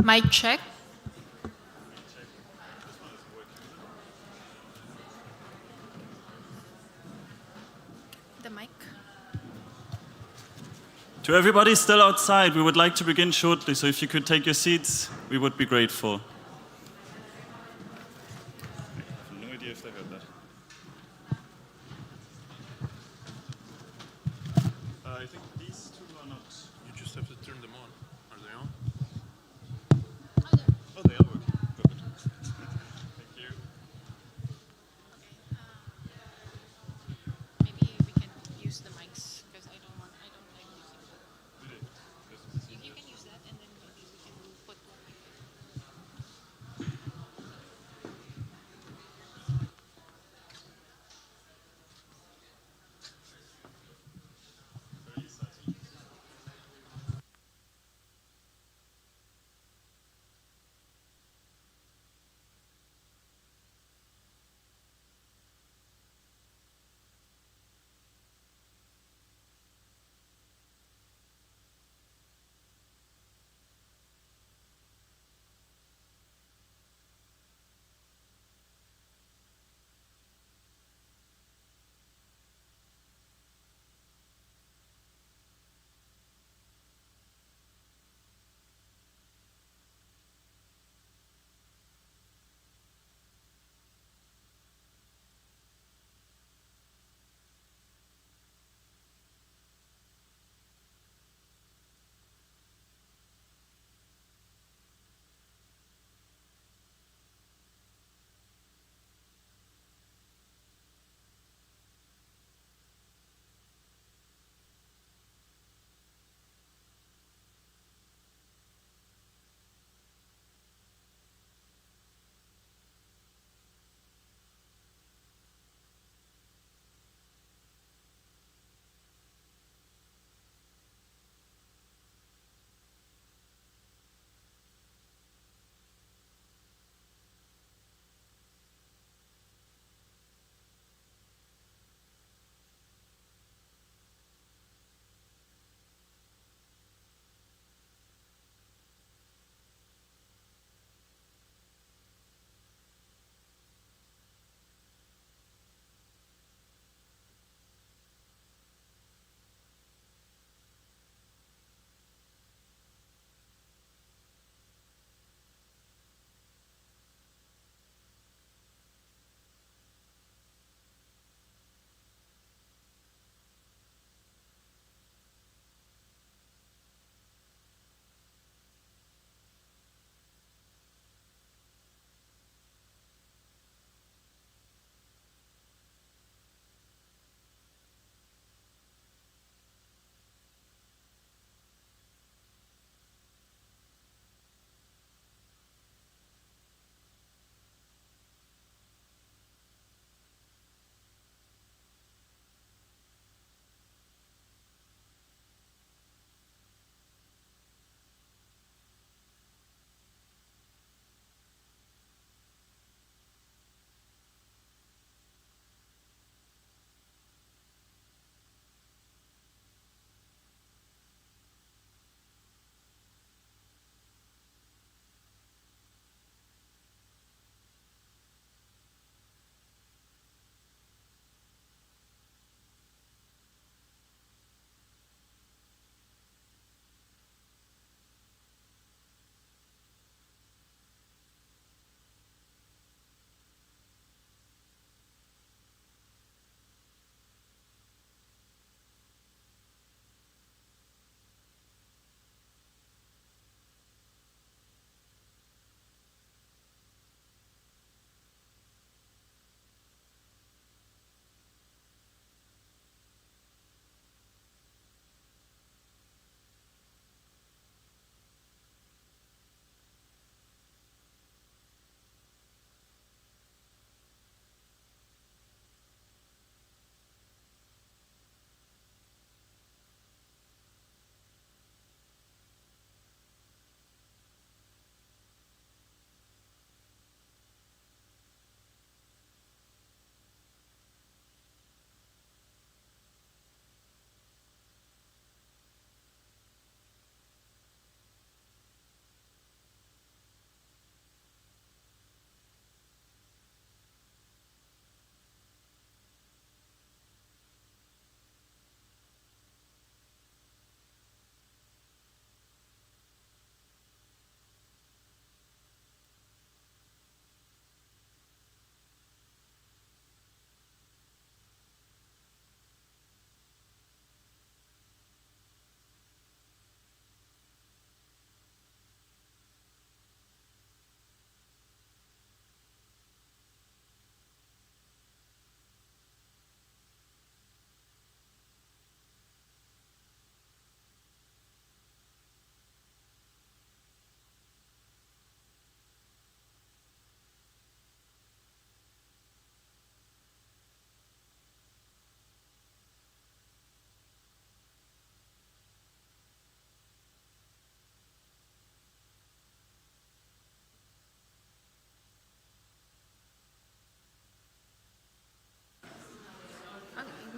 Mic check. The mic. To everybody still outside, we would like to begin shortly, so if you could take your seats, we would be grateful. I have no idea if they heard that. I think these two are not. You just have to turn them on. Are they on? Oh, they are working. Perfect. Thank you. Maybe we can use the mics because I don't like using them. You can use that and then maybe we can put one mic. Very exciting.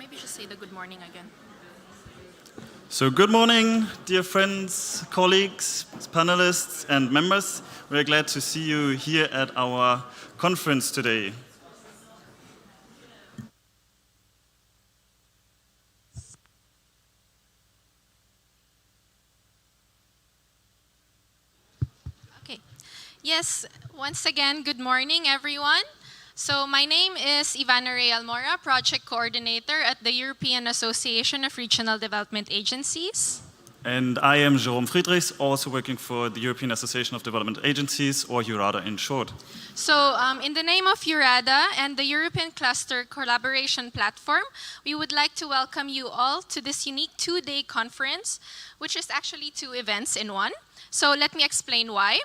maybe just say the good morning again. So good morning, dear friends, colleagues, panelists, and members. We're glad to see you here at our conference today. Okay. Yes, once again, good morning, everyone. So my name is Ivana Real Mora, Project Coordinator at the European Association of Regional Development Agencies. And I am Jerome Friedrichs, also working for the European Association of Development Agencies, or EURADA in short. So in the name of EURADA and the European Cluster Collaboration Platform, we would like to welcome you all to this unique two-day conference, which is actually two events in one. So let me explain why.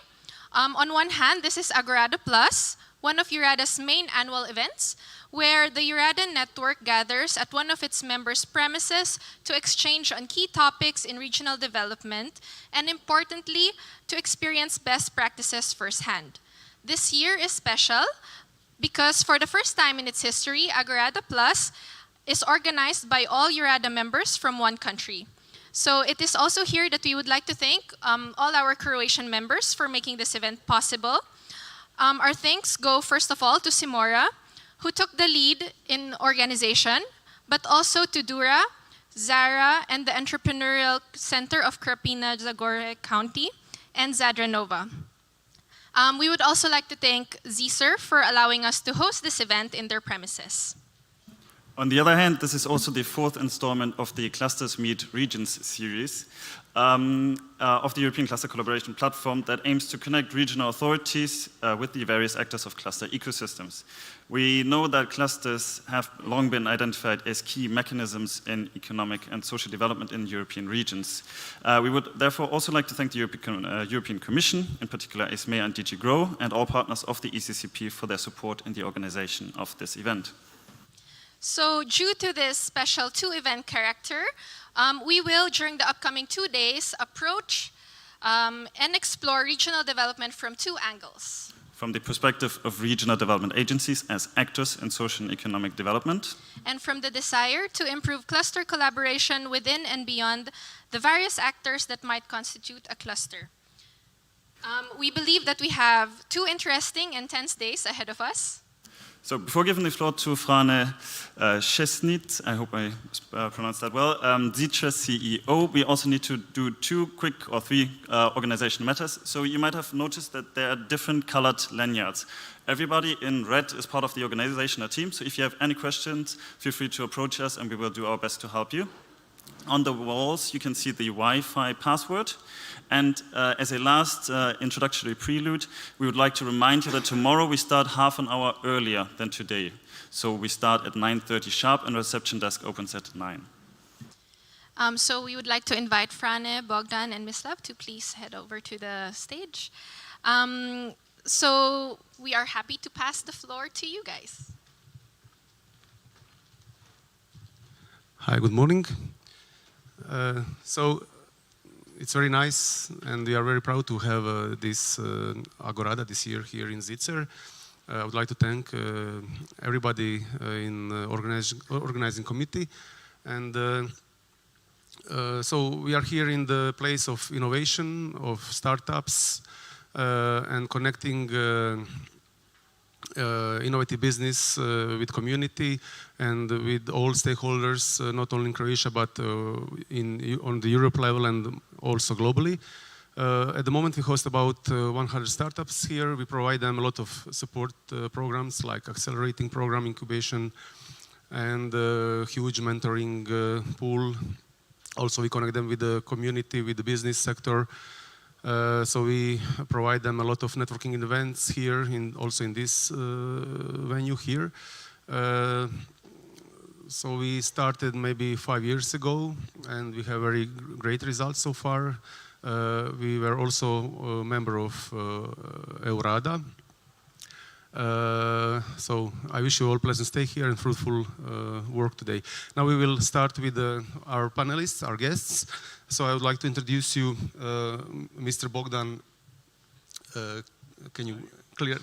On one hand, this is AGORADA Plus, one of EURADA's main annual events, where the EURADA network gathers at one of its members' premises to exchange on key topics in regional development, and importantly, to experience best practices firsthand. This year is special because for the first time in its history, AGORADA Plus is organized by all EURADA members from one country. So it is also here that we would like to thank all our Croatian members for making this event possible. Our thanks go first of all to SIMORA, who took the lead in organization, but also to Dura, Zara, and the Entrepreneurial Center of Krapina, Zagreb County, and Zadranova. We would also like to thank ZSER for allowing us to host this event in their premises. On the other hand, this is also the fourth installment of the Clusters Meet Regions series of the European Cluster Collaboration Platform that aims to connect regional authorities with the various actors of cluster ecosystems. We know that clusters have long been identified as key mechanisms in economic and social development in European regions. We would therefore also like to thank the European Commission, in particular ESME and DG GROW, and all partners of the ECCP for their support in the organization of this event. So due to this special two-event character, we will, during the upcoming 2 days, approach and explore regional development from two angles. From the perspective of regional development agencies as actors in social and economic development. And from the desire to improve cluster collaboration within and beyond the various actors that might constitute a cluster. We believe that we have 2 interesting and tense days ahead of us. So before giving the floor to Frane Šesnit, I hope I pronounced that well, ZICHA CEO, we also need to do 2 quick or 3 organizational matters. So you might have noticed that there are different colored lanyards. Everybody in red is part of the organizational team, so if you have any questions, feel free to approach us and we will do our best to help you. On the walls, you can see the Wi-Fi password. And as a last introductory prelude, we would like to remind you that tomorrow we start half an hour earlier than today. So we start at 9:30 sharp and reception desk opens at 9. So we would like to invite Frane, Bogdan, and Mislav to please head over to the stage. So we are happy to pass the floor to you guys. Hi, good morning. So it's very nice, and we are very proud to have this AGORADA this year here in ZICHA. I would like to thank everybody in the organizing committee. And so we are here in the place of innovation, of startups, and connecting innovative business with community and with all stakeholders, not only in Croatia, but on the Europe level and also globally. At the moment, we host about 100 startups here. We provide them a lot of support programs like accelerating program, incubation, and huge mentoring pool. Also, we connect them with the community, with the business sector. So we provide them a lot of networking events here, also in this venue here. So we started maybe 5 years ago, and we have very great results so far. We were also a member of EURADA. So I wish you all pleasant stay here and fruitful work today. Now we will start with our panelists, our guests. So I would like to introduce you Mr. Bogdan,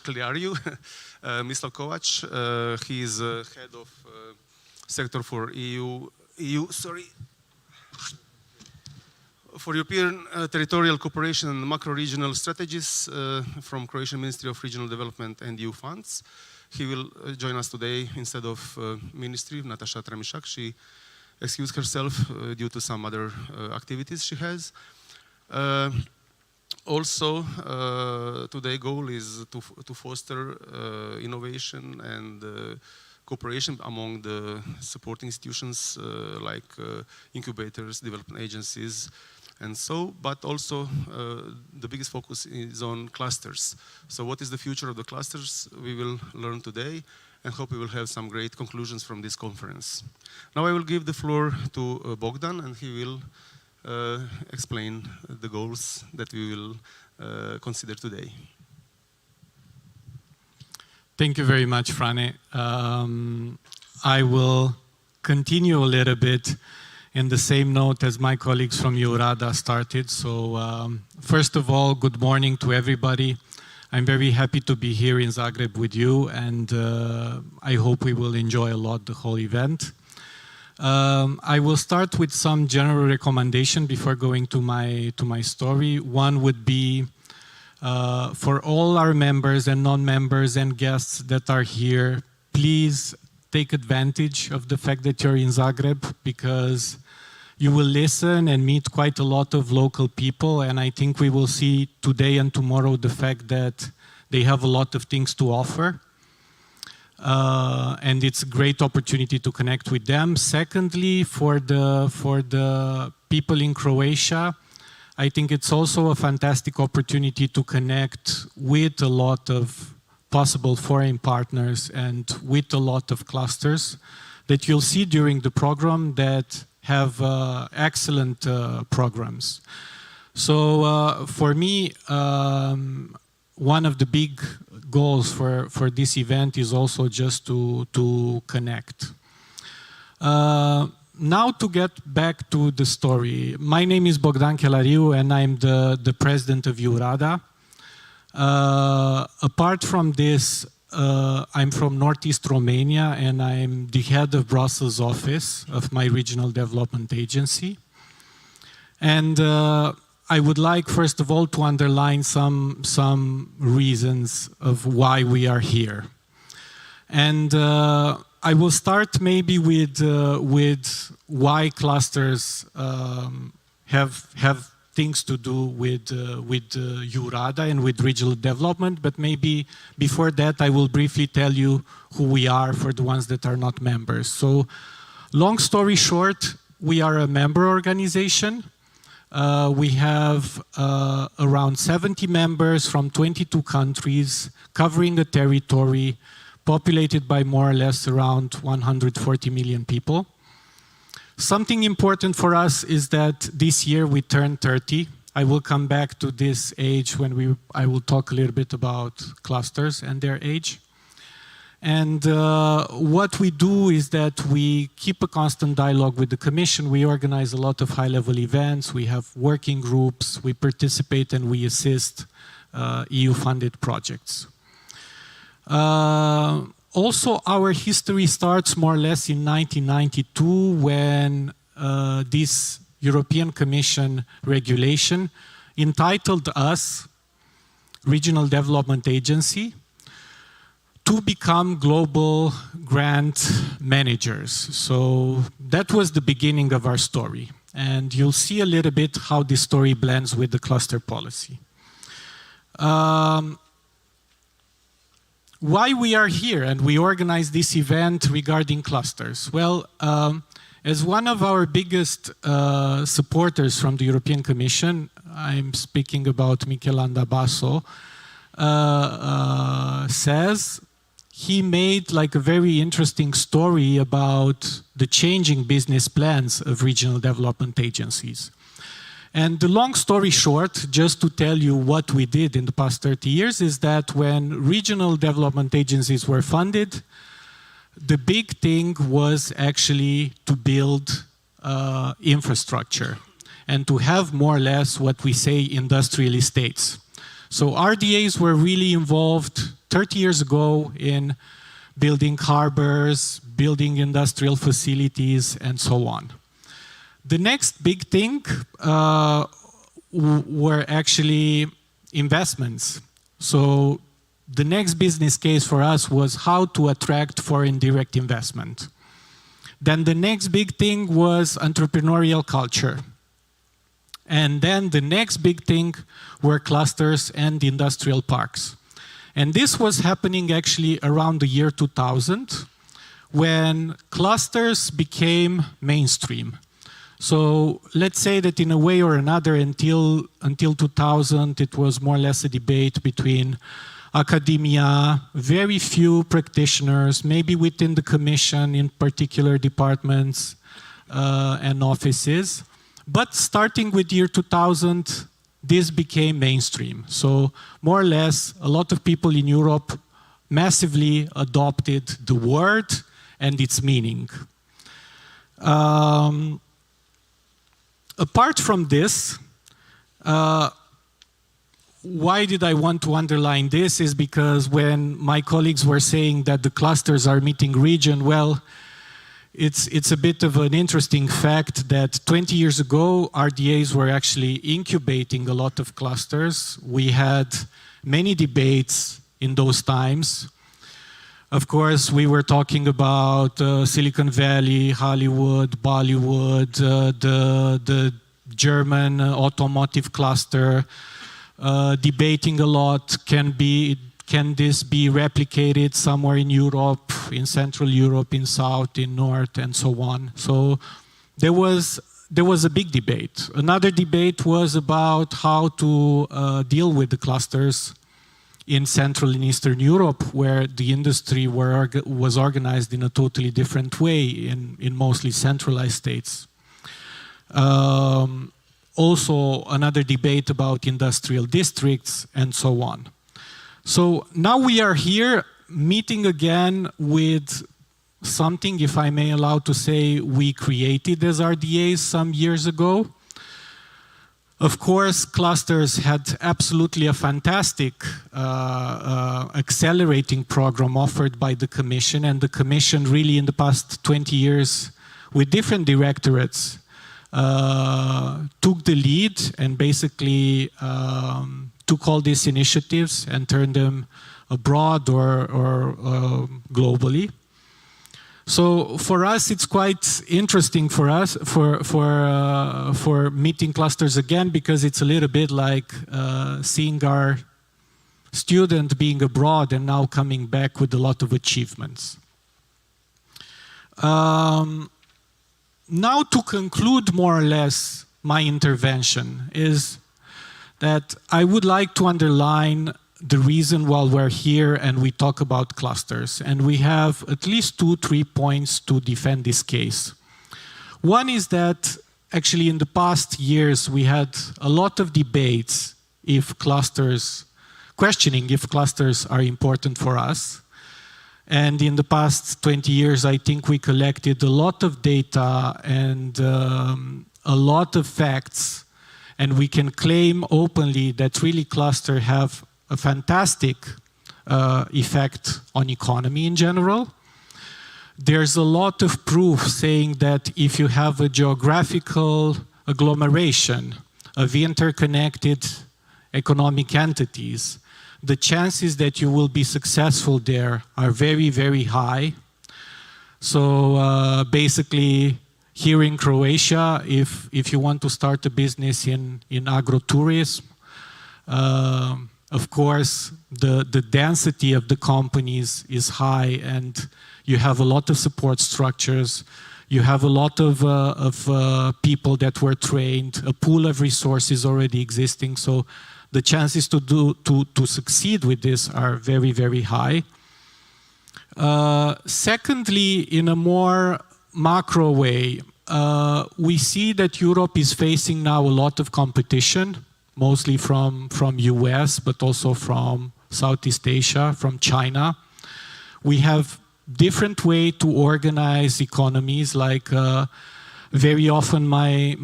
Chelariu, Mislav Kovač. He is head of sector for for European territorial cooperation and macro-regional strategies from Croatian Ministry of Regional Development and EU funds. He will join us today instead of Ministry, Natasha Tramišak. She excused herself due to some other activities she has. Also, today's goal is to foster innovation and cooperation among the support institutions like incubators, development agencies, and so, but also the biggest focus is on clusters. So what is the future of the clusters? We will learn today and hope we will have some great conclusions from this conference. Now I will give the floor to Bogdan, and he will explain the goals that we will consider today. Thank you very much, Frane. I will continue a little bit in the same note as my colleagues from EURADA started. So first of all, good morning to everybody. I'm very happy to be here in Zagreb with you, and I hope we will enjoy a lot the whole event. I will start with some general recommendation before going to my story. One would be for all our members and non-members and guests that are here, please take advantage of the fact that you're in Zagreb, because you will listen and meet quite a lot of local people, and I think we will see today and tomorrow the fact that they have a lot of things to offer. And it's a great opportunity to connect with them. Secondly, for the people in Croatia, I think it's also a fantastic opportunity to connect with a lot of possible foreign partners and with a lot of clusters that you'll see during the program that have excellent programs. So for me, one of the big goals for this event is also just to connect. Now to get back to the story. My name is Bogdan Chelariu, and I'm the president of EURADA. Apart from this, I'm from Northeast Romania, and I'm the head of Brussels office of my regional development agency. And I would like, first of all, to underline some reasons of why we are here. And I will start maybe with why clusters have things to do with EURADA and with regional development, but maybe before that I will briefly tell you who we are for the ones that are not members. So, long story short, we are a member organization. We have around 70 members from 22 countries, covering a territory populated by more or less around 140 million people. Something important for us is that this year we turned 30. I will come back to this age when I will talk a little bit about clusters and their age. And what we do is that we keep a constant dialogue with the Commission. We organize a lot of high-level events. We have working groups. We participate and we assist EU-funded projects. Also, our history starts more or less in 1992 when this European Commission regulation entitled us, Regional Development Agency, to become global grant managers. So that was the beginning of our story. And you'll see a little bit how this story blends with the cluster policy. Why we are here and we organize this event regarding clusters? Well, as one of our biggest supporters from the European Commission, I'm speaking about Michel Andabasso, says, he made like a very interesting story about the changing business plans of regional development agencies. And the long story short, just to tell you what we did in the past 30 years, is that when regional development agencies were funded, the big thing was actually to build infrastructure and to have more or less what we say industrial estates. So RDAs were really involved 30 years ago in building harbors, building industrial facilities, and so on. The next big thing were actually investments. So the next business case for us was how to attract foreign direct investment. Then the next big thing was entrepreneurial culture. And then the next big thing were clusters and industrial parks. And this was happening actually around the year 2000, when clusters became mainstream. So let's say that in a way or another, until 2000, it was more or less a debate between academia, very few practitioners, maybe within the commission in particular departments and offices. But starting with year 2000, this became mainstream. So more or less, a lot of people in Europe massively adopted the word and its meaning. Apart from this, why did I want to underline this is because when my colleagues were saying that the clusters are meeting region, well, it's a bit of an interesting fact that 20 years ago, RDAs were actually incubating a lot of clusters. We had many debates in those times. Of course, we were talking about Silicon Valley, Hollywood, Bollywood, the German automotive cluster, debating a lot, can this be replicated somewhere in Europe, in Central Europe, in South, in North, and so on. So there was a big debate. Another debate was about how to deal with the clusters in Central and Eastern Europe, where the industry was organized in a totally different way in mostly centralized states. Also, another debate about industrial districts and so on. So now we are here meeting again with something, if I may allow to say, we created as RDAs some years ago. Of course, clusters had absolutely a fantastic accelerating program offered by the Commission, and the Commission really in the past 20 years with different directorates took the lead and basically took all these initiatives and turned them abroad or globally. So for us, it's quite interesting for us for meeting clusters again, because it's a little bit like seeing our student being abroad and now coming back with a lot of achievements. Now to conclude more or less my intervention is that I would like to underline the reason why we're here and we talk about clusters. And we have at least 2-3 points to defend this case. One is that actually in the past years we had a lot of debates questioning if clusters are important for us. And in the past 20 years, I think we collected a lot of data and a lot of facts, and we can claim openly that really clusters have a fantastic effect on economy in general. There's a lot of proof saying that if you have a geographical agglomeration of interconnected economic entities, the chances that you will be successful there are very, very high. So basically, here in Croatia, if you want to start a business in agrotourism, of course, the density of the companies is high, and you have a lot of support structures. You have a lot of people that were trained, a pool of resources already existing. So the chances to succeed with this are very, very high. Secondly, in a more macro way, we see that Europe is facing now a lot of competition, mostly from US, but also from Southeast Asia, from China. We have different way to organize economies, like very often my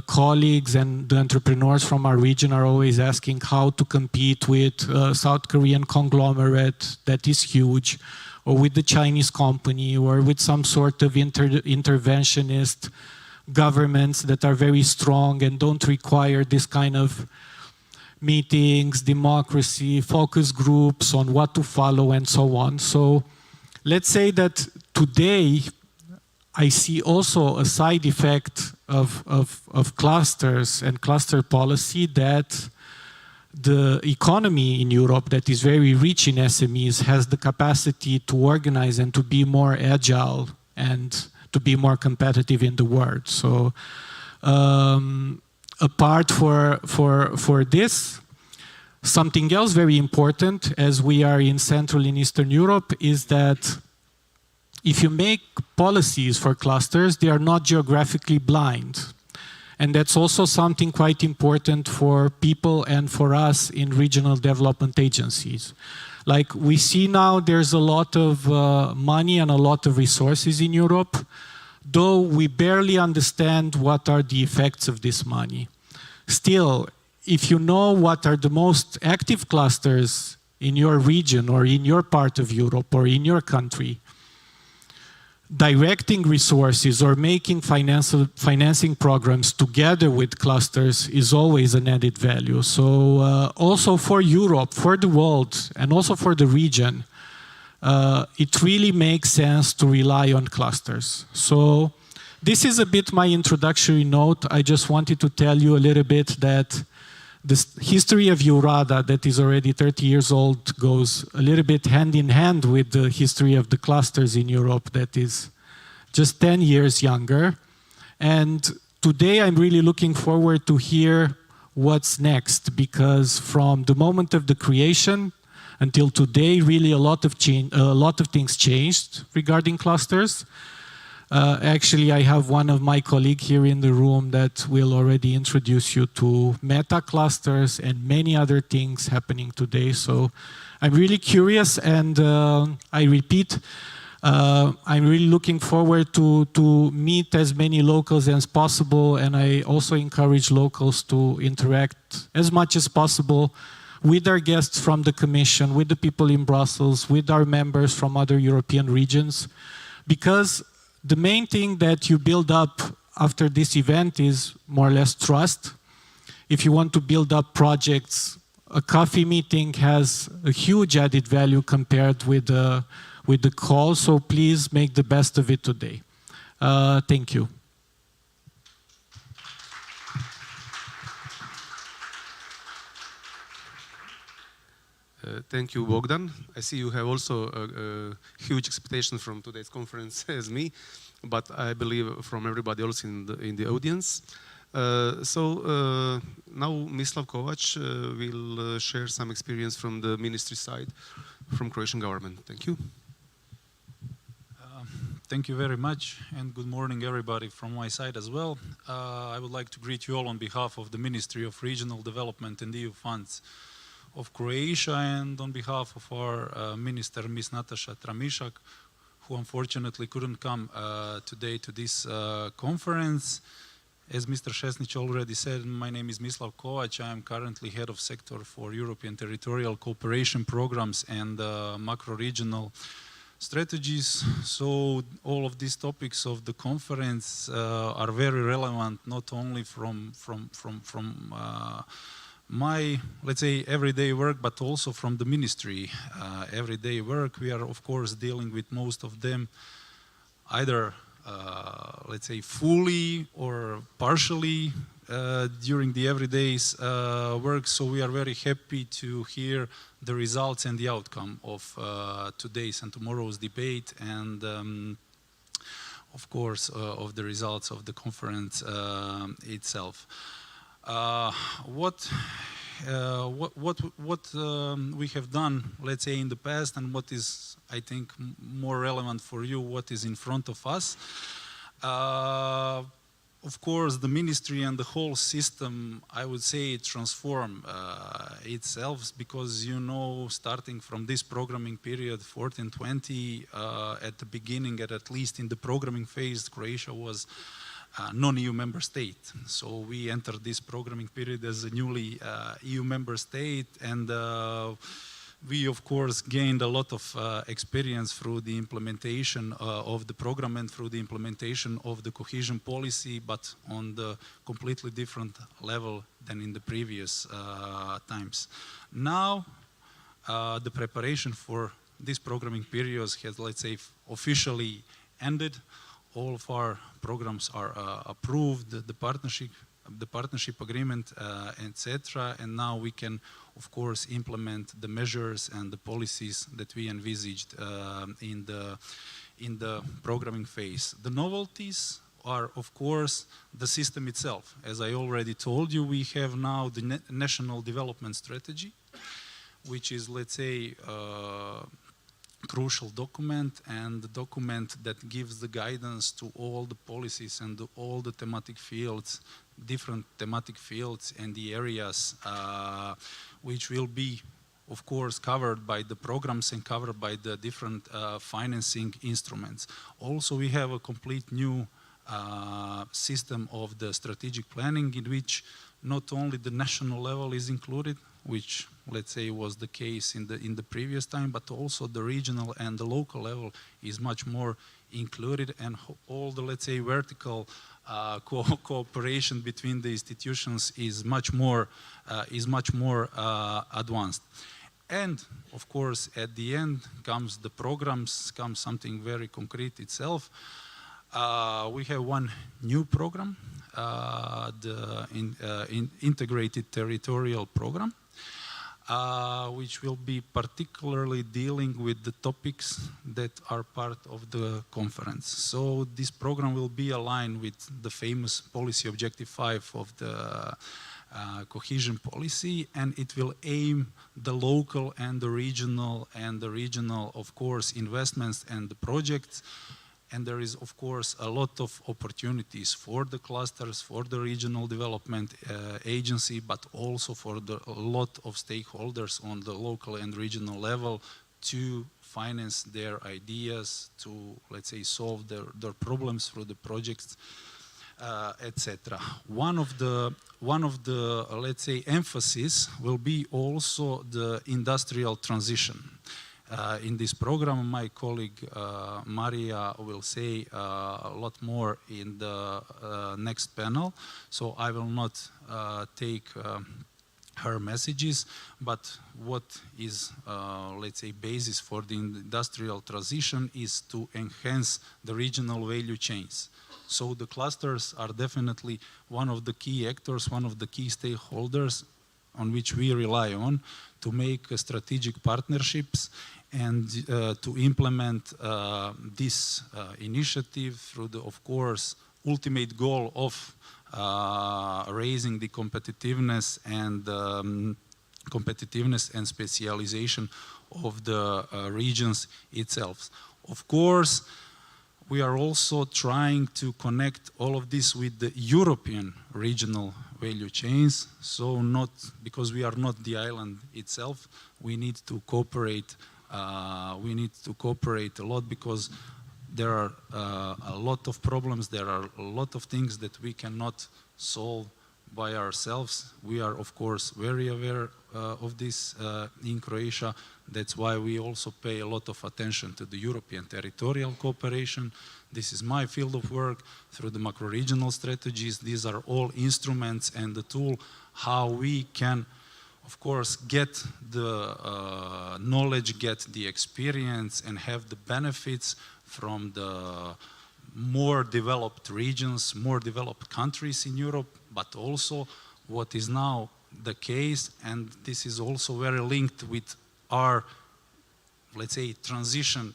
colleagues and the entrepreneurs from our region are always asking how to compete with South Korean conglomerate that is huge, or with the Chinese company, or with some sort of interventionist governments that are very strong and don't require this kind of meetings, democracy, focus groups on what to follow and so on. So let's say that today I see also a side effect of clusters and cluster policy, that the economy in Europe that is very rich in SMEs has the capacity to organize and to be more agile and to be more competitive in the world. So apart for this, something else very important, as we are in Central and Eastern Europe, is that if you make policies for clusters, they are not geographically blind. And that's also something quite important for people and for us in regional development agencies. Like we see now, there's a lot of money and a lot of resources in Europe, though we barely understand what are the effects of this money. Still, if you know what are the most active clusters in your region or in your part of Europe or in your country, directing resources or making financing programs together with clusters is always an added value. So also for Europe, for the world, and also for the region, it really makes sense to rely on clusters. So this is a bit my introductory note. I just wanted to tell you a little bit that the history of EURADA, that is already 30 years old, goes a little bit hand in hand with the history of the clusters in Europe that is just 10 years younger. And today I'm really looking forward to hear what's next, because from the moment of the creation until today, really a lot of things changed regarding clusters. Actually, I have one of my colleagues here in the room that will already introduce you to meta clusters and many other things happening today. So I'm really curious, and I repeat, I'm really looking forward to meet as many locals as possible, and I also encourage locals to interact as much as possible with our guests from the Commission, with the people in Brussels, with our members from other European regions, because the main thing that you build up after this event is more or less trust. If you want to build up projects, a coffee meeting has a huge added value compared with the call, so please make the best of it today. Thank you. Thank you, Bogdan. I see you have also a huge expectation from today's conference as me, but I believe from everybody else in the audience. So now Mislav Kovač will share some experience from the ministry side, from Croatian government. Thank you. Thank you very much, and good morning everybody from my side as well. I would like to greet you all on behalf of the Ministry of Regional Development and EU Funds of Croatia, and on behalf of our Minister, Ms. Nataša Tramišak, who unfortunately couldn't come today to this conference. As Mr. Šesnić already said, my name is Mislav Kovač. I am currently head of sector for European Territorial Cooperation Programs and macro-regional strategies. So all of these topics of the conference are very relevant, not only from my, let's say, everyday work, but also from the ministry everyday work. We are, of course, dealing with most of them either, let's say, fully or partially during the everyday's work. So we are very happy to hear the results and the outcome of today's and tomorrow's debate, and of course of the results of the conference itself. What we have done, let's say, in the past, and what is, I think, more relevant for you, what is in front of us. Of course, the ministry and the whole system, I would say, transform itself, because, you know, starting from this programming period, 14-20, at the beginning, at least in the programming phase, Croatia was non-EU member state. So we entered this programming period as a newly EU member state, and We, of course, gained a lot of experience through the implementation of the program and through the implementation of the cohesion policy, but on the completely different level than in the previous times. Now, the preparation for this programming period has, let's say, officially ended. All of our programs are approved, the partnership agreement, etc. And now we can, of course, implement the measures and the policies that we envisaged in the programming phase. The novelties are, of course, the system itself. As I already told you, we have now the National Development Strategy, which is, let's say, crucial document, and the document that gives the guidance to all the policies and all the thematic fields, different thematic fields and the areas which will be, of course, covered by the programs and covered by the different financing instruments. Also, we have a complete new system of the strategic planning in which not only the national level is included, which, let's say, was the case in the previous time, but also the regional and the local level is much more included, and all the, let's say, vertical cooperation between the institutions is much more advanced. And of course, at the end comes the programs, comes something very concrete itself. We have one new program, the Integrated Territorial Program, which will be particularly dealing with the topics that are part of the conference. So this program will be aligned with the famous policy objective 5 of the cohesion policy, and it will aim the local and the regional, of course, investments and the projects. And there is, of course, a lot of opportunities for the clusters, for the regional development agency, but also for a lot of stakeholders on the local and regional level to finance their ideas, to, let's say, solve their problems through the projects, etc. One of the, let's say, emphasis will be also the industrial transition. In this program, my colleague Maria will say a lot more in the next panel, so I will not take her messages, but what is, let's say, basis for the industrial transition is to enhance the regional value chains. So the clusters are definitely one of the key actors, one of the key stakeholders on which we rely on to make strategic partnerships and to implement this initiative through the, of course, ultimate goal of raising the competitiveness and specialization of the regions itself. Of course, we are also trying to connect all of this with the European regional value chains. So not because we are not the island itself, we need to cooperate. We need to cooperate a lot because there are a lot of problems. There are a lot of things that we cannot solve by ourselves. We are, of course, very aware of this in Croatia. That's why we also pay a lot of attention to the European territorial cooperation. This is my field of work through the macro-regional strategies. These are all instruments and the tool how we can, of course, get the knowledge, get the experience, and have the benefits from the more developed regions, more developed countries in Europe, but also what is now the case, and this is also very linked with our, let's say, transition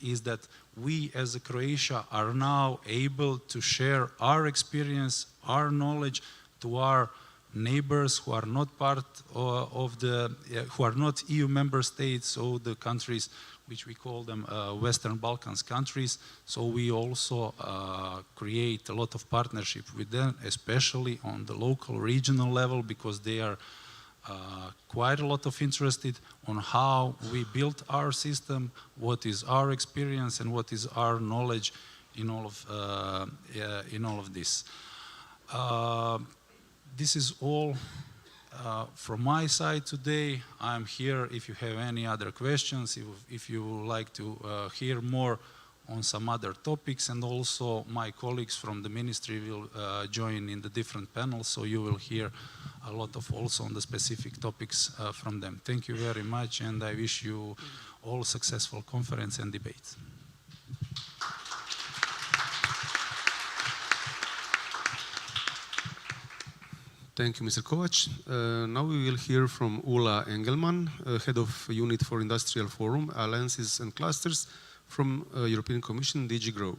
is that we as a Croatia are now able to share our experience, our knowledge to our neighbors who are not part of the, who are not EU member states, so the countries which we call them Western Balkans countries. So we also create a lot of partnership with them, especially on the local regional level, because they are quite a lot of interested on how we built our system, what is our experience, and what is our knowledge in all of this. This is all From my side today, I'm here if you have any other questions, if you would like to hear more on some other topics, and also my colleagues from the ministry will join in the different panels, so you will hear a lot of also on the specific topics from them. Thank you very much, and I wish you all successful conference and debates. Thank you, Mr. Kovač. Now we will hear from Ula Engelman, Head of Unit for Industrial Forum, Alliances and Clusters from European Commission, DG GROW.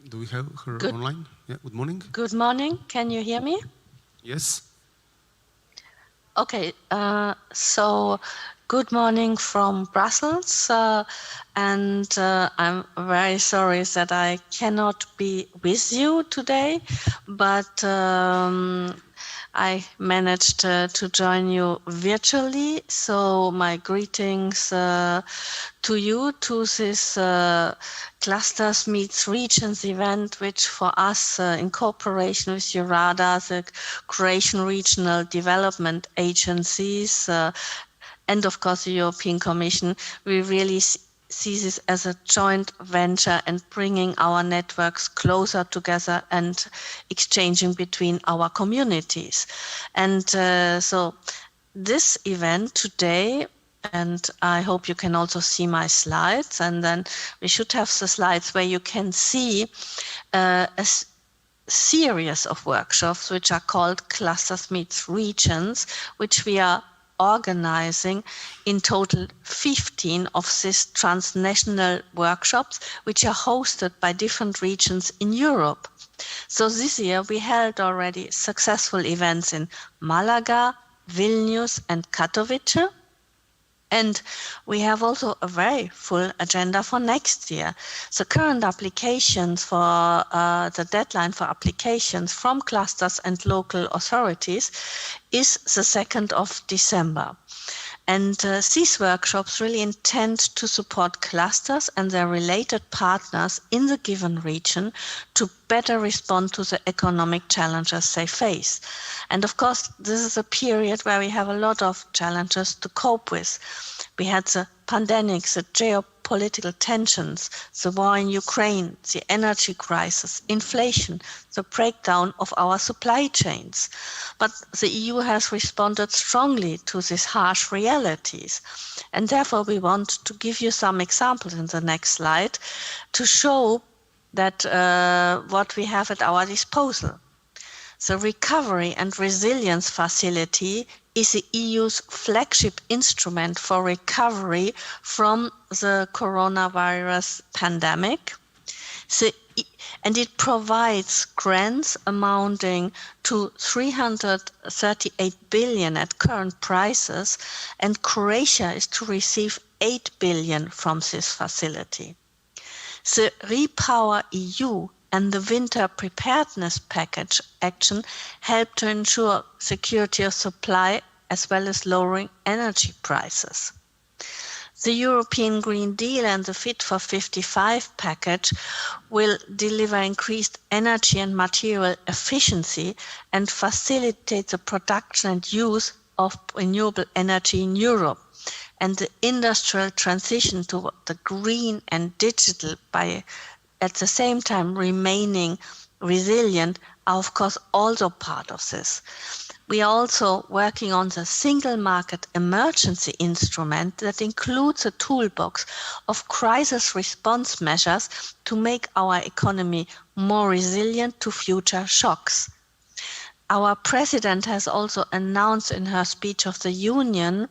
Do we have her online? Yeah, good morning. Good morning. Can you hear me? Yes. Okay, so good morning from Brussels, and I'm very sorry that I cannot be with you today, but I managed to join you virtually, so my greetings to you, to this Clusters Meets Regions event, which for us, in cooperation with EURADA, the Croatian Regional Development Agencies, and of course the European Commission, we really see this as a joint venture and bringing our networks closer together and exchanging between our communities. And so this event today, and I hope you can also see my slides, and then we should have the slides where you can see a series of workshops which are called Clusters Meets Regions, which we are organizing in total 15 of these transnational workshops, which are hosted by different regions in Europe. So this year we held already successful events in Malaga, Vilnius and Katowice. And we have also a very full agenda for next year. So current applications for the deadline for applications from clusters and local authorities is the 2nd of December. And these workshops really intend to support clusters and their related partners in the given region to better respond to the economic challenges they face. And of course, this is a period where we have a lot of challenges to cope with. We had the pandemic, the geopolitical tensions, the war in Ukraine, the energy crisis, inflation, the breakdown of our supply chains. But the EU has responded strongly to these harsh realities. And therefore, we want to give you some examples in the next slide to show that what we have at our disposal. The Recovery and Resilience Facility is the EU's flagship instrument for recovery from the coronavirus pandemic. And it provides grants amounting to 338 billion at current prices, and Croatia is to receive 8 billion from this facility. The Repower EU and the Winter Preparedness Package action help to ensure security of supply as well as lowering energy prices. The European Green Deal and the Fit for 55 package will deliver increased energy and material efficiency and facilitate the production and use of renewable energy in Europe. And the industrial transition to the green and digital by at the same time remaining resilient are of course also part of this. We are also working on the single market emergency instrument that includes a toolbox of crisis response measures to make our economy more resilient to future shocks. Our president has also announced in her speech of the Union,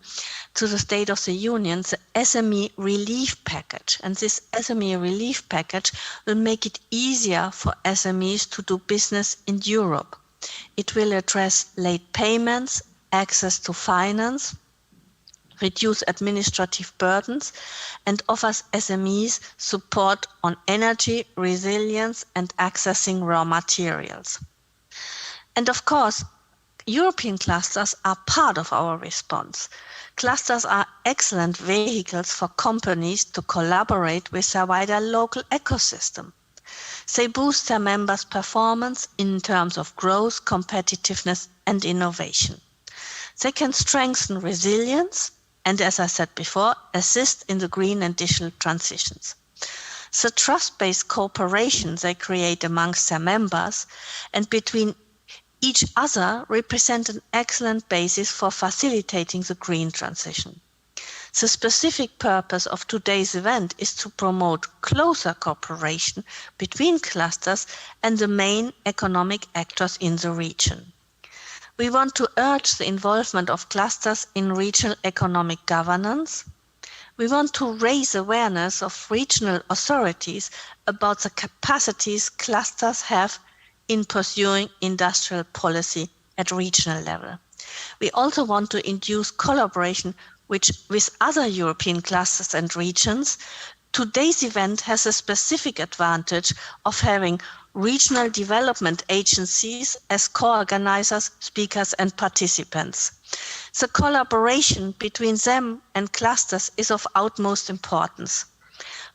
to the State of the Union, the SME relief package. And this SME relief package will make it easier for SMEs to do business in Europe. It will address late payments, access to finance, reduce administrative burdens, and offers SMEs support on energy, resilience, and accessing raw materials. And of course, European clusters are part of our response. Clusters are excellent vehicles for companies to collaborate with their wider local ecosystem. They boost their members' performance in terms of growth, competitiveness, and innovation. They can strengthen resilience and, as I said before, assist in the green and digital transitions. The trust-based cooperation they create amongst their members and between each other represent an excellent basis for facilitating the green transition. The specific purpose of today's event is to promote closer cooperation between clusters and the main economic actors in the region. We want to urge the involvement of clusters in regional economic governance. We want to raise awareness of regional authorities about the capacities clusters have in pursuing industrial policy at regional level. We also want to induce collaboration with other European clusters and regions. Today's event has a specific advantage of having regional development agencies as co-organizers, speakers, and participants. The collaboration between them and clusters is of utmost importance.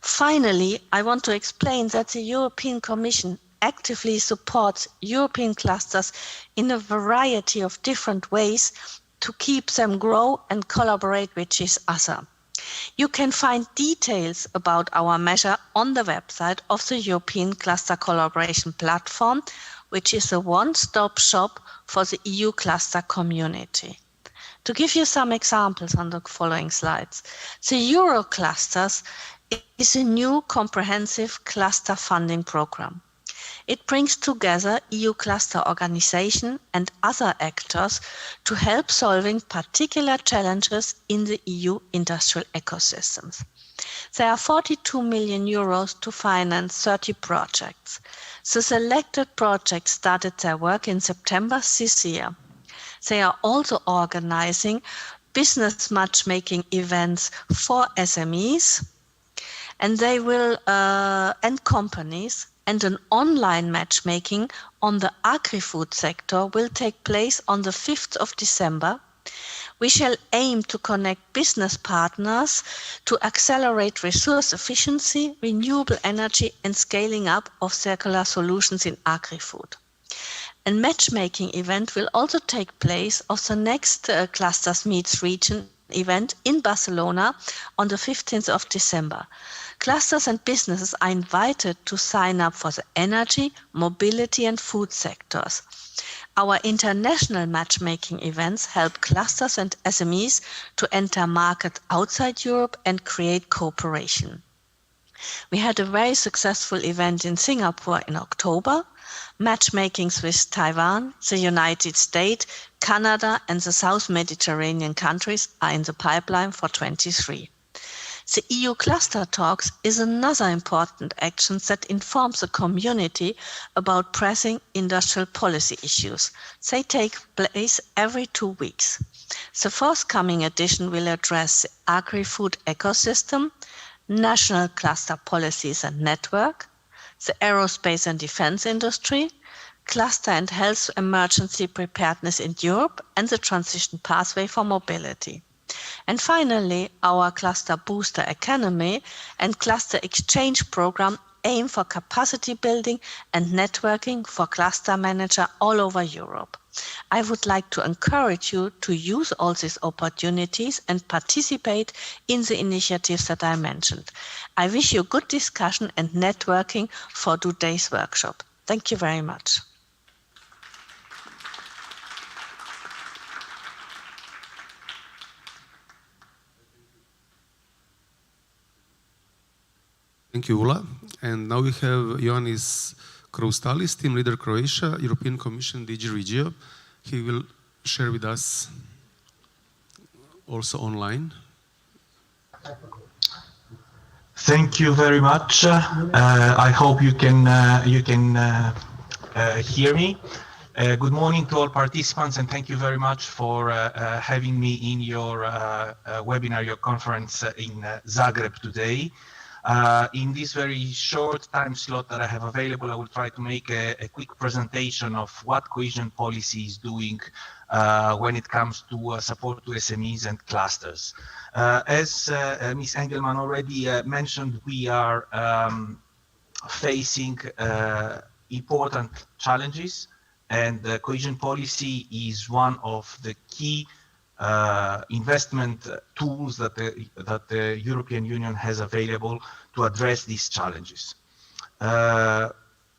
Finally, I want to explain that the European Commission actively supports European clusters in a variety of different ways to keep them grow and collaborate with each other. You can find details about our measure on the website of the European Cluster Collaboration Platform, which is a one-stop shop for the EU cluster community. To give you some examples on the following slides, the Euroclusters is a new comprehensive cluster funding program. It brings together EU cluster organizations and other actors to help solving particular challenges in the EU industrial ecosystems. There are 42 million euros to finance 30 projects. The selected projects started their work in September this year. They are also organizing business matchmaking events for SMEs, and they will and companies, and an online matchmaking on the agri-food sector will take place on the 5th of December. We shall aim to connect business partners to accelerate resource efficiency, renewable energy, and scaling up of circular solutions in agri-food. A matchmaking event will also take place of the next Clusters Meets Region event in Barcelona on the 15th of December. Clusters and businesses are invited to sign up for the energy, mobility, and food sectors. Our international matchmaking events help clusters and SMEs to enter markets outside Europe and create cooperation. We had a very successful event in Singapore in October. Matchmakings with Taiwan, the United States, Canada, and the South Mediterranean countries are in the pipeline for 2023. The EU Cluster Talks is another important action that informs the community about pressing industrial policy issues. They take place every 2 weeks. The forthcoming edition will address the agri-food ecosystem, national cluster policies and network, the aerospace and defense industry, cluster and health emergency preparedness in Europe, and the transition pathway for mobility. And finally, our Cluster Booster Academy and Cluster Exchange Program aim for capacity building and networking for cluster managers all over Europe. I would like to encourage you to use all these opportunities and participate in the initiatives that I mentioned. I wish you good discussion and networking for today's workshop. Thank you very much. Thank you, Ula. And now we have Ioannis Kroustalis, Team Leader Croatia, European Commission, DG Regio. He will share with us also online. Thank you very much. I hope you can hear me. Good morning to all participants, and thank you very much for having me in your webinar, your conference in Zagreb today. In this very short time slot that I have available, I will try to make a quick presentation of what cohesion policy is doing when it comes to support to SMEs and clusters. As Ms. Engelmann already mentioned, we are facing important challenges, and cohesion policy is one of the key investment tools that the European Union has available to address these challenges.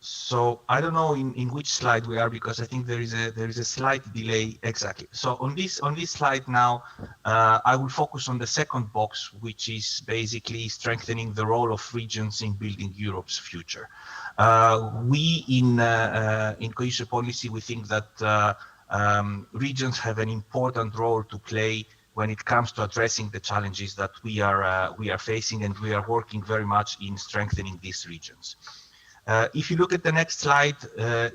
So I don't know in which slide we are, because I think there is a slight delay. Exactly. So on this slide now, I will focus on the second box, which is basically strengthening the role of regions in building Europe's future. We in cohesion policy, we think that regions have an important role to play when it comes to addressing the challenges that we are facing, and we are working very much in strengthening these regions. If you look at the next slide,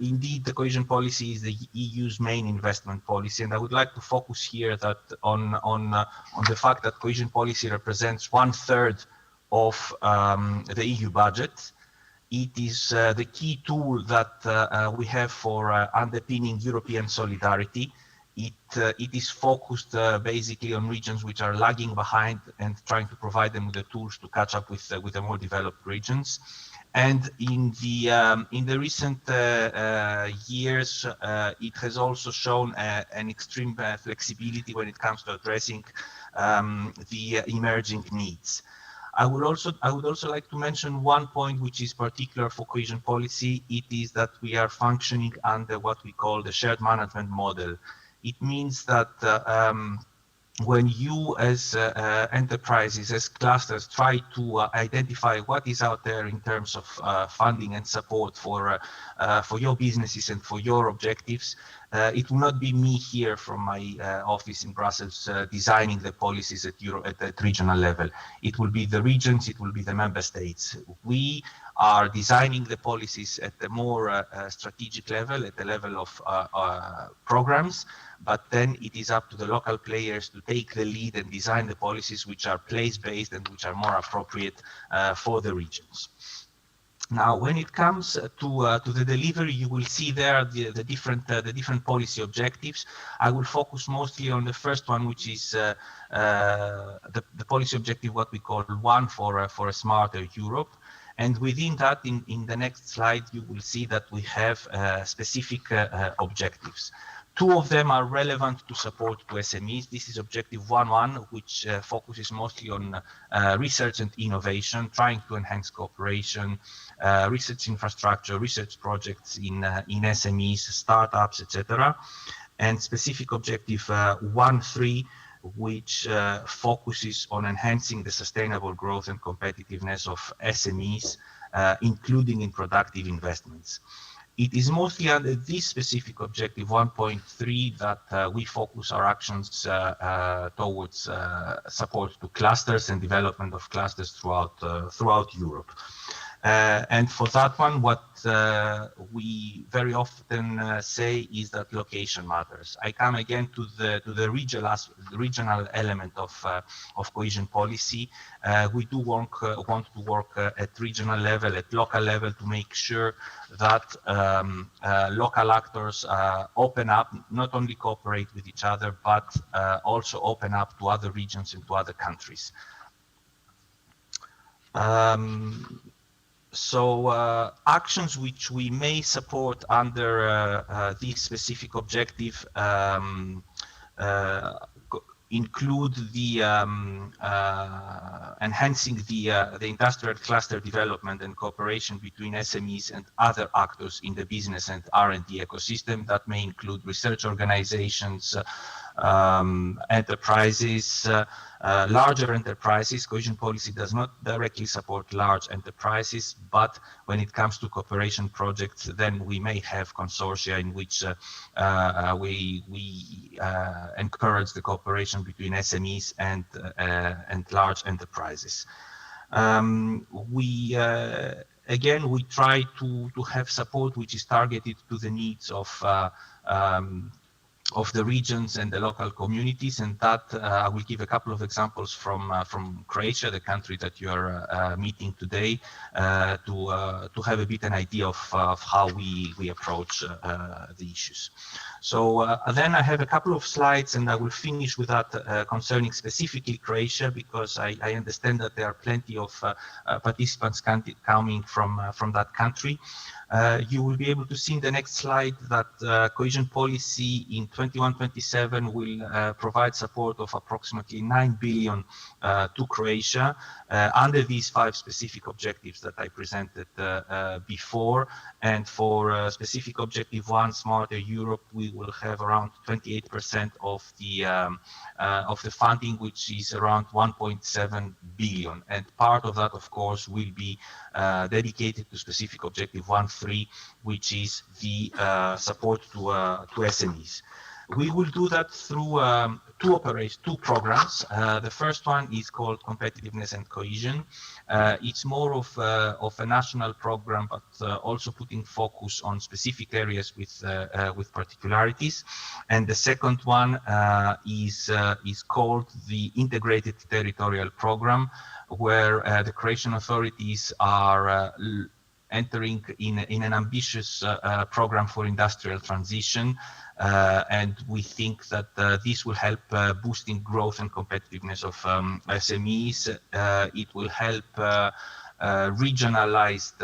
indeed, the cohesion policy is the EU's main investment policy, and I would like to focus here that on the fact that cohesion policy represents 1/3 of the EU budget. It is the key tool that we have for underpinning European solidarity. It is focused basically on regions which are lagging behind and trying to provide them with the tools to catch up with the more developed regions. And in the recent years, it has also shown an extreme flexibility when it comes to addressing the emerging needs. I would also like to mention one point which is particular for cohesion policy. It is that we are functioning under what we call the shared management model. It means that when you as enterprises, as clusters, try to identify what is out there in terms of funding and support for your businesses and for your objectives, it will not be me here from my office in Brussels designing the policies at regional level. It will be the regions, it will be the member states. We are designing the policies at the more strategic level, at the level of programs, but then it is up to the local players to take the lead and design the policies which are place-based and which are more appropriate for the regions. Now, when it comes to the delivery, you will see there the different policy objectives. I will focus mostly on the first one, which is the policy objective, what we call one for a smarter Europe. And within that, in the next slide, you will see that we have specific objectives. Two of them are relevant to support to SMEs. This is objective 1.1, which focuses mostly on research and innovation, trying to enhance cooperation, research infrastructure, research projects in SMEs, startups, etc. And specific objective 1.3, which focuses on enhancing the sustainable growth and competitiveness of SMEs, including in productive investments. It is mostly under this specific objective 1.3 that we focus our actions towards support to clusters and development of clusters throughout Europe. And for that one, what we very often say is that location matters. I come again to the regional element of cohesion policy. We do want to work at regional level, at local level, to make sure that local actors open up, not only cooperate with each other, but also open up to other regions and to other countries. So actions which we may support under this specific objective include the enhancing the industrial cluster development and cooperation between SMEs and other actors in the business and R&D ecosystem. That may include research organizations, enterprises, larger enterprises. Cohesion policy does not directly support large enterprises, but when it comes to cooperation projects, then we may have consortia in which we encourage the cooperation between SMEs and large enterprises. Again, we try to have support which is targeted to the needs of the regions and the local communities, and that I will give a couple of examples from Croatia, the country that you are meeting today, to have a bit an idea of how we approach the issues. So then I have a couple of slides, and I will finish with that concerning specifically Croatia, because I understand that there are plenty of participants coming from that country. You will be able to see in the next slide that cohesion policy in 21-27 will provide support of approximately 9 billion to Croatia under these 5 specific objectives that I presented before. And for specific objective 1, Smarter Europe, we will have around 28% of the funding, which is around 1.7 billion. And part of that, of course, will be dedicated to specific objective 1.3, which is the support to SMEs. We will do that through two programs. The first one is called Competitiveness and Cohesion. It's more of a national program, but also putting focus on specific areas with particularities. And the second one is called the Integrated Territorial Program, where the Croatian authorities are entering in an ambitious program for industrial transition. And we think that this will help boosting growth and competitiveness of SMEs. It will help regionalized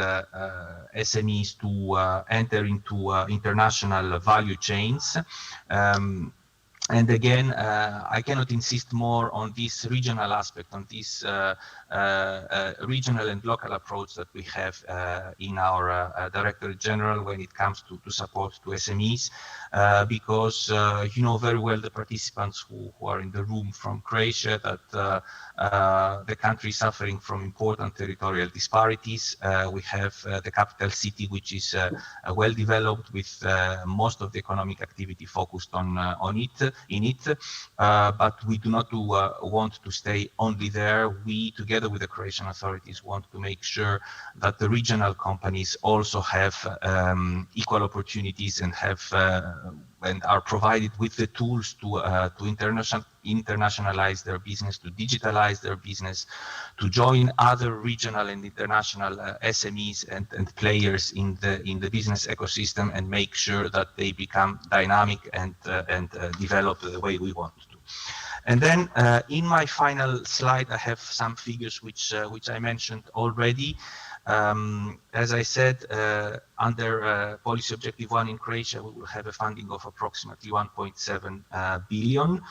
SMEs to enter into international value chains. And again, I cannot insist more on this regional aspect, on this regional and local approach that we have in our Directorate General when it comes to support to SMEs, because you know very well, the participants who are in the room from Croatia, that the country is suffering from important territorial disparities. We have the capital city, which is well developed, with most of the economic activity focused on it, but we do not want to stay only there. We, together with the Croatian authorities, want to make sure that the regional companies also have equal opportunities and have and are provided with the tools to internationalize their business, to digitalize their business, to join other regional and international SMEs and players in the business ecosystem, and make sure that they become dynamic and develop the way we want to. And then in my final slide, I have some figures which I mentioned already. As I said, under policy objective 1 in Croatia, we will have a funding of approximately 1.7 billion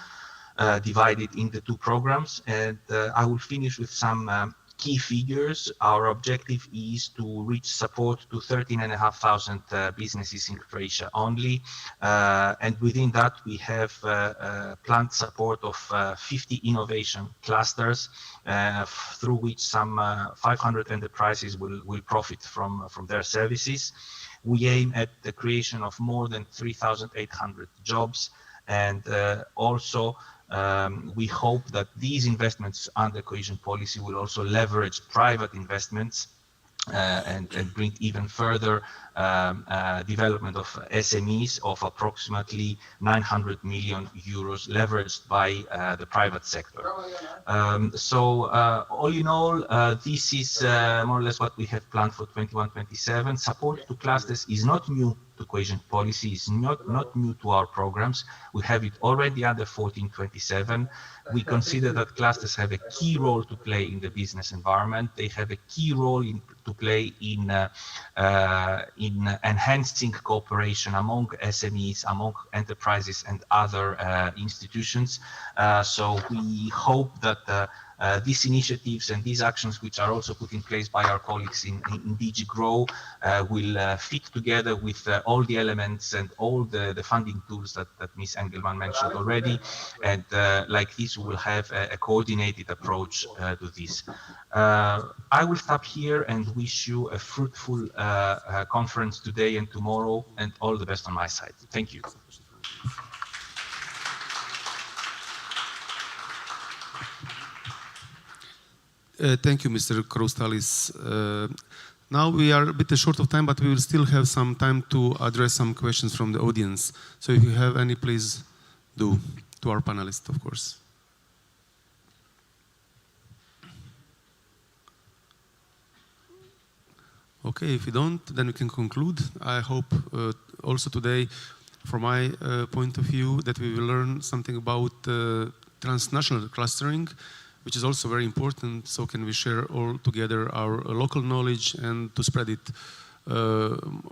divided in the two programs. And I will finish with some key figures. Our objective is to reach support to 13,500 businesses in Croatia only. And within that, we have planned support of 50 innovation clusters, through which some 500 enterprises will profit from their services. We aim at the creation of more than 3,800 jobs, and also we hope that these investments under cohesion policy will also leverage private investments and bring even further development of SMEs of approximately 900 million euros leveraged by the private sector. So all in all, this is more or less what we have planned for 21-27. Support to clusters is not new to cohesion policy, is not new to our programs. We have it already under 14-27. We consider that clusters have a key role to play in the business environment. They have a key role to play in enhancing cooperation among SMEs, among enterprises and other institutions. So we hope that these initiatives and these actions, which are also put in place by our colleagues in DG GROW, will fit together with all the elements and all the funding tools that Ms. Engelmann mentioned already. And like this, we will have a coordinated approach to this. I will stop here and wish you a fruitful conference today and tomorrow, and all the best on my side. Thank you. Thank you, Mr. Kroustalis. Now we are a bit short of time, but we will still have some time to address some questions from the audience. So if you have any, please do, to our panelists, of course. Okay, if you don't, then we can conclude. I hope also today, from my point of view, that we will learn something about transnational clustering, which is also very important. So can we share all together our local knowledge and to spread it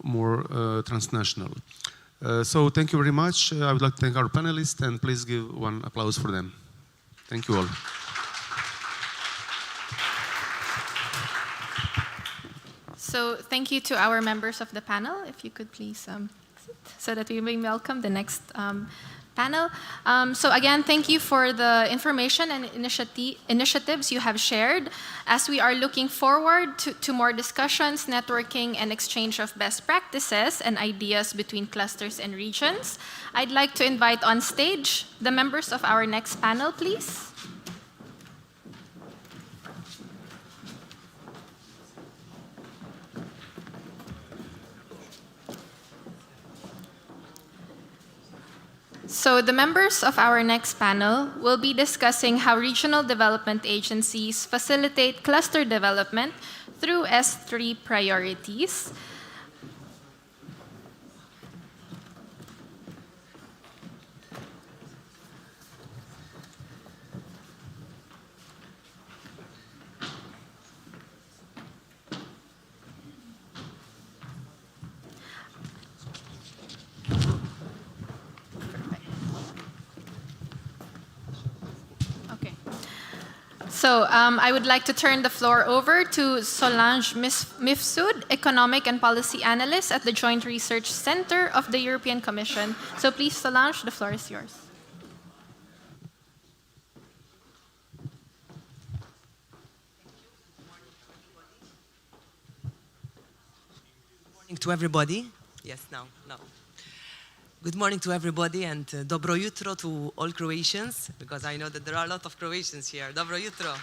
more transnational. So thank you very much. I would like to thank our panelists, and please give one applause for them. Thank you all. So thank you to our members of the panel. If you could please sit so that we may welcome the next panel. So again, thank you for the information and initiatives you have shared. As we are looking forward to more discussions, networking, and exchange of best practices and ideas between clusters and regions, I'd like to invite on stage the members of our next panel, please. So the members of our next panel will be discussing how regional development agencies facilitate cluster development through S3 priorities. So I would like to turn the floor over to Solange Mifsud, Economic and Policy Analyst at the Joint Research Center of the European Commission. So please, Solange, the floor is yours. Good morning to everybody. Yes, now. Good morning to everybody, and dobro jutro to all Croatians, because I know that there are a lot of Croatians here. Dobro jutro.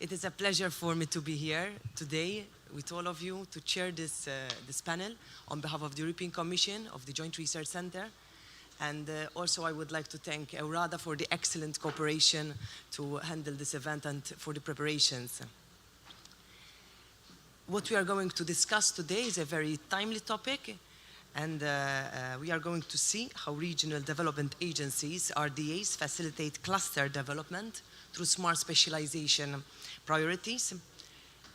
It is a pleasure for me to be here today with all of you to chair this panel on behalf of the European Commission, of the Joint Research Center. And also I would like to thank EURADA for the excellent cooperation to handle this event and for the preparations. What we are going to discuss today is a very timely topic, and we are going to see how regional development agencies, RDAs, facilitate cluster development through smart specialization priorities.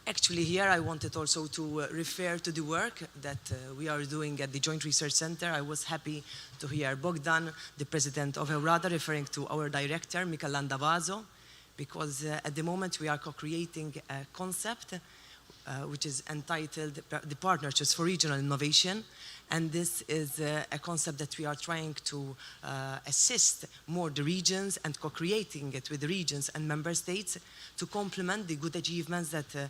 Actually, here I wanted also to refer to the work that we are doing at the Joint Research Center. I was happy to hear Bogdan, the president of EURADA, referring to our director, Michael Landavazo, because at the moment we are co-creating a concept which is entitled the Partnerships for Regional Innovation. And this is a concept that we are trying to assist more the regions and co-creating it with the regions and member states to complement the good achievements that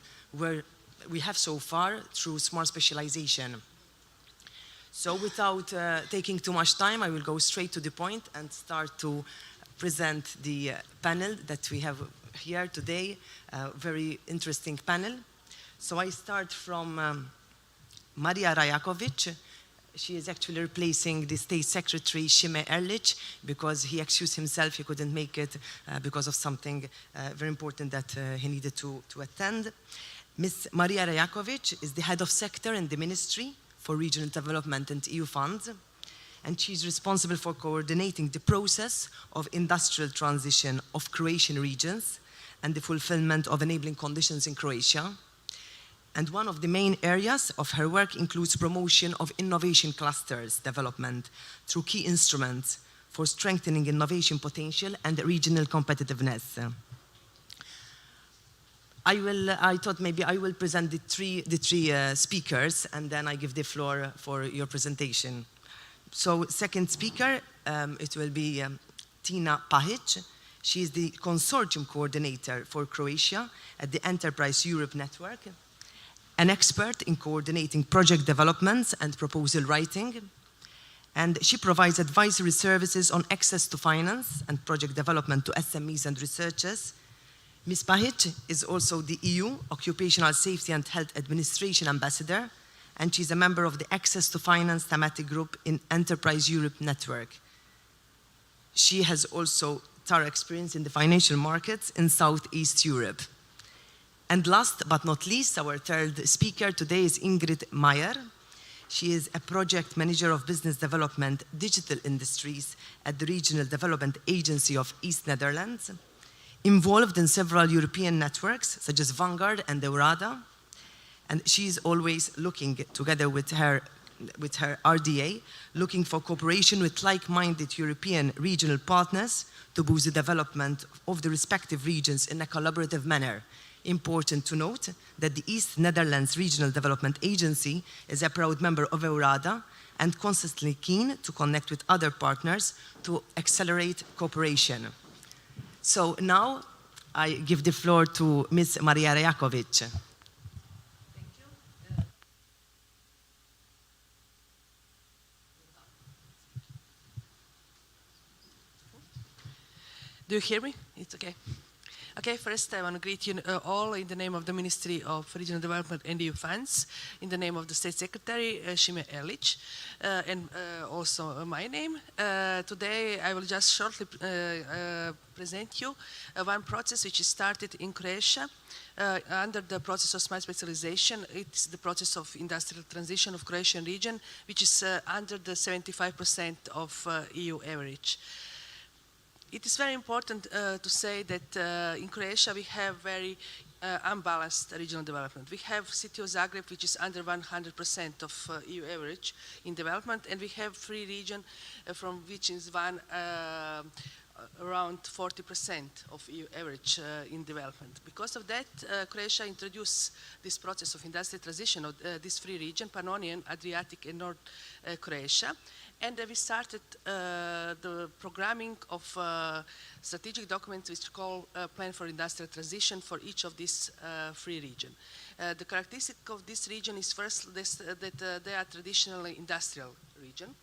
we have so far through smart specialization. So without taking too much time, I will go straight to the point and start to present the panel that we have here today, a very interesting panel. So I start from Marija Rajakovic. She is actually replacing the State Secretary Šime Erlić because he excused himself, he couldn't make it because of something very important that he needed to attend. Ms. Marija Rajakovic is the head of sector in the Ministry for Regional Development and EU funds, and she's responsible for coordinating the process of industrial transition of Croatian regions and the fulfillment of enabling conditions in Croatia. And one of the main areas of her work includes promotion of innovation clusters development through key instruments for strengthening innovation potential and regional competitiveness. I thought maybe I will present the three speakers, and then I give the floor for your presentation. So second speaker, it will be Tina Pahic. She is the consortium coordinator for Croatia at the Enterprise Europe Network, an expert in coordinating project developments and proposal writing. And she provides advisory services on access to finance and project development to SMEs and researchers. Ms. Pahic is also the EU Occupational Safety and Health Administration Ambassador, and she's a member of the Access to Finance thematic group in Enterprise Europe Network. She has also thorough experience in the financial markets in Southeast Europe. And last but not least, our third speaker today is Ingrid Meyer. She is a project manager of business development digital industries at the Regional Development Agency of East Netherlands, involved in several European networks such as Vanguard and EURADA. And she is always looking, together with her RDA, looking for cooperation with like-minded European regional partners to boost the development of the respective regions in a collaborative manner. Important to note that the East Netherlands Regional Development Agency is a proud member of EURADA and constantly keen to connect with other partners to accelerate cooperation. So now I give the floor to Ms. Maria Rajakovic. Do you hear me? It's okay. Okay, first I want to greet you all in the name of the Ministry of Regional Development and EU Funds, in the name of the State Secretary, Šime Erlić, and also my name. Today I will just shortly present you one process which is started in Croatia under the process of smart specialization. It's the process of industrial transition of Croatian region, which is under the 75% of EU average. It is very important to say that in Croatia we have very unbalanced regional development. We have city of Zagreb, which is under 100% of EU average in development, and we have free region from which is one around 40% of EU average in development. Because of that, Croatia introduced this process of industrial transition of this free region, Pannonian, Adriatic, and North Croatia. And we started the programming of strategic documents which call Plan for Industrial Transition for each of these free region. The characteristic of this region is first that they are traditionally industrial region,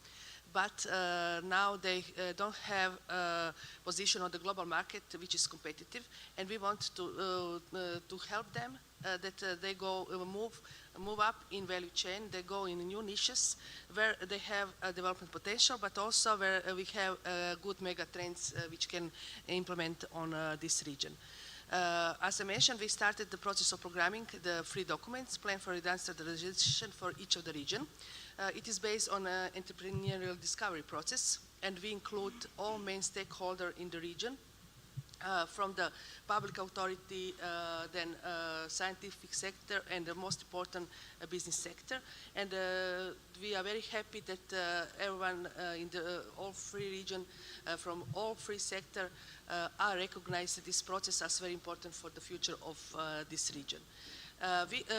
but now they don't have a position on the global market which is competitive, and we want to help them that they go move up in value chain, they go in new niches where they have a development potential, but also where we have good mega trends which can implement on this region. As I mentioned, we started the process of programming the free documents, Plan for Industrial Transition for each of the region. It is based on an entrepreneurial discovery process, and we include all main stakeholders in the region, from the public authority, then scientific sector, and the most important business sector. And we are very happy that everyone in the all free region from all free sector are recognized this process as very important for the future of this region.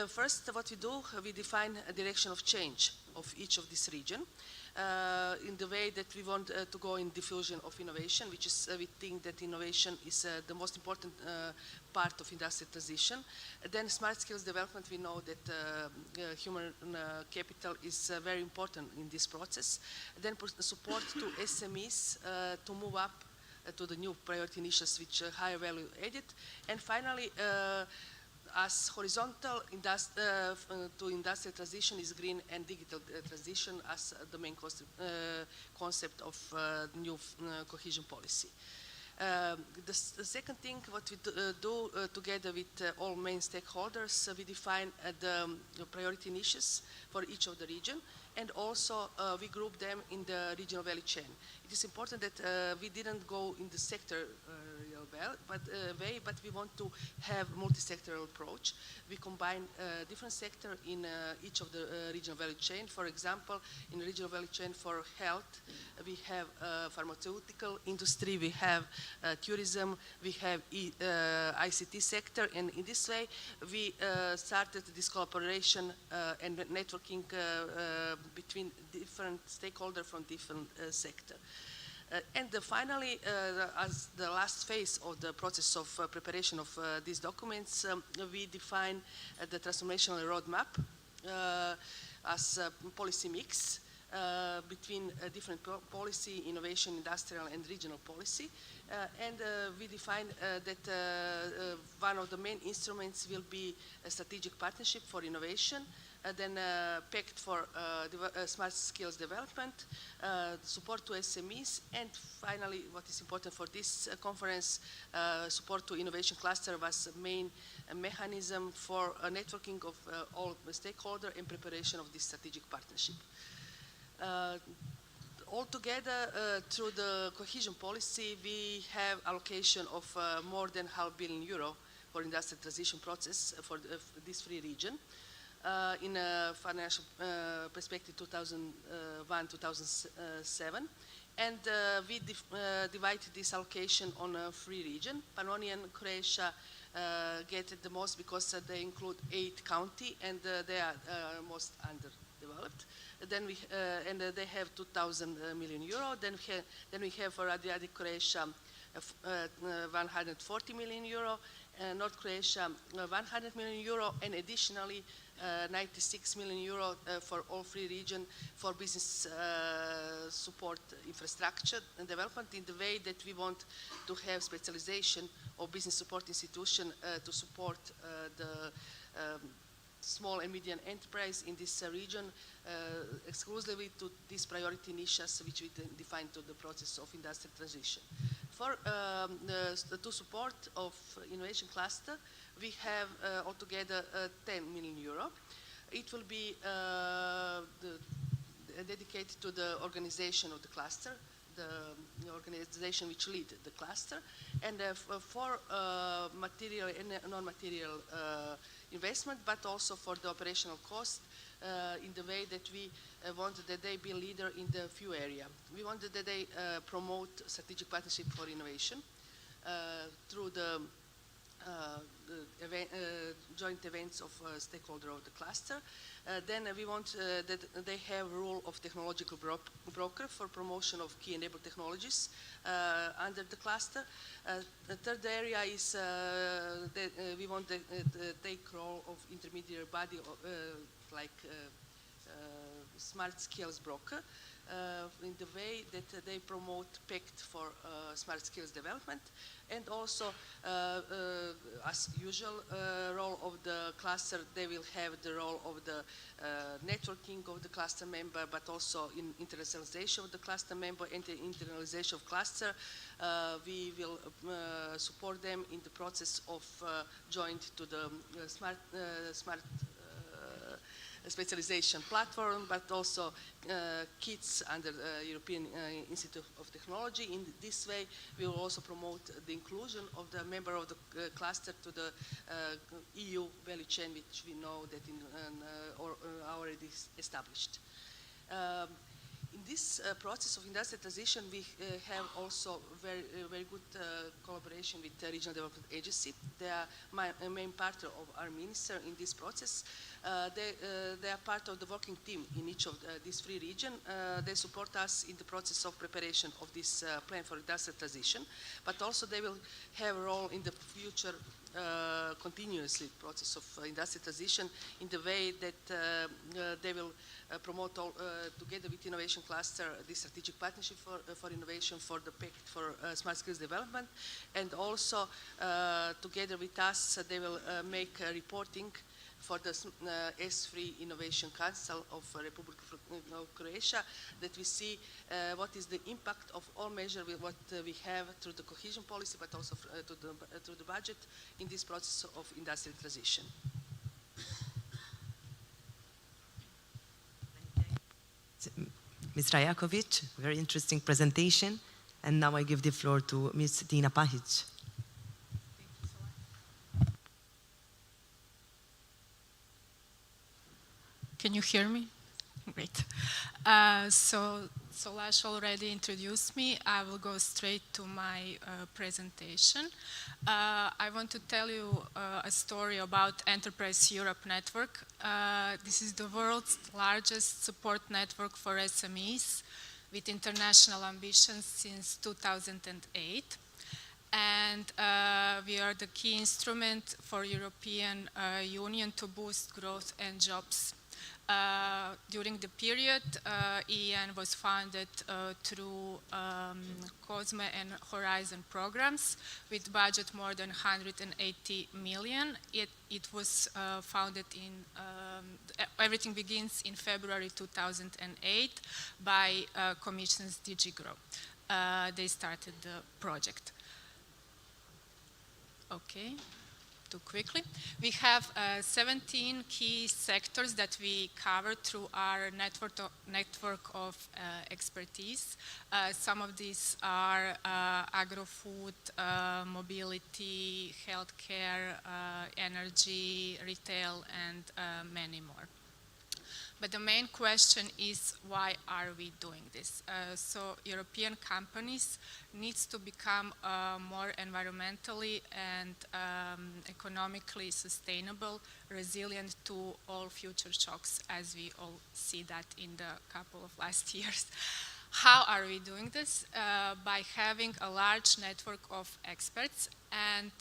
First, what we do, we define a direction of change of each of this region. In the way that we want to go in diffusion of innovation, which is, we think that innovation is the most important part of industrial transition. Then smart skills development, we know that human capital is very important in this process. Then support to SMEs to move up to the new priority niches which higher value added. And finally, as horizontal to industrial transition is green and digital transition as the main concept of new cohesion policy. The second thing what we do together with all main stakeholders, we define the priority niches for each of the region, and also we group them in the regional value chain. It is important that we didn't go in the sector way, but we want to have multi-sectoral approach. We combine different sectors in each of the regional value chain. For example, in the regional value chain for health, we have pharmaceutical industry, we have tourism, we have ICT sector, and in this way we started this cooperation and networking between different stakeholders from different sectors. And finally, as the last phase of the process of preparation of these documents, we define the transformational roadmap as a policy mix between different policy, innovation, industrial, and regional policy. And we define that one of the main instruments will be a strategic partnership for innovation, then pact for smart skills development, support to SMEs, and finally, what is important for this conference, support to innovation cluster was the main mechanism for networking of all the stakeholders and preparation of this strategic partnership. Altogether, through the cohesion policy, we have allocation of more than €500 million for industrial transition process for this free region. in a financial perspective 2001-2007. And we divided this allocation on a 3 regions. Pannonian Croatia get the most because they include 8 counties and they are most underdeveloped. Then we they have 2,000 million euro. Then we have for Adriatic Croatia 140 million euro, North Croatia 100 million euro, and additionally 96 million euro for all 3 regions for business support infrastructure and development in the way that we want to have specialization of business support institution to support the small and medium enterprise in this region exclusively to these priority niches which we define to the process of industrial transition. For to support of innovation cluster, we have altogether 10 million euro. It will be dedicated to the organization of the cluster, the organization which lead the cluster, and for material and non-material investment, but also for the operational cost in the way that we want that they be leader in the few area. We want that they promote strategic partnership for innovation through the joint events of stakeholder of the cluster. Then we want that they have role of technological broker for promotion of key enabled technologies under the cluster. The third area is that we want to take role of intermediary body like smart skills broker in the way that they promote pact for smart skills development, and also as usual role of the cluster, they will have the role of the networking of the cluster member, but also in internationalization of the cluster member and the internalization of cluster. We will support them in the process of joint to the smart specialization platform, but also kits under the European Institute of Technology. In this way, we will also promote the inclusion of the member of the cluster to the EU value chain, which we know that already established. In this process of industrial transition, we have also very good collaboration with the Regional Development Agency. They are a main partner of our minister in this process. They are part of the working team in each of these 3 regions. They support us in the process of preparation of this plan for industrial transition, but also they will have a role in the future continuously process of industrial transition in the way that they will promote all, together with innovation cluster the strategic partnership for innovation for the pact for smart skills development, and also together with us they will make reporting for the S3 Innovation Council of Republic of Croatia, that we see what is the impact of all measures what we have through the cohesion policy, but also through the budget in this process of industrial transition. Ms. Rajakovic, very interesting presentation. And now I give the floor to Ms. Tina Pahic. Can you hear me? Great. So Lash already introduced me. I will go straight to my presentation. I want to tell you a story about Enterprise Europe Network. This is the world's largest support network for SMEs with international ambitions since 2008. And we are the key instrument for European Union to boost growth and jobs. During the period, EN was funded through COSME and Horizon programs with budget more than 180 million. It was founded in, everything begins in February 2008 by Commission's DG Grow. They started the project. Okay, too quickly. We have 17 key sectors that we cover through our network of expertise. Some of these are agro-food, mobility, healthcare, energy, retail, and many more. But the main question is, why are we doing this? So European companies needs to become more environmentally and economically sustainable, resilient to all future shocks, as we all see that in the couple of last years. How are we doing this? By having a large network of experts. And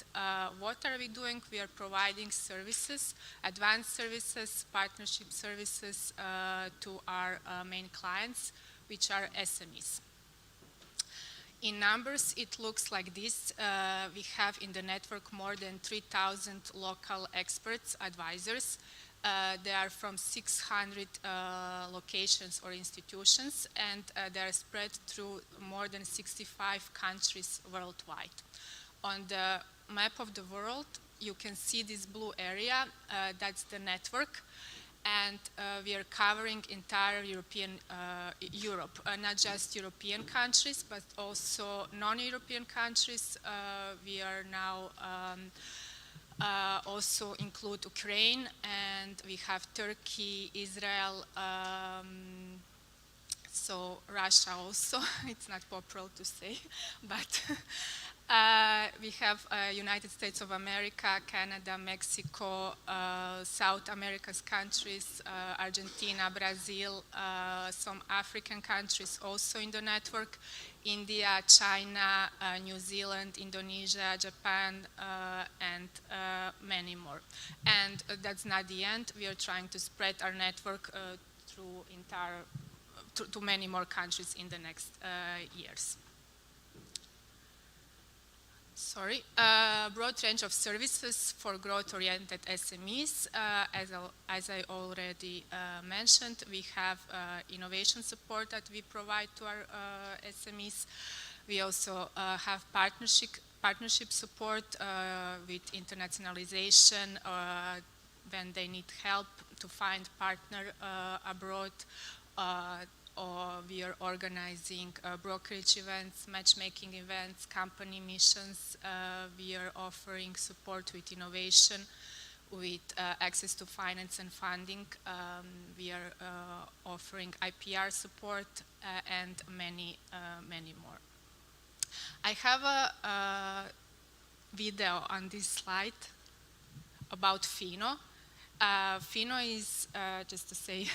what are we doing? We are providing services, advanced services, partnership services to our main clients, which are SMEs. In numbers, it looks like this. We have in the network more than 3,000 local experts, advisors. They are from 600 locations or institutions, and they are spread through more than 65 countries worldwide. On the map of the world, you can see this blue area. That's the network. And we are covering entire Europe, not just European countries, but also non-European countries. We are now also include Ukraine, and we have Turkey, Israel, so Russia also. It's not popular to say, but we have United States of America, Canada, Mexico, South America's countries, Argentina, Brazil, some African countries also in the network, India, China, New Zealand, Indonesia, Japan, and many more. And that's not the end. We are trying to spread our network to many more countries in the next years. Sorry, broad range of services for growth-oriented SMEs. As I already mentioned, we have innovation support that we provide to our SMEs. We also have partnership support with internationalization when they need help to find partner abroad. Or we are organizing brokerage events, matchmaking events, company missions. We are offering support with innovation, with access to finance and funding. We are offering IPR support and many more. I have a video on this slide about FINO. FINO is, just to say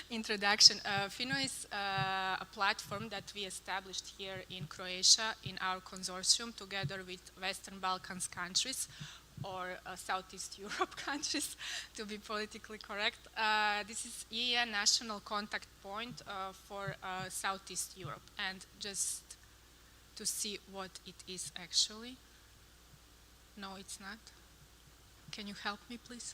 introduction, FINO is a platform that we established here in Croatia in our consortium together with Western Balkans countries or Southeast Europe countries, to be politically correct. This is EEA national contact point for Southeast Europe. And just to see what it is actually. No, it's not. Can you help me, please?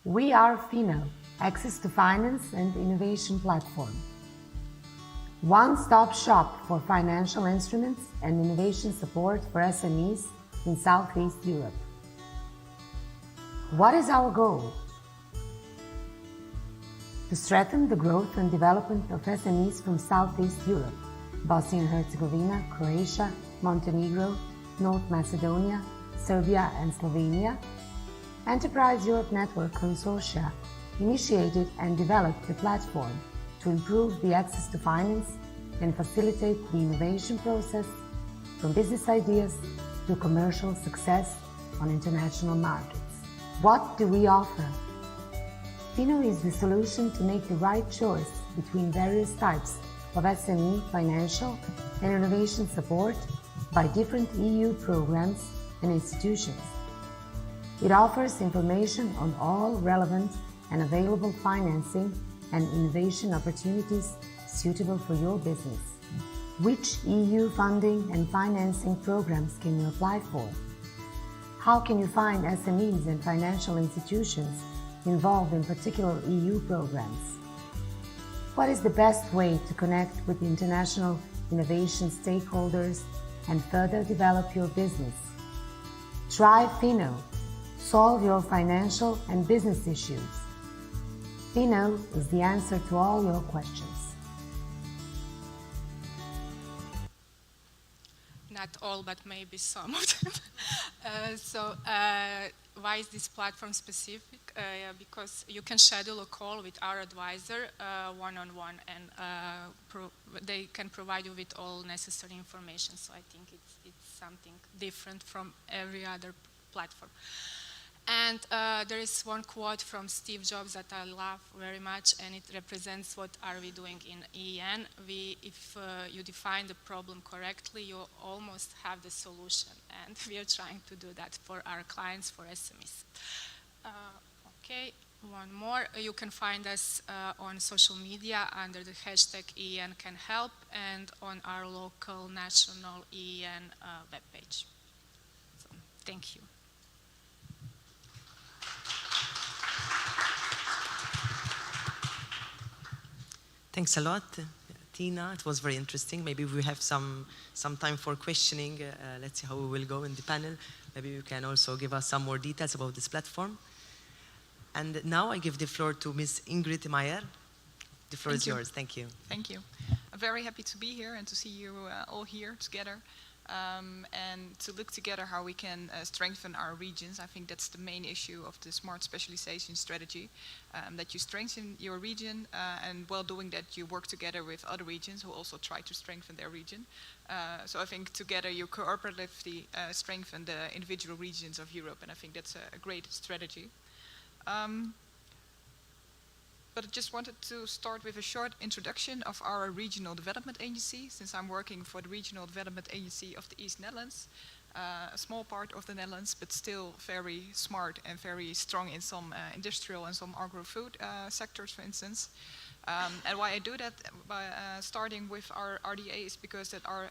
We are FINO, Access to Finance and Innovation Platform. One-stop shop for financial instruments and innovation support for SMEs in Southeast Europe. What is our goal? To strengthen the growth and development of SMEs from Southeast Europe, Bosnia and Herzegovina, Croatia, Montenegro, North Macedonia, Serbia and Slovenia. Enterprise Europe Network Consortia initiated and developed the platform to improve the access to finance and facilitate the innovation process from business ideas to commercial success on international markets. What do we offer? FINO is the solution to make the right choice between various types of SME financial and innovation support by different EU programs and institutions. It offers information on all relevant and available financing and innovation opportunities suitable for your business. Which EU funding and financing programs can you apply for? How can you find SMEs and financial institutions involved in particular EU programs? What is the best way to connect with international innovation stakeholders and further develop your business? Try Fino. Solve your financial and business issues. Fino is the answer to all your questions. Not all, but maybe some of them. Why is this platform specific? Because you can schedule a call with our advisor one-on-one, and they can provide you with all necessary information. So I think it's something different from every other platform. And there is one quote from Steve Jobs that I love very much, and it represents what are we doing in EN. If you define the problem correctly, you almost have the solution, and we are trying to do that for our clients, for SMEs. Okay, one more. You can find us on social media under the hashtag EN can help, and on our local national EN webpage. So, thank you. Thanks a lot, Tina. It was very interesting. Maybe we have some time for questioning. Let's see how we will go in the panel. Maybe you can also give us some more details about this platform. And now I give the floor to Ms. Ingrid Meyer. The floor is yours. Thank you. Thank you. I'm very happy to be here and to see you all here together. And to look together how we can strengthen our regions. I think that's the main issue of the smart specialization strategy, that you strengthen your region, and while doing that you work together with other regions who also try to strengthen their region. So I think together you cooperatively strengthen the individual regions of Europe, and I think that's a great strategy. But I just wanted to start with a short introduction of our Regional Development Agency, since I'm working for the Regional Development Agency of the East Netherlands, a small part of the Netherlands, but still very smart and very strong in some industrial and some agro-food sectors, for instance. And why I do that by starting with our RDA is because that our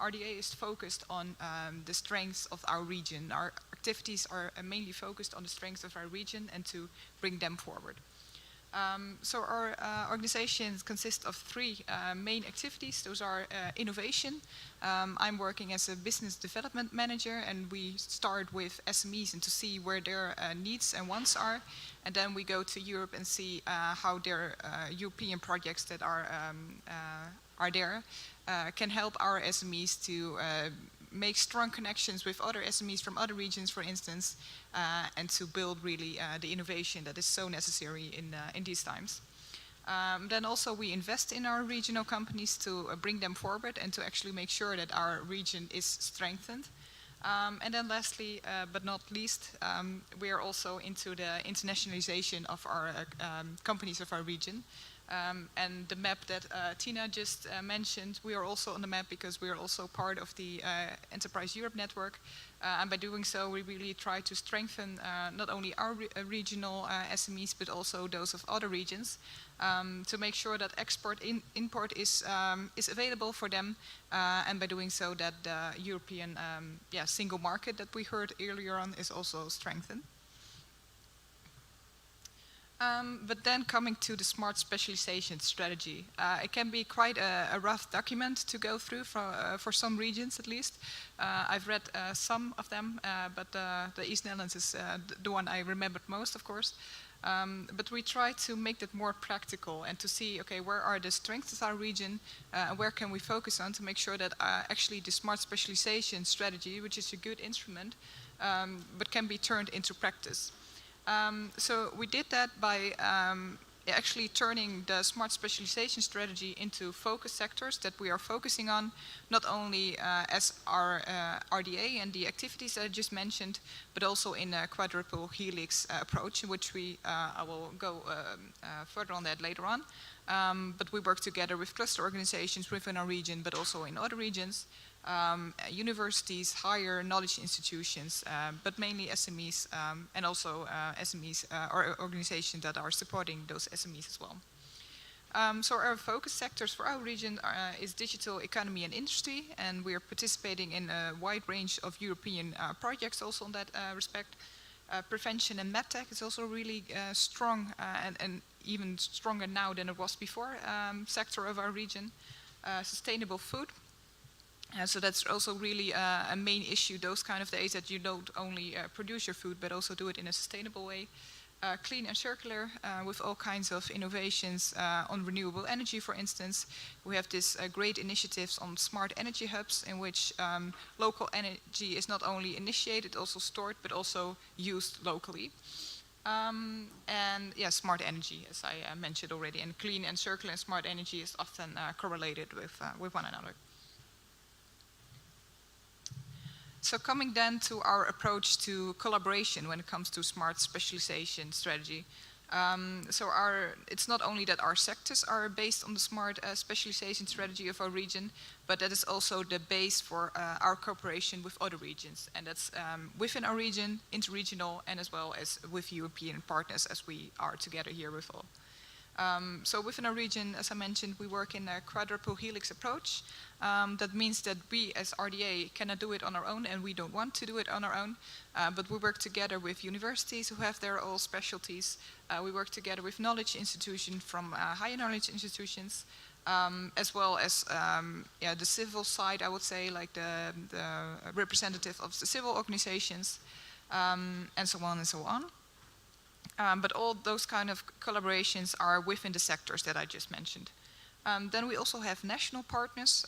RDA is focused on the strengths of our region. Our activities are mainly focused on the strengths of our region and to bring them forward. So our organization consists of three main activities. Those are innovation. I'm working as a business development manager, and we start with SMEs and to see where their needs and wants are. And then we go to Europe and see how their European projects that are there can help our SMEs to make strong connections with other SMEs from other regions, for instance, and to build really the innovation that is so necessary in these times. Then also we invest in our regional companies to bring them forward and to actually make sure that our region is strengthened. And then lastly, but not least, we are also into the internationalization of our companies of our region. And the map that Tina just mentioned, we are also on the map because we are also part of the Enterprise Europe network. And by doing so, we really try to strengthen not only our regional SMEs, but also those of other regions, to make sure that import is available for them, and by doing so that the European single market that we heard earlier on is also strengthened. But then coming to the smart specialization strategy, it can be quite a rough document to go through for some regions at least. I've read some of them, but the East Netherlands is the one I remembered most, of course. But we try to make that more practical and to see, okay, where are the strengths of our region, where can we focus on to make sure that actually the smart specialization strategy, which is a good instrument, but can be turned into practice. So we did that by actually turning the smart specialization strategy into focus sectors that we are focusing on, not only as our RDA and the activities that I just mentioned, but also in a quadruple helix approach, in which I will go further on that later on. But we work together with cluster organizations within our region, but also in other regions, universities, higher knowledge institutions, but mainly SMEs, and also SMEs or organizations that are supporting those SMEs as well. So our focus sectors for our region is digital economy and industry, and we are participating in a wide range of European projects also in that respect. Prevention and medtech is also really strong and even stronger now than it was before, sector of our region, sustainable food. So that's also really a main issue those kind of days, that you don't only produce your food but also do it in a sustainable way. Clean and circular with all kinds of innovations on renewable energy, for instance. We have this great initiatives on smart energy hubs in which local energy is not only initiated, also stored, but also used locally. And yeah, smart energy, as I mentioned already, and clean and circular and smart energy is often correlated with one another. So coming then to our approach to collaboration when it comes to smart specialization strategy. It's not only that our sectors are based on the smart specialization strategy of our region, but that is also the base for our cooperation with other regions. And that's within our region, interregional, and as well as with European partners, as we are together here with all. So within our region, as I mentioned, we work in a quadruple helix approach. That means that we as RDA cannot do it on our own, and we don't want to do it on our own, but we work together with universities who have their own specialties. We work together with knowledge institutions from higher knowledge institutions, as well as the civil side, I would say, like the representative of the civil organizations, and so on and so on. But all those kind of collaborations are within the sectors that I just mentioned. Then we also have national partners.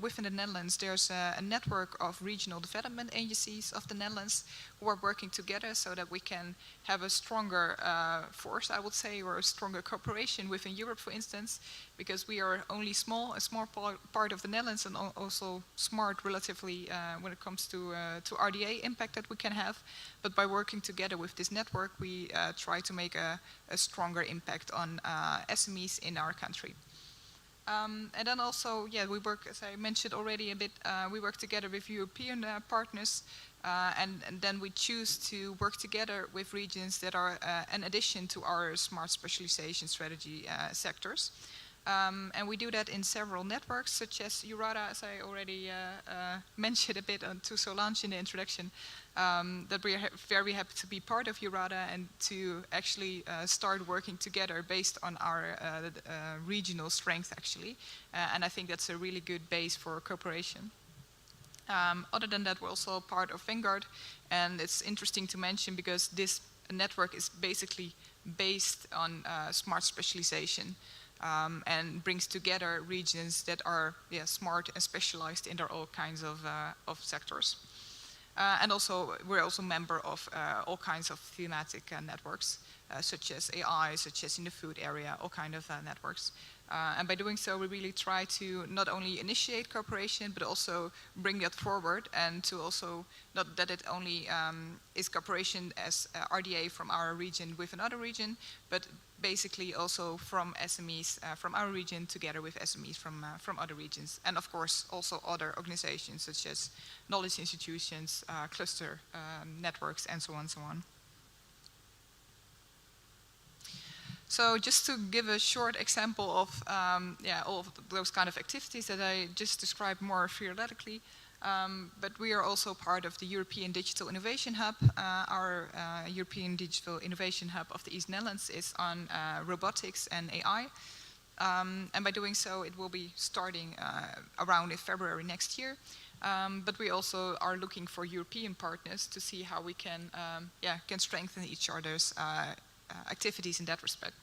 Within the Netherlands, there's a network of regional development agencies of the Netherlands who are working together so that we can have a stronger force, I would say, or a stronger cooperation within Europe, for instance, because we are only a small part of the Netherlands, and also smart relatively when it comes to RDA impact that we can have. But by working together with this network, we try to make a stronger impact on SMEs in our country. And then also, we work, as I mentioned already a bit, we work together with European partners, and then we choose to work together with regions that are an addition to our smart specialization strategy sectors. And we do that in several networks, such as EURADA, as I already mentioned a bit to Solange in the introduction, that we are very happy to be part of EURADA and to actually start working together based on our regional strength, actually. And I think that's a really good base for cooperation. Other than that, we're also part of Vanguard, and it's interesting to mention because this network is basically based on smart specialization. And brings together regions that are smart and specialized in their all kinds of sectors. And also, we're also a member of all kinds of thematic networks, such as AI, such as in the food area, all kinds of networks. And by doing so, we really try to not only initiate cooperation, but also bring that forward, and to also, not that it only is cooperation as RDA from our region with another region, but basically also from SMEs from our region together with SMEs from other regions. And of course, also other organizations such as knowledge institutions, cluster networks, and so on and so on. So just to give a short example of all of those kind of activities that I just described more theoretically, but we are also part of the European Digital Innovation Hub. Our European Digital Innovation Hub of the East Netherlands is on robotics and AI. And by doing so, it will be starting around in February next year. But we also are looking for European partners to see how we can strengthen each other's activities in that respect.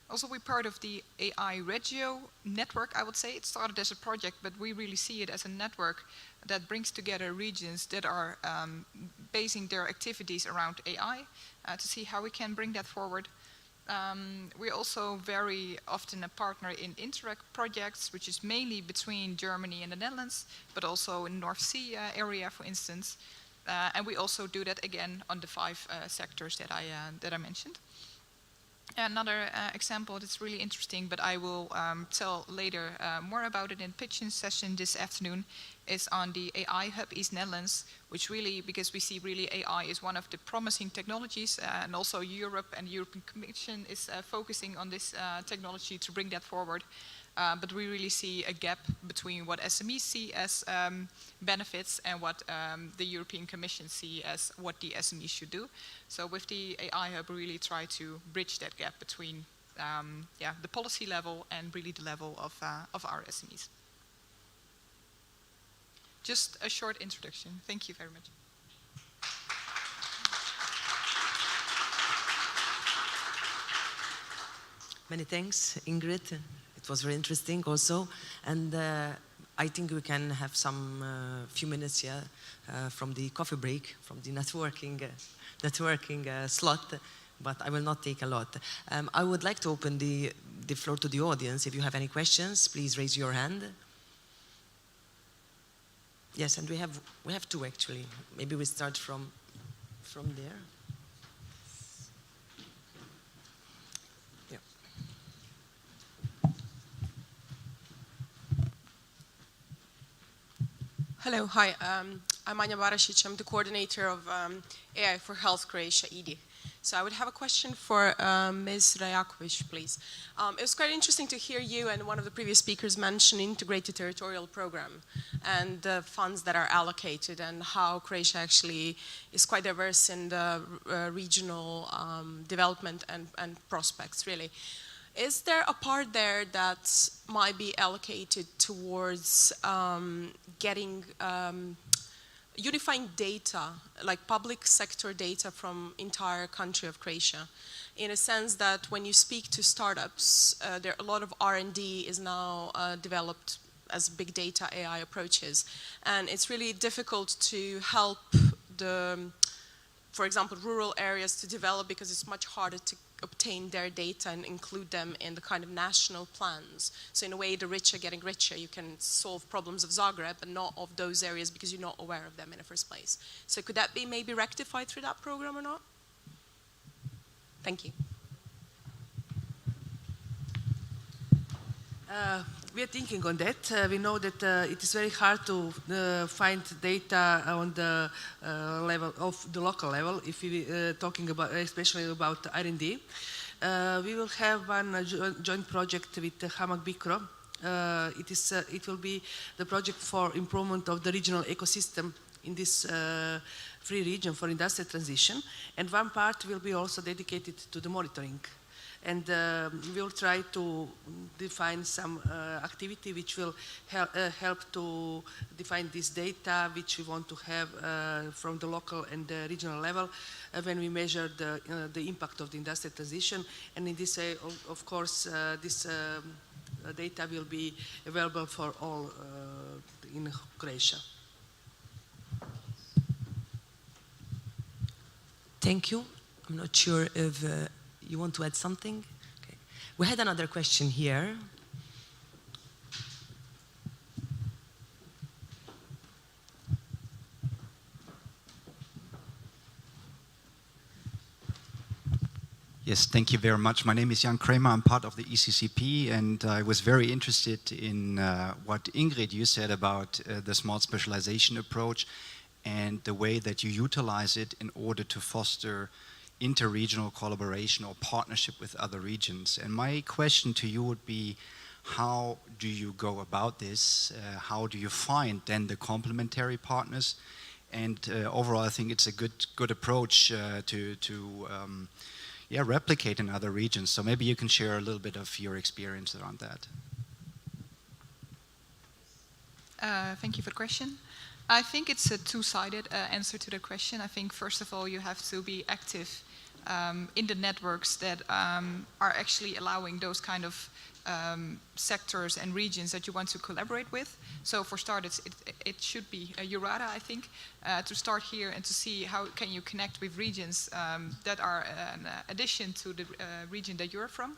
Also, we're part of the AI Regio network, I would say. It started as a project, but we really see it as a network that brings together regions that are basing their activities around AI to see how we can bring that forward. We're also very often a partner in Interact projects, which is mainly between Germany and the Netherlands, but also in North Sea area, for instance. And we also do that again on the 5 sectors that I mentioned. Another example that's really interesting, but I will tell later more about it in pitching session this afternoon, is on the AI Hub East Netherlands, which really, because we see really AI is one of the promising technologies, and also Europe and the European Commission is focusing on this technology to bring that forward. But we really see a gap between what SMEs see as benefits and what the European Commission see as what the SMEs should do. So with the AI Hub, we really try to bridge that gap between the policy level and really the level of our SMEs. Just a short introduction. Thank you very much. Many thanks, Ingrid. It was very interesting also. And I think we can have some few minutes from the coffee break, from the networking slot, but I will not take a lot. I would like to open the floor to the audience. If you have any questions, please raise your hand. Yes, and we have two actually. Maybe we start from there. Hello, hi. I'm Anja Barasic. I'm the coordinator of AI for Health Croatia, EDI. So I would have a question for Ms. Rajakovic, please. It was quite interesting to hear you and one of the previous speakers mention integrated territorial program and the funds that are allocated and how Croatia actually is quite diverse in the regional development and prospects, really. Is there a part there that might be allocated towards getting unifying data, like public sector data from entire country of Croatia, in a sense that when you speak to startups, there a lot of R&D is now developed as big data AI approaches, and it's really difficult to help the, for example, rural areas to develop because it's much harder to obtain their data and include them in the kind of national plans. So in a way, the rich are getting richer. You can solve problems of Zagreb but not of those areas because you're not aware of them in the first place. So could that be maybe rectified through that program or not? Thank you. We are thinking on that. We know that it is very hard to find data on the level of the local level. If we talking about, especially about R&D, we will have one joint project with Hamag Bikro. It will be the project for improvement of the regional ecosystem in this free region for industrial transition, and one part will be also dedicated to the monitoring. And we will try to define some activity which will help to define this data which we want to have from the local and the regional level when we measure the impact of the industrial transition. And in this way, of course, this data will be available for all in Croatia. Thank you. I'm not sure if you want to add something? Okay. We had another question here. Yes, thank you very much. My name is Jan Kramer. I'm part of the ECCP, and I was very interested in what Ingrid, you said about the smart specialization approach and the way that you utilize it in order to foster interregional collaboration or partnership with other regions. And my question to you would be, how do you go about this? How do you find then the complementary partners? And overall, I think it's a good approach to replicate in other regions. So maybe you can share a little bit of your experience around that. Thank you for the question. I think it's a two-sided answer to the question. I think, first of all, you have to be active in the networks that are actually allowing those kind of sectors and regions that you want to collaborate with. So for starters, it should be EURADA, I think, to start here and to see how can you connect with regions that are an addition to the region that you're from.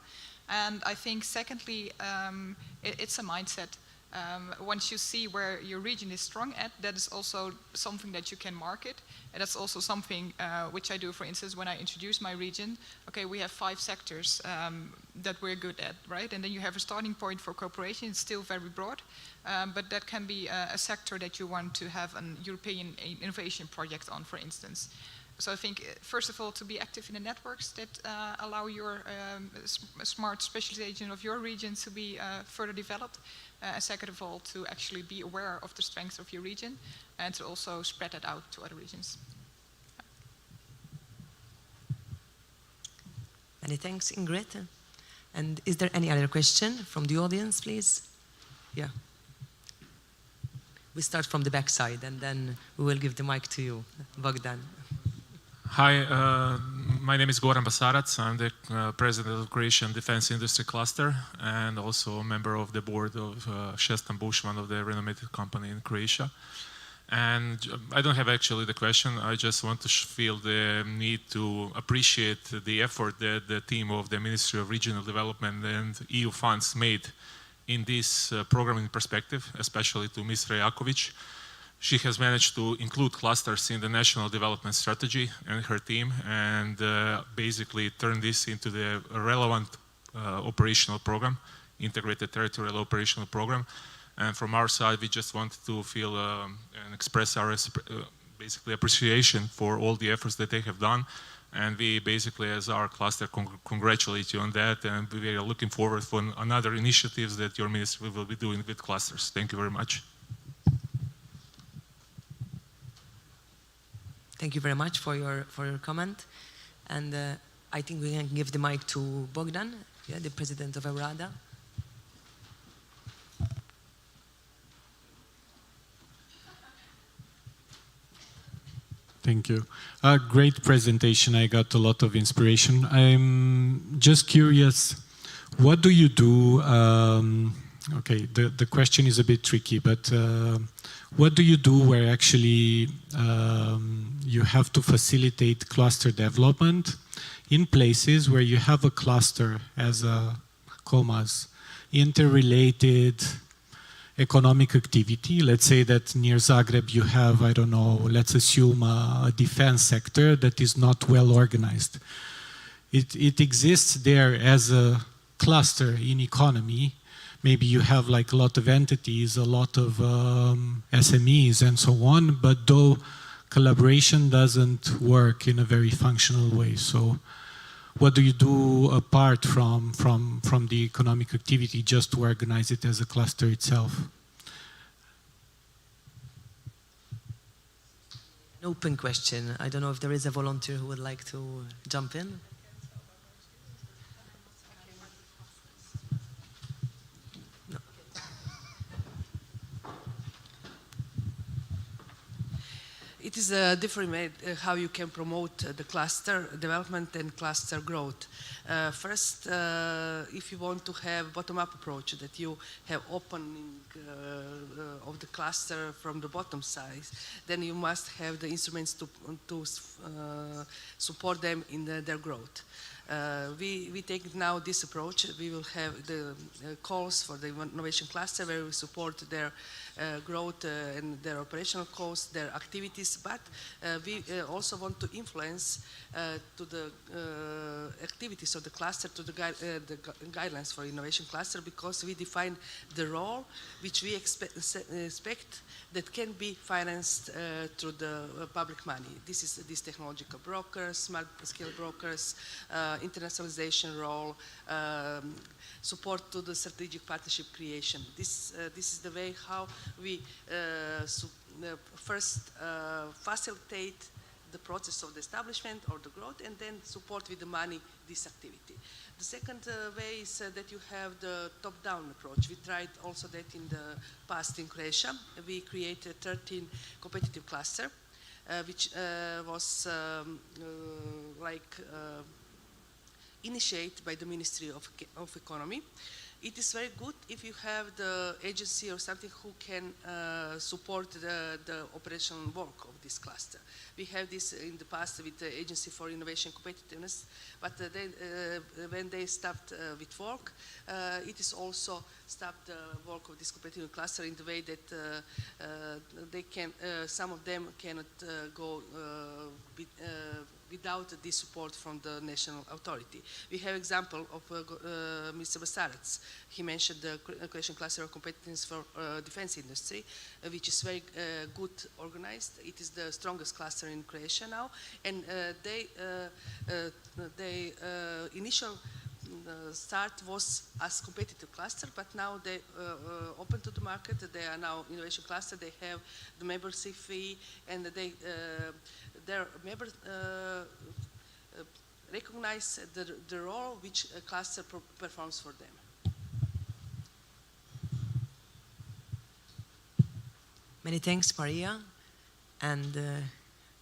And I think secondly, it's a mindset. Once you see where your region is strong at, that is also something that you can market. And that's also something which I do, for instance, when I introduce my region. Okay, we have 5 sectors that we're good at, right? And then you have a starting point for cooperation. It's still very broad, but that can be a sector that you want to have an European innovation project on, for instance. So I think, first of all, to be active in the networks that allow your smart specialization of your region to be further developed. And second of all, to actually be aware of the strengths of your region and to also spread that out to other regions. Many thanks, Ingrid. And is there any other question from the audience, please? Yeah. We start from the back side, and then we will give the mic to you, Bogdan. Hi, my name is Goran Basarac. I'm the president of Croatian Defense Industry Cluster and also a member of the board of Šestan Buš, one of the renowned company in Croatia. And I don't have actually the question. I just want to feel the need to appreciate the effort that the team of the Ministry of Regional Development and EU funds made in this programming perspective, especially to Ms. Rajakovic. She has managed to include clusters in the National Development Strategy and her team, and basically turn this into the relevant operational program, integrated territorial operational program. And from our side, we just want to feel and express our basically appreciation for all the efforts that they have done. And we basically, as our cluster, congratulate you on that, and we are looking forward for another initiatives that your ministry will be doing with clusters. Thank you very much. Thank you very much for your comment. And I think we can give the mic to Bogdan, yeah, the president of EURADA. Thank you. Great presentation. I got a lot of inspiration. I'm just curious, what do you do? Okay, the question is a bit tricky, but what do you do where actually you have to facilitate cluster development in places where you have a cluster as a interrelated economic activity? Let's say that near Zagreb you have, I don't know, let's assume a defense sector that is not well organized. It exists there as a cluster in economy. Maybe you have like a lot of entities, a lot of SMEs and so on, but though collaboration doesn't work in a very functional way. So what do you do apart from the economic activity just to organize it as a cluster itself? An open question. I don't know if there is a volunteer who would like to jump in. It is different way how you can promote the cluster development and cluster growth. First, if you want to have bottom-up approach, that you have opening of the cluster from the bottom side, then you must have the instruments to support them in their growth. We take now this approach. We will have the calls for the innovation cluster where we support their growth and their operational costs, their activities, but we also want to influence to the activities of the cluster, to the guidelines for innovation cluster, because we define the role which we expect that can be financed through the public money. This is these technological brokers, smart scale brokers, internationalization role, support to the strategic partnership creation. This is the way how we first facilitate the process of the establishment or the growth, and then support with the money this activity. The second way is that you have the top-down approach. We tried also that in the past in Croatia. We created 13 competitive cluster, which was initiated by the Ministry of Economy. It is very good if you have the agency or something who can support the operational work of this cluster. We have this in the past with the Agency for Innovation and Competitiveness, but when they stopped with work, it is also stopped the work of this competitive cluster in the way that they can, some of them cannot go without the support from the national authority. We have example of Mr. Basarac. He mentioned the Croatian cluster of competence for defense industry, which is very good organized. It is the strongest cluster in Croatia now, and they initial start was as competitive cluster, but now they open to the market. They are now innovation cluster. They have the membership fee, and their member recognize the role which a cluster performs for them. Many thanks, Maria. And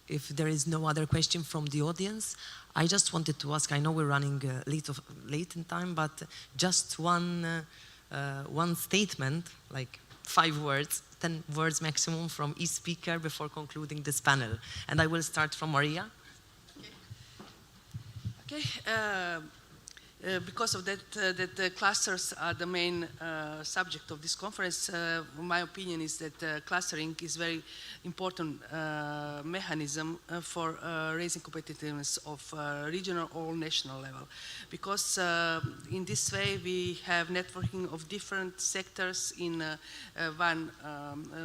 if there is no other question from the audience, I just wanted to ask, I know we're running late in time, but just one statement, like 5 words, 10 words maximum from each speaker before concluding this panel. And I will start from Maria. Okay. Because of that, that the clusters are the main subject of this conference, my opinion is that clustering is very important mechanism for raising competitiveness of regional or national level. Because in this way we have networking of different sectors in one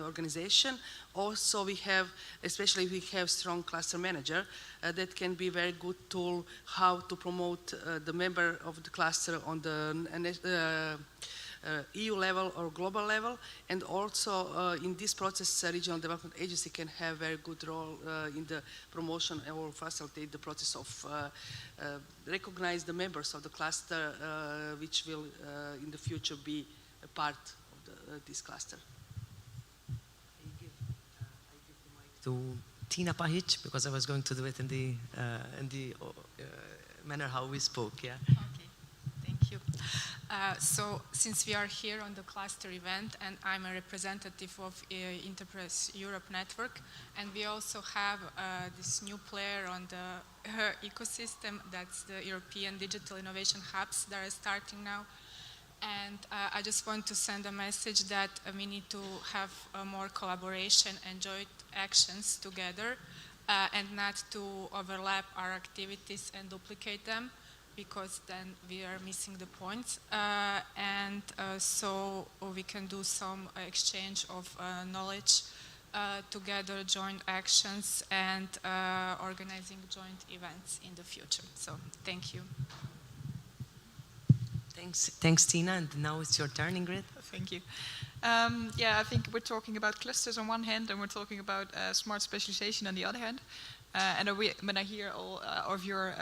organization. Also we have, especially if we have strong cluster manager, that can be a very good tool how to promote the member of the cluster on the EU level or global level. And also in this process, Regional Development Agency can have a very good role in the promotion or facilitate the process of recognize the members of the cluster which will in the future be a part of this cluster. To Tina Pahic, because I was going to do it in the manner how we spoke. Yeah. Okay, thank you. So since we are here on the cluster event, and I'm a representative of Enterprise Europe Network, and we also have this new player on the ecosystem, that's the European Digital Innovation Hubs that are starting now. And I just want to send a message that we need to have more collaboration and joint actions together and not to overlap our activities and duplicate them, because then we are missing the points. So we can do some exchange of knowledge together, joint actions, and organizing joint events in the future. So thank you. Thanks, Tina. And now it's your turn, Ingrid. Thank you. Yeah, I think we're talking about clusters on one hand, and we're talking about smart specialization on the other hand. And when I hear all of your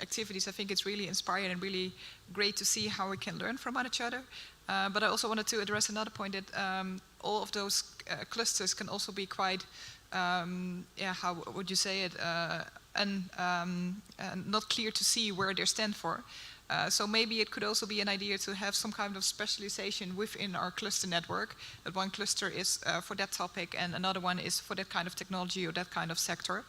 activities, I think it's really inspiring and really great to see how we can learn from each other. But I also wanted to address another point that all of those clusters can also be quite, yeah, how would you say it, not clear to see where they stand for. So maybe it could also be an idea to have some kind of specialization within our cluster network, that one cluster is for that topic and another one is for that kind of technology or that kind of sector.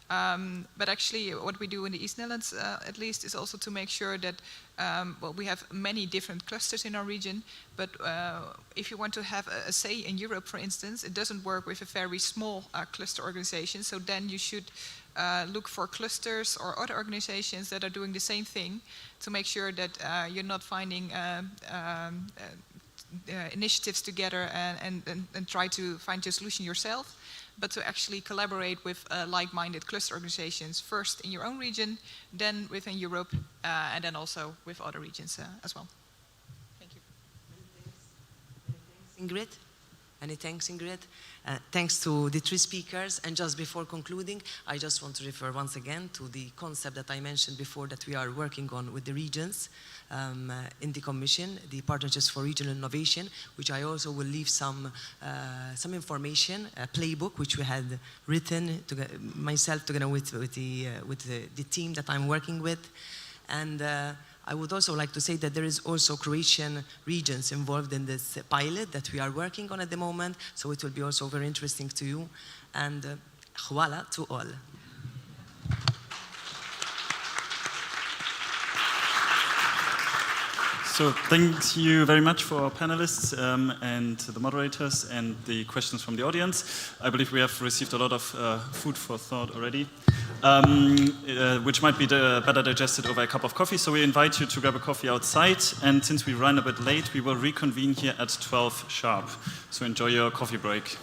But actually what we do in the East Netherlands at least is also to make sure that well, we have many different clusters in our region, but if you want to have a say in Europe, for instance, it doesn't work with a very small cluster organization, so then you should look for clusters or other organizations that are doing the same thing to make sure that you're not finding initiatives together and try to find your solution yourself, but to actually collaborate with like-minded cluster organizations, first in your own region, then within Europe, and then also with other regions as well. Thank you. Ingrid? Many thanks, Ingrid. Thanks to the 3 speakers. And just before concluding, I just want to refer once again to the concept that I mentioned before that we are working on with the regions in the Commission, the Partnerships for Regional Innovation, which I also will leave some information, a playbook which we had written myself together with the team that I'm working with. And I would also like to say that there is also Croatian regions involved in this pilot that we are working on at the moment, so it will be also very interesting to you. And hvala to all. So thank you very much for our panelists and the moderators and the questions from the audience. I believe we have received a lot of food for thought already, which might be better digested over a cup of coffee. So we invite you to grab a coffee outside. And since we ran a bit late, we will reconvene here at 12 sharp. So enjoy your coffee break.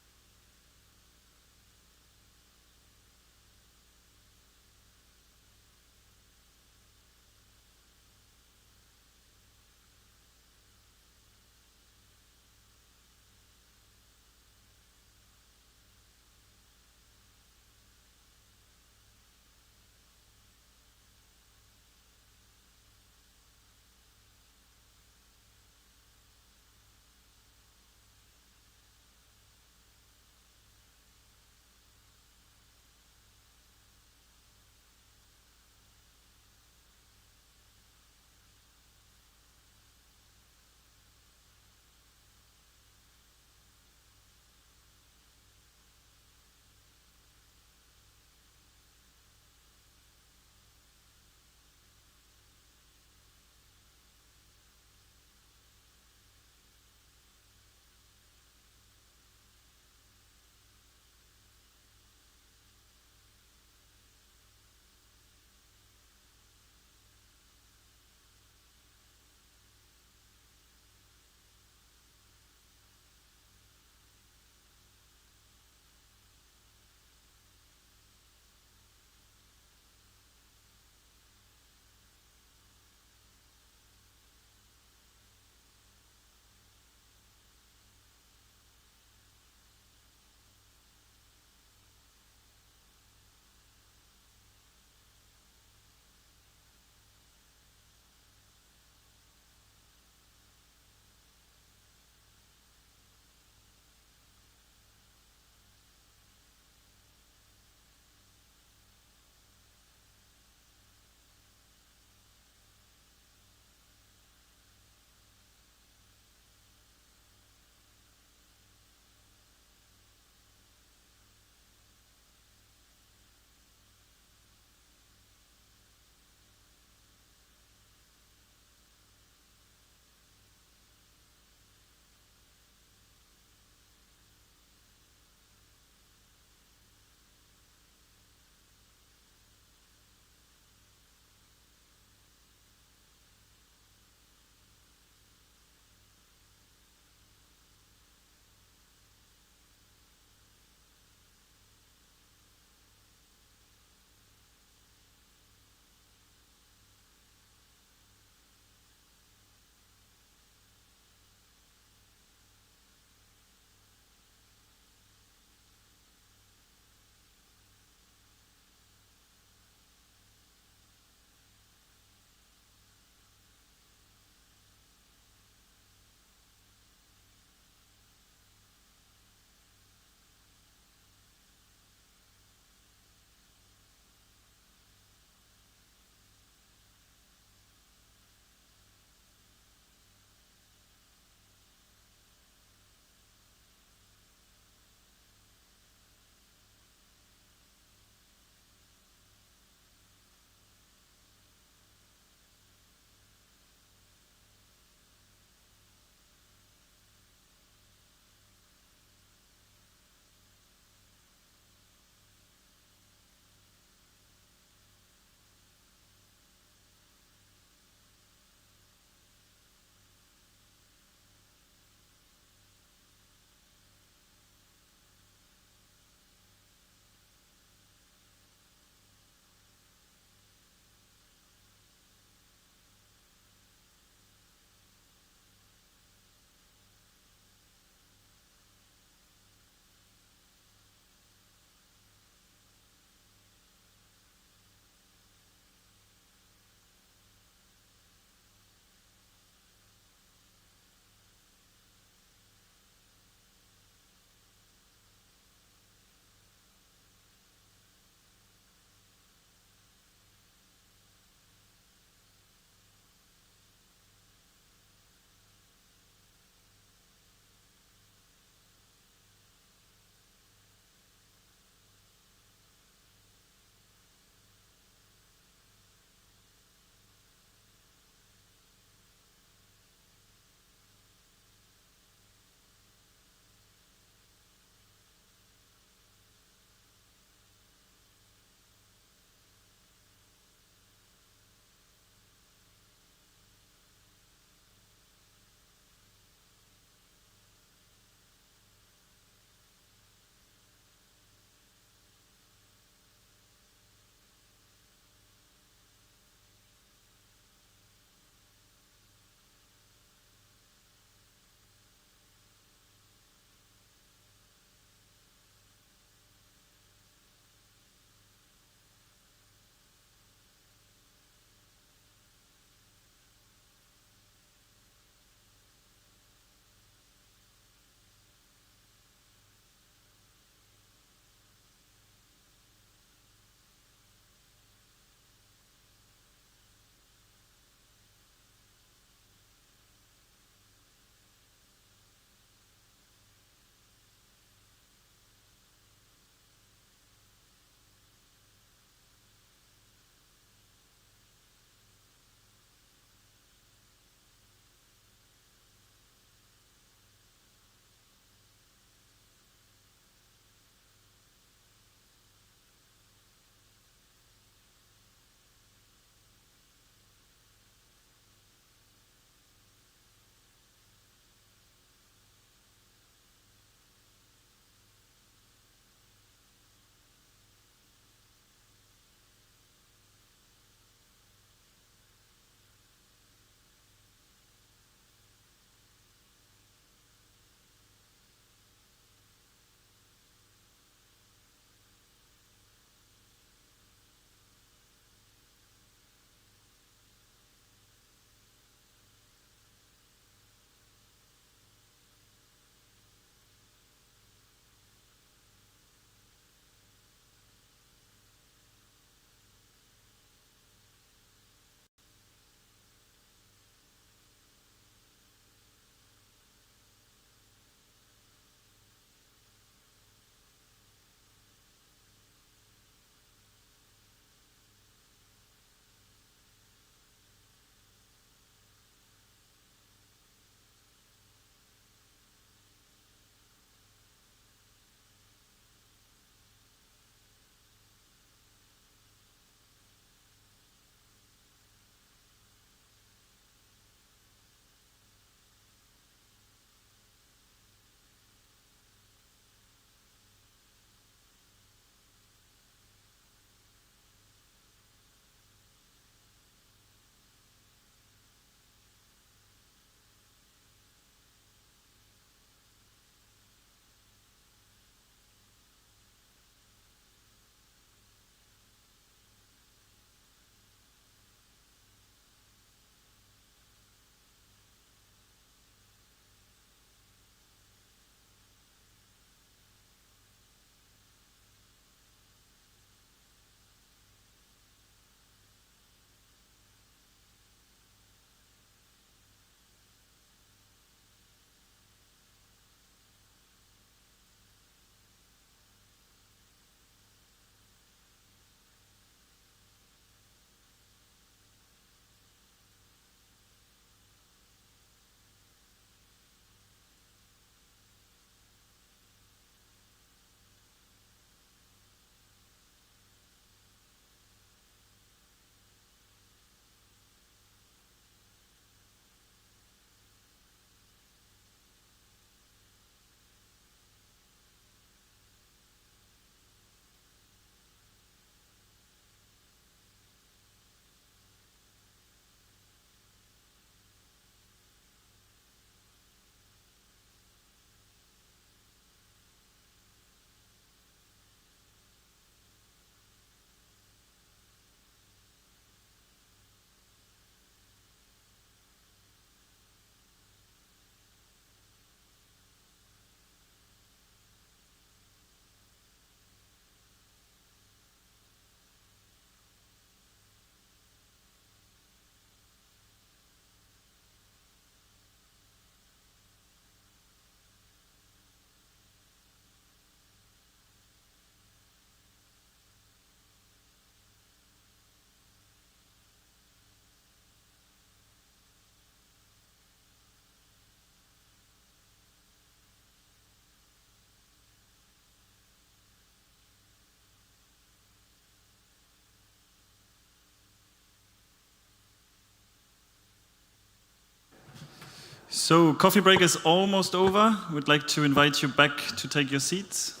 So, coffee break is almost over. We'd like to invite you back to take your seats.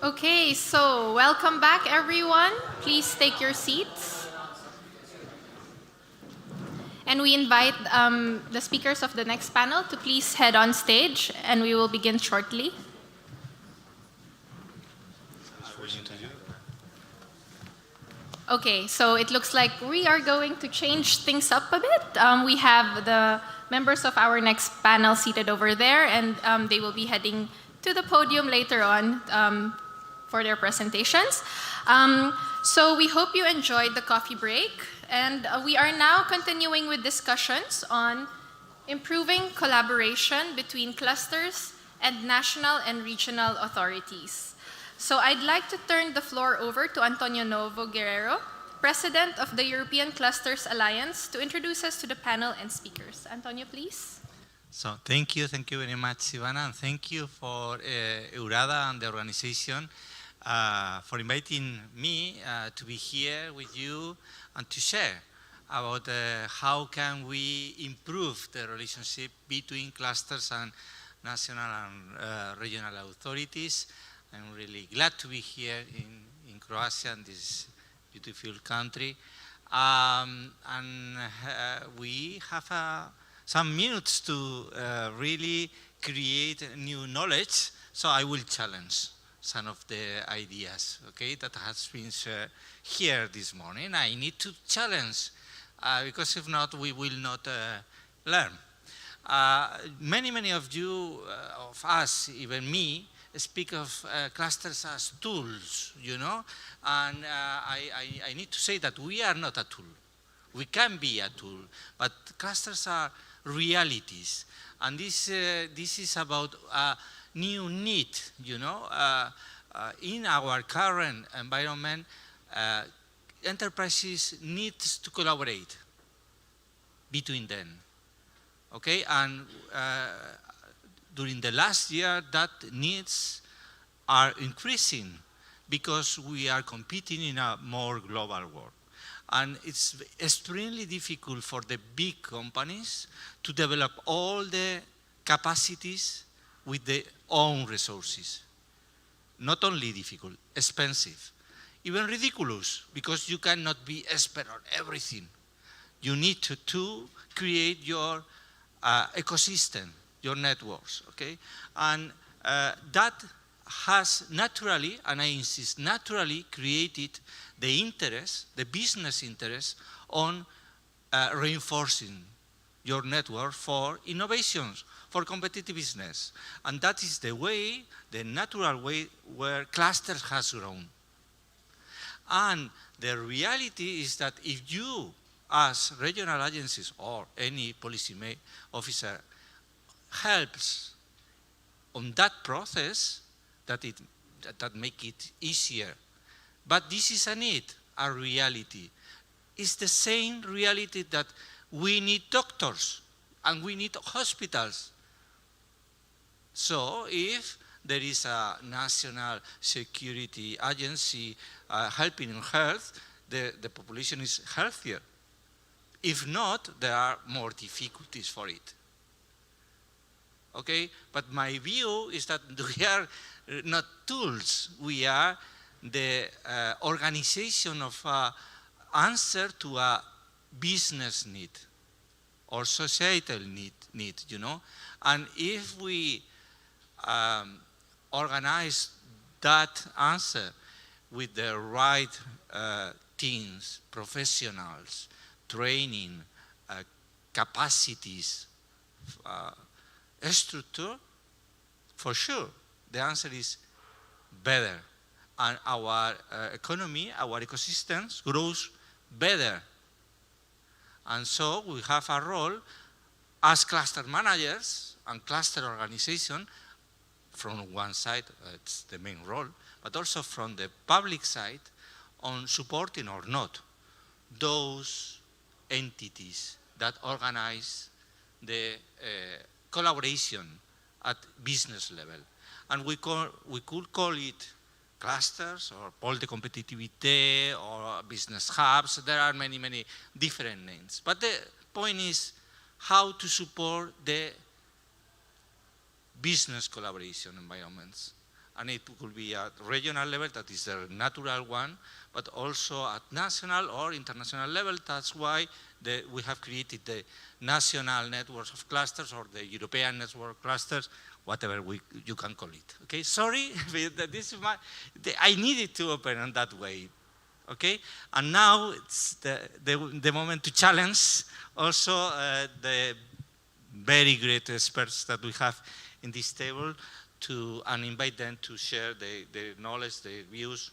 Okay, so welcome back, everyone. Please take your seats. And we invite the speakers of the next panel to please head on stage, and we will begin shortly. Okay, so it looks like we are going to change things up a bit. We have the members of our next panel seated over there, and they will be heading to the podium later on for their presentations. So we hope you enjoyed the coffee break, and we are now continuing with discussions on improving collaboration between clusters and national and regional authorities. So I'd like to turn the floor over to Antonio Novo Guerrero, President of the European Clusters Alliance, to introduce us to the panel and speakers. Antonio, please. So thank you very much, Ivana, and thank you for EURADA and the organization for inviting me to be here with you and to share about how can we improve the relationship between clusters and national and regional authorities. I'm really glad to be here in Croatia, in this beautiful country. We have some minutes to really create new knowledge, so I will challenge some of the ideas, okay, that has been shared here this morning. I need to challenge, because if not, we will not learn. Many of you, of us, even me, speak of clusters as tools, you know, and I need to say that we are not a tool. We can be a tool, but clusters are realities, and this is about a new need, you know. In our current environment, enterprises need to collaborate between them, okay? And during the last year, that needs are increasing because we are competing in a more global world. And it's extremely difficult for the big companies to develop all the capacities with their own resources. Not only difficult, expensive, even ridiculous, because you cannot be expert on everything. You need to create your ecosystem, your networks, okay? And that has naturally, and I insist, naturally created the interest, the business interest on reinforcing your network for innovations, for competitiveness. And that is the way, the natural way where clusters has grown. And the reality is that if you, as regional agencies or any policy officer, helps on that process, that make it easier. But this is a need, a reality. It's the same reality that we need doctors and we need hospitals. So if there is a national security agency helping in health, the population is healthier. If not, there are more difficulties for it. Okay, but my view is that we are not tools. We are the organization of answer to a business need or societal need, you know. And if we organize that answer with the right teams, professionals, training, capacities, structure, for sure, the answer is better. And our economy, our ecosystems grows better. And so we have a role as cluster managers and cluster organization. From one side, it's the main role, but also from the public side on supporting or not those entities that organize the collaboration at business level. And we could call it clusters or pole de competitivité or business hubs. There are many, many different names. But the point is how to support the business collaboration environments. And it could be at regional level, that is the natural one, but also at national or international level. That's why we have created the national networks of clusters or the European network clusters, whatever you can call it. Okay, sorry, this is I needed to open in that way. Okay, and now it's the moment to challenge also the very great experts that we have in this table and invite them to share their knowledge, their views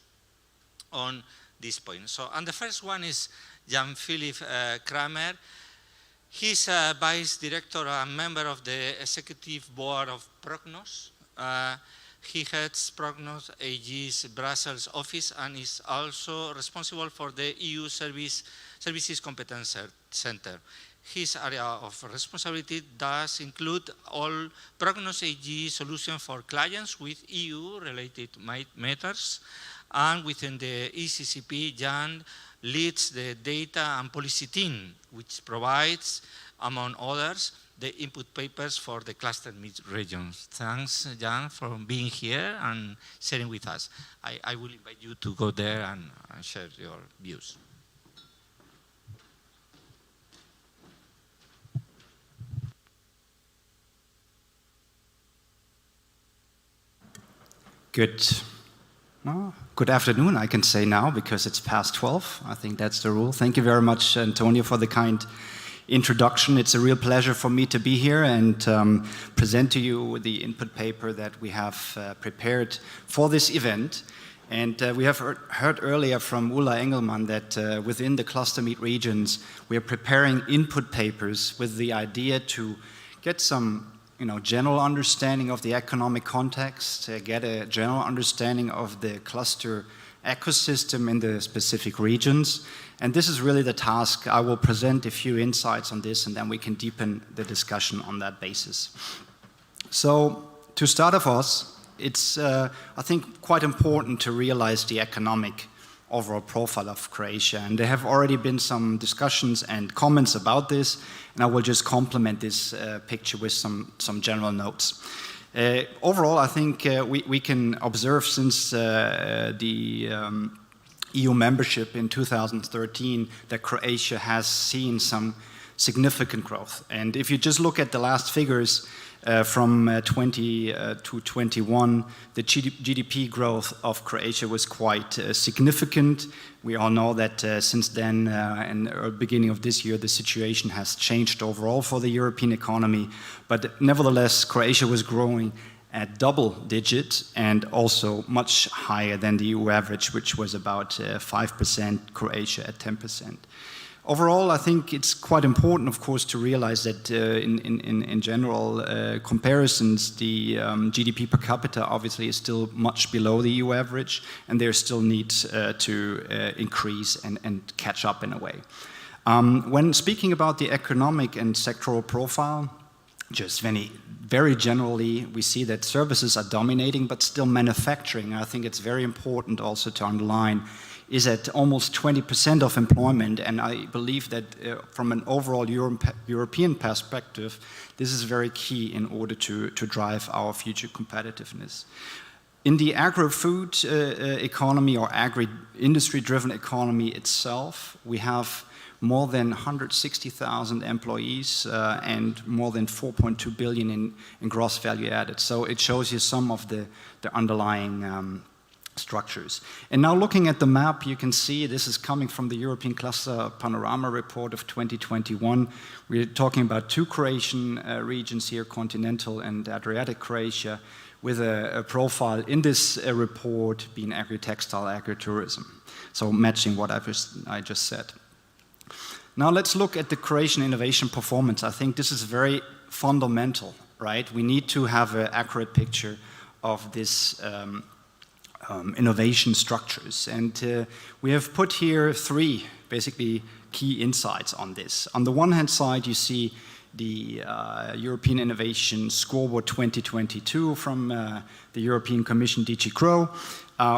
on this point. So, and the first one is Jan-Philipp Kramer. He's a vice director and member of the executive board of Prognos. He heads Prognos AG's Brussels office and is also responsible for the EU Services Competence Center. His area of responsibility does include all Prognos AG solutions for clients with EU-related matters, and within the ECCP, Jan leads the data and policy team, which provides, among others, the input papers for the cluster regions. Thanks, Jan, for being here and sharing with us. I will invite you to go there and share your views. Good afternoon, I can say now, because it's past 12. I think that's the rule. Thank you very much, Antonio, for the kind introduction. It's a real pleasure for me to be here and present to you the input paper that we have prepared for this event. And we have heard earlier from Ulla Engelmann that within the cluster meet regions, we are preparing input papers with the idea to get some general understanding of the economic context, get a general understanding of the cluster ecosystem in the specific regions. And this is really the task. I will present a few insights on this, and then we can deepen the discussion on that basis. So to start off, it's, I think, quite important to realize the economic overall profile of Croatia. And there have already been some discussions and comments about this, and I will just complement this picture with some general notes. Overall, I think we can observe since the EU membership in 2013 that Croatia has seen some significant growth. And if you just look at the last figures from 20 to 21, the GDP growth of Croatia was quite significant. We all know that since then, in the beginning of this year, the situation has changed overall for the European economy. But nevertheless, Croatia was growing at double digit and also much higher than the EU average, which was about 5%, Croatia at 10%. Overall, I think it's quite important, of course, to realize that in general comparisons, the GDP per capita obviously is still much below the EU average, and there still needs to increase and catch up in a way. When speaking about the economic and sectoral profile, just very generally, we see that services are dominating, but still manufacturing. I think it's very important also to underline is at almost 20% of employment, and I believe that from an overall European perspective, this is very key in order to drive our future competitiveness. In the agri-food economy or agri-industry-driven economy itself, we have more than 160,000 employees and more than 4.2 billion in gross value added. So it shows you some of the underlying structures. And now looking at the map, you can see this is coming from the European Cluster Panorama Report of 2021. We're talking about two Croatian regions here, continental and Adriatic Croatia, with a profile in this report being agri-textile, agri-tourism. So matching what I just said. Now let's look at the Croatian innovation performance. I think this is very fundamental, right? We need to have an accurate picture of this innovation structures. And we have put here three basically key insights on this. On the one hand side, you see the European Innovation Scoreboard 2022 from the European Commission DG CRO,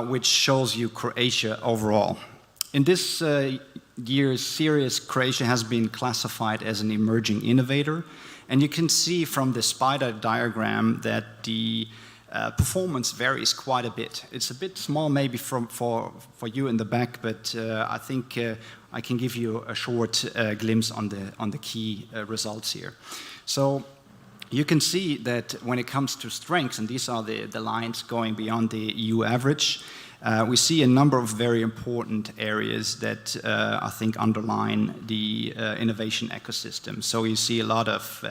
which shows you Croatia overall. In this year's series, Croatia has been classified as an emerging innovator. And you can see from the spider diagram that the performance varies quite a bit. It's a bit small maybe for you in the back, but I think I can give you a short glimpse on the key results here. So you can see that when it comes to strengths, and these are the lines going beyond the EU average, we see a number of very important areas that I think underline the innovation ecosystem. So you see a lot of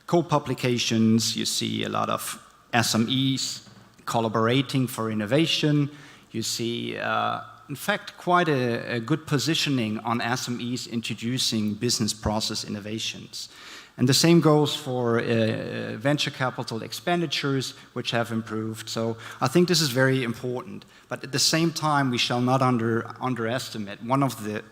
co-publications, you see a lot of SMEs collaborating for innovation. You see, in fact, quite a good positioning on SMEs introducing business process innovations. And the same goes for venture capital expenditures, which have improved. So I think this is very important. But at the same time, we shall not underestimate one of the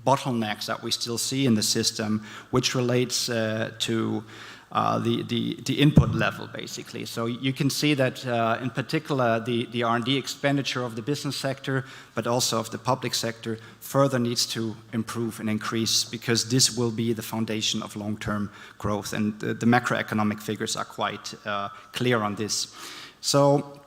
bottlenecks that we still see in the system, which relates to the input level, basically. So you can see that in particular the R&D expenditure of the business sector, but also of the public sector, further needs to improve and increase, because this will be the foundation of long-term growth. And the macroeconomic figures are quite clear on this. So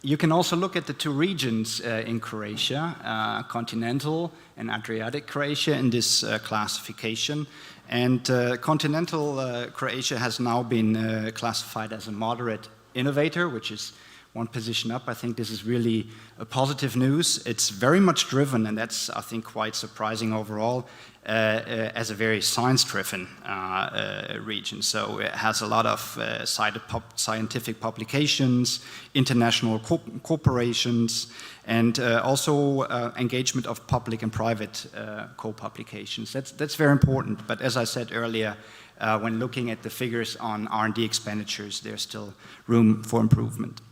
you can also look at the two regions in Croatia, continental and Adriatic Croatia, in this classification. And continental Croatia has now been classified as a moderate innovator, which is one position up. I think this is really a positive news. It's very much driven, and that's, I think, quite surprising overall, as a very science-driven region. So it has a lot of scientific publications, international corporations, and also engagement of public and private co-publications. That's very important. But as I said earlier, when looking at the figures on R&D expenditures, there's still room for improvement.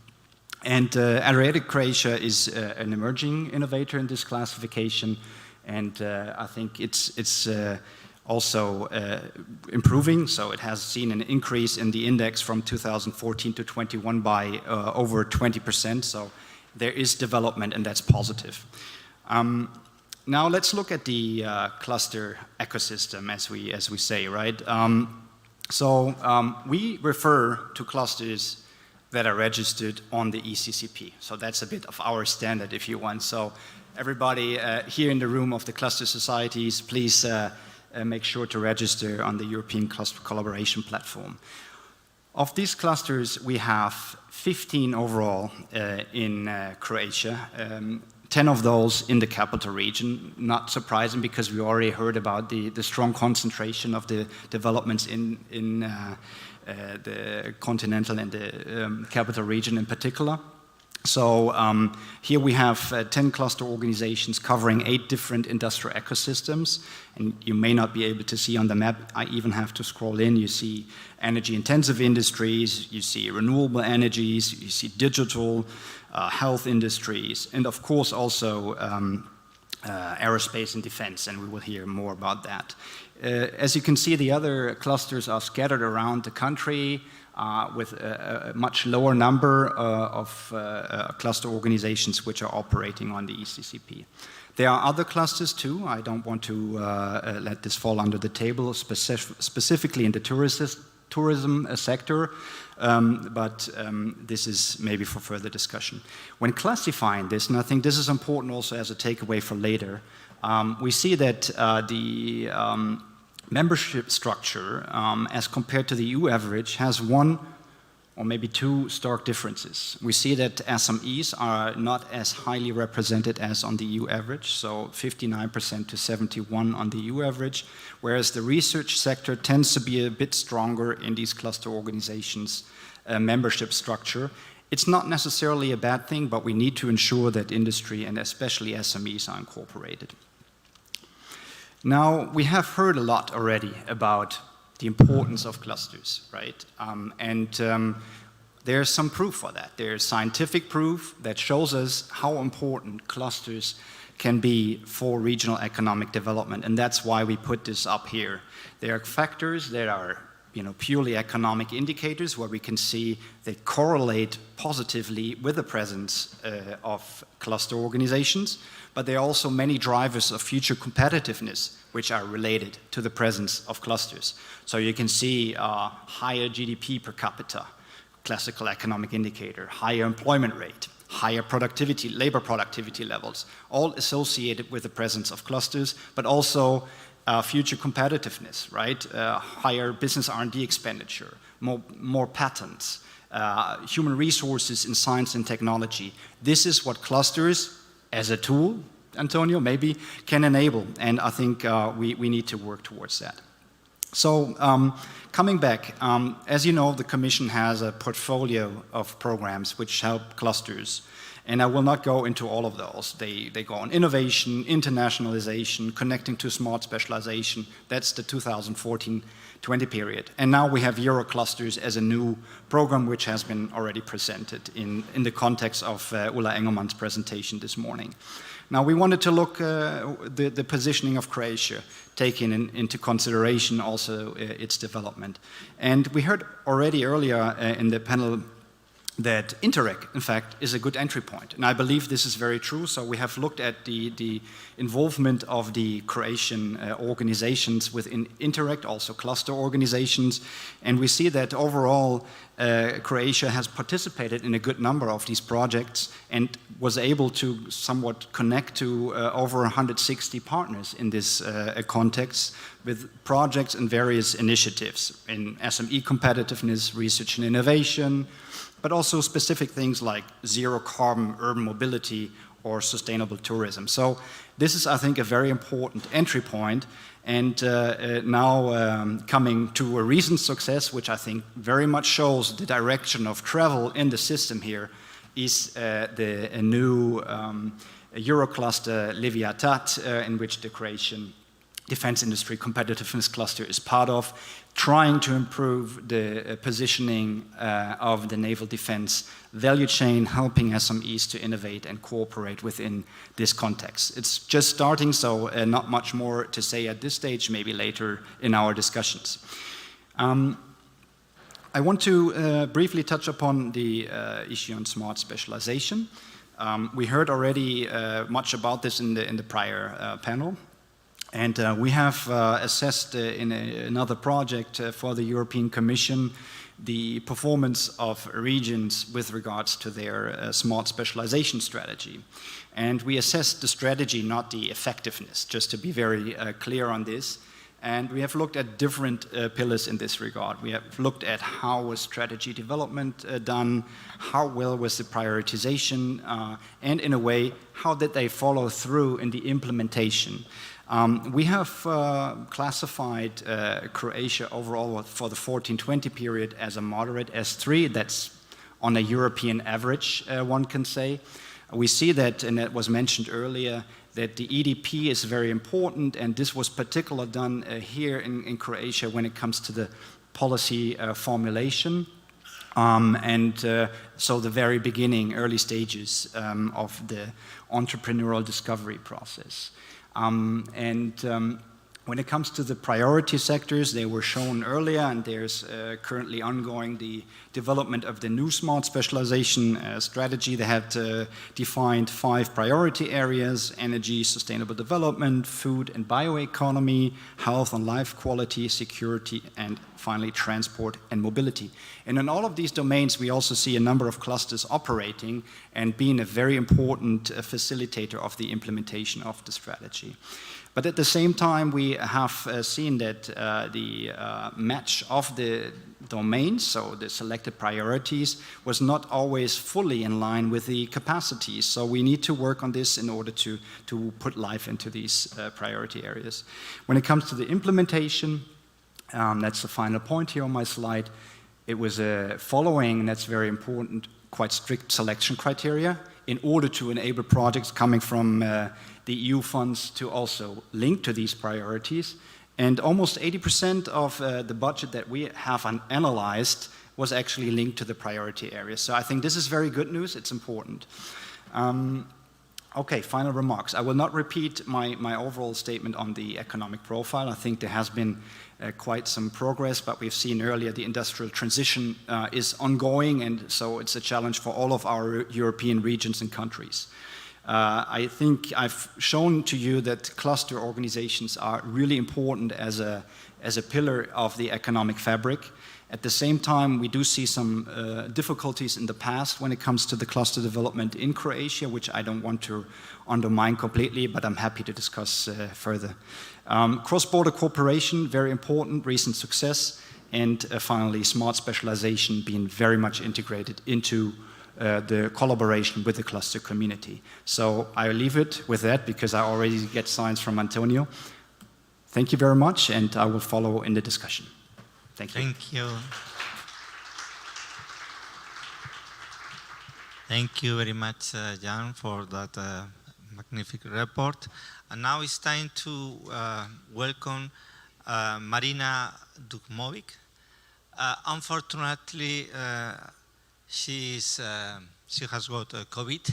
And Adriatic Croatia is an emerging innovator in this classification, and I think it's also improving. So it has seen an increase in the index from 2014 to 21 by over 20%. So there is development, and that's positive. Now let's look at the cluster ecosystem, as we say, right? We refer to clusters that are registered on the ECCP. So that's a bit of our standard, if you want. So everybody here in the room of the cluster societies, please make sure to register on the European Cluster Collaboration Platform. Of these clusters, we have 15 overall in Croatia, 10 of those in the capital region. Not surprising, because we already heard about the strong concentration of the developments in the continental and the capital region in particular. So here we have 10 cluster organizations covering 8 different industrial ecosystems. And you may not be able to see on the map, I even have to scroll in. You see energy-intensive industries, you see renewable energies, you see digital, health industries, and of course also aerospace and defense, and we will hear more about that. As you can see, the other clusters are scattered around the country with a much lower number of cluster organizations which are operating on the ECCP. There are other clusters too. I don't want to let this fall under the table, specifically in the tourism sector, but this is maybe for further discussion. When classifying this, and I think this is important also as a takeaway for later, we see that the membership structure, as compared to the EU average, has one or maybe two stark differences. We see that SMEs are not as highly represented as on the EU average, so 59% to 71% on the EU average, whereas the research sector tends to be a bit stronger in these cluster organizations' membership structure. It's not necessarily a bad thing, but we need to ensure that industry and especially SMEs are incorporated. Now, we have heard a lot already about the importance of clusters, right? There's some proof for that. There's scientific proof that shows us how important clusters can be for regional economic development, and that's why we put this up here. There are factors that are, purely economic indicators where we can see they correlate positively with the presence of cluster organizations, but there are also many drivers of future competitiveness which are related to the presence of clusters. So you can see higher GDP per capita, classical economic indicator, higher employment rate, higher productivity, labor productivity levels, all associated with the presence of clusters, but also future competitiveness, right? Higher business R&D expenditure, more patents, human resources in science and technology. This is what clusters, as a tool, Antonio, maybe, can enable, and I think we need to work towards that. So, coming back, as you know, the Commission has a portfolio of programs which help clusters, and I will not go into all of those. They go on innovation, internationalization, connecting to smart specialization. That's the 2014-20 period. And now we have Euroclusters as a new program which has been already presented in the context of Ulla Engelmann's presentation this morning. Now we wanted to look the positioning of Croatia, taking into consideration also its development. And we heard already earlier in the panel that Interreg, in fact, is a good entry point. And I believe this is very true. So we have looked at the involvement of the Croatian organizations within Interreg, also cluster organizations. And we see that overall, Croatia has participated in a good number of these projects and was able to somewhat connect to over 160 partners in this context with projects and various initiatives in SME competitiveness, research and innovation, but also specific things like zero carbon urban mobility or sustainable tourism. So this is, I think, a very important entry point. And now coming to a recent success, which I think very much shows the direction of travel in the system here, is a new Eurocluster Leviatat, in which the Croatian defense industry competitiveness cluster is part of, trying to improve the positioning of the naval defense value chain, helping SMEs to innovate and cooperate within this context. It's just starting, so not much more to say at this stage, maybe later in our discussions. I want to briefly touch upon the issue on smart specialization. We heard already much about this in the prior panel. And we have assessed in another project for the European Commission the performance of regions with regards to their smart specialization strategy. And we assessed the strategy, not the effectiveness, just to be very clear on this. And we have looked at different pillars in this regard. We have looked at how was strategy development done, how well was the prioritization, and in a way, how did they follow through in the implementation. We have classified Croatia overall for the 14-20 period as a moderate S3. That's on a European average, one can say. We see that, and that was mentioned earlier, that the EDP is very important, and this was particularly done here in Croatia when it comes to the policy formulation. So the very beginning, early stages of the entrepreneurial discovery process. When it comes to the priority sectors, they were shown earlier, and there's currently ongoing the development of the new smart specialization strategy. They had defined 5 priority areas: energy, sustainable development, food and bioeconomy, health and life quality, security, and finally transport and mobility. And in all of these domains, we also see a number of clusters operating and being a very important facilitator of the implementation of the strategy. But at the same time, we have seen that the match of the domains, so the selected priorities, was not always fully in line with the capacities. So we need to work on this in order to put life into these priority areas. When it comes to the implementation, that's the final point here on my slide. It was following, and that's very important, quite strict selection criteria in order to enable projects coming from the EU funds to also link to these priorities. And almost 80% of the budget that we have analyzed was actually linked to the priority areas. So I think this is very good news. It's important. Okay, final remarks. I will not repeat my overall statement on the economic profile. I think there has been quite some progress, but we've seen earlier the industrial transition is ongoing, and so it's a challenge for all of our European regions and countries. I think I've shown to you that cluster organizations are really important as a pillar of the economic fabric. At the same time, we do see some difficulties in the past when it comes to the cluster development in Croatia, which I don't want to undermine completely, but I'm happy to discuss further. Cross-border cooperation, very important, recent success, and finally, smart specialization being very much integrated into the collaboration with the cluster community. So I leave it with that because I already get signs from Antonio. Thank you very much, and I will follow in the discussion. Thank you. Thank you. Thank you very much, Jan, for that magnificent report. And now it's time to welcome Marina Dukmovic. Unfortunately, she has got COVID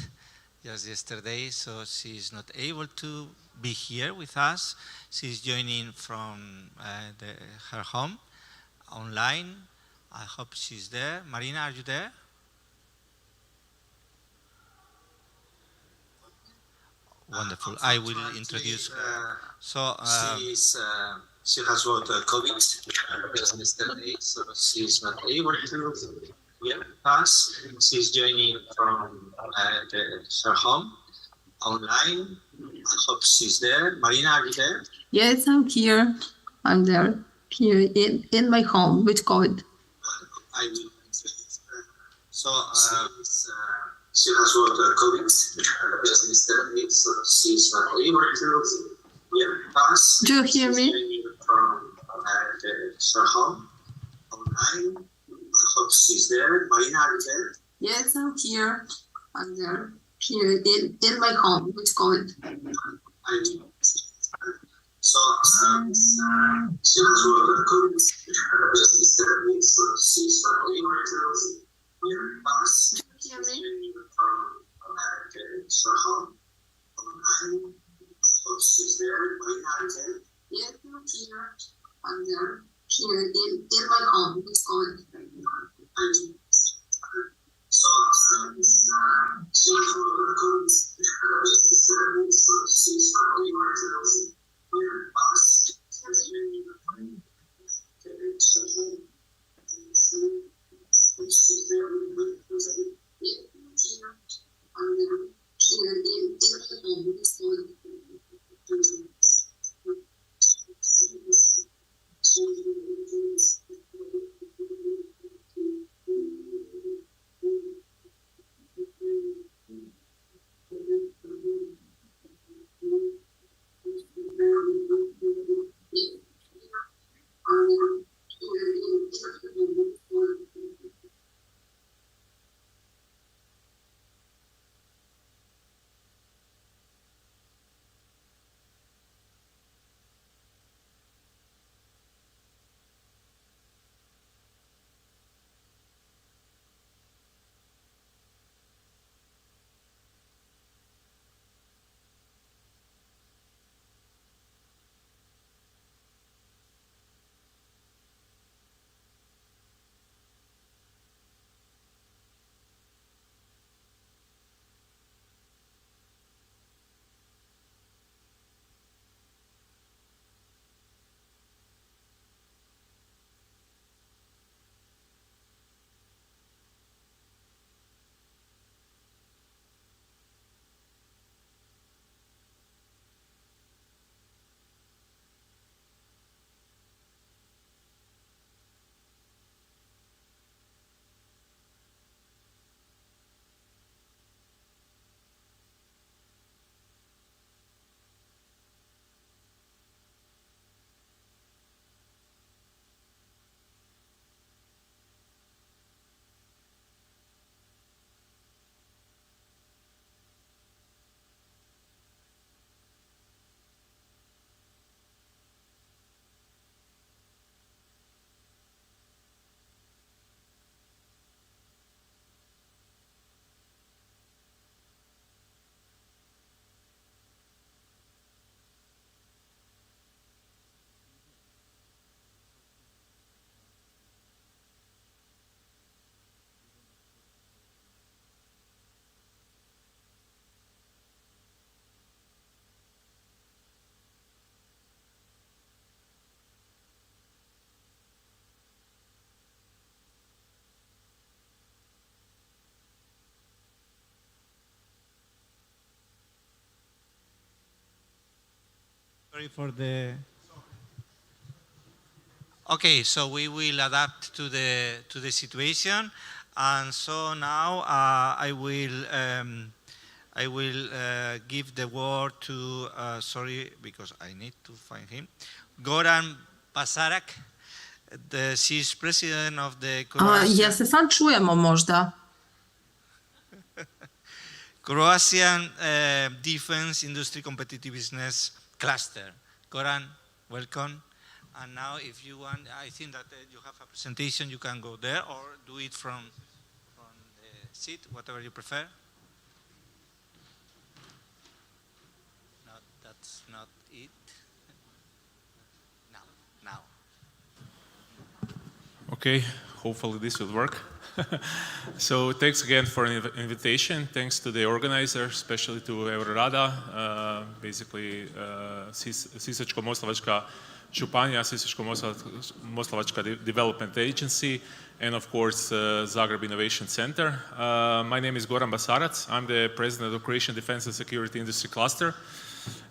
just yesterday, so she's not able to be here with us. She's joining from her home online. I hope she's there. Marina, are you there? Wonderful. I will introduce her. So she has got COVID just yesterday, so she's not able to be with us. She's joining from her home online. I hope she's there. Marina, are you there? Yes, I'm here. I'm there. Here in my home with COVID. I will introduce her. So she has worked colleagues, just instead she's not able to pass. Do you hear me? From her home online. I hope she's there. Marina, are you there? Yes, I'm here. I'm there. Here in my home. Which college? So she has worked colleagues, just instead she's not able to pass. Do you hear me? From her home online. I hope she's there. Marina, are you there? Yes, I'm here. I'm there. Here in my home. Which college? So she has worked colleagues, just instead she's not able to pass. Sorry for the. Okay, so we will adapt to the situation, and so now I will give the word to sorry, because I need to find him, Goran Pasarak. She's president of the Jel se sad čujemo možda? Croatian Defense Industry Competitiveness Cluster. Goran, welcome. And now if you want, I think that you have a presentation, you can go there or do it from the seat, whatever you prefer. No, that's not it. Now. Okay, hopefully this will work. So thanks again for the invitation. Thanks to the organizers, especially to EURADA, basically Sisačko-moslavačka županija, Sisačko-moslavačka Development Agency, and of course Zagreb Innovation Center. My name is Goran Basarac. I'm the president of Croatian Defense and Security Industry Cluster.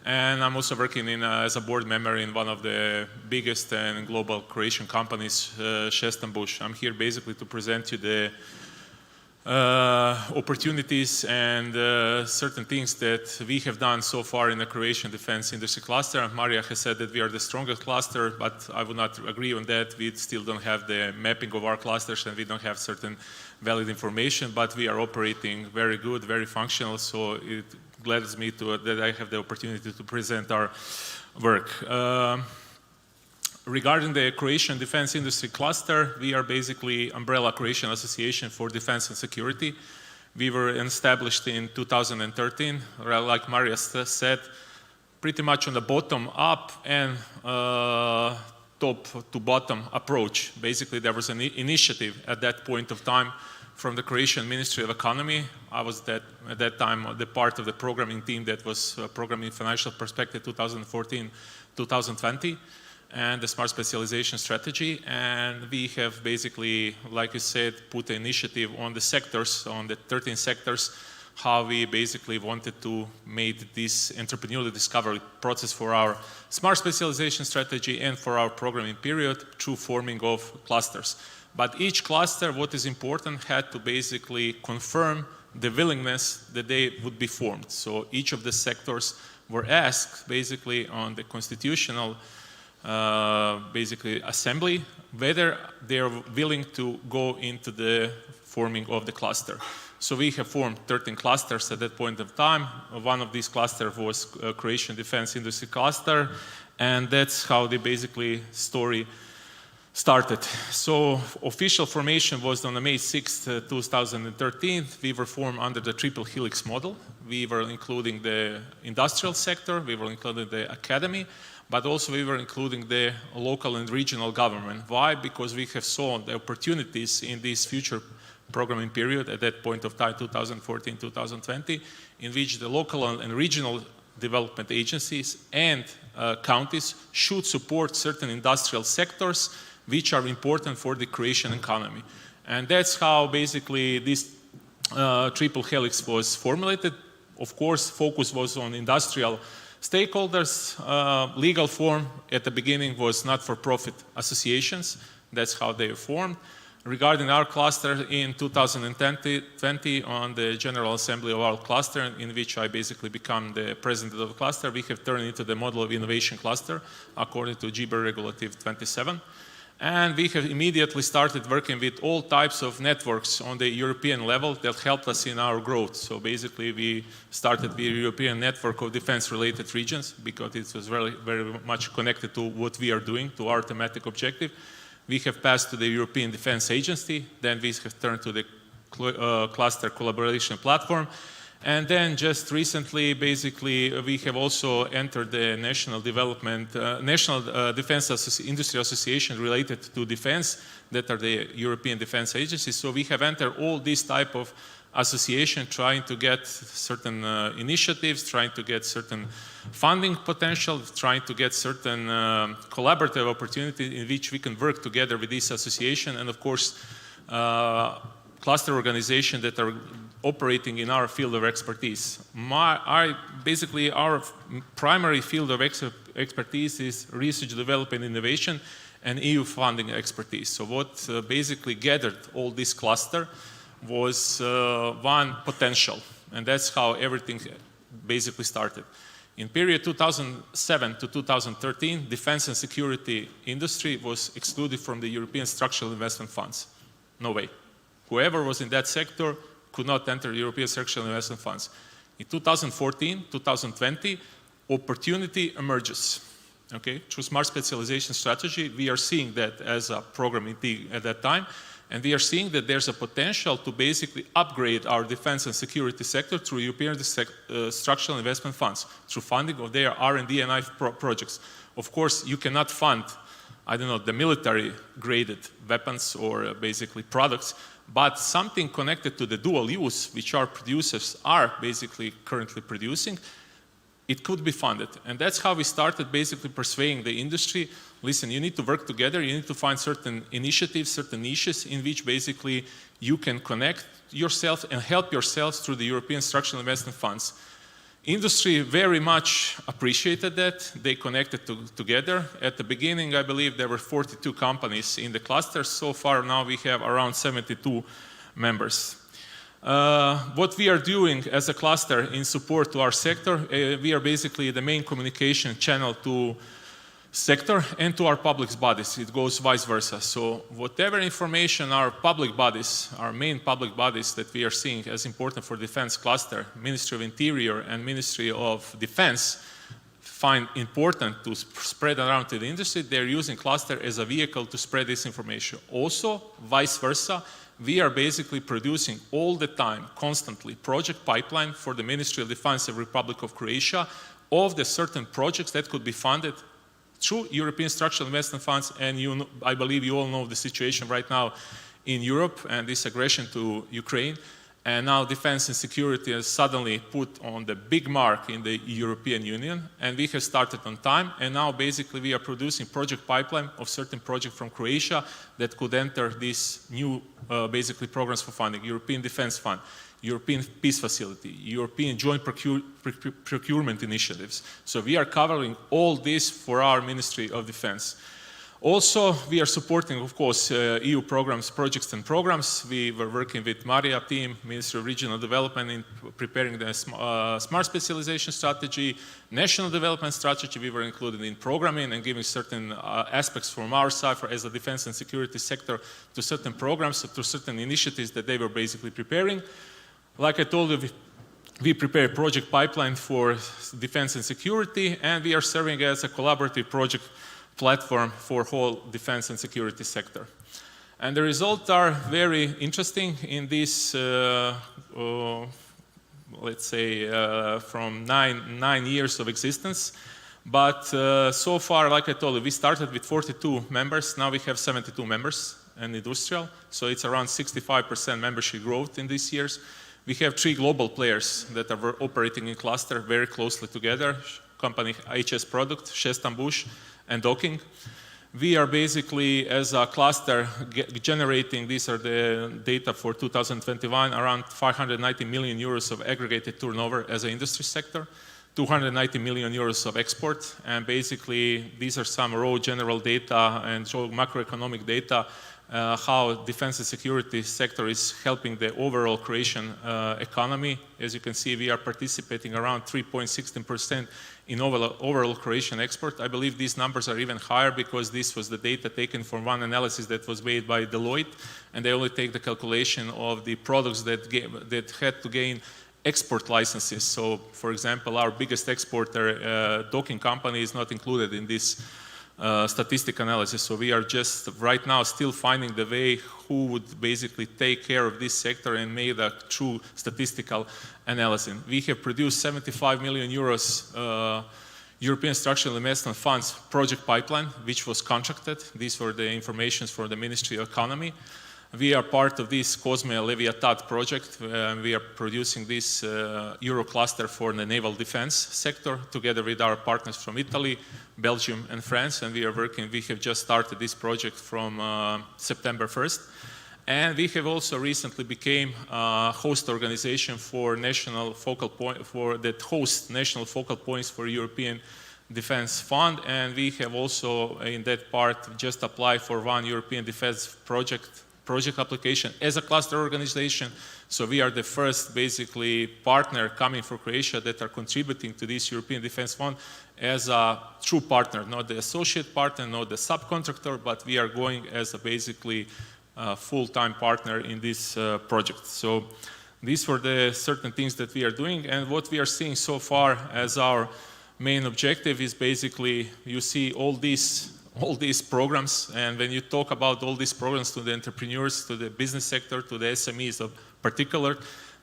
And I'm also working as a board member in one of the biggest and global Croatian companies, Šestan Buš. I'm here basically to present you the opportunities and certain things that we have done so far in the Croatian defense industry cluster. Maria has said that we are the strongest cluster, but I would not agree on that. We still don't have the mapping of our clusters and we don't have certain valid information, but we are operating very good, very functional, so it gladdens me that I have the opportunity to present our work. Regarding the Croatian Defense Industry Cluster, we are basically Umbrella Croatian Association for Defense and Security. We were established in 2013, like Maria said, pretty much on the bottom up and top to bottom approach. Basically, there was an initiative at that point of time from the Croatian Ministry of Economy. I was at that time the part of the programming team that was programming financial perspective 2014-2020. And the smart specialization strategy, and we have basically, like you said, put an initiative on the sectors, on the 13 sectors, how we basically wanted to make this entrepreneurial discovery process for our smart specialization strategy and for our programming period through forming of clusters. But each cluster, what is important, had to basically confirm the willingness that they would be formed. So each of the sectors were asked basically on the constitutional basically assembly, whether they're willing to go into the forming of the cluster. So we have formed 13 clusters at that point of time. One of these clusters was Croatian Defense Industry Cluster, and that's how the basically story started. So official formation was on May 6th, 2013. We were formed under the triple helix model. We were including the industrial sector, we were including the academy, but also we were including the local and regional government. Why? Because we have saw the opportunities in this future programming period at that point of time, 2014-2020, in which the local and regional development agencies and counties should support certain industrial sectors which are important for the Croatian economy. And that's how basically this triple helix was formulated. Of course, focus was on industrial stakeholders. Legal form at the beginning was not-for-profit associations. That's how they were formed. Regarding our cluster in 2020 on the General Assembly of our cluster, in which I basically become the president of the cluster, we have turned into the model of innovation cluster according to GBER Regulative 27. And we have immediately started working with all types of networks on the European level that helped us in our growth. So basically we started the European network of defense-related regions because it was very, very much connected to what we are doing, to our thematic objective. We have passed to the European Defense Agency, then we have turned to the cluster collaboration platform. And then just recently, basically, we have also entered the National Defense Industry Association related to defense, that are the European Defense Agency. So we have entered all these type of association trying to get certain initiatives, trying to get certain funding potential, trying to get certain collaborative opportunity in which we can work together with this association. And of course, cluster organizations that are operating in our field of expertise. Basically, our primary field of expertise is research, development, innovation, and EU funding expertise. So what basically gathered all this cluster was one potential, and that's how everything basically started. In period 2007 to 2013, defense and security industry was excluded from the European structural investment funds. No way. Whoever was in that sector could not enter European structural investment funds. In 2014, 2020, opportunity emerges. Okay, through smart specialization strategy, we are seeing that as a program at that time, and we are seeing that there's a potential to basically upgrade our defense and security sector through European structural investment funds, through funding of their R&D and I projects. Of course, you cannot fund, I don't know, the military-graded weapons or basically products, but something connected to the dual use, which our producers are basically currently producing, it could be funded. And that's how we started basically persuading the industry, listen, you need to work together, you need to find certain initiatives, certain niches in which basically you can connect yourself and help yourselves through the European structural investment funds. Industry very much appreciated that. They connected together. At the beginning, I believe there were 42 companies in the cluster. So far now we have around 72 members. What we are doing as a cluster in support to our sector, we are basically the main communication channel to sector and to our public bodies. It goes vice versa. So whatever information our public bodies, our main public bodies that we are seeing as important for defense cluster, Ministry of Interior and Ministry of Defense, find important to spread around to the industry, they're using cluster as a vehicle to spread this information. Also, vice versa, we are basically producing all the time, constantly, project pipeline for the Ministry of Defense of Republic of Croatia of the certain projects that could be funded through European structural investment funds. And I believe you all know the situation right now in Europe and this aggression to Ukraine. And now defense and security is suddenly put on the big mark in the European Union. And we have started on time. And now basically we are producing project pipeline of certain projects from Croatia that could enter these new basically programs for funding. European Defense Fund, European Peace Facility, European Joint Procurement Initiatives. So we are covering all this for our Ministry of Defense. Also, we are supporting, of course, EU programs, projects and programs. We were working with Maria team, Ministry of Regional Development, in preparing the smart specialization strategy, national development strategy. We were included in programming and giving certain aspects from our side as a defense and security sector to certain programs, to certain initiatives that they were basically preparing. Like I told you, we prepare a project pipeline for defense and security, and we are serving as a collaborative project platform for whole defense and security sector. And the results are very interesting in this, let's say, from nine years of existence. But so far, like I told you, we started with 42 members. Now we have 72 members in industrial. So it's around 65% membership growth in these years. We have 3 global players that are operating in cluster very closely together. Company HS Product, Bush, and Docking. We are basically, as a cluster, generating, these are the data for 2021, around 590 million euros of aggregated turnover as an industry sector, 290 million euros of export, and basically these are some raw general data and macroeconomic data, how defense and security sector is helping the overall Croatian economy. As you can see, we are participating around 3.16% in overall Croatian export. I believe these numbers are even higher because this was the data taken from one analysis that was made by Deloitte, and they only take the calculation of the products that had to gain export licenses. So, for example, our biggest exporter, Docking company, is not included in this statistic analysis. So we are just right now still finding the way who would basically take care of this sector and make a true statistical analysis. We have produced 75 million euros European Structural Investment Funds project pipeline, which was contracted. These were the information for the Ministry of Economy. We are part of this Cosme Leviatat project. We are producing this Euro cluster for the naval defense sector together with our partners from Italy, Belgium, and France. And we are working, we have just started this project from September 1st. And we have also recently became a host organization for national focal point, that hosts national focal points for European Defense Fund. And we have also in that part just applied for one European Defense project application as a cluster organization. So we are the first basically partner coming for Croatia that are contributing to this European Defense Fund as a true partner, not the associate partner, not the subcontractor, but we are going as a basically full-time partner in this project. So these were the certain things that we are doing, and what we are seeing so far as our main objective is basically, you see all these programs, and when you talk about all these programs to the entrepreneurs, to the business sector, to the SMEs in particular,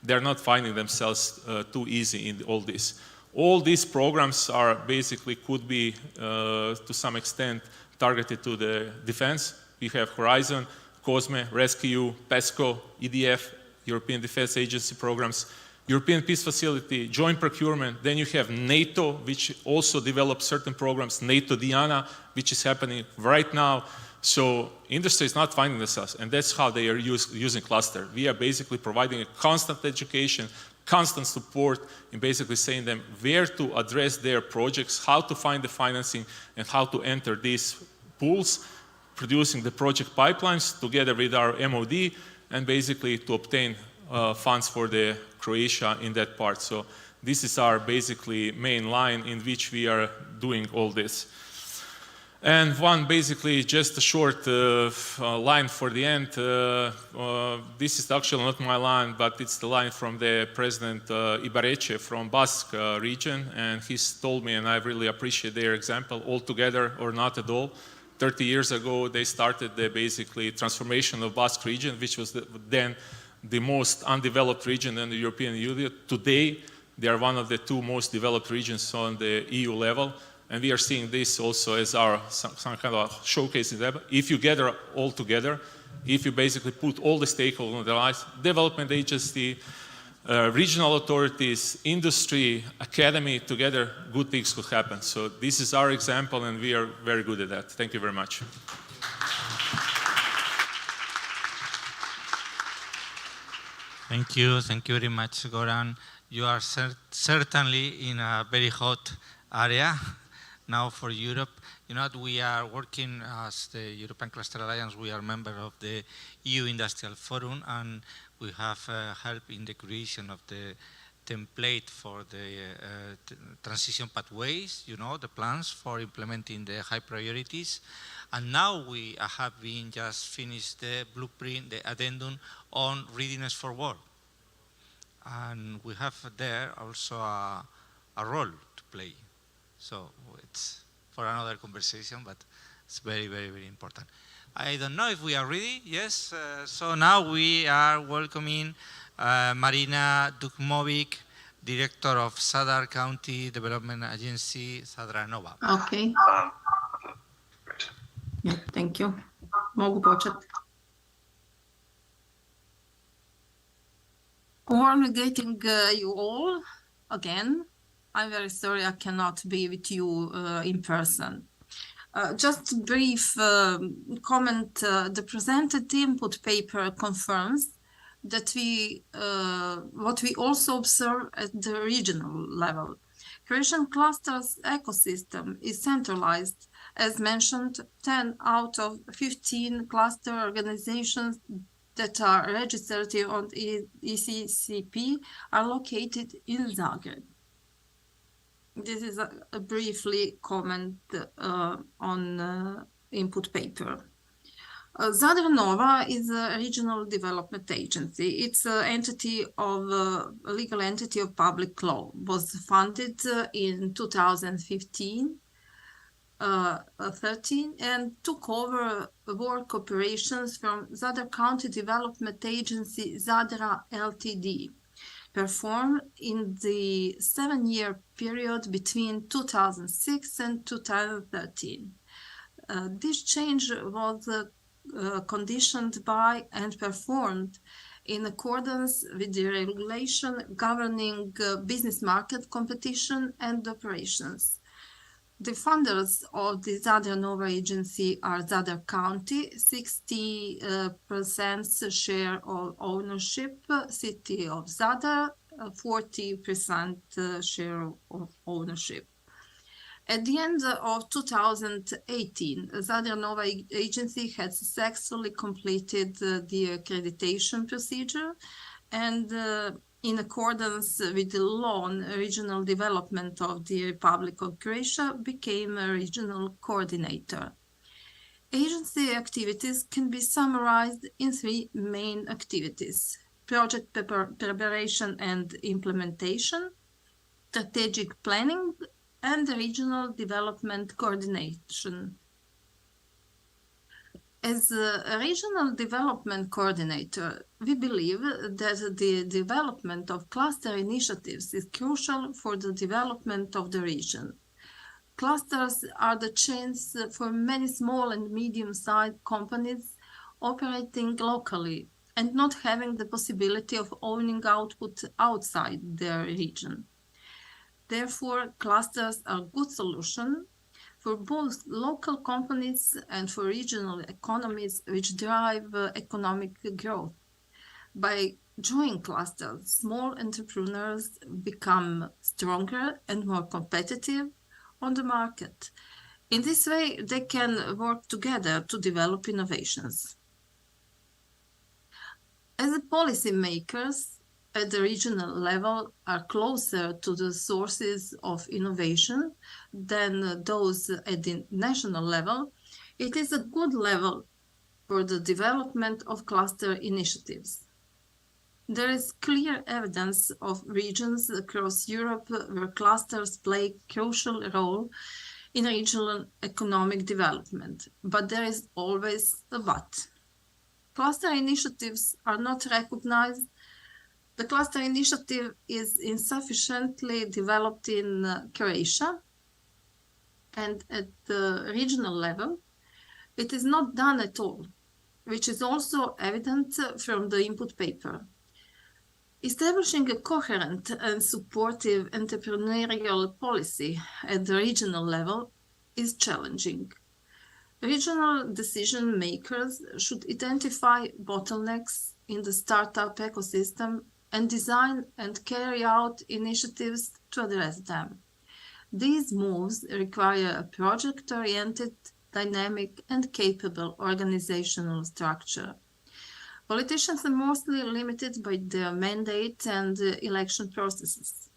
they're not finding themselves too easy in all this. All these programs are basically could be to some extent targeted to the defense. We have Horizon, COSME, Rescue, PESCO, EDF, European Defense Agency programs, European Peace Facility, joint procurement. Then you have NATO, which also develops certain programs, NATO Diana, which is happening right now. So industry is not finding themselves, and that's how they are using cluster. We are basically providing a constant education, constant support in basically saying them where to address their projects, how to find the financing, and how to enter these pools, producing the project pipelines together with our MOD, and basically to obtain funds for the Croatia in that part. So this is our basically main line in which we are doing all this. And one basically just a short line for the end. This is actually not my line, but it's the line from the President Ibarretxe from Basque region, and he's told me, and I really appreciate their example, all together or not at all. 30 years ago, they started the basically transformation of Basque region, which was then the most undeveloped region in the European Union. Today, they are one of the 2 most developed regions on the EU level. And we are seeing this also as our some kind of showcasing them. If you gather all together, if you basically put all the stakeholders on the line, development agency, regional authorities, industry, academy together, good things could happen. So this is our example, and we are very good at that. Thank you very much. Thank you very much, Goran. You are certainly in a very hot area now for Europe. You know, we are working as the European Cluster Alliance. We are member of the EU Industrial Forum, and we have helped in the creation of the template for the transition pathways, you know, the plans for implementing the high priorities. And now we have been just finished the blueprint, the addendum on readiness for war. And we have there also a role to play. So it's for another conversation, but it's very, very, very important. I don't know if we are ready. Yes. So now we are welcoming Marina Dukmovic, Director of Zadar County Development Agency, Zadranova. Okay. Yeah, thank you. Mogu početi. Warmly greeting you all again. I'm very sorry I cannot be with you in person. Just a brief comment. The presented input paper confirms that what we also observe at the regional level. Croatian clusters ecosystem is centralized. As mentioned, 10 out of 15 cluster organizations that are registered on ECCP are located in Zagreb. This is a briefly comment on input paper. Zadranova is a regional development agency. It's a legal entity of public law. Was founded in 2013 and took over work operations from Zadar County Development Agency Zadra Ltd. Performed in the 7-year period between 2006 and 2013. This change was conditioned by and performed in accordance with the regulation governing business market competition and operations. The funders of the Zadranova agency are Zadar County, 60% share of ownership, City of Zadar, 40% share of ownership. At the end of 2018, Zadranova agency had successfully completed the accreditation procedure and in accordance with the law on regional development of the Republic of Croatia, became a regional coordinator. Agency activities can be summarized in 3 main activities: project preparation and implementation, strategic planning, and regional development coordination. As a regional development coordinator, we believe that the development of cluster initiatives is crucial for the development of the region. Clusters are the chance for many small and medium-sized companies operating locally and not having the possibility of owning output outside their region. Therefore, clusters are a good solution for both local companies and for regional economies which drive economic growth. By joining clusters, small entrepreneurs become stronger and more competitive on the market. In this way, they can work together to develop innovations. As a policymakers at the regional level are closer to the sources of innovation than those at the national level, it is a good level for the development of cluster initiatives. There is clear evidence of regions across Europe where clusters play a crucial role in regional economic development, but there is always a but. Cluster initiatives are not recognized. The cluster initiative is insufficiently developed in Croatia, and at the regional level, it is not done at all, which is also evident from the input paper. Establishing a coherent and supportive entrepreneurial policy at the regional level is challenging. Regional decision makers should identify bottlenecks in the startup ecosystem and design and carry out initiatives to address them. These moves require a project-oriented, dynamic, and capable organizational structure. Politicians are mostly limited by their mandate and election processes,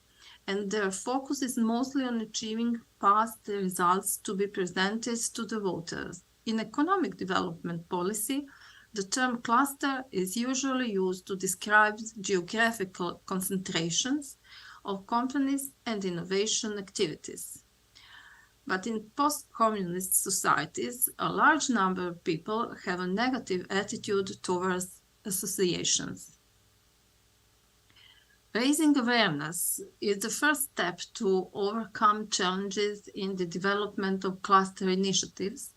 and their focus is mostly on achieving past results to be presented to the voters. In economic development policy, the term cluster is usually used to describe geographical concentrations of companies and innovation activities. But in post-communist societies, a large number of people have a negative attitude towards associations. Raising awareness is the first step to overcome challenges in the development of cluster initiatives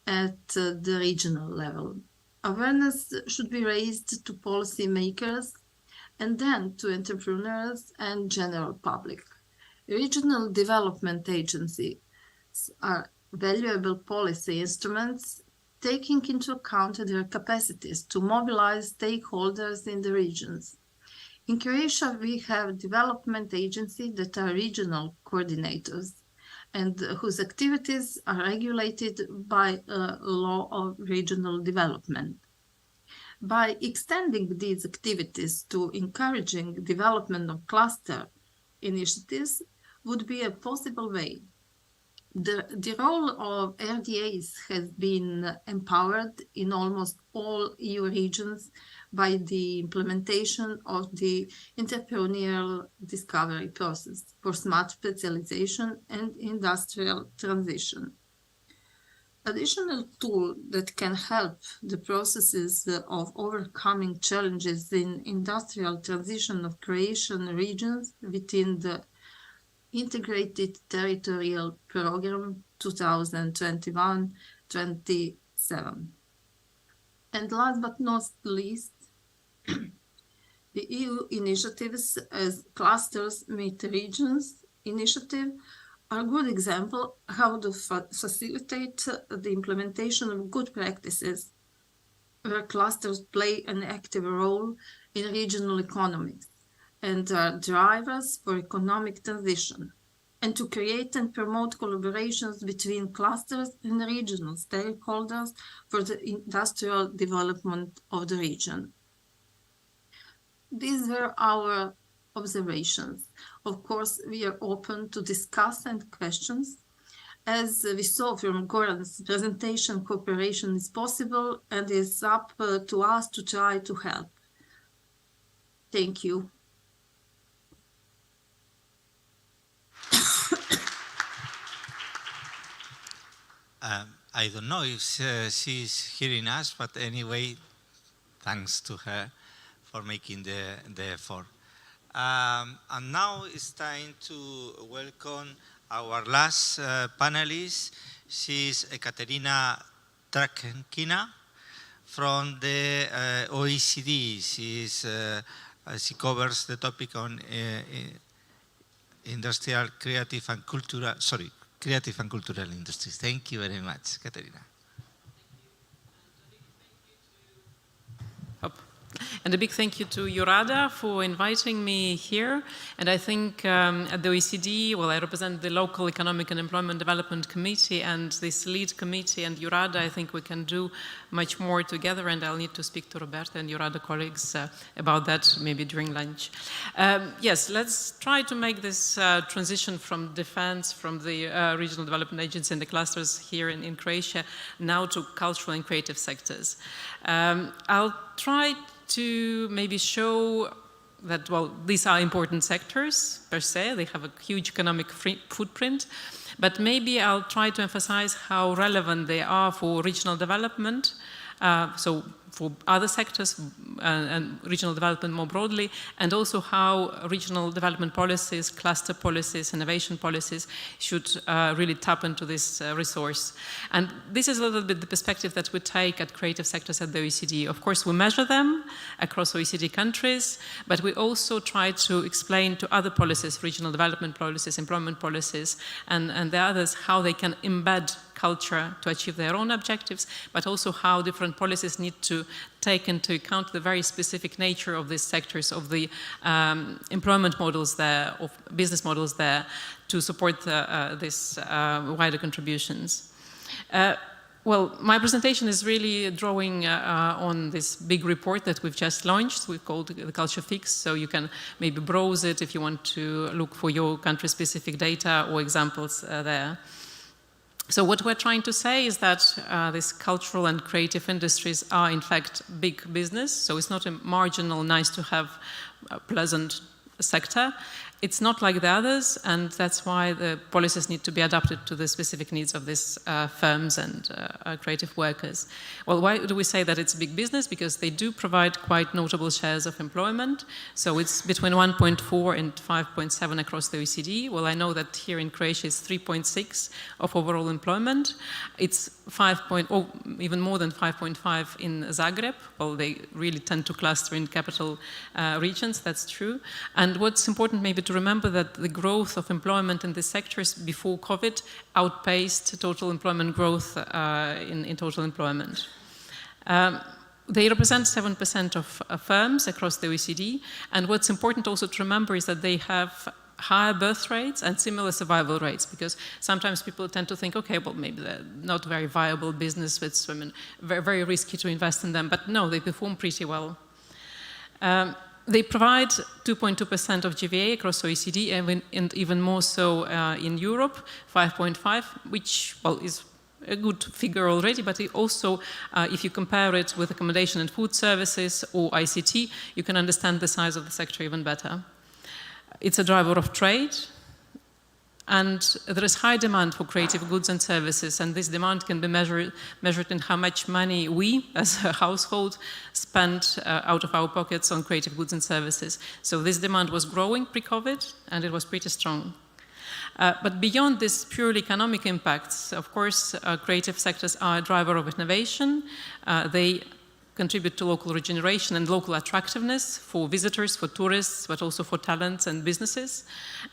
at the regional level. Awareness should be raised to policymakers and then to entrepreneurs and general public. Regional development agencies are valuable policy instruments taking into account their capacities to mobilize stakeholders in the regions. In Croatia, we have development agencies that are regional coordinators and whose activities are regulated by a law of regional development. By extending these activities to encouraging development of cluster initiatives would be a possible way. The role of RDAs has been empowered in almost all EU regions by the implementation of the entrepreneurial discovery process for smart specialization and industrial transition. Additional tool that can help the processes of overcoming challenges in industrial transition of Croatian regions within the Integrated Territorial Program 2021-27. And last but not least, the EU initiatives as Clusters Meet Regions initiative are a good example how to facilitate the implementation of good practices where clusters play an active role in regional economies and are drivers for economic transition, and to create and promote collaborations between clusters and regional stakeholders for the industrial development of the region. These were our observations. Of course, we are open to discuss and questions. As we saw from Goran's presentation, cooperation is possible and it's up to us to try to help. Thank you. I don't know if she's hearing us, but anyway, thanks to her for making the effort. And now it's time to welcome our last panelist. She's Ekaterina Trakenkina from the OECD. She covers the topic on industrial, creative and cultural, creative and cultural industries. Thank you very much, Katerina. And a big thank you to EURADA for inviting me here. And I think at the OECD, well, I represent the local Economic and Employment Development Committee and this lead committee and EURADA. I think we can do much more together, and I'll need to speak to Roberta and EURADA colleagues about that maybe during lunch. Yes, let's try to make this transition from defense, from the Regional Development Agency and the clusters here in Croatia, now to cultural and creative sectors. I'll try to maybe show that, well, these are important sectors per se. They have a huge economic footprint, but maybe I'll try to emphasize how relevant they are for regional development, so for other sectors and regional development more broadly, and also how regional development policies, cluster policies, innovation policies should really tap into this resource. And this is a little bit the perspective that we take at creative sectors at the OECD. Of course, we measure them across OECD countries, but we also try to explain to other policies, regional development policies, employment policies, and the others, how they can embed culture to achieve their own objectives, but also how different policies need to take into account the very specific nature of these sectors, of the employment models there, of business models there, to support these wider contributions. Well, my presentation is really drawing on this big report that we've just launched. We called the Culture Fix, so you can maybe browse it if you want to look for your country-specific data or examples there. So what we're trying to say is that these cultural and creative industries are in fact big business, so it's not a marginal, nice to have, pleasant sector. It's not like the others, and that's why the policies need to be adapted to the specific needs of these firms and creative workers. Well, why do we say that it's big business? Because they do provide quite notable shares of employment. So it's between 1.4 and 5.7 across the OECD. Well, I know that here in Croatia it's 3.6 of overall employment. It's 5. Even more than 5.5 in Zagreb. Well, they really tend to cluster in capital regions, that's true. And what's important maybe to remember that the growth of employment in these sectors before COVID outpaced total employment growth in total employment. They represent 7% of firms across the OECD, and what's important also to remember is that they have higher birth rates and similar survival rates, because sometimes people tend to think, okay, well, maybe they're not very viable business with women, very, very risky to invest in them, but no, they perform pretty well. They provide 2.2% of GVA across OECD, and even more so in Europe, 5.5, which, well, is a good figure already, but it also, if you compare it with accommodation and food services or ICT, you can understand the size of the sector even better. It's a driver of trade, and there is high demand for creative goods and services, and this demand can be measured in how much money we, as a household, spend out of our pockets on creative goods and services. So this demand was growing pre-COVID, and it was pretty strong. But beyond these purely economic impacts, of course, creative sectors are a driver of innovation. They contribute to local regeneration and local attractiveness for visitors, for tourists, but also for talents and businesses.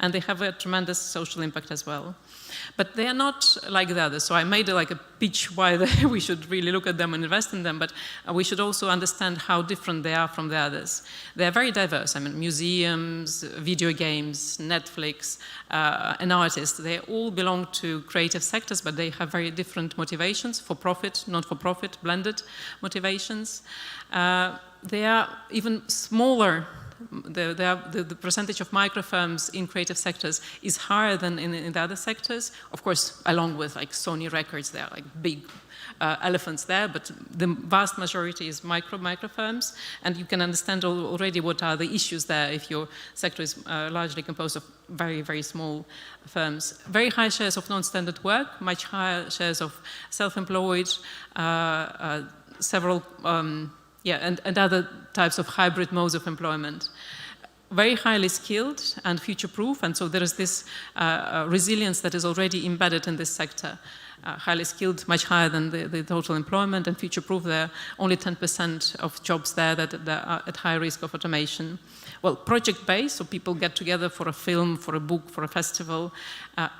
And they have a tremendous social impact as well. But they are not like the others. So I made like a pitch why we should really look at them and invest in them, but we should also understand how different they are from the others. They are very diverse. I mean, museums, video games, Netflix, and artists, they all belong to creative sectors, but they have very different motivations, for profit, not for profit, blended motivations. They are even smaller. The percentage of micro firms in creative sectors is higher than in the other sectors. Of course, along with like Sony Records, there are like big elephants there, but the vast majority is micro firms, and you can understand already what are the issues there if your sector is largely composed of very, very small firms. Very high shares of non-standard work, much higher shares of self-employed, several and other types of hybrid modes of employment. Very highly skilled and future-proof, and so there is this resilience that is already embedded in this sector. highly skilled, much higher than the total employment, and future-proof. There are only 10% of jobs there that are at high risk of automation. Well, project-based, so people get together for a film, for a book, for a festival,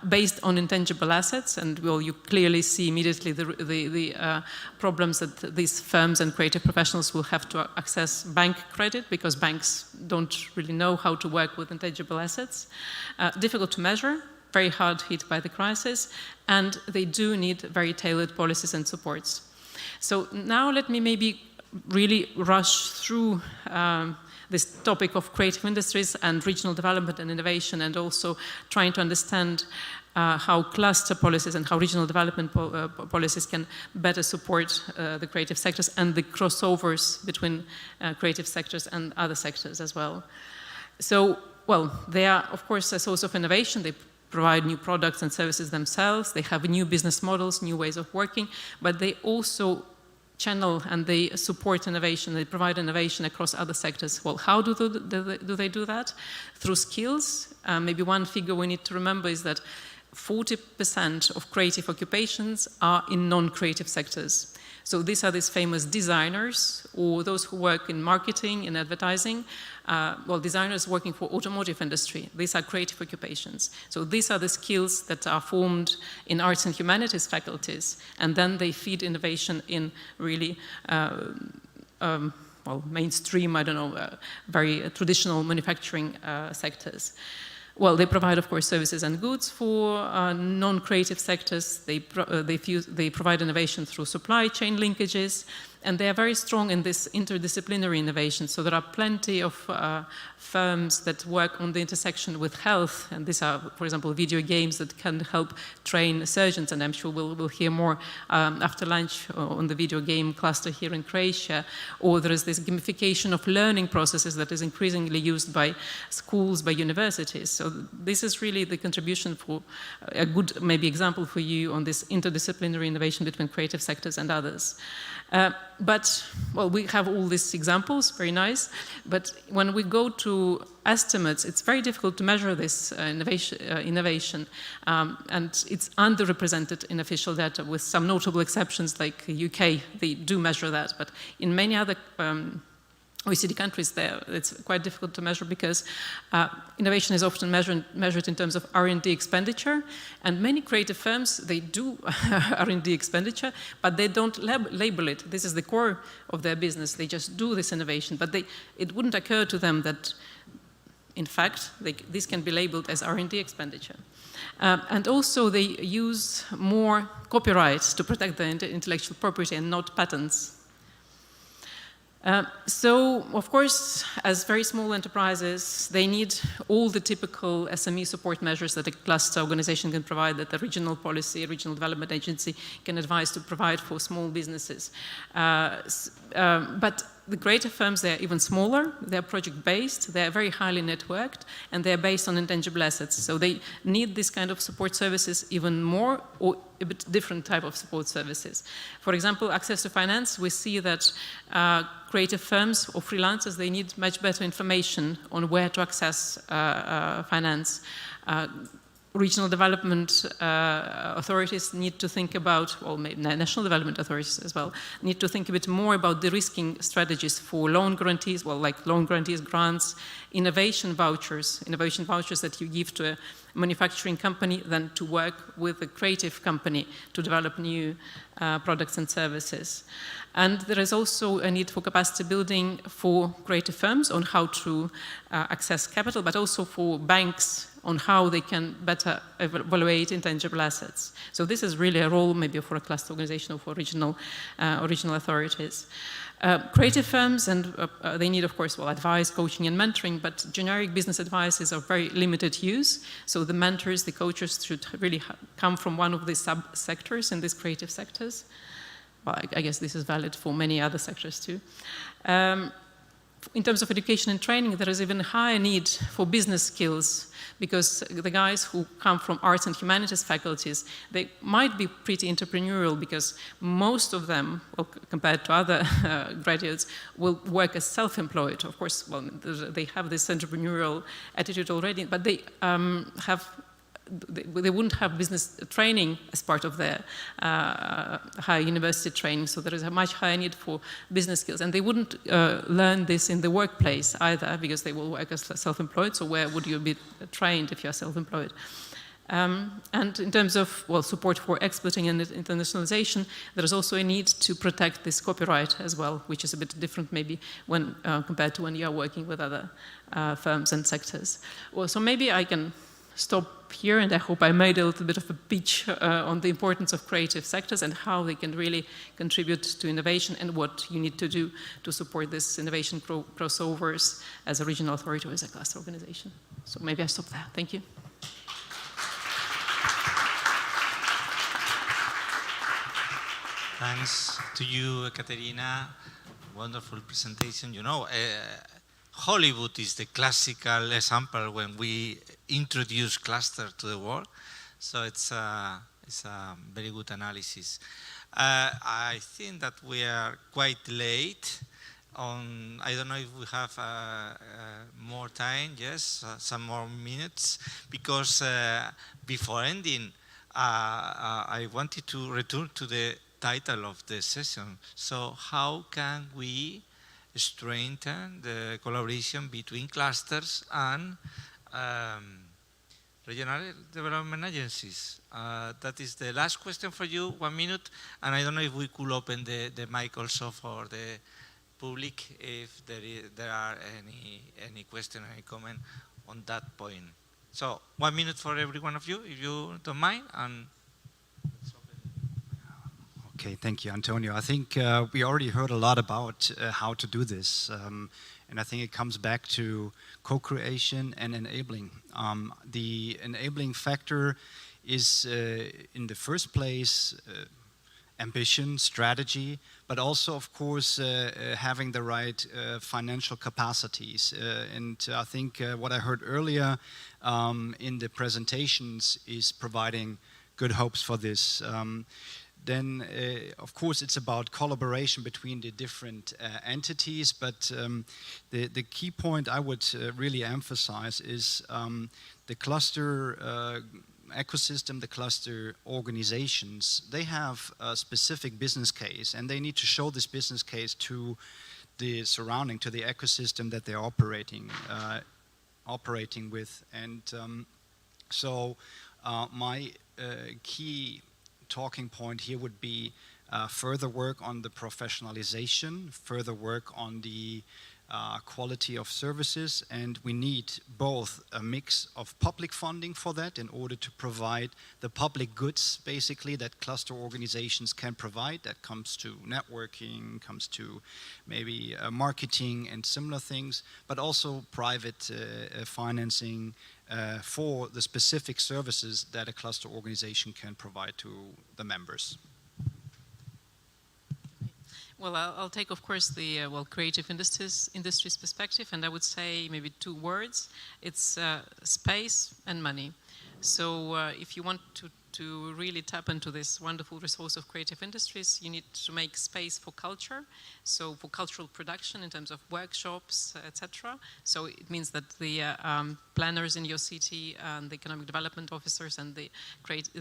based on intangible assets, and well, you clearly see immediately the problems that these firms and creative professionals will have to access bank credit, because banks don't really know how to work with intangible assets. Difficult to measure, very hard hit by the crisis, and they do need very tailored policies and supports. So now let me maybe really rush through this topic of creative industries and regional development and innovation, and also trying to understand how cluster policies and how regional development policies can better support the creative sectors and the crossovers between creative sectors and other sectors as well. So, well, they are, of course, a source of innovation. They provide new products and services themselves. They have new business models, new ways of working, but they also channel and they support innovation. They provide innovation across other sectors. Well, how do they do that? Through skills. Maybe one figure we need to remember is that 40% of creative occupations are in non-creative sectors. So these are these famous designers, or those who work in marketing, in advertising. Well, designers working for automotive industry. These are creative occupations. So these are the skills that are formed in arts and humanities faculties, and then they feed innovation in really well, mainstream, I don't know, very traditional manufacturing sectors. Well, they provide, of course, services and goods for non-creative sectors. They provide innovation through supply chain linkages, and they are very strong in this interdisciplinary innovation. So there are plenty of firms that work on the intersection with health, and these are, for example, video games that can help train surgeons, and I'm sure we'll hear more after lunch on the video game cluster here in Croatia. Or there is this gamification of learning processes that is increasingly used by schools, by universities. So this is really the contribution for a good maybe example for you on this interdisciplinary innovation between creative sectors and others. But, well, we have all these examples, very nice, but when we go to estimates, it's very difficult to measure this innovation, and it's underrepresented in official data, with some notable exceptions like the UK. They do measure that, but in many other OECD countries, it's quite difficult to measure, because innovation is often measured in terms of R&D expenditure, and many creative firms, they do R&D expenditure, but they don't label it. This is the core of their business. They just do this innovation, but it wouldn't occur to them that, in fact, this can be labeled as R&D expenditure. And also they use more copyright to protect the intellectual property and not patents. So, of course, as very small enterprises, they need all the typical SME support measures that a cluster organization can provide, that the regional policy, regional development agency can advise to provide for small businesses. But the greater firms, they're even smaller, they're project-based, they're very highly networked, and they're based on intangible assets. So they need this kind of support services even more, or a bit different type of support services. For example, access to finance, we see that creative firms or freelancers, they need much better information on where to access finance. Regional development authorities need to think about, well, maybe national development authorities as well, need to think a bit more about de-risking strategies for loan guarantees, well, like loan guarantees, grants, innovation vouchers that you give to a manufacturing company than to work with a creative company to develop new products and services. And there is also a need for capacity building for creative firms on how to access capital, but also for banks on how they can better evaluate intangible assets. So this is really a role maybe for a cluster organization or for regional authorities. Creative firms, and they need, of course, well, advice, coaching, and mentoring, but generic business advice is of very limited use. So the mentors, the coaches should really come from one of the sub-sectors in these creative sectors. Well, I guess this is valid for many other sectors too. In terms of education and training, there is even higher need for business skills, because the guys who come from arts and humanities faculties, they might be pretty entrepreneurial, because most of them, well, compared to other graduates, will work as self-employed. Of course, well, they have this entrepreneurial attitude already, but they have they wouldn't have business training as part of their higher university training, so there is a much higher need for business skills. And they wouldn't learn this in the workplace either, because they will work as self-employed, so where would you be trained if you're self-employed? And in terms of, well, support for exporting and internationalization, there is also a need to protect this copyright as well, which is a bit different maybe when compared to when you are working with other firms and sectors. Well, so maybe I can stop here, and I hope I made a little bit of a pitch on the importance of creative sectors and how they can really contribute to innovation and what you need to do to support this innovation crossovers as a regional authority or as a cluster organization. So maybe I stop there. Thank you. Thanks to you, Katerina. Wonderful presentation. You know, Hollywood is the classical example when we introduce cluster to the world. So it's a very good analysis. I think that we are quite late on, I don't know if we have more time, yes, some more minutes, because before ending, I wanted to return to the title of the session. So how can we strengthen the collaboration between clusters and regional development agencies? That is the last question for you, 1 minute, and I don't know if we could open the mic also for the public, if there are any question, any comment on that point. So 1 minute for every one of you, if you don't mind. And okay, thank you, Antonio. I think we already heard a lot about how to do this. And I think it comes back to co-creation and enabling. The enabling factor is, in the first place, ambition, strategy, but also, of course, having the right financial capacities. And I think what I heard earlier in the presentations is providing good hopes for this. Then, of course, it's about collaboration between the different entities, but the key point I would really emphasize is the cluster ecosystem, the cluster organizations. They have a specific business case, and they need to show this business case to the surrounding, to the ecosystem that they're operating with. And so my key talking point here would be further work on the professionalization, further work on the quality of services, and we need both a mix of public funding for that in order to provide the public goods, basically, that cluster organizations can provide. That comes to networking, comes to maybe marketing and similar things, but also private financing for the specific services that a cluster organization can provide to the members. Well, I'll take, of course, the creative industries perspective, and I would say maybe 2 words. It's space and money. So if you want to really tap into this wonderful resource of creative industries, you need to make space for culture, so for cultural production in terms of workshops, etc. So it means that the planners in your city and the economic development officers and the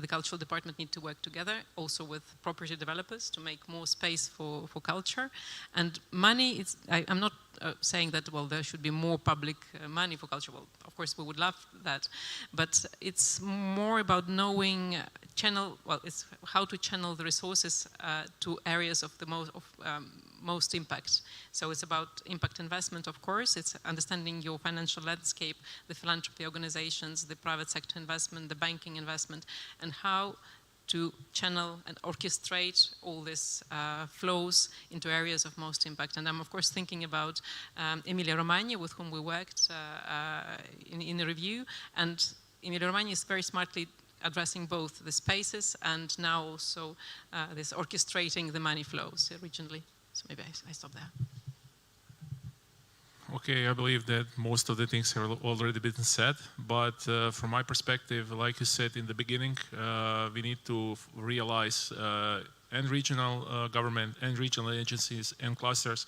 cultural department need to work together, also with property developers, to make more space for culture. And money, I'm not saying that, well, there should be more public money for culture. Well, of course, we would love that. But it's more about knowing it's how to channel the resources to areas of the most impact. So it's about impact investment, of course. It's understanding your financial landscape, the philanthropy organizations, the private sector investment, the banking investment, and how to channel and orchestrate all these flows into areas of most impact. And I'm, of course, thinking about Emilia-Romagna, with whom we worked in a review. And Emilia-Romagna is very smartly addressing both the spaces and now also this orchestrating the money flows regionally. So maybe I stop there. Okay, I believe that most of the things have already been said, but from my perspective, like you said in the beginning, we need to realize and regional government and regional agencies and clusters,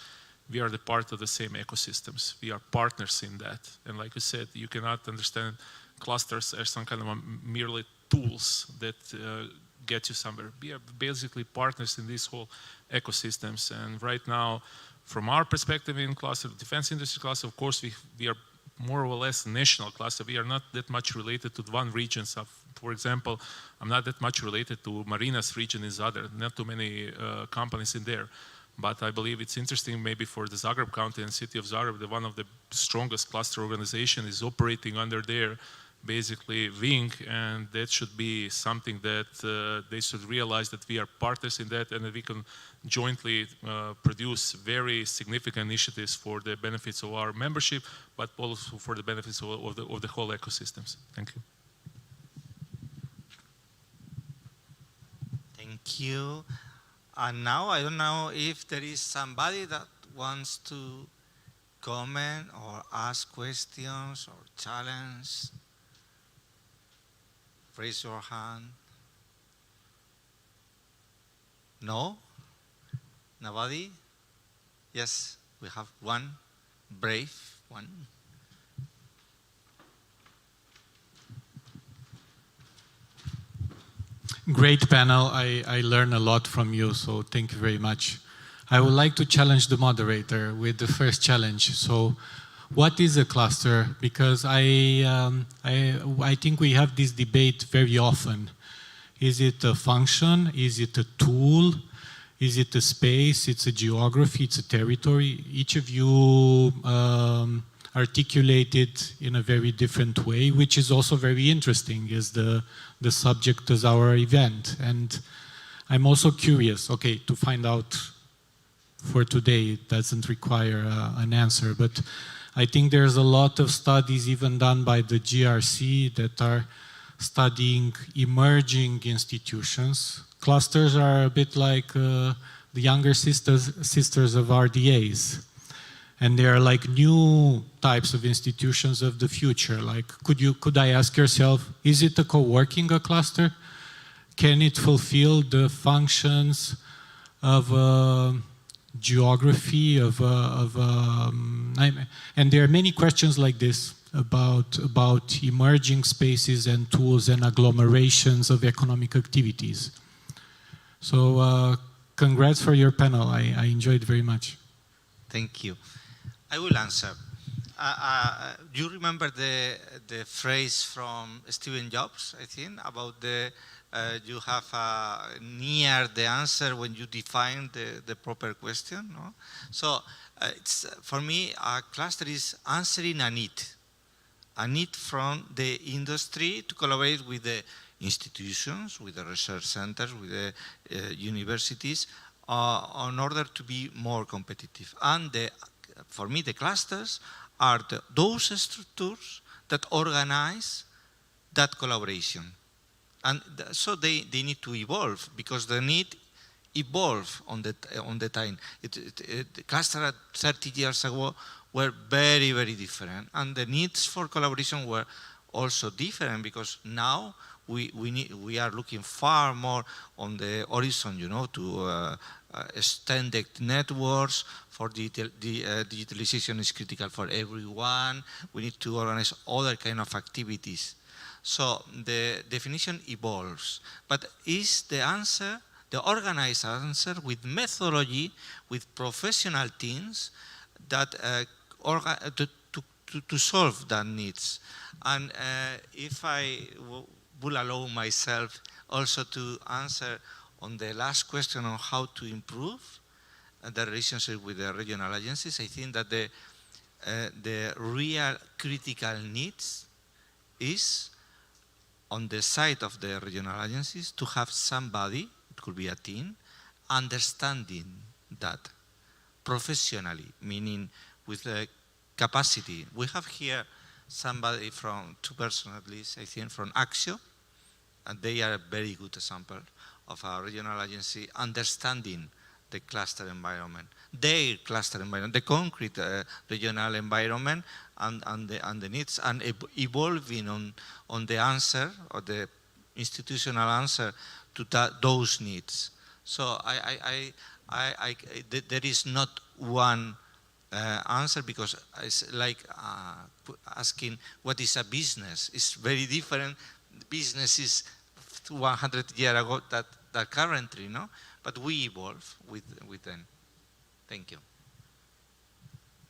we are the part of the same ecosystems. We are partners in that. And like you said, you cannot understand clusters as some kind of merely tools that get you somewhere. We are basically partners in these whole ecosystems, and right now, from our perspective in cluster, defense industry cluster, of course, we are more or less national cluster. We are not that much related to one region. So, for example, I'm not that much related to Marinas region in Zadar, not too many companies in there. But I believe it's interesting maybe for the Zagreb County and city of Zagreb, that one of the strongest cluster organization is operating under their basically wing, and that should be something that they should realize that we are partners in that, and that we can jointly produce very significant initiatives for the benefits of our membership, but also for the benefits of the whole ecosystems. Thank you. Thank you. And now I don't know if there is somebody that wants to comment or ask questions or challenge. Raise your hand. No? Nobody? Yes, we have one brave one. Great panel. I learned a lot from you, so thank you very much. I would like to challenge the moderator with the first challenge. So, what is a cluster? Because I think we have this debate very often. Is it a function? Is it a tool? Is it a space? It's a geography? It's a territory? Each of you articulated in a very different way, which is also very interesting, is the subject of our event. And I'm also curious, okay, to find out for today, it doesn't require an answer, but I think there's a lot of studies even done by the GRC that are studying emerging institutions. Clusters are a bit like the younger sisters of RDAs. And they are like new types of institutions of the future. Like, could I ask yourself, is it a co-working cluster? Can it fulfill the functions of geography, and there are many questions like this about emerging spaces and tools and agglomerations of economic activities. So congrats for your panel. I enjoyed very much. Thank you. I will answer. You remember the phrase from Steve Jobs, I think, about you have near the answer when you define the proper question. No? So it's, for me, a cluster is answering a need from the industry to collaborate with the institutions, with the research centers, with the universities, in order to be more competitive. And for me, the clusters are those structures that organize that collaboration. And so they need to evolve, because the need evolve on the time. The cluster 30 years ago were very, very different. And the needs for collaboration were also different, because now we are looking far more on the horizon, to extended networks. For digitalization is critical for everyone. We need to organize other kind of activities. So the definition evolves. But is the answer, the organized answer with methodology, with professional teams that to solve that needs. And if I will allow myself also to answer on the last question on how to improve the relationship with the regional agencies, I think that the real critical needs is on the side of the regional agencies to have somebody, it could be a team, understanding that professionally, meaning with the capacity. We have here somebody from, two persons at least, I think, from Axio, and they are a very good example of a regional agency understanding the cluster environment, their cluster environment, the concrete regional environment, and the needs, and evolving on the answer, or the institutional answer to those needs. So there is not one answer, because it's like asking what is a business. It's very different. Business is 100 years ago that currently, no? But we evolve with them. Thank you.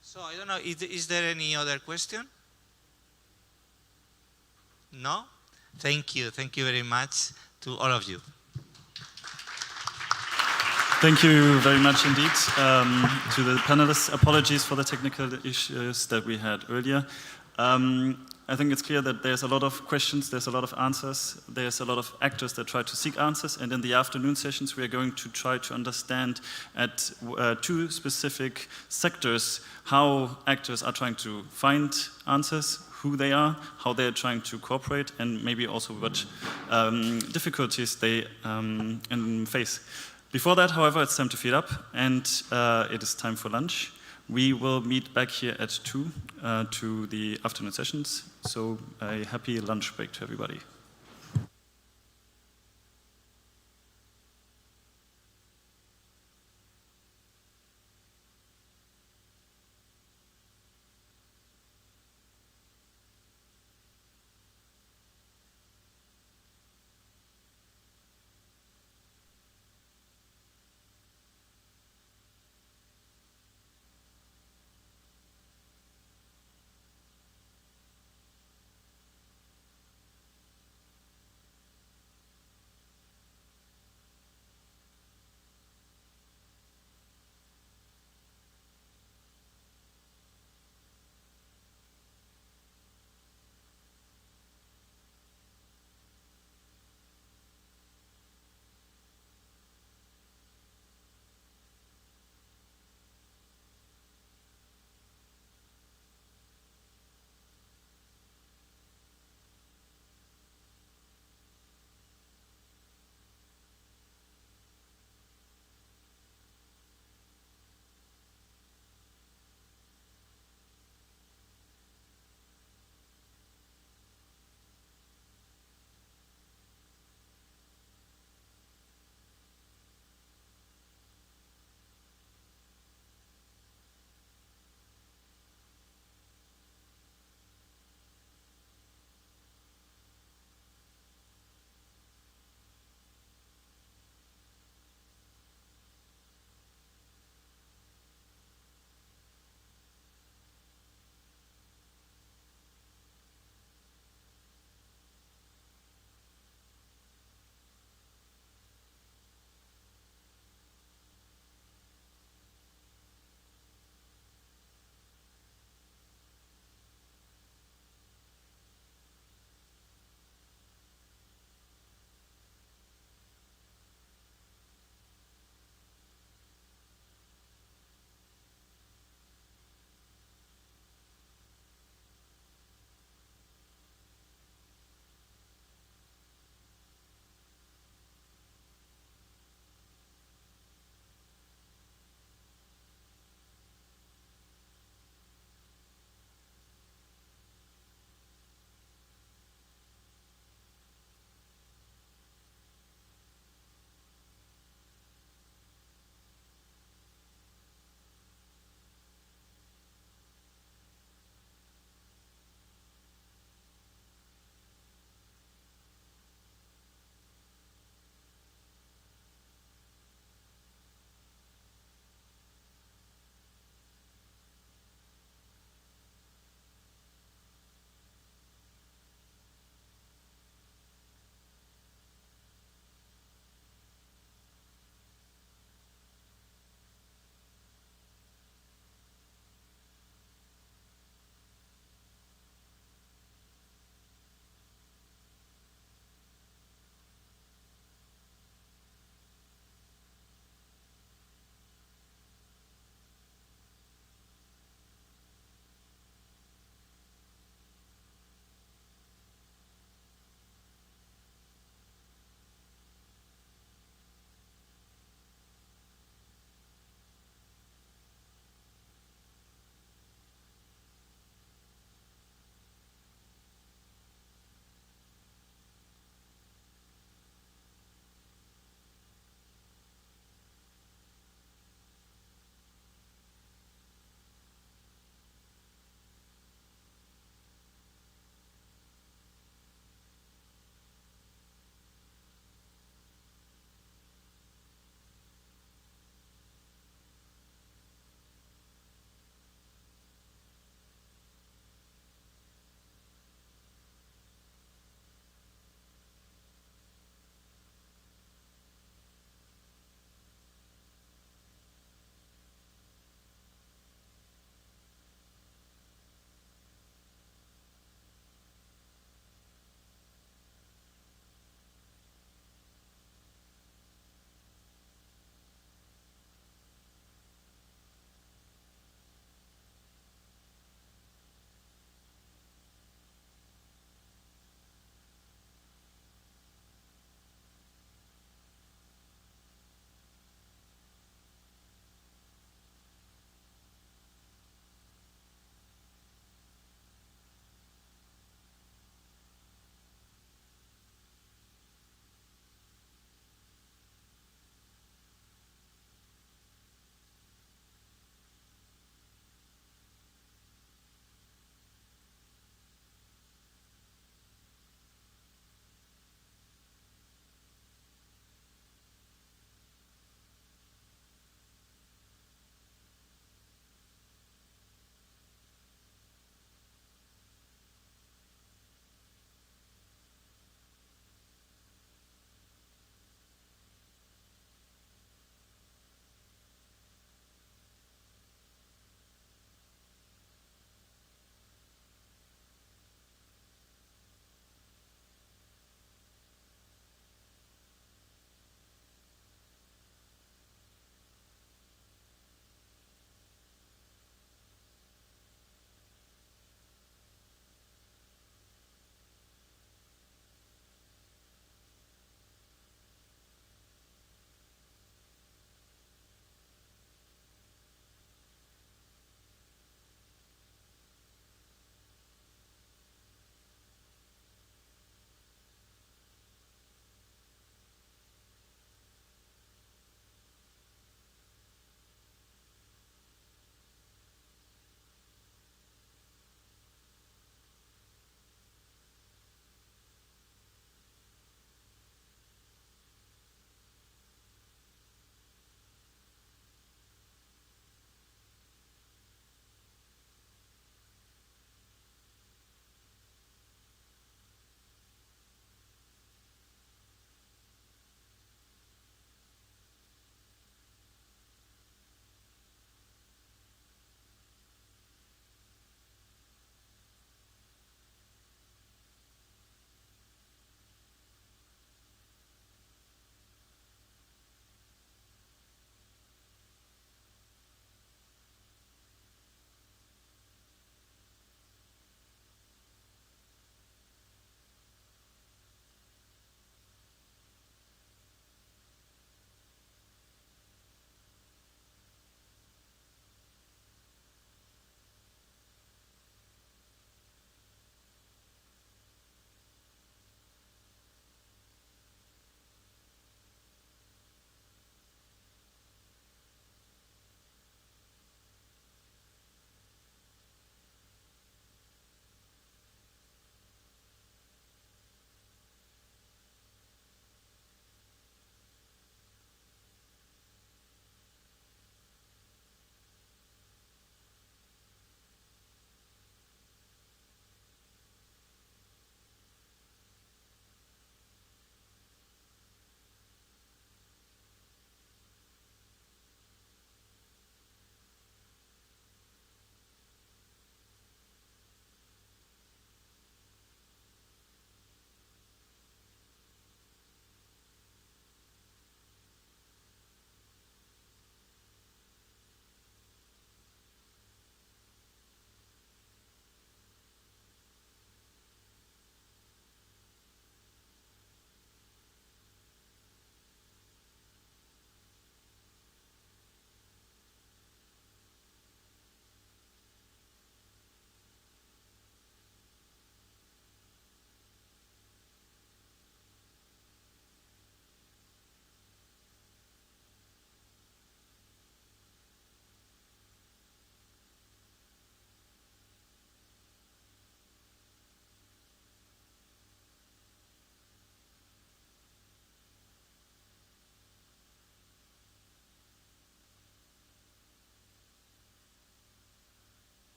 So I don't know, is there any other question? No? Thank you very much to all of you. Thank you very much indeed to the panelists. Apologies for the technical issues that we had earlier. I think it's clear that there's a lot of questions, there's a lot of answers, there's a lot of actors that try to seek answers, and in the afternoon sessions we are going to try to understand at two specific sectors how actors are trying to find answers, who they are, how they're trying to cooperate, and maybe also what difficulties they face. Before that, however, it's time to feed up, and it is time for lunch. We will meet back here at 2 to the afternoon sessions. So a happy lunch break to everybody.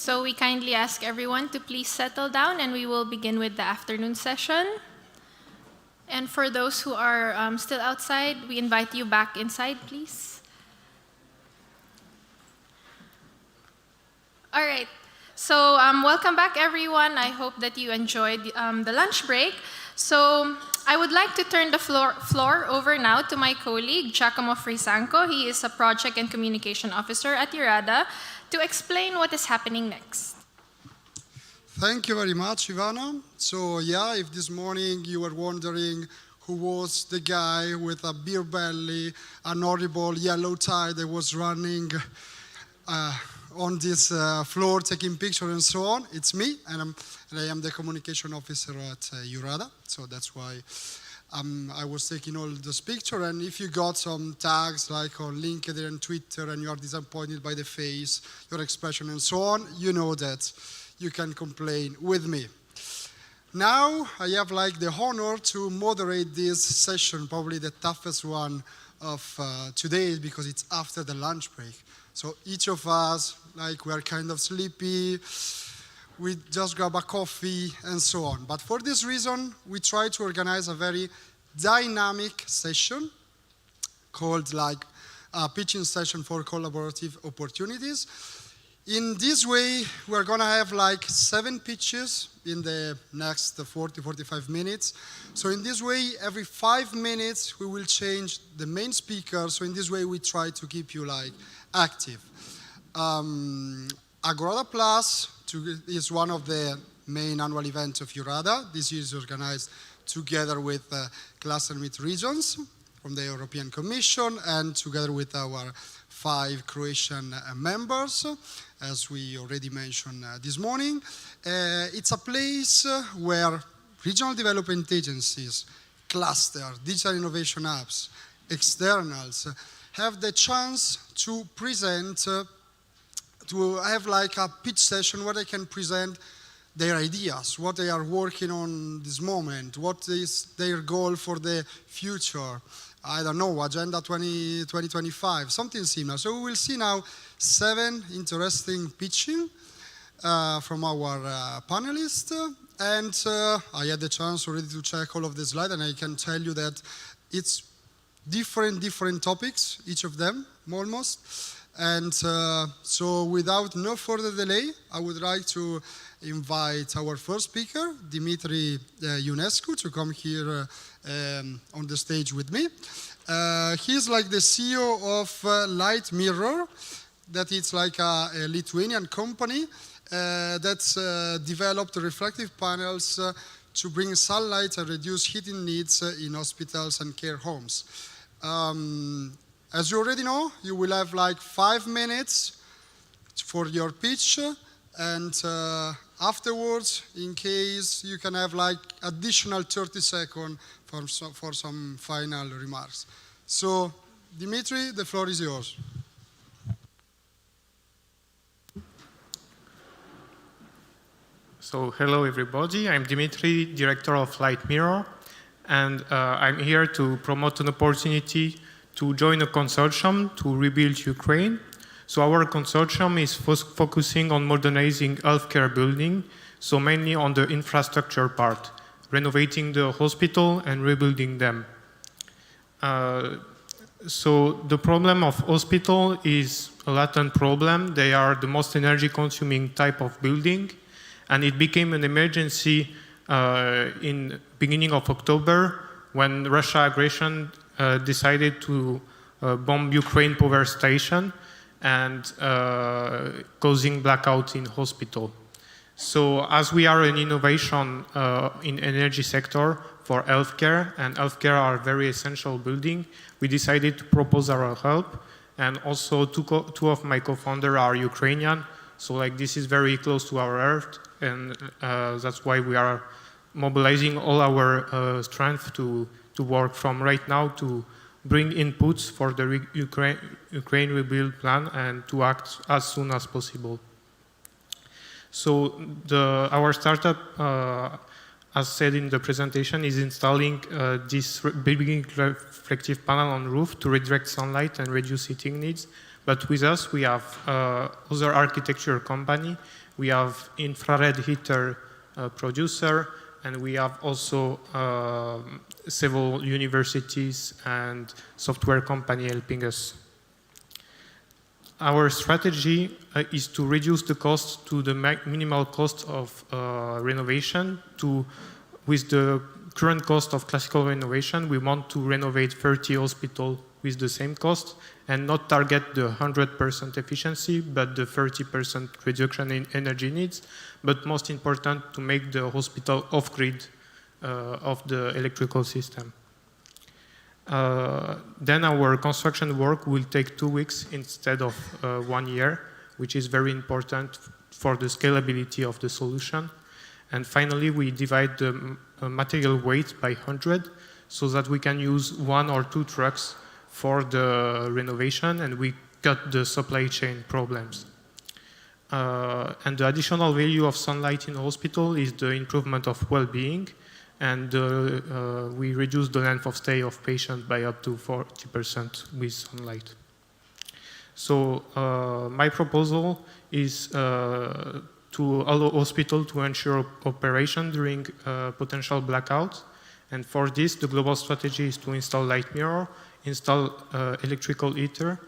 So we kindly ask everyone to please settle down and we will begin with the afternoon session. And for those who are still outside, we invite you back inside, please. All right. So welcome back, everyone. I hope that you enjoyed the lunch break. So I would like to turn the floor over now to my colleague, Giacomo Frisanco. He is a Project and Communication Officer at EURADA, to explain what is happening next. Thank you very much, Ivana. So yeah, if this morning you were wondering who was the guy with a beer belly, an horrible yellow tie that was running on this floor taking pictures and so on, it's me, and I am the communication officer at EURADA. So that's why I was taking all those pictures. And if you got some tags like on LinkedIn and Twitter and you are disappointed by the face, your expression and so on, you know that you can complain with me. Now I have like the honor to moderate this session, probably the toughest one of today because it's after the lunch break. So each of us, like, we are kind of sleepy, we just grab a coffee and so on. But for this reason, we try to organize a very dynamic session called like a pitching session for collaborative opportunities. In this way, we're gonna have like 7 pitches in the next 40-45 minutes. So in this way, every 5 minutes, we will change the main speaker. So in this way, we try to keep you like active. AGORADA Plus is one of the main annual events of EURADA. This is organized together with Cluster Meet Regions from the European Commission and together with our 5 Croatian members, as we already mentioned this morning. It's a place where regional development agencies, cluster, digital innovation hubs, externals have the chance to present, to have like a pitch session where they can present their ideas, what they are working on this moment, what is their goal for the future. I don't know, Agenda 2025, something similar. So we will see now 7 interesting pitching from our panelists. And I had the chance already to check all of the slides, and I can tell you that it's different topics, each of them, almost. And so without no further delay, I would like to invite our first speaker, Dimitri Ionescu, to come here on the stage with me. He's like the CEO of Light Mirror, that is like a Lithuanian company that's developed reflective panels to bring sunlight and reduce heating needs in hospitals and care homes. As you already know, you will have like 5 minutes for your pitch, and afterwards, in case you can have like additional 30 seconds for some final remarks. So, Dimitri, the floor is yours. So, hello everybody, I'm Dimitri, Director of Light Mirror, and I'm here to promote an opportunity to join a consortium to rebuild Ukraine. So our consortium is focusing on modernizing healthcare building, so mainly on the infrastructure part, renovating the hospital and rebuilding them. So the problem of hospital is a latent problem. They are the most energy consuming type of building, and it became an emergency in beginning of October when Russia aggression decided to bomb Ukraine power station and causing blackout in hospital. So as we are an innovation in energy sector for healthcare, and healthcare are very essential building, we decided to propose our help. And also two of my co-founders are Ukrainian, so like this is very close to our earth, and that's why we are mobilizing all our strength to work from right now to bring inputs for the Ukraine rebuild plan and to act as soon as possible. So our startup as said in the presentation, is installing this big reflective panel on roof to redirect sunlight and reduce heating needs. But with us, we have other architecture company, we have infrared heater producer, and we have also several universities and software company helping us. Our strategy is to reduce the cost to the minimal cost of renovation. With the current cost of classical renovation, we want to renovate 30 hospitals with the same cost and not target the 100% efficiency, but the 30% reduction in energy needs. But most important, to make the hospital off-grid of the electrical system. Then our construction work will take 2 weeks instead of 1 year, which is very important for the scalability of the solution. And finally, we divide the material weight by 100 so that we can use 1 or 2 trucks for the renovation, and we cut the supply chain problems. And the additional value of sunlight in the hospital is the improvement of well-being, and we reduce the length of stay of patients by up to 40% with sunlight. So my proposal is to allow hospital to ensure operation during potential blackouts. And for this, the global strategy is to install light mirror, install electrical heater,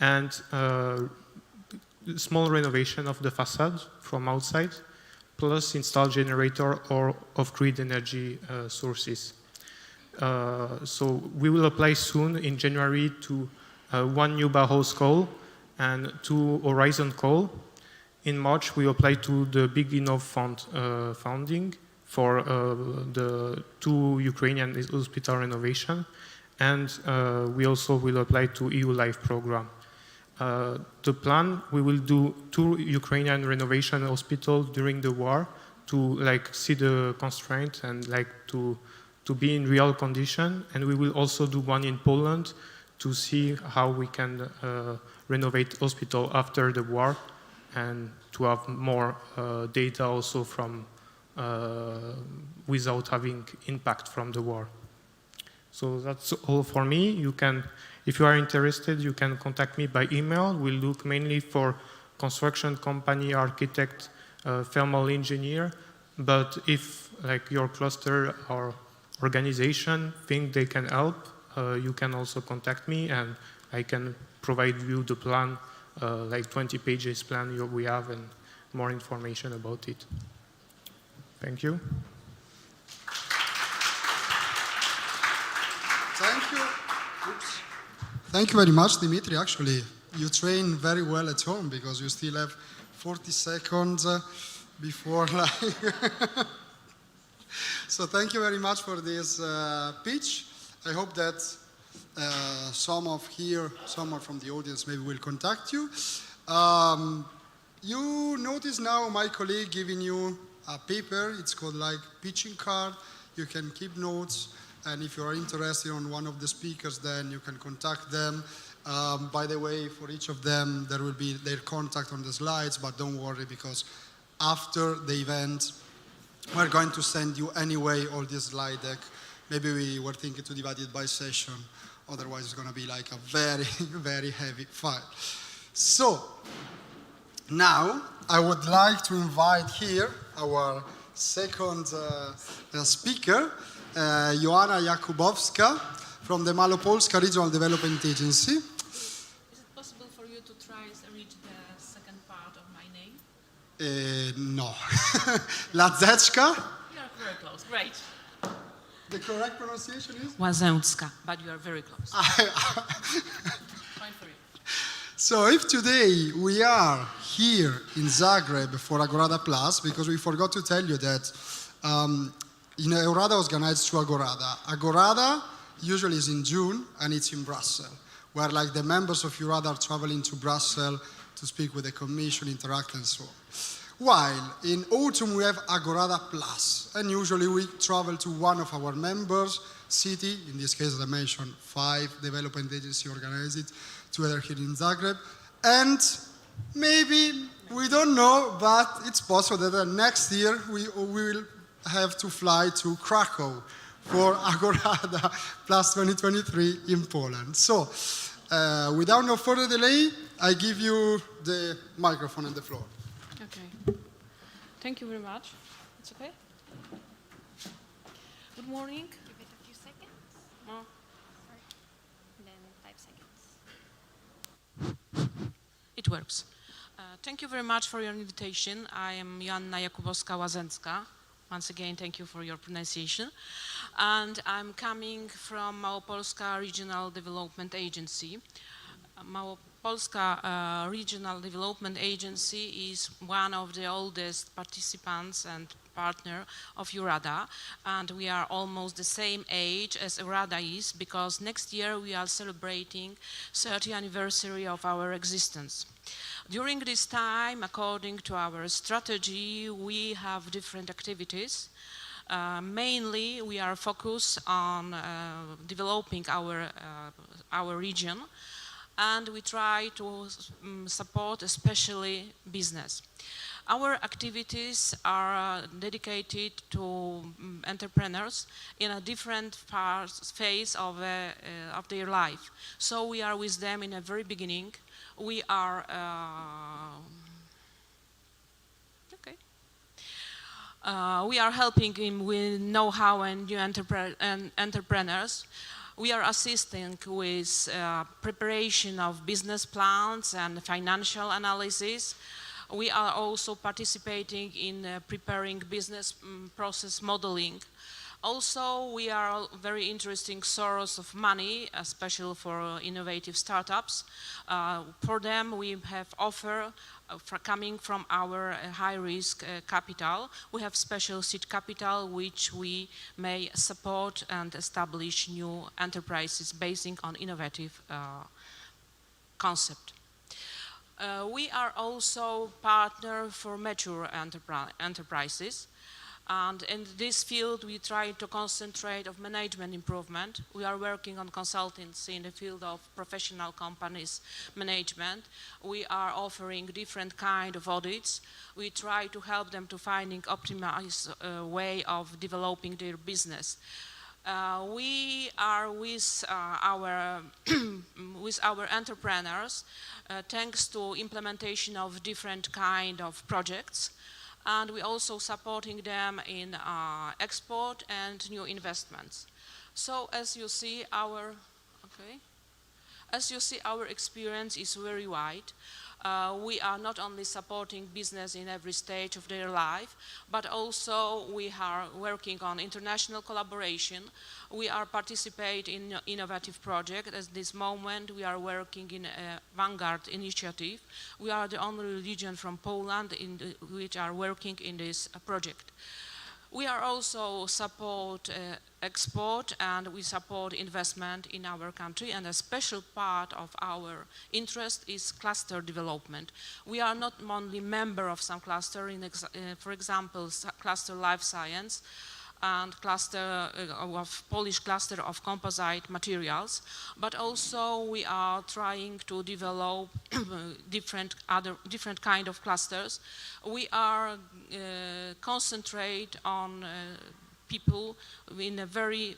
and small renovation of the facade from outside, plus install generator or off-grid energy sources. So we will apply soon in January to 1 new Bauhaus call and 2 Horizon call. In March, we apply to the Big Innov Fund funding for the 2 Ukrainian hospital renovation. And we also will apply to EU Life program. The plan, we will do 2 Ukrainian renovation hospitals during the war to see the constraint and to be in real condition. And we will also do 1 in Poland to see how we can renovate hospital after the war and to have more data also from without having impact from the war. So that's all for me. You can, if you are interested, you can contact me by email. We'll look mainly for construction company, architect, thermal engineer. But if your cluster or organization think they can help, you can also contact me and I can provide you the plan, 20 pages plan we have and more information about it. Thank you. Thank you. Oops. Thank you very much, Dimitri. Actually, you train very well at home because you still have 40 seconds before So thank you very much for this pitch. I hope that someone from the audience maybe will contact you. You notice now my colleague giving you a paper. It's called pitching card. You can keep notes. And if you are interested in one of the speakers, then you can contact them. By the way, for each of them, there will be their contact on the slides, but don't worry because after the event, we're going to send you anyway all this slide deck. Maybe we were thinking to divide it by session. Otherwise, it's going to be a very, very heavy file. So, now I would like to invite here our second speaker, Joanna Jakubowska from the Malopolska Regional Development Agency. Is it possible for you to try to read the second part of my name? No. Ladzeczka? You are very close. Great. The correct pronunciation is? Łazęcka, but you are very close. Fine for you. So if today we are here in Zagreb for AGORADA Plus, because we forgot to tell you that EURADA organized through AGORADA. AGORADA usually is in June and it's in Brussels, where the members of EURADA are traveling to Brussels to speak with the Commission, interact and so on. While in autumn we have AGORADA Plus, and usually we travel to one of our members city. In this case, as I mentioned, 5 development agencies organize it together here in Zagreb. And maybe, we don't know, but it's possible that next year we will have to fly to Krakow for AGORADA Plus 2023 in Poland. So, without no further delay, I give you the microphone and the floor. Okay. Thank you very much. It's okay? Good morning. Give it a few seconds. Oh. Sorry. And then 5 seconds. It works. Thank you very much for your invitation. I am Joanna Jakubowska-Łazęcka. Once again, thank you for your pronunciation. And I'm coming from Małopolska Regional Development Agency. Małopolska Regional Development Agency is one of the oldest participants and partner of EURADA, and we are almost the same age as EURADA is, because next year we are celebrating 30th anniversary of our existence. During this time, according to our strategy, we have different activities. Mainly, we are focused on developing our region, and we try to support especially business. Our activities are dedicated to entrepreneurs in a different phase of their life. So we are with them in the very beginning. We are we are helping him with know-how and new entrepreneurs. We are assisting with preparation of business plans and financial analysis. We are also participating in preparing business process modeling. Also, we are a very interesting source of money, especially for innovative startups. For them, we have offer coming from our high-risk capital. We have special seed capital, which we may support and establish new enterprises based on innovative concept. We are also partner for mature enterprises. And in this field, we try to concentrate on management improvement. We are working on consultancy in the field of professional companies management. We are offering different kind of audits. We try to help them to finding optimized way of developing their business. We are with our entrepreneurs thanks to implementation of different kind of projects. And we're also supporting them in export and new investments. So as you see, our experience is very wide. We are not only supporting business in every stage of their life, but also we are working on international collaboration. We are participating in innovative projects. At this moment, we are working in a Vanguard initiative. We are the only region from Poland which are working in this project. We are also support export, and we support investment in our country, and a special part of our interest is cluster development. We are not only member of some cluster, for example, cluster life science, and cluster of Polish cluster of composite materials, but also we are trying to develop different kind of clusters. We are concentrate on people in a very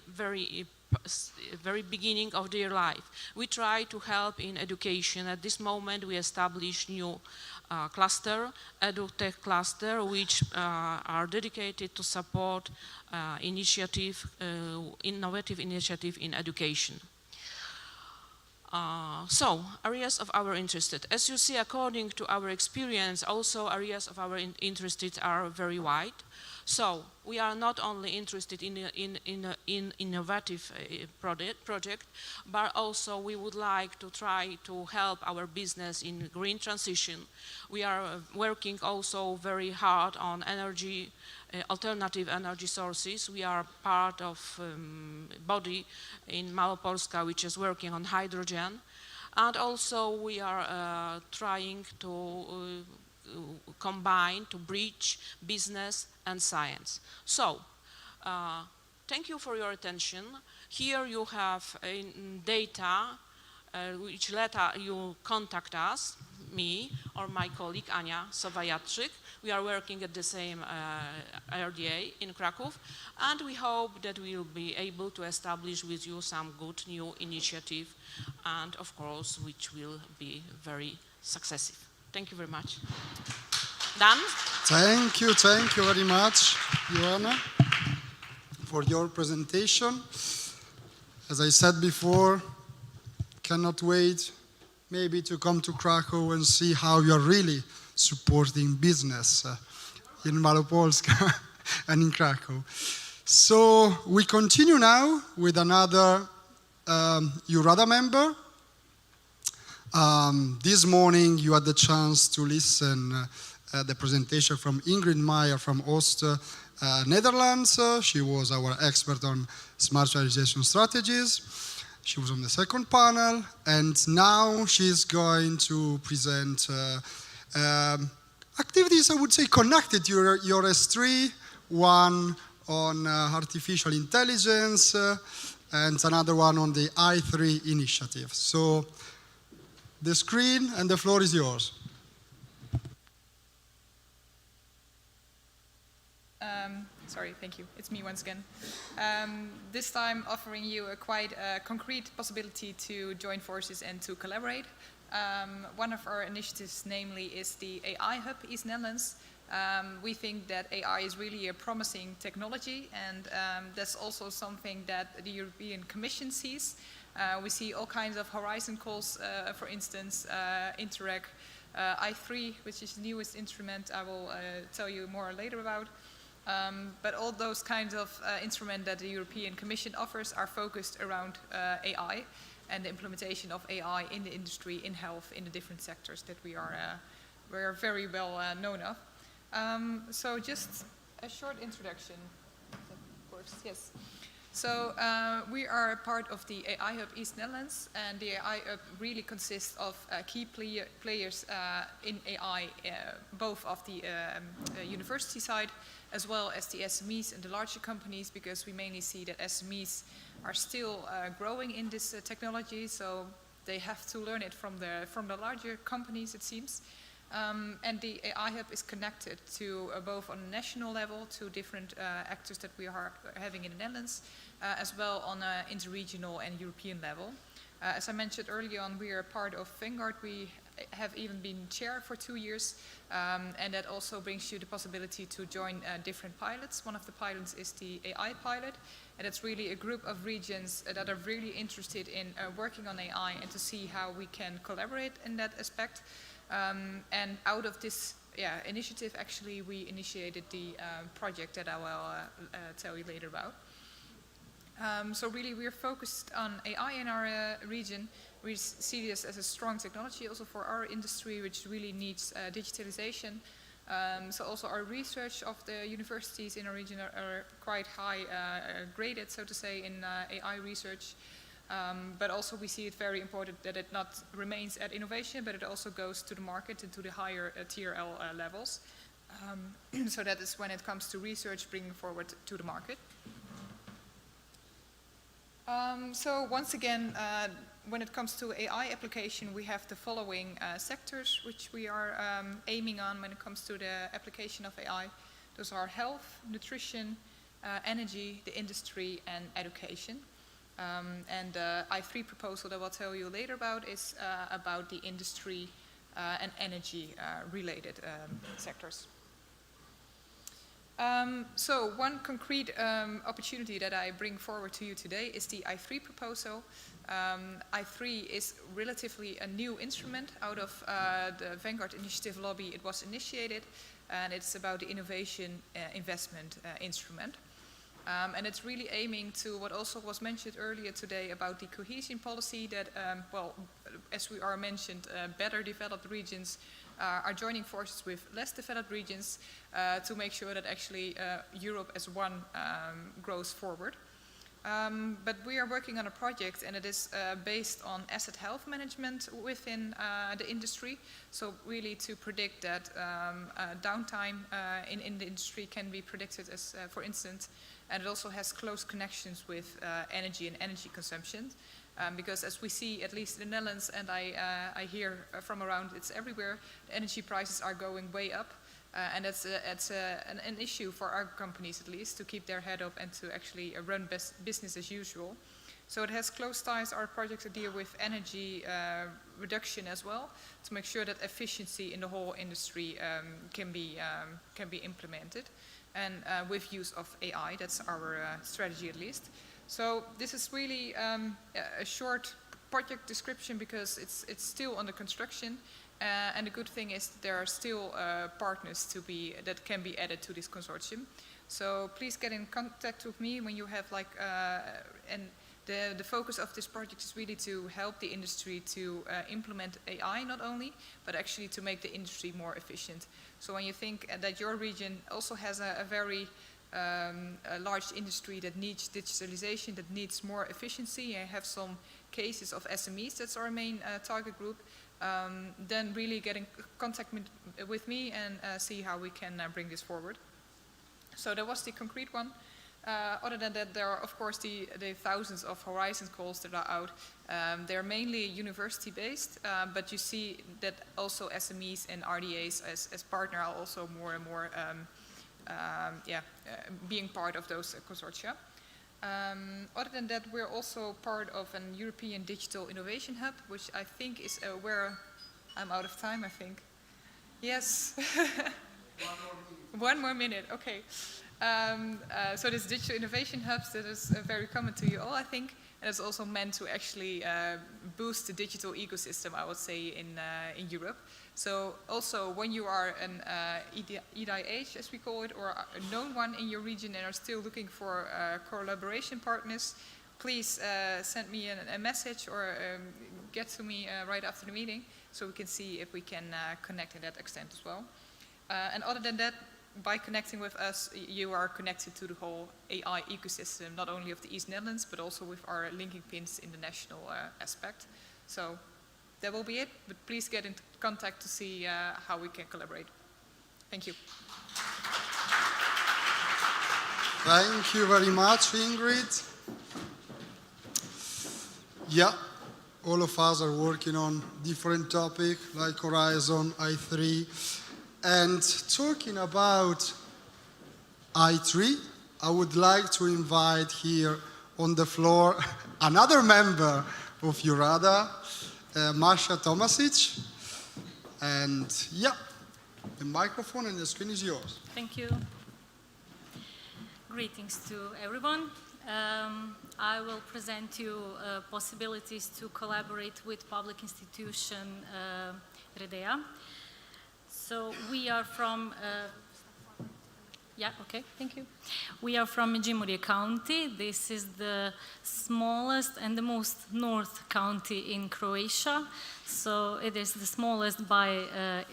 beginning of their life. We try to help in education. At this moment, we establish new cluster, EduTech cluster, which are dedicated to support innovative initiative in education. So, areas of our interest. As you see, according to our experience, also areas of our interest are very wide. So, we are not only interested in innovative project, but also we would like to try to help our business in green transition. We are working also very hard on energy, alternative energy sources. We are part of body in Małopolska which is working on hydrogen, and also we are trying to combine, to bridge business and science. So, thank you for your attention. Here you have data which let you contact us. me or my colleague Ania Sowajaczyk. We are working at the same RDA in Krakow, and we hope that we will be able to establish with you some good new initiative, and of course, which will be very successful. Thank you very much. Dan? Thank you very much, Joanna, for your presentation. As I said before, cannot wait maybe to come to Krakow and see how you're really supporting business in Malopolska and in Krakow. So we continue now with another EURADA member. This morning you had the chance to listen the presentation from Ingrid Meyer from Oost Netherlands. She was our expert on smart specialization strategies. She was on the second panel, and now she's going to present activities, I would say, connected to your S3, one on artificial intelligence, and another one on the I3 initiative. So the screen and the floor is yours. Sorry, thank you. It's me once again. This time offering you a quite concrete possibility to join forces and to collaborate. One of our initiatives, namely, is the AI Hub East Netherlands. We think that AI is really a promising technology, and that's also something that the European Commission sees. We see all kinds of horizon calls, for instance, Interact, I3, which is the newest instrument I will tell you more later about. But all those kinds of instruments that the European Commission offers are focused around AI and the implementation of AI in the industry, in health, in the different sectors that we are very well known of. So just a short introduction, of course, yes. So we are part of the AI Hub East Netherlands, and the AI Hub really consists of key players in AI, both of the university side as well as the SMEs and the larger companies, because we mainly see that SMEs are still growing in this technology, so they have to learn it from the larger companies, it seems. And the AI Hub is connected to both on a national level to different actors that we are having in the Netherlands, as well on an interregional and European level. As I mentioned earlier on, we are part of Vanguard. We have even been chair for 2 years, and that also brings you the possibility to join different pilots. One of the pilots is the AI pilot, and it's really a group of regions that are really interested in working on AI and to see how we can collaborate in that aspect. And out of this initiative, actually, we initiated the project that I will tell you later about. So really, we are focused on AI in our region. We see this as a strong technology also for our industry, which really needs digitalization. So also our research of the universities in our region are quite high graded, so to say, in AI research. But also we see it very important that it not remains at innovation, but it also goes to the market and to the higher TRL levels. So that is when it comes to research, bringing forward to the market. So once again, when it comes to AI application, we have the following sectors which we are aiming on when it comes to the application of AI. Those are health, nutrition, energy, the industry, and education. And the I3 proposal that I'll tell you later about is about the industry and energy related sectors. So one concrete opportunity that I bring forward to you today is the I3 proposal. I3 is relatively a new instrument out of the Vanguard Initiative Lobby. It was initiated, and it's about the innovation investment instrument. And it's really aiming to what also was mentioned earlier today about the cohesion policy that, well, as we are mentioned, better developed regions are joining forces with less developed regions to make sure that actually Europe as one grows forward. But we are working on a project, and it is based on asset health management within the industry. So really to predict that downtime in the industry can be predicted as, for instance, and it also has close connections with energy and energy consumption. Because as we see, at least in the Netherlands, and I hear from around, it's everywhere, the energy prices are going way up. And it's an issue for our companies, at least, to keep their head up and to actually run business as usual. So it has close ties, our projects that deal with energy reduction as well, to make sure that efficiency in the whole industry can be implemented. And with use of AI, that's our strategy at least. So this is really a short project description because it's still under construction. And the good thing is that there are still partners that can be added to this consortium. So please get in contact with me when you have and the focus of this project is really to help the industry to implement AI not only, but actually to make the industry more efficient. So when you think that your region also has a very large industry that needs digitalization, that needs more efficiency, and have some cases of SMEs, that's our main target group, then really get in contact with me and see how we can bring this forward. So that was the concrete one. Other than that, there are of course the thousands of Horizon calls that are out. They're mainly university-based, but you see that also SMEs and RDAs as partner are also more and more being part of those consortia. Other than that, we're also part of an European Digital Innovation Hub, which I think is where I'm out of time, I think. Yes. One more minute, okay. So this Digital Innovation Hubs, that is very common to you all, I think, and it's also meant to actually boost the digital ecosystem, I would say, in Europe. So also when you are an EDIH, as we call it, or a known one in your region and are still looking for collaboration partners, please send me a message or get to me right after the meeting so we can see if we can connect in that extent as well. And other than that, by connecting with us, you are connected to the whole AI ecosystem, not only of the East Netherlands, but also with our linking pins in the national aspect. So that will be it, but please get in contact to see how we can collaborate. Thank you. Thank you very much, Ingrid. Yeah, all of us are working on different topics like Horizon, I3. And talking about I3, I would like to invite here on the floor another member of EURADA, Masha Tomasic. And yeah, the microphone and the screen is yours. Thank you. Greetings to everyone. I will present you possibilities to collaborate with public institution REDEA. So we are from, thank you. We are from Međimurje County. This is the smallest and the most north county in Croatia. So it is the smallest by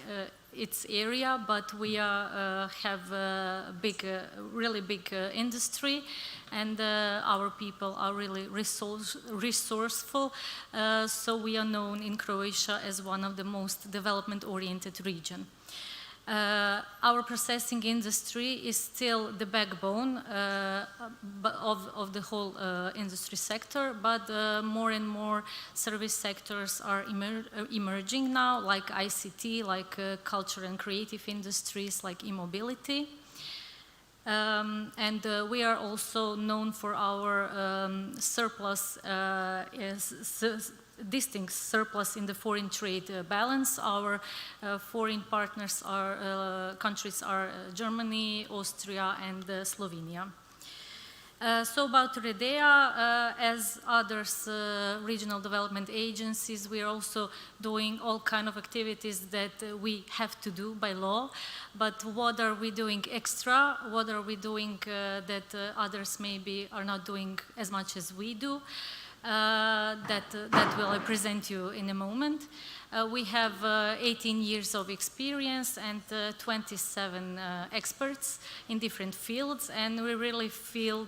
its area, but we have a big, really big industry, and our people are really resourceful. So we are known in Croatia as one of the most development-oriented regions. Our processing industry is still the backbone of the whole industry sector, but more and more service sectors are emerging now, like ICT, like culture and creative industries, like e-mobility. And we are also known for our surplus, distinct surplus in the foreign trade balance. Our foreign partners countries are Germany, Austria, and Slovenia. So about REDEA, as others regional development agencies, we are also doing all kinds of activities that we have to do by law. But what are we doing extra? What are we doing that others maybe are not doing as much as we do? That will I present you in a moment. We have 18 years of experience and 27 experts in different fields, and we really feel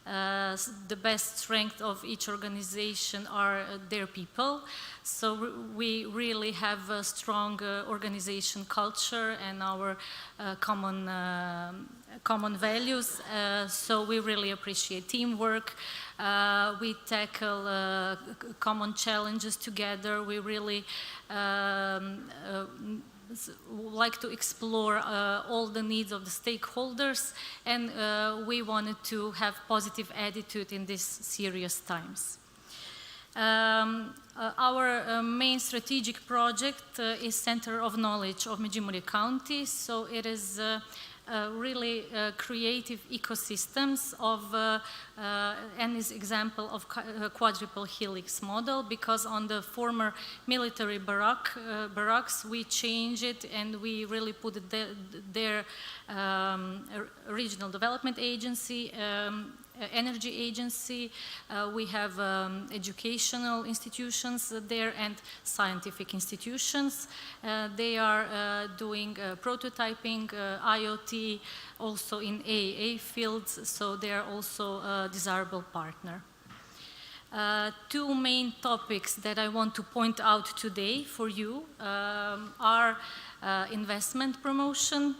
the best strength of each organization are their people. So we really have a strong organization culture and our common values. So we really appreciate teamwork. We tackle common challenges together. We really like to explore all the needs of the stakeholders, and we wanted to have positive attitude in these serious times. Our main strategic project is Center of Knowledge of Međimurje County, so it is really creative ecosystems of and is example of quadruple helix model, because on the former military barracks we changed it and we really put their regional development agency, energy agency, we have educational institutions there and scientific institutions. They are doing prototyping, IoT, also in AAA fields, so they are also a desirable partner. Two main topics that I want to point out today for you are investment promotion,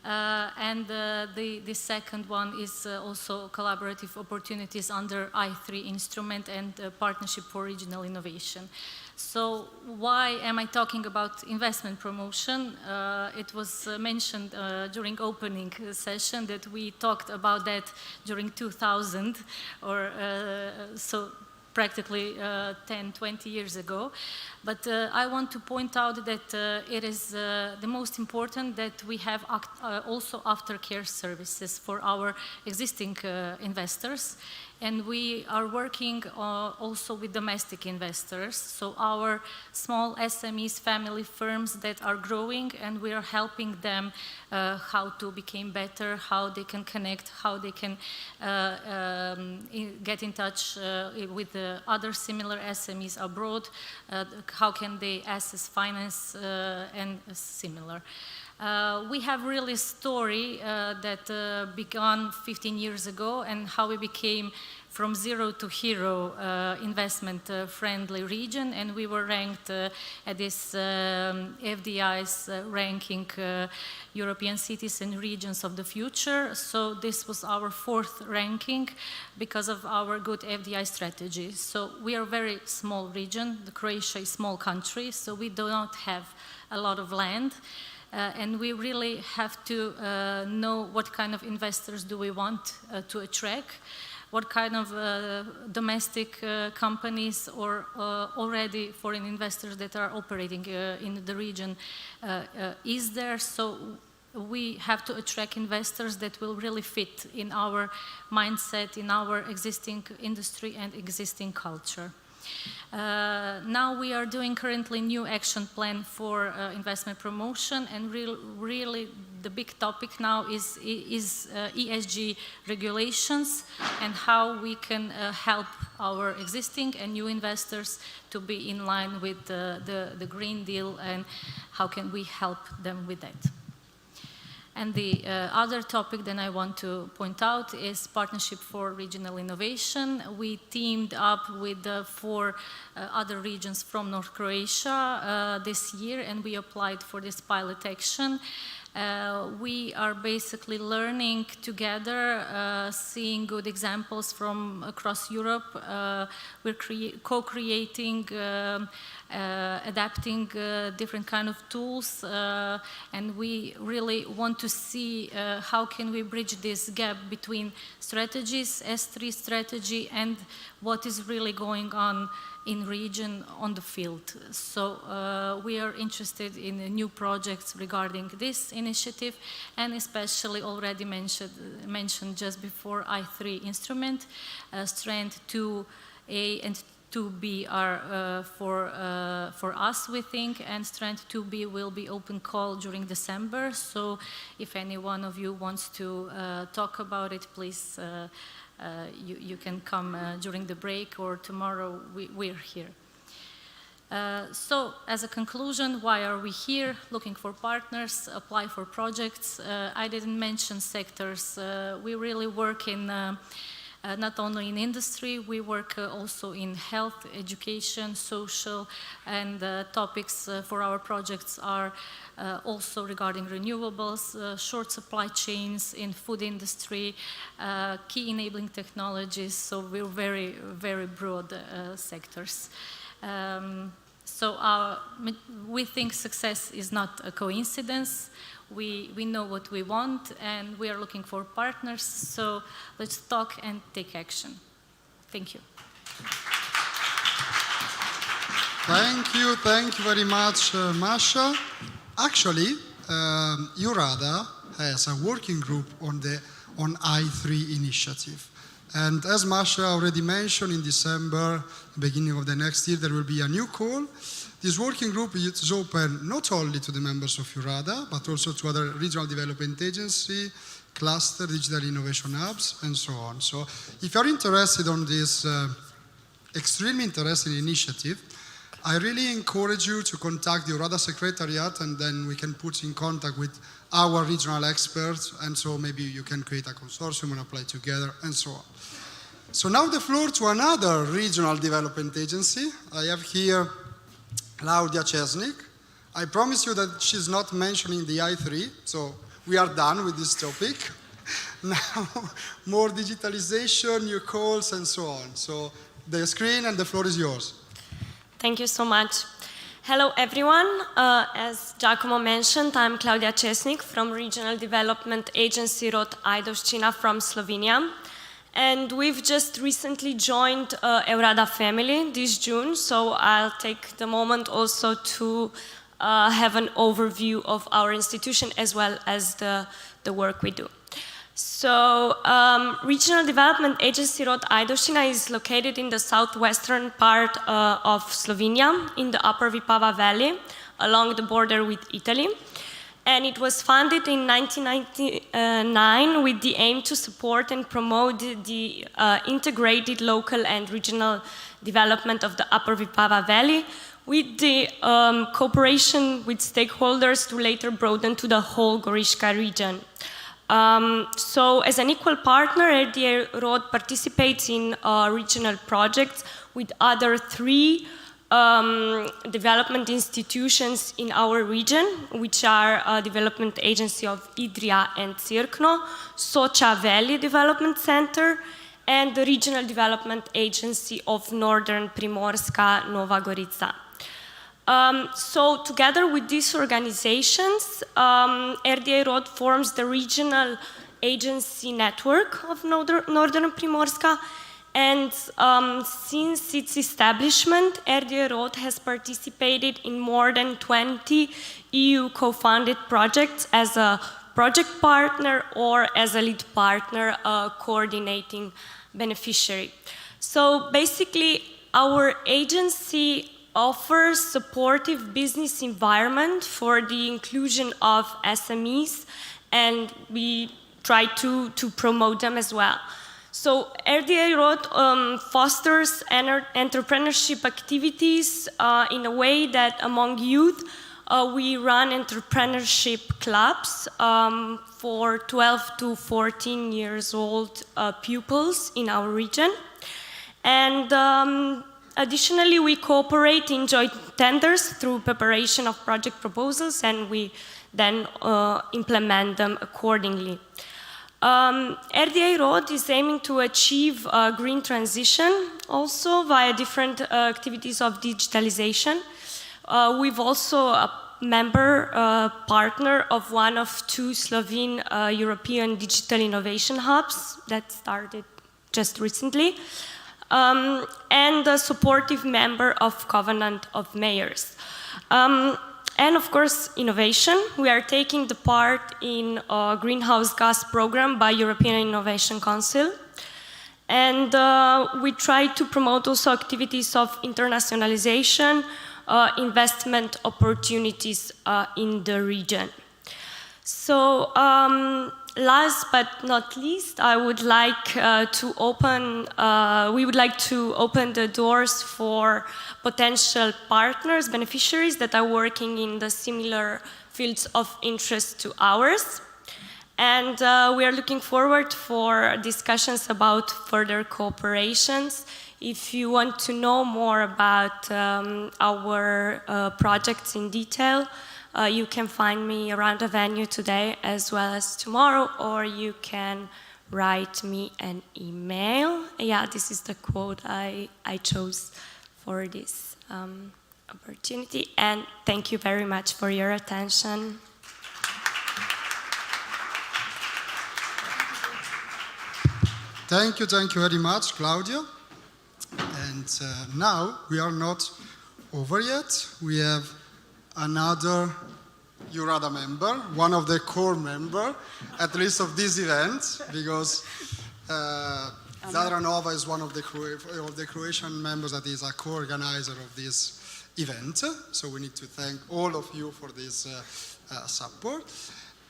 and the second one is also collaborative opportunities under I3 instrument and Partnership for Regional Innovation. So why am I talking about investment promotion? It was mentioned during opening session that we talked about that during 2000, or so practically 10, 20 years ago. But I want to point out that it is the most important that we have also aftercare services for our existing investors. And we are working also with domestic investors, so our small SMEs, family firms that are growing, and we are helping them how to become better, how they can connect, how they can get in touch with the other similar SMEs abroad, how can they access finance and similar. We have really a story that began 15 years ago, and how we became from zero to hero investment-friendly region, and we were ranked at this FDI's ranking European cities and regions of the future. So this was our 4th ranking because of our good FDI strategy. So we are a very small region. Croatia is a small country, so we do not have a lot of land. And we really have to know what kind of investors do we want to attract, what kind of domestic companies or already foreign investors that are operating in the region is there. So we have to attract investors that will really fit in our mindset, in our existing industry and existing culture. Now we are doing currently new action plan for investment promotion, and really the big topic now is ESG regulations and how we can help our existing and new investors to be in line with the Green Deal, and how can we help them with that. And the other topic that I want to point out is Partnership for Regional Innovation. We teamed up with 4 other regions from North Croatia this year, and we applied for this pilot action. We are basically learning together, seeing good examples from across Europe. We're co-creating, adapting different kind of tools, and we really want to see how can we bridge this gap between strategies, S3 strategy, and what is really going on in region on the field. So we are interested in new projects regarding this initiative, and especially already mentioned just before I3 instrument, strand 2A and 2B are for us, we think, and strand 2B will be open call during December. So if any one of you wants to talk about it, please you can come during the break, or tomorrow we're here. So as a conclusion, why are we here? Looking for partners, apply for projects. I didn't mention sectors. We really work in not only in industry, we work also in health, education, social, and topics for our projects are also regarding renewables, short supply chains in food industry, key enabling technologies, so we're very, very broad sectors. So we think success is not a coincidence. We know what we want and we are looking for partners, so let's talk and take action. Thank you. Thank you very much, Masha. Actually, EURADA has a working group on I3 initiative. And as Masha already mentioned, in December, beginning of the next year, there will be a new call. This working group is open not only to the members of EURADA, but also to other regional development agency, cluster, digital innovation hubs, and so on. So if you're interested on this extremely interesting initiative, I really encourage you to contact the EURADA Secretariat, and then we can put in contact with our regional experts, and so maybe you can create a consortium and apply together, and so on. So now the floor to another regional development agency. I have here Claudia Czesnik. I promise you that she's not mentioning the I3, so we are done with this topic. Now, more digitalization, new calls, and so on. So the screen and the floor is yours. Thank you so much. Hello, everyone. As Giacomo mentioned, I'm Claudia Czesnik from Regional Development Agency Rod Ajdovština from Slovenia. And we've just recently joined EURADA family this June, so I'll take the moment also to have an overview of our institution as well as the work we do. So, Regional Development Agency Rod Ajdovština is located in the southwestern part of Slovenia, in the Upper Vipava Valley, along the border with Italy. And it was founded in 1999 with the aim to support and promote the integrated local and regional development of the Upper Vipava Valley, with the cooperation with stakeholders to later broaden to the whole Goriška region. So as an equal partner, RDA Rod participates in regional projects with other 3 development institutions in our region, which are Development Agency of Idrija and Cirkno, Soča Valley Development Center, and the Regional Development Agency of Northern Primorska, Nova Gorica. So together with these organizations, RDA Rod forms the regional agency network of Northern Primorska, and since its establishment, RDA Rod has participated in more than 20 EU co-funded projects as a project partner or as a lead partner coordinating beneficiary. So basically, our agency offers supportive business environment for the inclusion of SMEs, and we try to promote them as well. So RDA Rod fosters entrepreneurship activities in a way that among youth we run entrepreneurship clubs for 12 to 14 years old pupils in our region. And additionally, we cooperate in joint tenders through preparation of project proposals, and we then implement them accordingly. RDA Rod is aiming to achieve a green transition also via different activities of digitalization. We've also a member partner of one of 2 Slovene European digital innovation hubs that started just recently, and a supportive member of Covenant of Mayors. And of course, innovation. We are taking the part in a greenhouse gas program by European Innovation Council. And we try to promote also activities of internationalization, investment opportunities in the region. So last but not least, I would like to open, we would like to open the doors for potential partners, beneficiaries that are working in the similar fields of interest to ours. And we are looking forward for discussions about further cooperations. If you want to know more about our projects in detail, you can find me around the venue today as well as tomorrow, or you can write me an email. Yeah, this is the quote I chose for this opportunity. And thank you very much for your attention. Thank you very much, Claudia. And now we are not over yet. We have another EURADA member, one of the core members, at least of this event, because Zadra Nova is one of the Croatian members that is a co-organizer of this event. So we need to thank all of you for this support.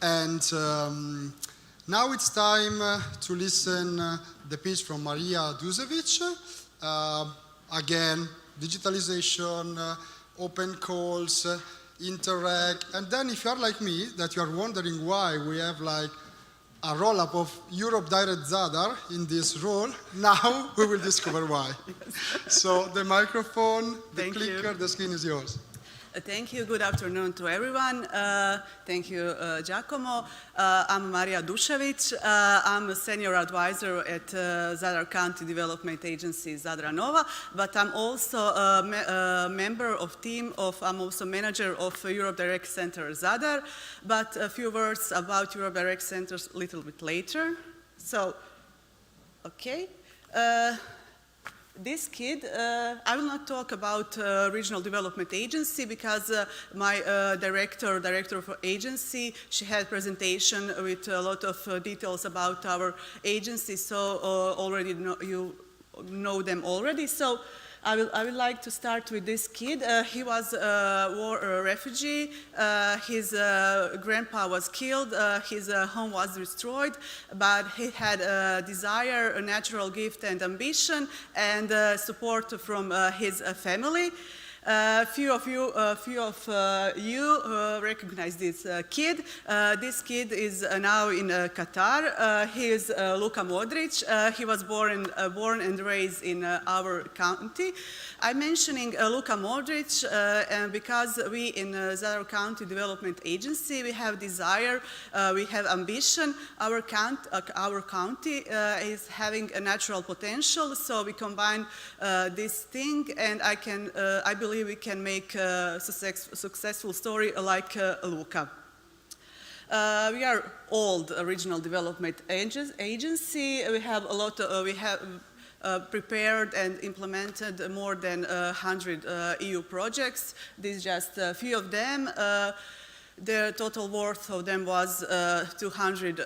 And now it's time to listen the pitch from Maria Duzevic. Again, digitalization, open calls, interact, and then if you are like me, that you are wondering why we have like a roll-up of Europe Direct Zadar in this role, now we will discover why. So the microphone, the clicker, the screen is yours. Thank you. Good afternoon to everyone. Thank you, Giacomo. I'm Maria Dušević. I'm a senior advisor at Zadar County Development Agency Zadra Nova, but I'm also a member of team of, I'm also manager of Europe Direct Center Zadar, but a few words about Europe Direct Centers a little bit later. So, okay. This kid, I will not talk about Regional Development Agency because my director of agency, she had presentation with a lot of details about our agency, so already you know them already. So I would like to start with this kid. He was a war refugee. His grandpa was killed. His home was destroyed. But he had a desire, a natural gift and ambition, and support from his family. Few of you recognize this kid. This kid is now in Qatar. He is Luka Modric. He was born and raised in our county. I'm mentioning Luka Modric because we in Zadar County Development Agency, we have desire, we have ambition. Our county is having a natural potential, so we combine this thing, and I believe we can make a successful story like Luka. We are old regional development agency. We have a lot. We have prepared and implemented more than 100 EU projects. These are just a few of them. The total worth of them was 200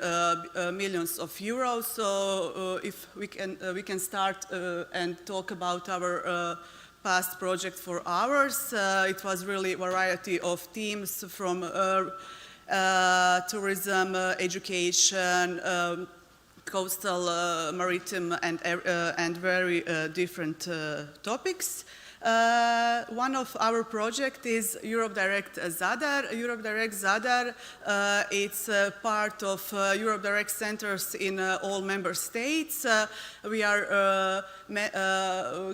millions of euros. So if we can start and talk about our past project for ours. It was really a variety of themes from tourism, education, coastal, maritime, and very different topics. One of our projects is Europe Direct Zadar. Europe Direct Zadar, it's part of Europe Direct centers in all member states. We are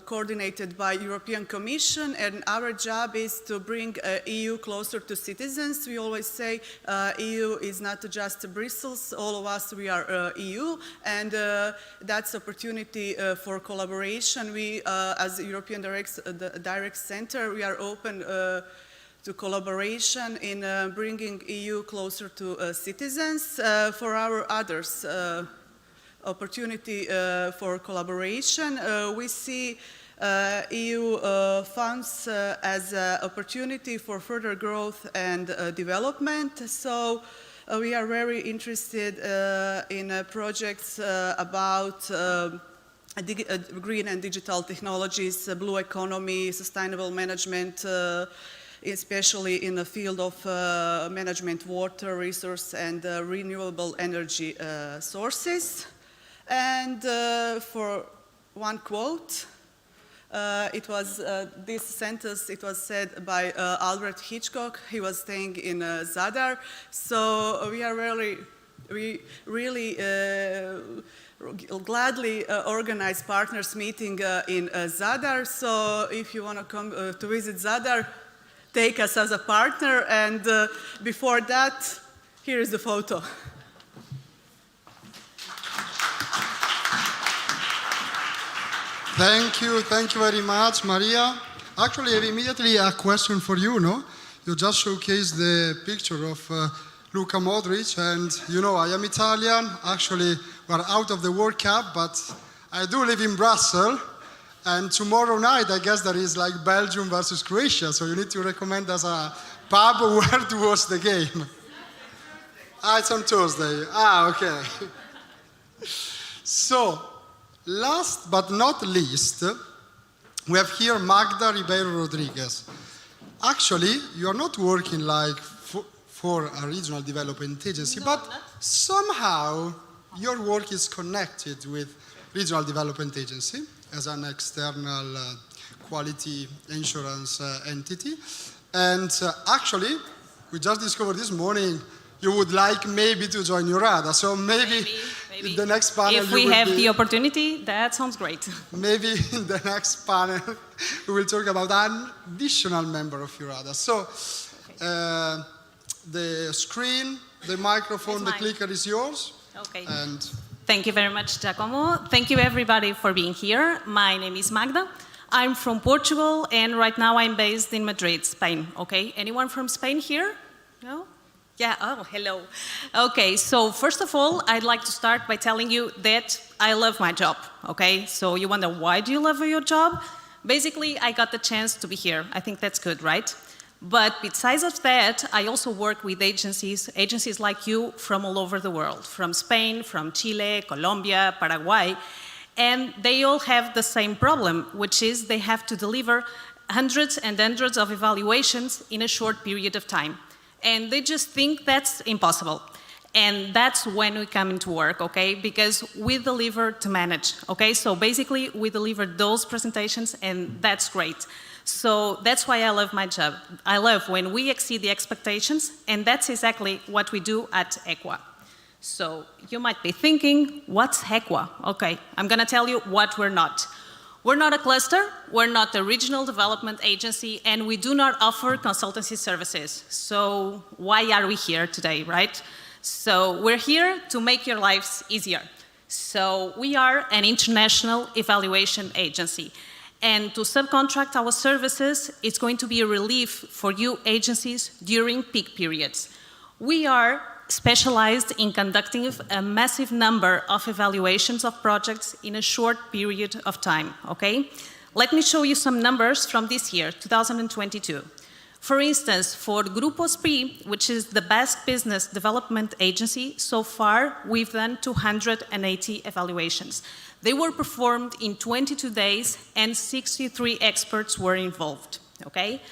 coordinated by European Commission, and our job is to bring EU closer to citizens. We always say EU is not just Brussels, all of us, we are EU, and that's opportunity for collaboration. We, as European Direct Center, we are open to collaboration in bringing EU closer to citizens. For our others, opportunity for collaboration, we see EU funds as an opportunity for further growth and development. So we are very interested in projects about green and digital technologies, blue economy, sustainable management, especially in the field of management, water, resource, and renewable energy sources. And for one quote, it was this sentence, it was said by Alfred Hitchcock. He was staying in Zadar. So we are really we really gladly organize partners meeting in Zadar. So if you want to come to visit Zadar, take us as a partner. And before that, here is the photo. Thank you very much, Maria. Actually, I have immediately a question for you, no? You just showcased the picture of Luka Modric, and you know, I am Italian. Actually, we're out of the World Cup, but I do live in Brussels, and tomorrow night, I guess there is like Belgium versus Croatia, so you need to recommend us a pub where to watch the game. It's on Thursday. Okay. So, last but not least, we have here Magda Ribeiro Rodriguez. Actually, you are not working like for a regional development agency, but somehow your work is connected with regional development agency as an external quality insurance entity. And actually, we just discovered this morning you would like maybe to join EURADA. So maybe in the next panel, if we have the opportunity, that sounds great. Maybe in the next panel, we will talk about an additional member of EURADA. So the screen, the microphone, the clicker is yours. Okay. And thank you very much, Giacomo. Thank you, everybody, for being here. My name is Magda. I'm from Portugal, and right now I'm based in Madrid, Spain. Okay, anyone from Spain here? No? Yeah, oh, hello. Okay, so first of all, I'd like to start by telling you that I love my job, okay? So you wonder, why do you love your job? Basically, I got the chance to be here. I think that's good, right? But besides of that, I also work with agencies like you from all over the world, from Spain, from Chile, Colombia, Paraguay, and they all have the same problem, which is they have to deliver hundreds and hundreds of evaluations in a short period of time. And they just think that's impossible. And that's when we come into work, okay? Because we deliver to manage, okay? So basically, we deliver those presentations, and that's great. So that's why I love my job. I love when we exceed the expectations, and that's exactly what we do at EQUA. So you might be thinking, what's EQUA? Okay, I'm gonna tell you what we're not. We're not a cluster, we're not a regional development agency, and we do not offer consultancy services. So why are we here today, right? So we're here to make your lives easier. So we are an international evaluation agency. And to subcontract our services, it's going to be a relief for you agencies during peak periods. We are specialized in conducting a massive number of evaluations of projects in a short period of time, okay? Let me show you some numbers from this year, 2022. For instance, for Grupo SPRI, which is the Basque Business Development Agency, so far we've done 280 evaluations. They were performed in 22 days and 63 experts were involved, okay?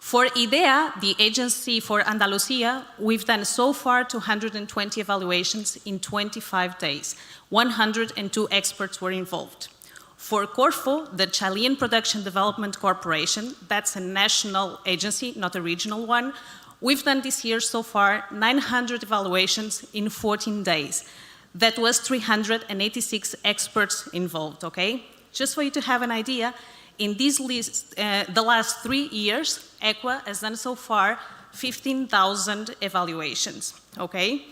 For IDEA, the agency for Andalusia, we've done so far 220 evaluations in 25 days. 102 experts were involved. For Corfo, the Chilean Production Development Corporation, that's a national agency, not a regional one, we've done this year so far 900 evaluations in 14 days. That was 386 experts involved, okay? Just for you to have an idea, in this list, the last 3 years, EQUA has done so far 15,000 evaluations, okay?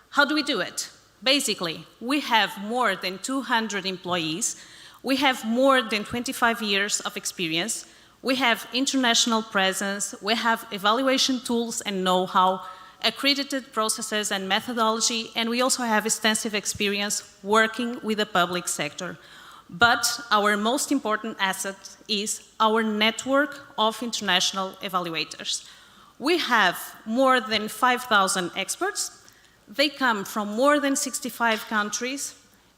How do we do it? Basically, we have more than 200 employees, we have more than 25 years of experience, we have international presence, we have evaluation tools and know-how, accredited processes and methodology, and we also have extensive experience working with the public sector. But our most important asset is our network of international evaluators. We have more than 5,000 experts. They come from more than 65 countries,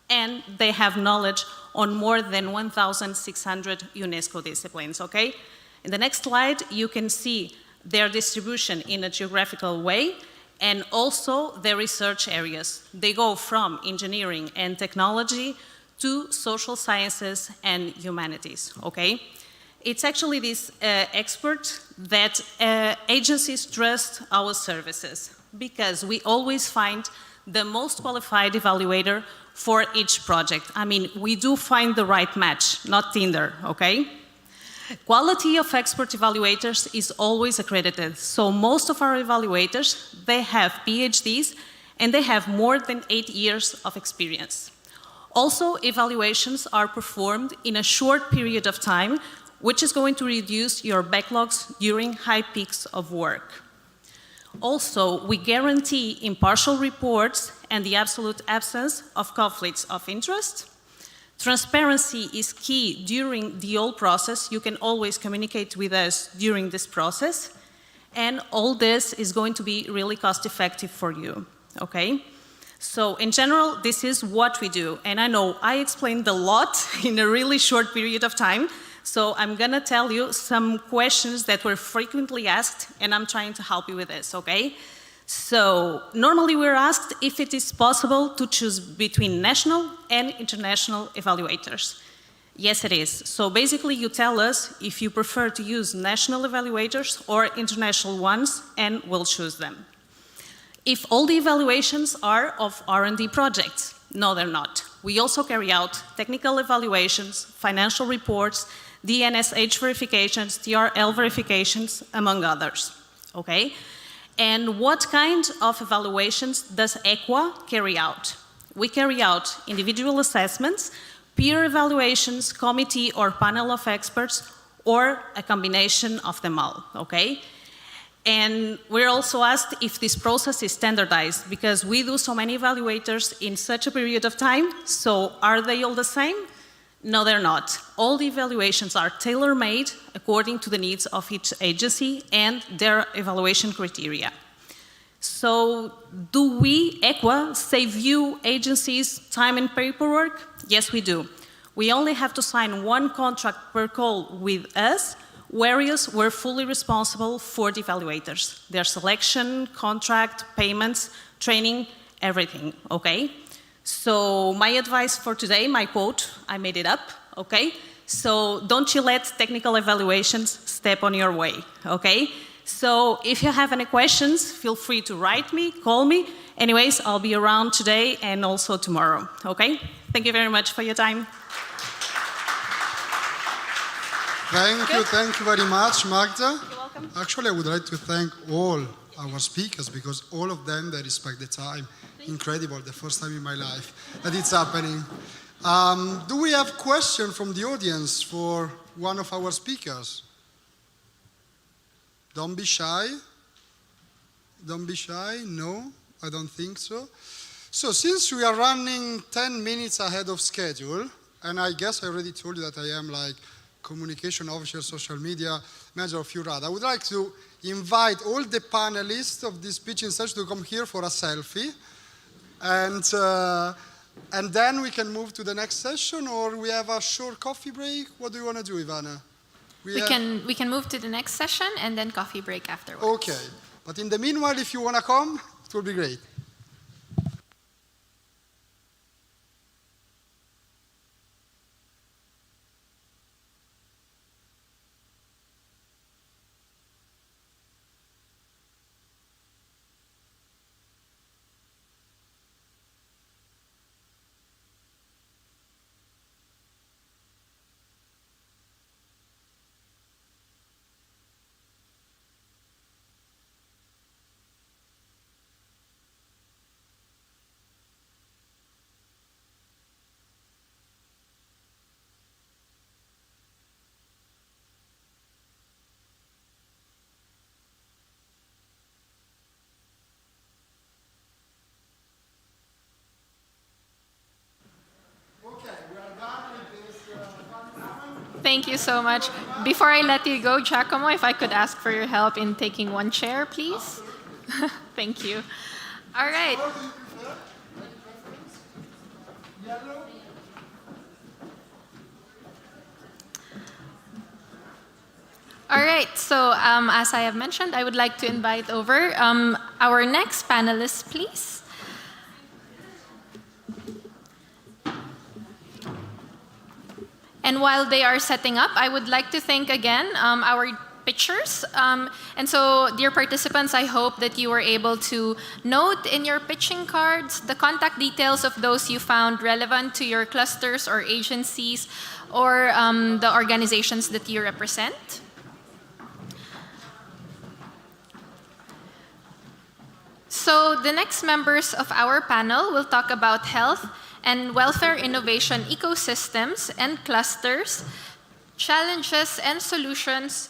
and they have knowledge on more than 1,600 UNESCO disciplines, okay? In the next slide, you can see their distribution in a geographical way, and also their research areas. They go from engineering and technology to social sciences and humanities, okay? It's actually this expert that agencies trust our services because we always find the most qualified evaluator for each project. I mean, we do find the right match, not Tinder, okay? Quality of expert evaluators is always accredited. So most of our evaluators, they have PhDs and they have more than 8 years of experience. Also, evaluations are performed in a short period of time, which is going to reduce your backlogs during high peaks of work. Also, we guarantee impartial reports and the absolute absence of conflicts of interest. Transparency is key during the whole process. You can always communicate with us during this process. And all this is going to be really cost effective for you, okay? So in general, this is what we do. And I know I explained a lot in a really short period of time. So I'm gonna tell you some questions that were frequently asked, and I'm trying to help you with this, okay? So normally we're asked if it is possible to choose between national and international evaluators. Yes, it is. So basically you tell us if you prefer to use national evaluators or international ones, and we'll choose them. If all the evaluations are of R&D projects, no, they're not. We also carry out technical evaluations, financial reports, DNSH verifications, TRL verifications, among others, okay? And what kind of evaluations does EQUA carry out? We carry out individual assessments, peer evaluations, committee or panel of experts, or a combination of them all, okay? And we're also asked if this process is standardized, because we do so many evaluators in such a period of time, so are they all the same? No, they're not. All the evaluations are tailor-made according to the needs of each agency and their evaluation criteria. So, do we, EQUA, save you agencies time and paperwork? Yes, we do. We only have to sign one contract per call with us, whereas we're fully responsible for the evaluators, their selection, contract, payments, training, everything, okay? So my advice for today, my quote, I made it up, okay? So don't you let technical evaluations step on your way, okay? So if you have any questions, feel free to write me, call me. Anyways, I'll be around today and also tomorrow, okay? Thank you very much for your time. Thank you very much, Magda. You're welcome. Actually, I would like to thank all our speakers, because all of them, they respect the time. Incredible, the first time in my life that it's happening. Do we have questions from the audience for one of our speakers? Don't be shy. Don't be shy. No, I don't think so. So since we are running 10 minutes ahead of schedule, and I guess I already told you that I am like communication officer, social media manager of EURADA, I would like to invite all the panelists of this pitching session to come here for a selfie. And then we can move to the next session, or we have a short coffee break. What do you want to do, Ivana? We can move to the next session and then coffee break afterwards. Okay. But in the meanwhile, if you want to come, it will be great. Thank you so much. Before I let you go, Giacomo, if I could ask for your help in taking one chair, please. Thank you. All right. All right, so as I have mentioned, I would like to invite over our next panelists, please. And while they are setting up, I would like to thank again our pitchers. And so, dear participants, I hope that you were able to note in your pitching cards the contact details of those you found relevant to your clusters or agencies or the organizations that you represent. So the next members of our panel will talk about health and welfare innovation ecosystems and clusters, challenges and solutions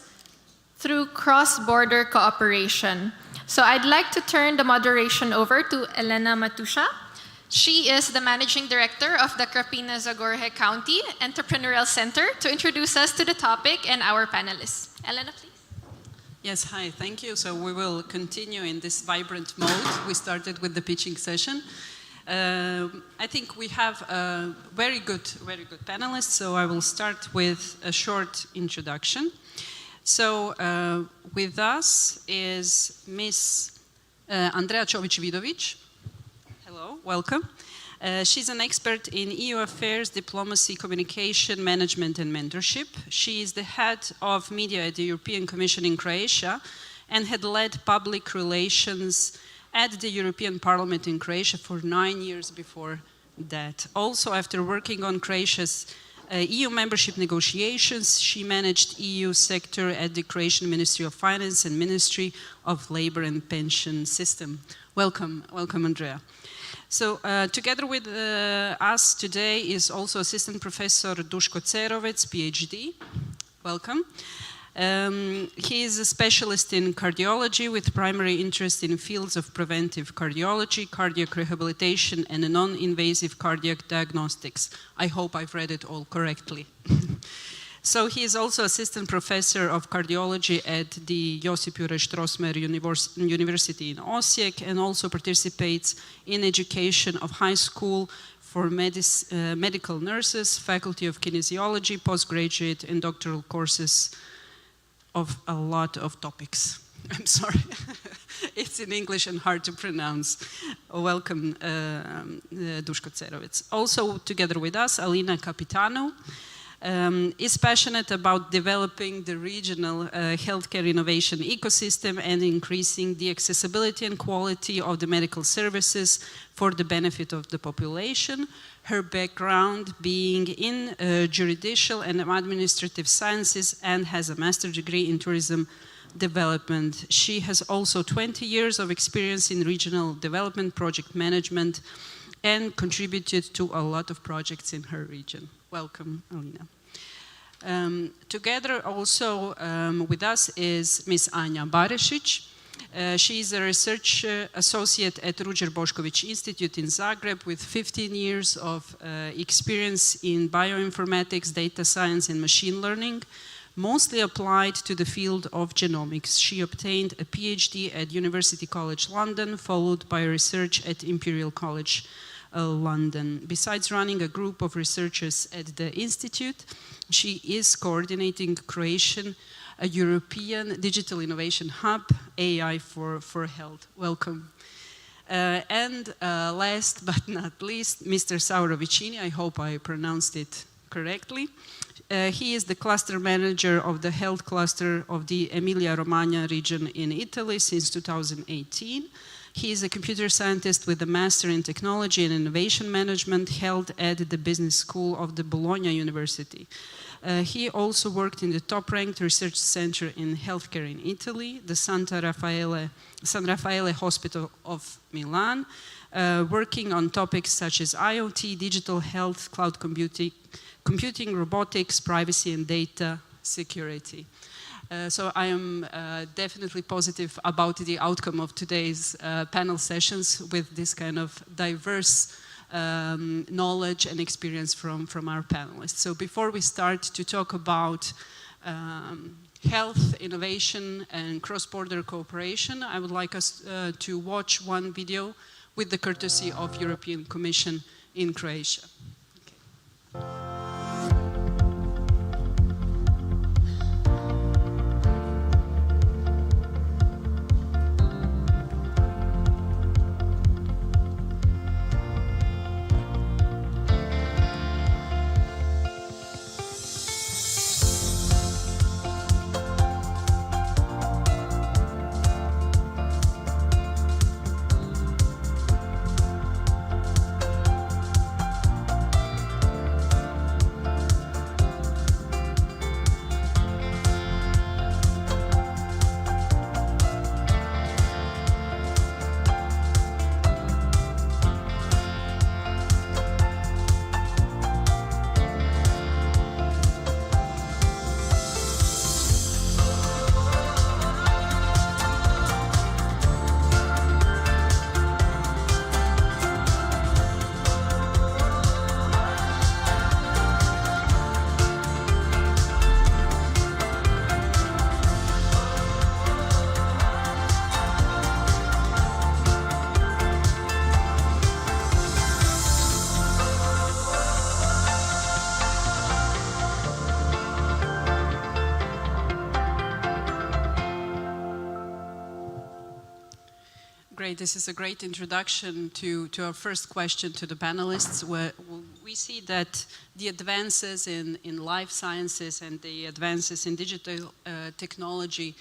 through cross-border cooperation. So I'd like to turn the moderation over to Elena Matusha. She is the Managing Director of the Zagreb County Entrepreneurial Center, to introduce us to the topic and our panelists. Elena, please. Yes, hi, thank you. So we will continue in this vibrant mode. We started with the pitching session. I think we have very good panelists, so I will start with a short introduction. So with us is Miss Andrea Čović-Vidović. Hello, welcome. She's an expert in EU affairs, diplomacy, communication, management, and mentorship. She is the head of media at the European Commission in Croatia and had led public relations at the European Parliament in Croatia for 9 years before that. Also, after working on Croatia's EU membership negotiations, she managed EU sector at the Croatian Ministry of Finance and Ministry of Labor and Pension System. Welcome, Andrea. So together with us today is also Assistant Professor Duško Cerovec, PhD. Welcome. He is a specialist in cardiology with primary interest in fields of preventive cardiology, cardiac rehabilitation, and non-invasive cardiac diagnostics. I hope I've read it all correctly. So he is also assistant professor of cardiology at the Josip Juraj Strossmayer University in Osijek, and also participates in education of high school for medical nurses, faculty of kinesiology, postgraduate and doctoral courses of a lot of topics. I'm sorry, it's in English and hard to pronounce. Welcome, Duško Cerovec. Also together with us, Alina Capitanu. Is passionate about developing the regional healthcare innovation ecosystem and increasing the accessibility and quality of the medical services for the benefit of the population. Her background being in judicial and administrative sciences, and has a master's degree in tourism development. She has also 20 years of experience in regional development, project management, and contributed to a lot of projects in her region. Welcome, Alina. Together also with us is Ms. Anja Barešić. She is a research associate at Ruđer Bošković Institute in Zagreb with 15 years of experience in bioinformatics, data science, and machine learning, mostly applied to the field of genomics. She obtained a PhD at University College London, followed by research at Imperial College London. Besides running a group of researchers at the Institute, she is coordinating Croatian, a European Digital Innovation Hub, AI for Health. Welcome. And last but not least, Mr. Sauro Vicini. I hope I pronounced it correctly. He is the cluster manager of the health cluster of the Emilia-Romagna region in Italy since 2018. He is a computer scientist with a master in technology and innovation management held at the business school of the Bologna University. He also worked in the top-ranked research center in healthcare in Italy, the San Raffaele Hospital of Milan, working on topics such as IoT, digital health, cloud computing, robotics, privacy, and data security. So I am definitely positive about the outcome of today's panel sessions with this kind of diverse knowledge and experience from our panelists. So before we start to talk about health, innovation, and cross-border cooperation, I would like us to watch one video with the courtesy of European Commission in Croatia. Okay. Great. This is a great introduction to our first question to the panelists. Where we see that the advances in life sciences and the advances in digital technology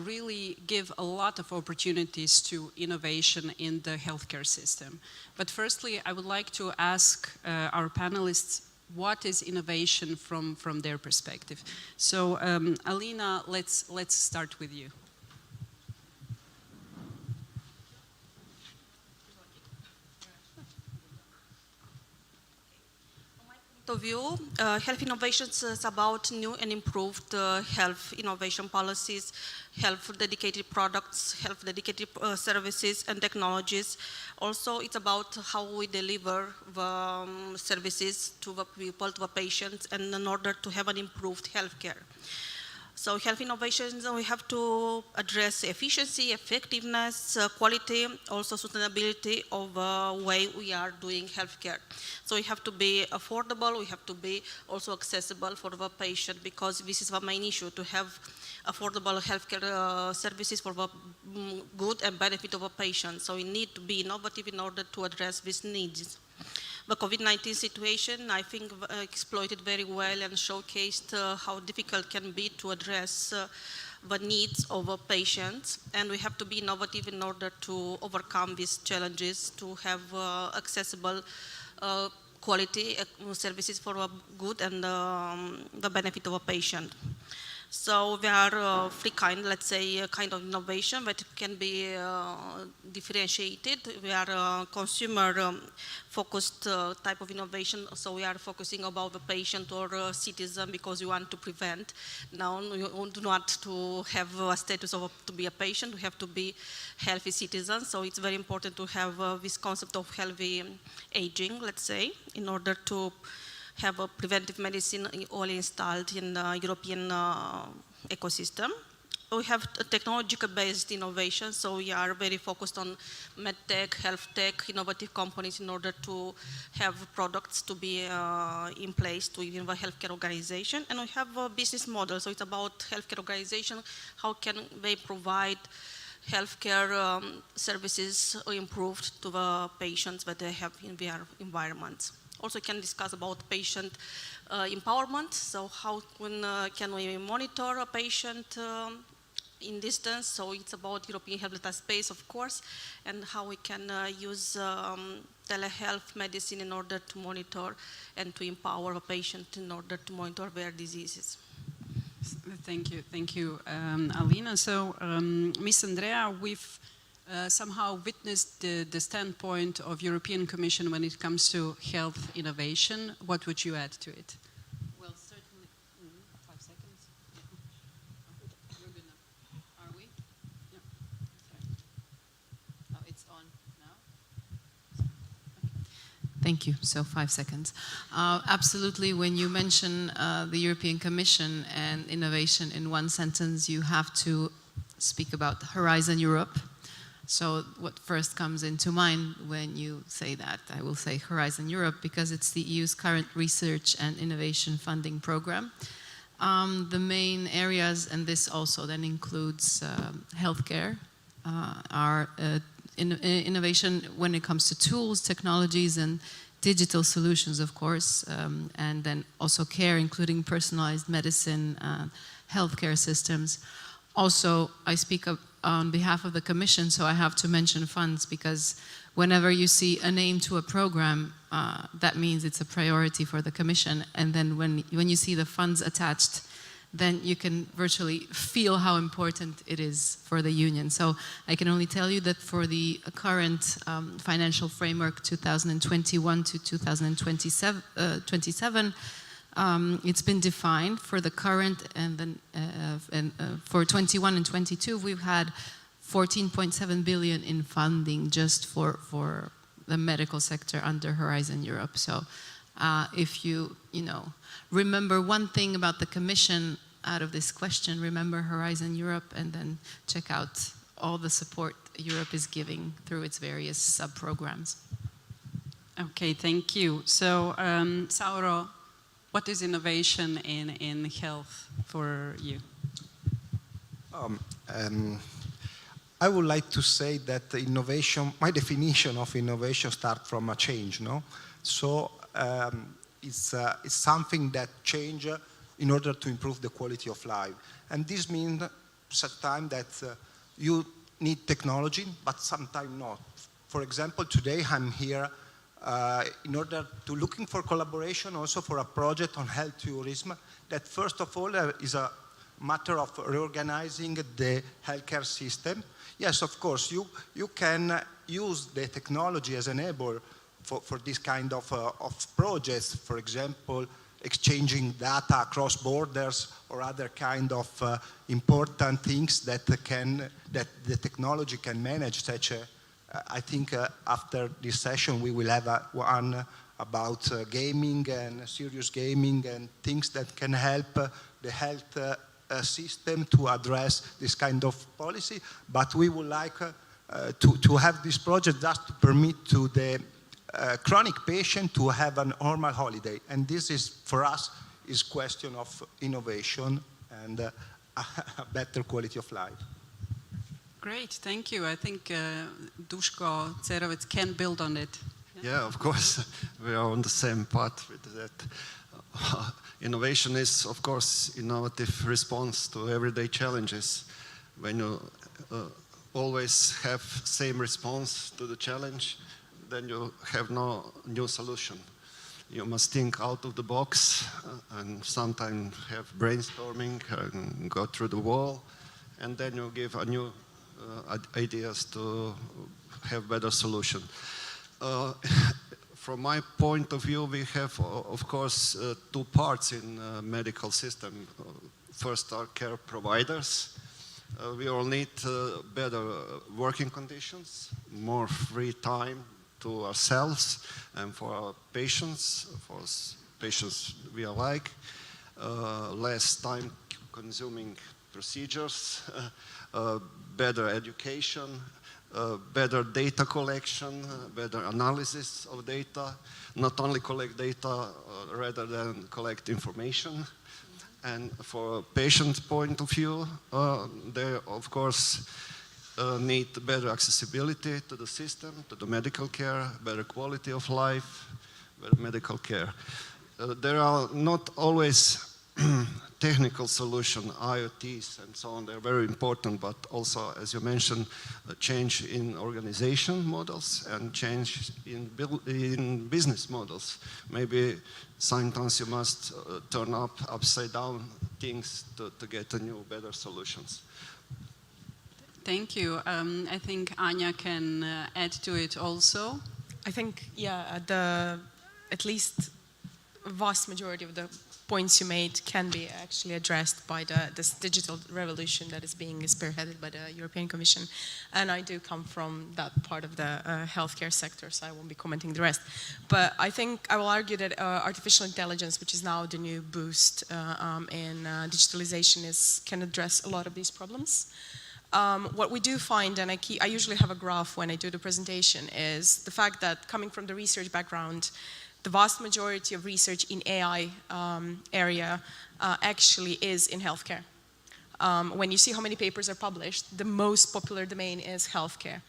really give a lot of opportunities to innovation in the healthcare system. But firstly, I would like to ask our panelists, what is innovation from their perspective? So, Alina, let's start with you. View, health innovations is about new and improved health innovation policies, health dedicated products, health dedicated services and technologies. Also, it's about how we deliver the services to the people, to the patients, and in order to have an improved healthcare. So health innovations, we have to address efficiency, effectiveness, quality, also sustainability of the way we are doing healthcare. So we have to be affordable, we have to be also accessible for the patient, because this is the main issue, to have affordable healthcare services for the good and benefit of the patient. So we need to be innovative in order to address these needs. The COVID-19 situation, I think, exploited very well and showcased how difficult it can be to address the needs of our patients. And we have to be innovative in order to overcome these challenges, to have accessible quality services for the good and the benefit of a patient. So there are three kinds, let's say, kind of innovation that can be differentiated. We are consumer-focused type of innovation, so we are focusing about the patient or citizen because we want to prevent. Now, we do not to have a status of to be a patient, we have to be healthy citizens, so it's very important to have this concept of healthy aging, let's say, in order to have a preventive medicine all installed in the European ecosystem. We have technological-based innovation, so we are very focused on medtech, health tech, innovative companies in order to have products to be in place to even the healthcare organization. And we have a business model, so it's about healthcare organization, how can they provide healthcare services improved to the patients that they have in their environments. Also can discuss about patient empowerment, so how can we monitor a patient in distance, so it's about European health data space, of course, and how we can use telehealth medicine in order to monitor and to empower a patient in order to monitor their diseases. Thank you, Alina. So, Ms. Andrea, we've somehow witnessed the standpoint of European Commission when it comes to health innovation. What would you add to it? Well, certainly, 5 seconds. Yeah. We're gonna, are we? Yeah. Sorry. Oh, it's on now? Okay. Thank you. So 5 seconds. Absolutely, when you mention the European Commission and innovation in one sentence, you have to speak about Horizon Europe. So what first comes into mind when you say that? I will say Horizon Europe because it's the EU's current research and innovation funding program. The main areas, and this also then includes healthcare, are innovation when it comes to tools, technologies, and digital solutions, of course, and then also care, including personalized medicine, healthcare systems. Also, I speak on behalf of the Commission, so I have to mention funds because whenever you see a name to a program, that means it's a priority for the Commission. And then when you see the funds attached, then you can virtually feel how important it is for the Union. So I can only tell you that for the current financial framework 2021 to 2027, it's been defined for the current and then for 21 and 22 we've had 14.7 billion in funding just for the medical sector under Horizon Europe. So if you remember one thing about the Commission out of this question, remember Horizon Europe and then check out all the support Europe is giving through its various sub-programs. Okay, thank you. So Sauro, what is innovation in health for you? I would like to say that innovation, my definition of innovation starts from a change, no? So it's something that change in order to improve the quality of life. And this means such time that you need technology, but sometimes not. For example, today I'm here in order to looking for collaboration also for a project on health tourism that first of all is a matter of reorganizing the healthcare system. Yes, of course, you can use the technology as an enabler for this kind of projects, for example, exchanging data across borders or other kind of important things that the technology can manage. Such I think after this session we will have one about gaming and serious gaming and things that can help the health system to address this kind of policy. But we would like to have this project just to permit to the chronic patient to have a normal holiday. And this is, for us, is question of innovation and a better quality of life. Great, thank you. I think Duško Cerovac can build on it. Yeah, of course, we are on the same path with that. Innovation is, of course, innovative response to everyday challenges. When you always have same response to the challenge, then you have no new solution. You must think out of the box and sometimes have brainstorming and go through the wall, and then you give a new ideas to have better solution. From my point of view, we have, of course, two parts in medical system. First are care providers. We all need better working conditions, more free time to ourselves and for our patients we are like, less time consuming procedures, better education, better data collection, better analysis of data, not only collect data rather than collect information. And for a patient point of view, they of course need better accessibility to the system, to the medical care, better quality of life, better medical care. There are not always technical solution, IoTs and so on, they're very important, but also, as you mentioned, a change in organization models and change in business models. Maybe sometimes you must turn upside down things to get a new, better solutions. Thank you. I think Anya can add to it also. I think, yeah, at least vast majority of the points you made can be actually addressed by this digital revolution that is being spearheaded by the European Commission. And I do come from that part of the healthcare sector, so I won't be commenting the rest. But I think I will argue that artificial intelligence, which is now the new boost in digitalization, can address a lot of these problems. What we do find, and I usually have a graph when I do the presentation, is the fact that coming from the research background, the vast majority of research in AI area actually is in healthcare. When you see how many papers are published, the most popular domain is healthcare.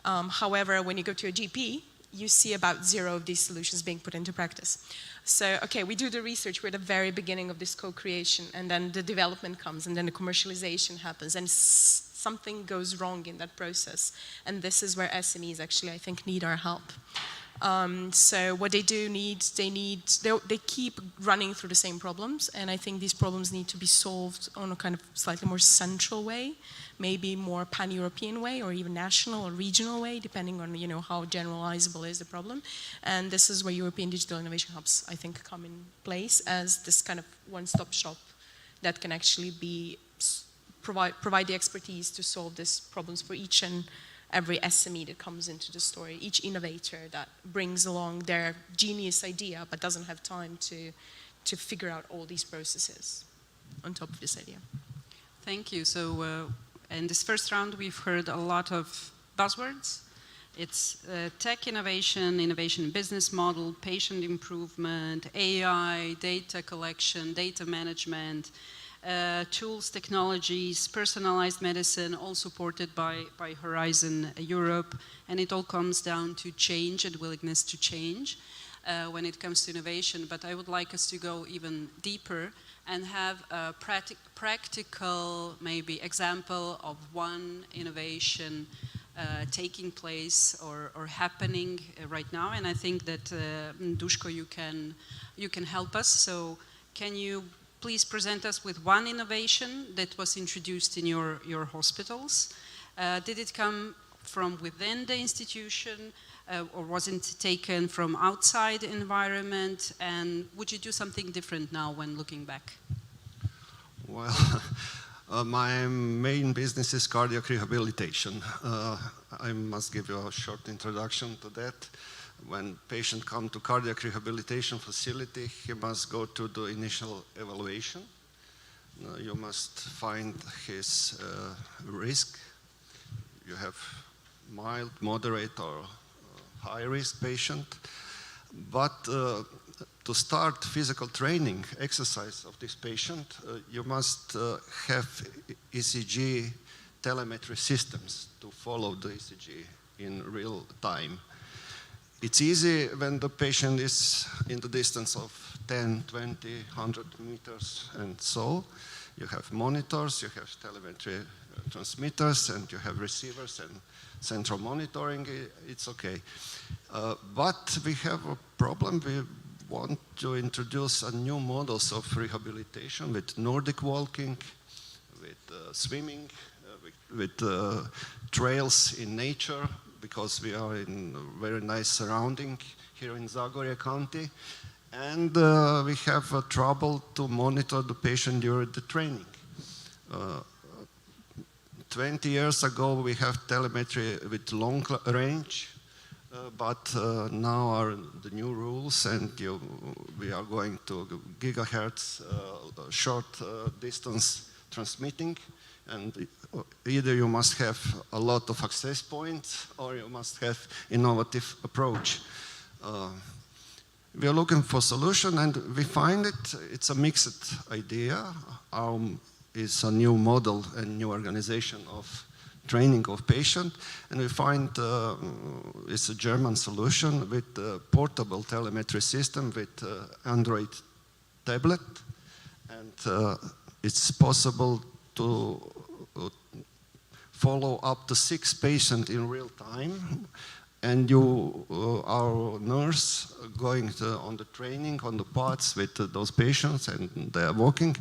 However, when you go to a GP, you see about 0 of these solutions being put into practice. So, okay, we do the research, we're at the very beginning of this co-creation, and then the development comes, and then the commercialization happens, and something goes wrong in that process. And this is where SMEs actually, I think, need our help. So what they do need, they keep running through the same problems, and I think these problems need to be solved on a kind of slightly more central way, maybe more pan-European way, or even national or regional way, depending on how generalizable is the problem. And this is where European Digital Innovation Hubs, I think, come in place as this kind of one-stop shop that can actually provide the expertise to solve these problems for each and every SME that comes into the story, each innovator that brings along their genius idea but doesn't have time to figure out all these processes on top of this idea. Thank you. So in this first round, we've heard a lot of buzzwords. It's tech innovation, innovation business model, patient improvement, AI, data collection, data management. tools, technologies, personalized medicine, all supported by Horizon Europe. And it all comes down to change and willingness to change when it comes to innovation. But I would like us to go even deeper and have a practical, maybe, example of one innovation taking place or happening right now. And I think that, Duško, you can help us. So can you please present us with one innovation that was introduced in your hospitals? Did it come from within the institution, or was it taken from outside the environment? And would you do something different now when looking back? Well, my main business is cardiac rehabilitation. I must give you a short introduction to that. When patient come to cardiac rehabilitation facility, he must go to the initial evaluation. You must find his risk. You have mild, moderate, or high risk patient. But to start physical training, exercise of this patient, you must have ECG telemetry systems to follow the ECG in real time. It's easy when the patient is in the distance of 10, 20, 100 meters and so. You have monitors, you have telemetry transmitters, and you have receivers and central monitoring. It's okay. But we have a problem. We want to introduce a new models of rehabilitation with Nordic walking, with swimming, with trails in nature, because we are in a very nice surrounding here in Zagreb County. And we have trouble to monitor the patient during the training. 20 years ago, we have telemetry with long range, but now are the new rules, and we are going to gigahertz short distance transmitting. And either you must have a lot of access points, or you must have innovative approach. We are looking for solution, and we find it's a mixed idea. It's a new model and new organization of training of patient, and we find it's a German solution with a portable telemetry system with Android tablet, and it's possible to follow up to 6 patients in real time, and our nurse going on the training on the paths with those patients, and they are walking,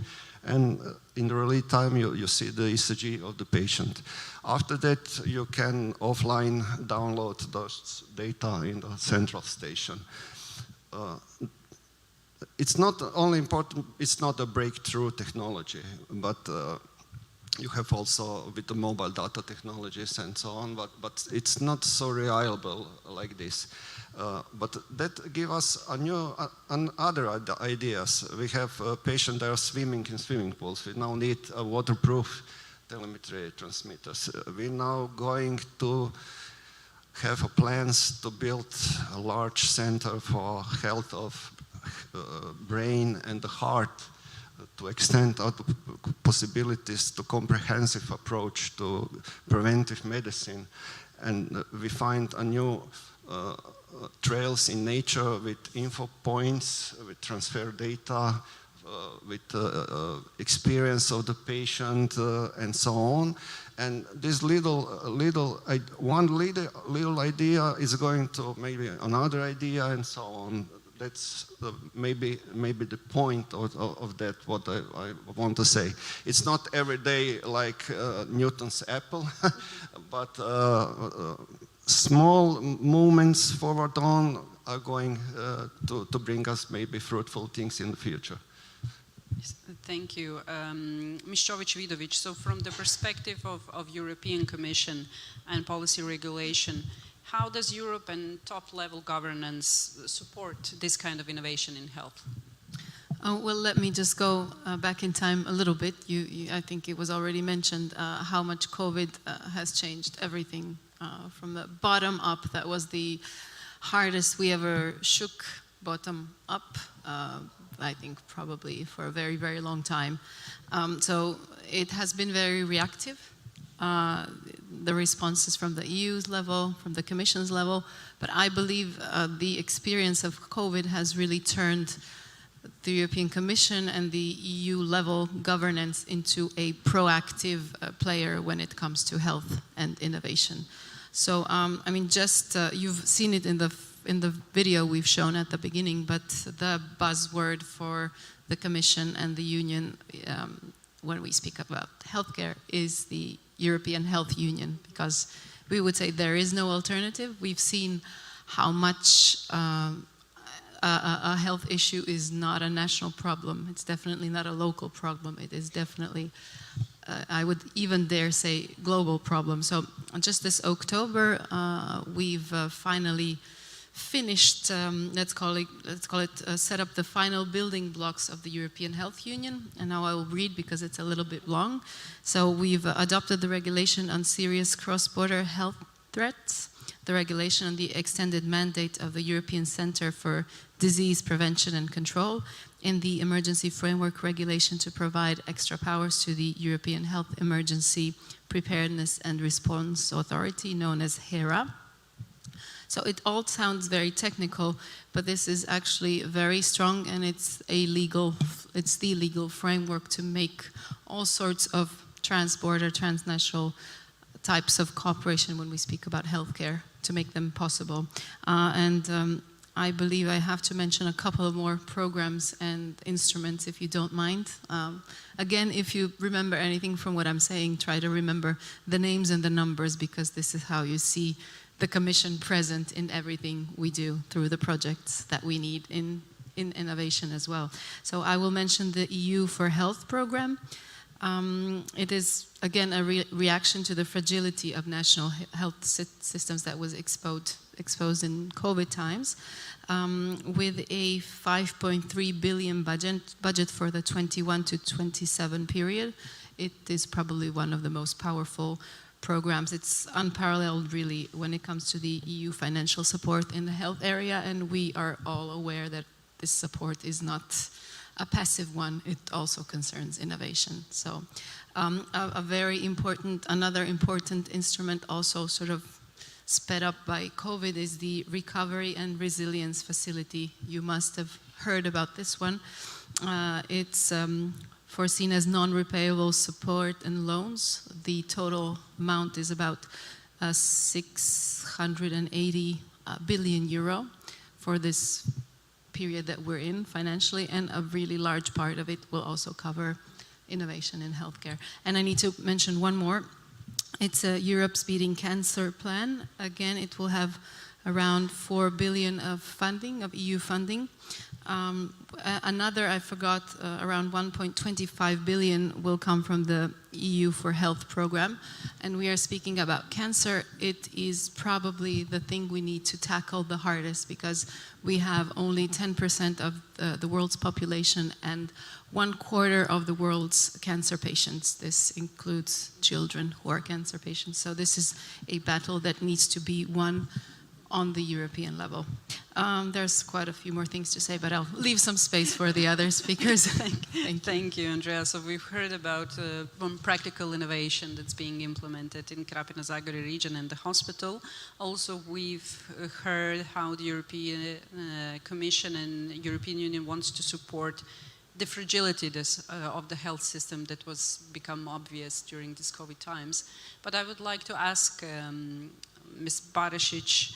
and in real time you see the ECG of the patient. After that, you can offline download those data in the central station. It's not only important, it's not a breakthrough technology, but you have also with the mobile data technologies and so on, but it's not so reliable like this. But that gives us other ideas. We have patients that are swimming in swimming pools. We now need a waterproof telemetry transmitters. We're now going to have plans to build a large center for health of brain and the heart, to extend our possibilities to comprehensive approach to preventive medicine. And we find a new trails in nature with info points, with transfer data, with experience of the patient, and so on. And this little idea is going to maybe another idea, and so on. That's maybe the point of that, what I want to say. It's not every day like Newton's apple, but small movements forward on are going to bring us maybe fruitful things in the future. Thank you. Mišović-Vidović, so from the perspective of European Commission and policy regulation, how does Europe and top-level governance support this kind of innovation in health? Well, let me just go back in time a little bit. I think it was already mentioned how much COVID has changed everything from the bottom up. That was the hardest we ever shook, bottom up. I think probably for a very, very long time. So it has been very reactive. The responses from the EU's level, from the Commission's level, but I believe the experience of COVID has really turned the European Commission and the EU level governance into a proactive player when it comes to health and innovation. So, I mean, just you've seen it in the video we've shown at the beginning, but the buzzword for the Commission and the Union when we speak about healthcare is the European Health Union, because we would say there is no alternative. We've seen how much a health issue is not a national problem. It's definitely not a local problem. It is definitely, I would even dare say, global problem. So just this October, we've finally finished, let's call it set up the final building blocks of the European Health Union. And now I will read because it's a little bit long. So we've adopted the regulation on serious cross-border health threats, the regulation on the extended mandate of the European Centre for Disease Prevention and Control, and the Emergency Framework Regulation to provide extra powers to the European Health Emergency Preparedness and Response Authority, known as HERA. So it all sounds very technical, but this is actually very strong, and it's the legal framework to make all sorts of trans-border, transnational types of cooperation when we speak about healthcare, to make them possible. I believe I have to mention a couple of more programs and instruments, if you don't mind. Again, if you remember anything from what I'm saying, try to remember the names and the numbers, because this is how you see the Commission present in everything we do through the projects that we need in innovation as well. So I will mention the EU for Health program. It is, again, a reaction to the fragility of national health systems that was exposed in COVID times, with a 5.3 billion budget for the 21 to 27 period. It is probably one of the most powerful programs. It's unparalleled, really, when it comes to the EU financial support in the health area, and we are all aware that this support is not a passive one. It also concerns innovation. So another important instrument, also sort of sped up by COVID, is the Recovery and Resilience Facility. You must have heard about this one. It's foreseen as non-repayable support and loans. The total amount is about 680 billion euro for this period that we're in financially, and a really large part of it will also cover innovation in healthcare. And I need to mention one more. It's a Europe's Beating Cancer plan. Again, it will have around 4 billion of funding, of EU funding. Another, I forgot, around 1.25 billion will come from the EU for Health program. And we are speaking about cancer. It is probably the thing we need to tackle the hardest, because we have only 10% of the world's population and 1/4 of the world's cancer patients. This includes children who are cancer patients. So this is a battle that needs to be won on the European level. There's quite a few more things to say, but I'll leave some space for the other speakers. Thank you, Andrea. So we've heard about one practical innovation that's being implemented in Krapina-Zagorje region and the hospital. Also, we've heard how the European Commission and European Union wants to support the fragility of the health system that was become obvious during these COVID times. But I would like to ask Ms. Barisic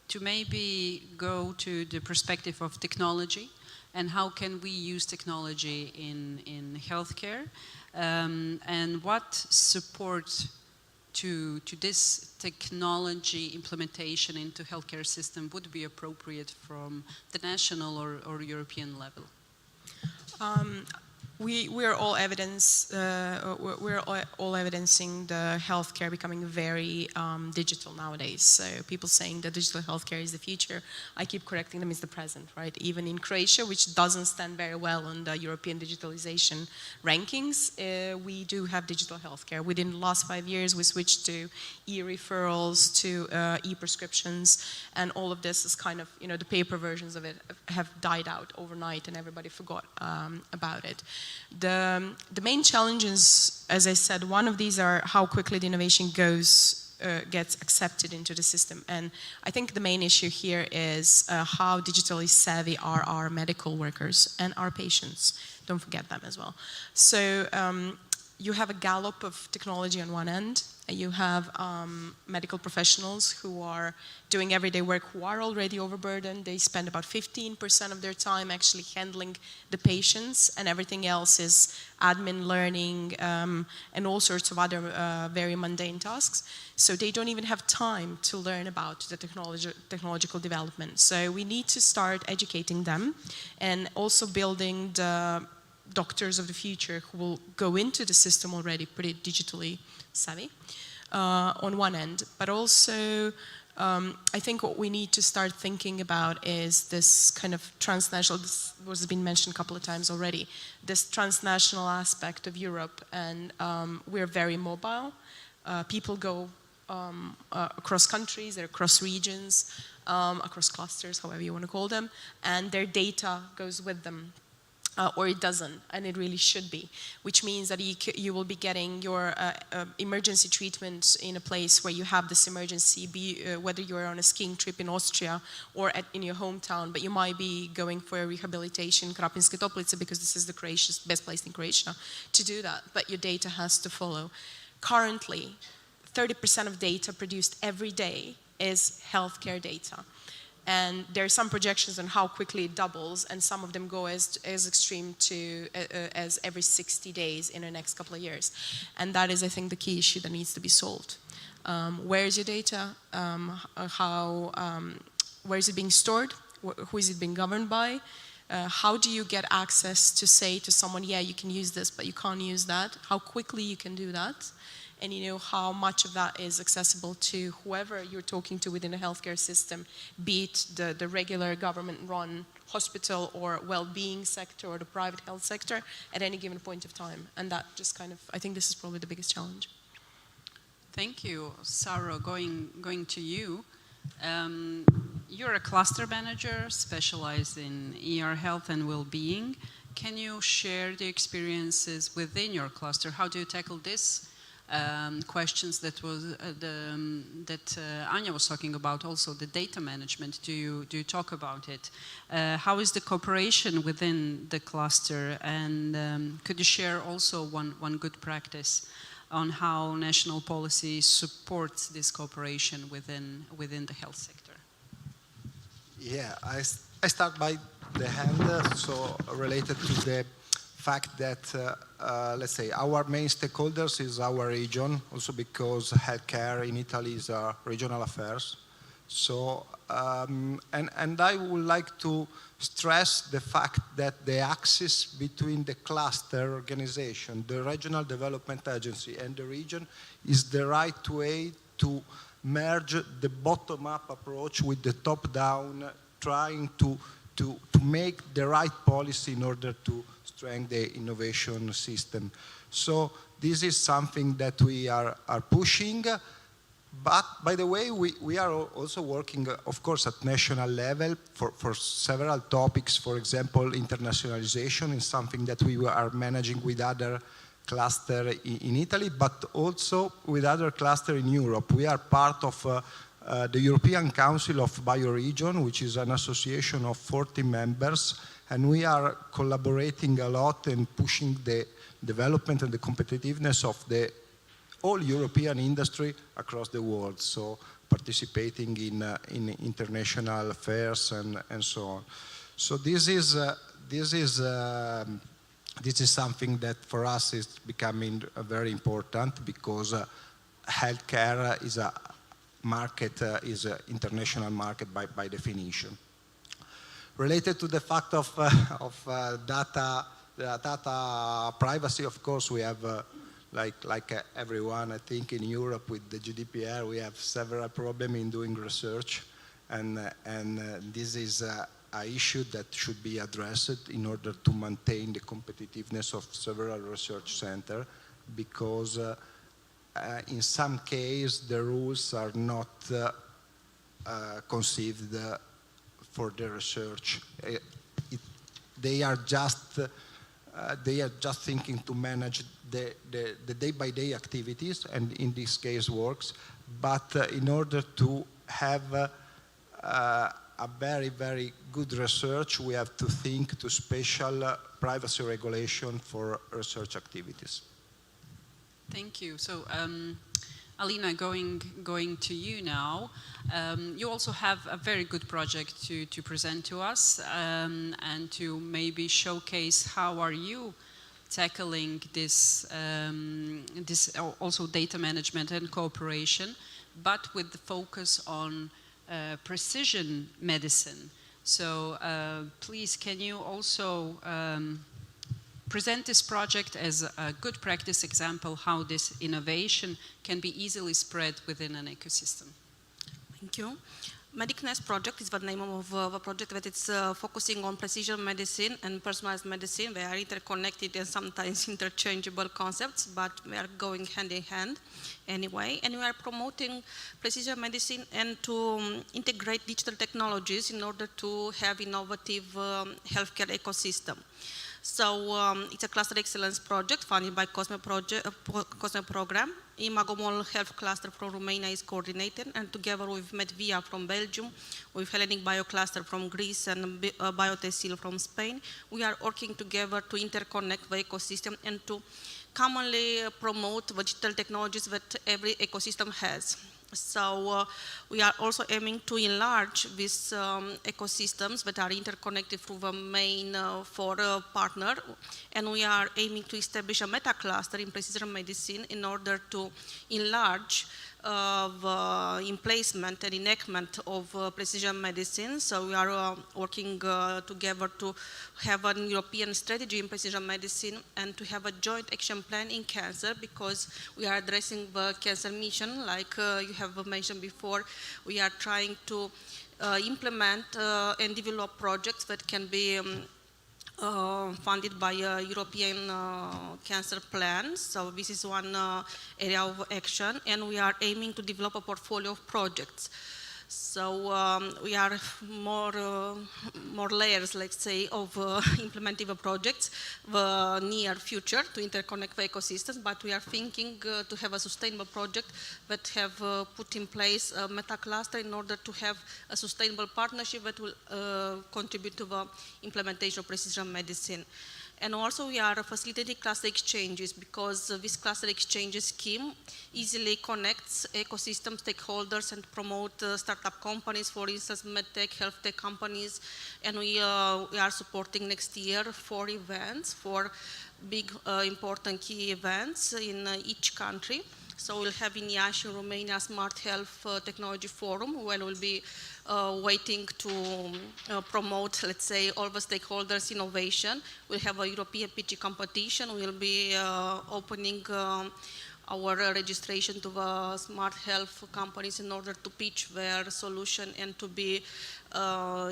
to maybe go to the perspective of technology and how can we use technology in healthcare, and what support to this technology implementation into healthcare system would be appropriate from the national or European level? we are all all evidencing the healthcare becoming very digital nowadays. So people saying that digital healthcare is the future, I keep correcting them, it's the present, right? Even in Croatia, which doesn't stand very well on the European digitalization rankings, we do have digital healthcare. Within the last 5 years, we switched to e-referrals, to e-prescriptions, and all of this is kind of, you know, the paper versions of it have died out overnight and everybody forgot about it. The main challenges, as I said, one of these are how quickly the innovation gets accepted into the system. And I think the main issue here is how digitally savvy are our medical workers and our patients. Don't forget them as well. So you have a gallop of technology on one end. You have medical professionals who are doing everyday work who are already overburdened. They spend about 15% of their time actually handling the patients, and everything else is admin, learning, and all sorts of other very mundane tasks. So they don't even have time to learn about the technological development. So we need to start educating them and also building the doctors of the future who will go into the system already pretty digitally savvy on one end. But also, I think what we need to start thinking about is this kind of transnational, this was been mentioned a couple of times already, this transnational aspect of Europe. And we're very mobile. People go across countries, they're across regions, across clusters, however you want to call them, and their data goes with them. Or it doesn't, and it really should be, which means that you will be getting your emergency treatment in a place where you have this emergency, whether you're on a skiing trip in Austria or in your hometown, but you might be going for a rehabilitation in Krapinske Toplice because this is the best place in Croatia to do that, but your data has to follow. Currently, 30% of data produced every day is healthcare data. And there are some projections on how quickly it doubles, and some of them go as extreme as every 60 days in the next couple of years. And that is, I think, the key issue that needs to be solved. Where is your data? Where is it being stored? Who is it being governed by? How do you get access to say to someone, yeah, you can use this, but you can't use that? How quickly you can do that? And you know how much of that is accessible to whoever you're talking to within a healthcare system, be it the regular government-run hospital or well-being sector or the private health sector at any given point of time. And that just kind of, I think this is probably the biggest challenge. Thank you. Saro, going to you. You're a cluster manager specialized in ER health and well-being. Can you share the experiences within your cluster? How do you tackle this? Questions that Anja was talking about, also the data management. Do you talk about it? How is the cooperation within the cluster? And could you share also one good practice on how national policy supports this cooperation within the health sector? Yeah, I start by the hand, so related to the fact that, let's say, our main stakeholders is our region, also because healthcare in Italy is regional affairs. So, and I would like to stress the fact that the axis between the cluster organization, the Regional Development Agency and the region is the right way to merge the bottom-up approach with the top-down, trying to make the right policy in order to strengthen the innovation system. So this is something that we are pushing. But by the way, we are also working, of course, at national level for several topics. For example, internationalization is something that we are managing with other clusters in Italy, but also with other clusters in Europe. We are part of the European Council of Bioregion, which is an association of 40 members, and we are collaborating a lot and pushing the development and the competitiveness of the all European industry across the world, so participating in international affairs and so on. So this is something that for us is becoming very important, because healthcare is a market, is an international market by definition. Related to the fact of data The data privacy, of course, we have, like everyone, I think in Europe with the GDPR, we have several problems in doing research, and this is an issue that should be addressed in order to maintain the competitiveness of several research centers, because in some cases the rules are not conceived for the research. They are just thinking to manage the day-by-day activities, and in this case works. But in order to have a very, very good research, we have to think to special privacy regulation for research activities. Thank you. So, Alina, going to you now. You also have a very good project to present to us, and to maybe showcase how are you tackling this, also data management and cooperation, but with the focus on precision medicine. So please, can you also present this project as a good practice example how this innovation can be easily spread within an ecosystem? Thank you. MedicNest project is the name of the project that it's focusing on precision medicine and personalized medicine. They are interconnected and sometimes interchangeable concepts, but they are going hand in hand anyway. And we are promoting precision medicine and to integrate digital technologies in order to have innovative healthcare ecosystem. So it's a cluster excellence project funded by COSME program. Imagomol Health Cluster from Romania is coordinated, and together with Medvia from Belgium, with Hellenic Biocluster from Greece and Biotecil from Spain, we are working together to interconnect the ecosystem and to commonly promote the digital technologies that every ecosystem has. So we are also aiming to enlarge these ecosystems that are interconnected through the main four partner, and we are aiming to establish a meta cluster in precision medicine in order to enlarge the emplacement and enactment of precision medicine. So we are working together to have a European strategy in precision medicine and to have a joint action plan in cancer, because we are addressing the cancer mission, like you have mentioned before. We are trying to implement and develop projects that can be funded by a European cancer plan. So this is one area of action, and we are aiming to develop a portfolio of projects. So we are more layers, let's say, of implementing the projects, the near future to interconnect the ecosystems, but we are thinking to have a sustainable project that have put in place a meta cluster in order to have a sustainable partnership that will contribute to the implementation of precision medicine. And also we are facilitating cluster exchanges, because this cluster exchanges scheme easily connects ecosystem stakeholders and promote startup companies, for instance, medtech, health tech companies. And we are supporting next year 4 events, 4 big important key events in each country. So we'll have in Iași, in Romania, Smart Health Technology Forum, where we'll be waiting to promote, let's say, all the stakeholders' innovation. We'll have a European pitching competition. We'll be opening our registration to the smart health companies in order to pitch their solution and to be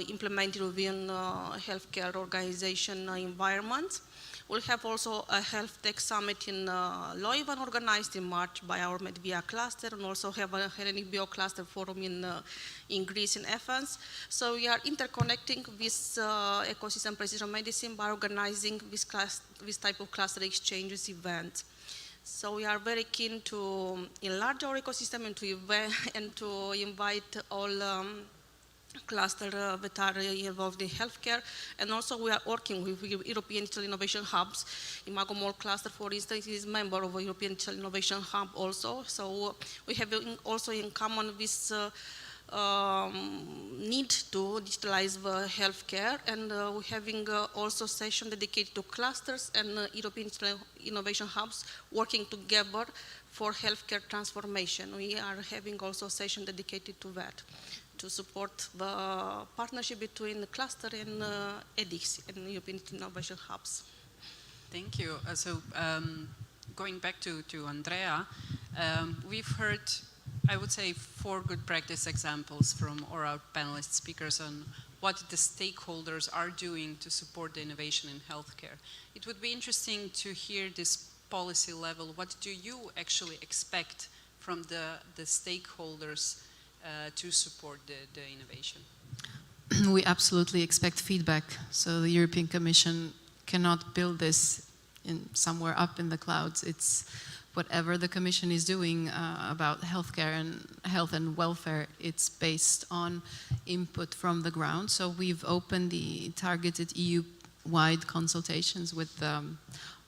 implemented within healthcare organization environments. We'll have also a health tech summit in Leuven, organized in March by our Medvia cluster, and also have a Hellenic Biocluster forum in Greece, in Athens. So we are interconnecting this ecosystem precision medicine by organizing this type of cluster exchanges event. So we are very keen to enlarge our ecosystem and to invite all cluster that are involved in healthcare, and also we are working with European Digital Innovation Hubs. Imagomol cluster, for instance, is a member of a European Digital Innovation Hub also. So we have also in common this need to digitalize the healthcare, and we're having also session dedicated to clusters and European Digital Innovation Hubs working together for healthcare transformation. We are having also a session dedicated to that, to support the partnership between the cluster and EDICS and European Innovation Hubs. Thank you. Going back to Andrea, we've heard, I would say, 4 good practice examples from our panelist speakers on what the stakeholders are doing to support the innovation in healthcare. It would be interesting to hear this policy level. What do you actually expect from the stakeholders to support the innovation? We absolutely expect feedback. So the European Commission cannot build this somewhere up in the clouds. It's whatever the Commission is doing about healthcare and health and welfare, it's based on input from the ground. So we've opened the targeted EU-wide consultations with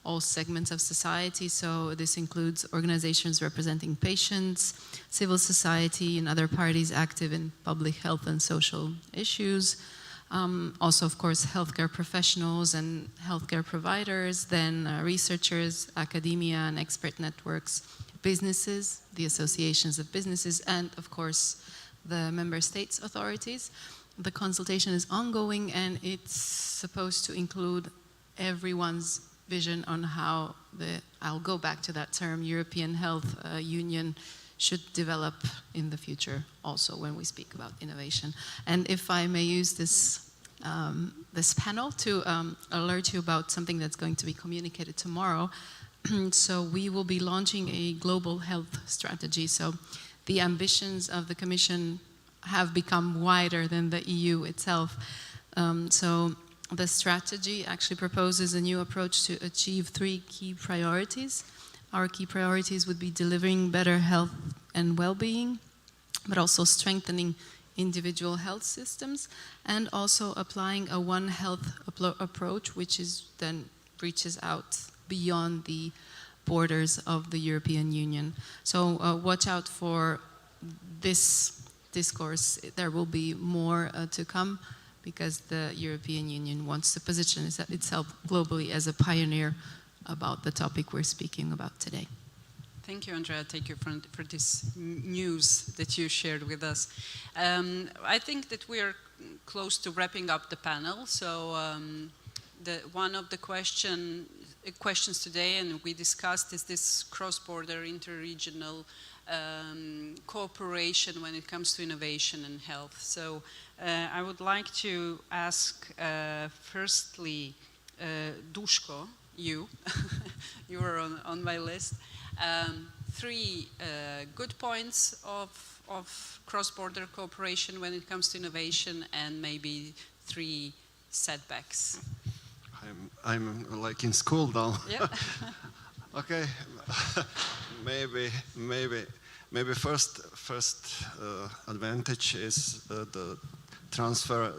all segments of society. So this includes organizations representing patients, civil society, and other parties active in public health and social issues. Also, of course, healthcare professionals and healthcare providers, then researchers, academia and expert networks, businesses, the associations of businesses, and of course, the member states' authorities. The consultation is ongoing and it's supposed to include everyone's vision on how I'll go back to that term, European Health Union should develop in the future also when we speak about innovation. And if I may use this, this panel to alert you about something that's going to be communicated tomorrow. So we will be launching a global health strategy. So the ambitions of the Commission have become wider than the EU itself. So the strategy actually proposes a new approach to achieve 3 key priorities. Our key priorities would be delivering better health and well-being, but also strengthening individual health systems, and also applying a One Health approach, which is then reaches out beyond the borders of the European Union. So watch out for this discourse. There will be more to come, because the European Union wants to position itself globally as a pioneer about the topic we're speaking about today. Thank you, Andrea. Thank you for this news that you shared with us. I think that we are close to wrapping up the panel. So one of the questions today, and we discussed, is this cross-border, inter-regional cooperation when it comes to innovation and health. So I would like to ask firstly, Duško, you were on my list. 3 good points of cross-border cooperation when it comes to innovation, and maybe 3 setbacks. I'm like in school now. Yeah. Okay. maybe first advantage is the transfer,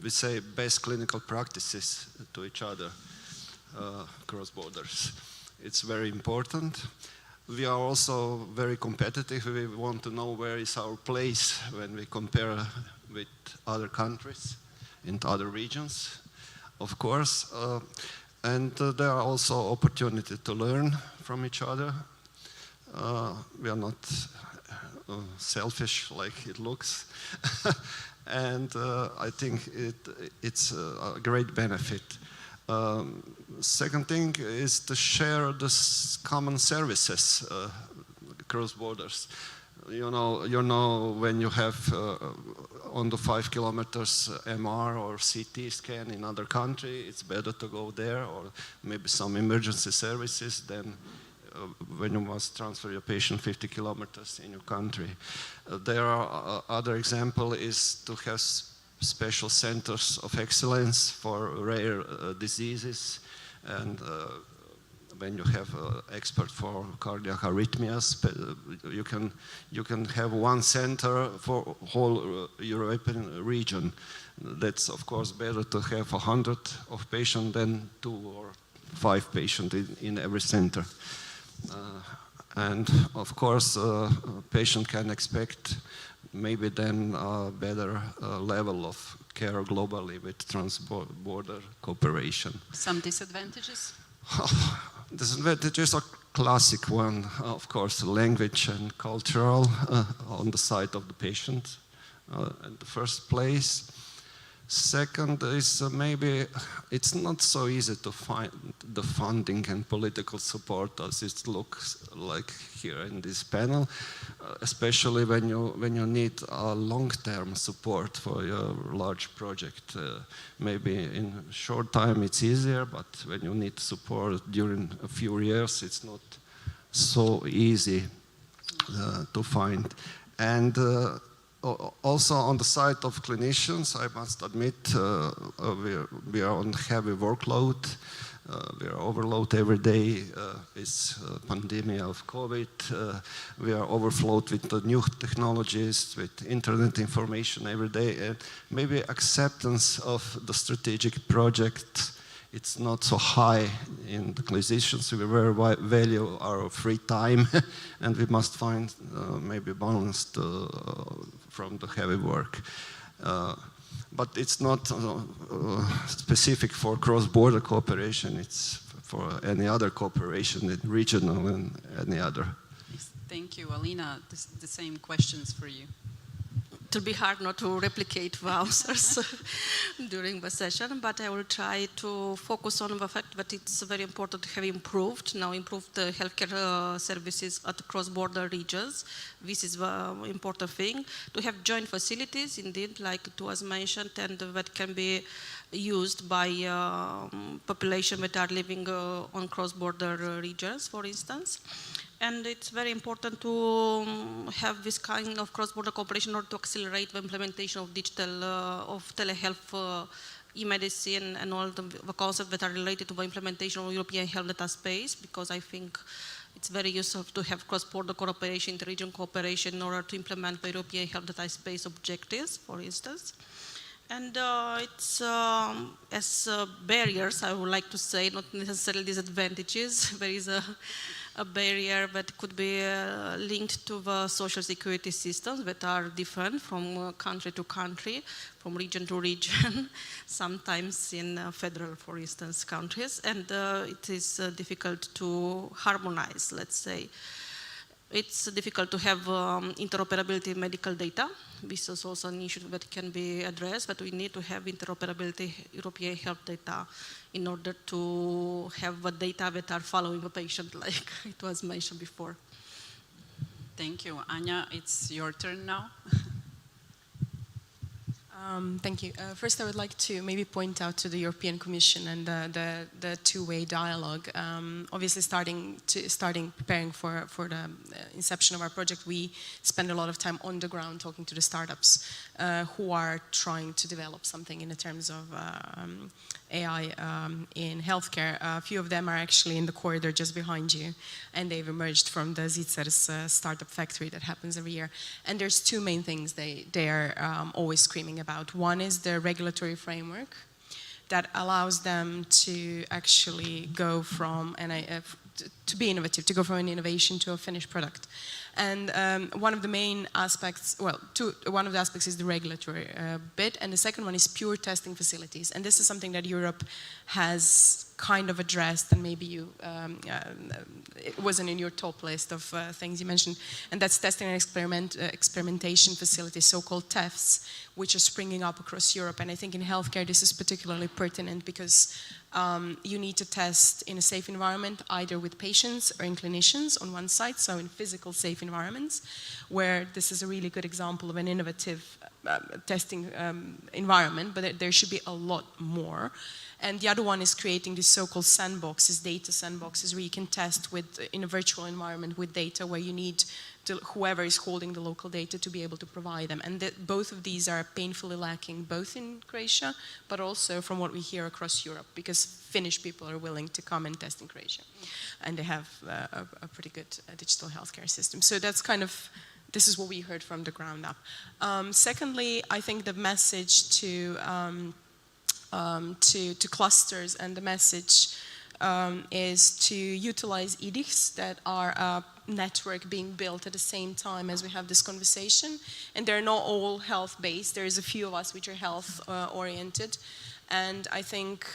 we say, best clinical practices to each other cross borders. It's very important. We are also very competitive. We want to know where is our place when we compare with other countries in other regions, of course. And there are also opportunities to learn from each other. We are not selfish like it looks. And I think it's a great benefit. Second thing is to share the common services across borders. You know when you have on the 5 kilometers MR or CT scan in other country, it's better to go there, or maybe some emergency services than when you must transfer your patient 50 kilometers in your country. There are other example is to have special centers of excellence for rare diseases, and when you have an expert for cardiac arrhythmias, you can have one center for whole European region. That's of course better to have 100 of patients than 2 or 5 patients in every center. And of course, patient can expect maybe then a better level of care globally with trans-border cooperation. Some disadvantages? Disadvantages are classic one, of course, language and cultural on the side of the patient in the first place. Second is maybe it's not so easy to find the funding and political support as it looks like here in this panel, especially when you need a long-term support for your large project. Maybe in a short time it's easier, but when you need support during a few years, it's not so easy to find. And also on the side of clinicians, I must admit we are on heavy workload. We are overloaded every day with pandemic of COVID. We are overflowed with the new technologies, with internet information every day. And maybe acceptance of the strategic project, it's not so high in the clinicians. We very value our free time, and we must find maybe balanced from the heavy work. But it's not specific for cross-border cooperation. It's for any other cooperation, regional and any other. Thank you. Alina, the same questions for you. It will be hard not to replicate the answers during the session, but I will try to focus on the fact that it's very important to have improved the healthcare services at cross-border regions. This is the important thing. To have joint facilities, indeed, like it was mentioned, and that can be used by population that are living on cross-border regions, for instance. And it's very important to have this kind of cross-border cooperation in order to accelerate the implementation of digital, of telehealth, e-medicine, and all the concepts that are related to the implementation of European health data space, because I think it's very useful to have cross-border cooperation, inter-region cooperation in order to implement the European health data space objectives, for instance. And it's as barriers, I would like to say, not necessarily disadvantages. There is a barrier that could be linked to the social security systems that are different from country to country, from region to region, sometimes in federal, for instance, countries. And it is difficult to harmonize, let's say. It's difficult to have interoperability in medical data. This is also an issue that can be addressed, but we need to have interoperability European health data in order to have the data that are following the patient, like it was mentioned before. Thank you. Anya, it's your turn now. Thank you. First, I would like to maybe point out to the European Commission and the two-way dialogue. Obviously, starting preparing for the inception of our project, we spend a lot of time on the ground talking to the startups who are trying to develop something in the terms of AI in healthcare. A few of them are actually in the corridor just behind you, and they've emerged from the Zicer's startup factory that happens every year. And there's two main things they are always screaming about. One is the regulatory framework that allows them to actually go from to be innovative, to go from an innovation to a finished product. And one of the main aspects, one of the aspects is the regulatory bit, and the second one is pure testing facilities. And this is something that Europe has kind of addressed, and maybe you, it wasn't in your top list of things you mentioned, and that's testing and experimentation facilities, so-called TEFs, which are springing up across Europe. And I think in healthcare this is particularly pertinent because you need to test in a safe environment, either with patients or in clinicians on one side, so in physical safe environments, where this is a really good example of an innovative testing environment, but there should be a lot more. And the other one is creating these so-called sandboxes, data sandboxes, where you can test in a virtual environment with data where you need whoever is holding the local data to be able to provide them. And both of these are painfully lacking, both in Croatia, but also from what we hear across Europe, because Finnish people are willing to come and test in Croatia. And they have a pretty good digital healthcare system. So that's kind of, this is what we heard from the ground up. Secondly, I think the message to clusters, and the message is to utilize EDICs that are a network being built at the same time as we have this conversation. And they're not all health-based. There's a few of us which are health-oriented. And I think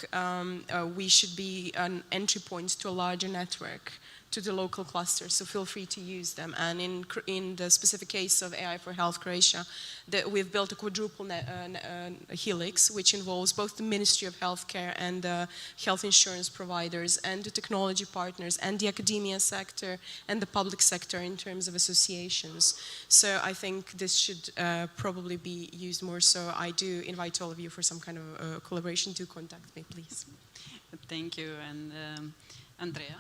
we should be an entry point to a larger network to the local clusters, so feel free to use them. And in the specific case of AI for Health Croatia, we've built a quadruple helix, which involves both the Ministry of Healthcare and the health insurance providers and the technology partners and the academia sector and the public sector in terms of associations. So I think this should probably be used more. So I do invite all of you for some kind of collaboration to contact me, please. Thank you. And Andrea?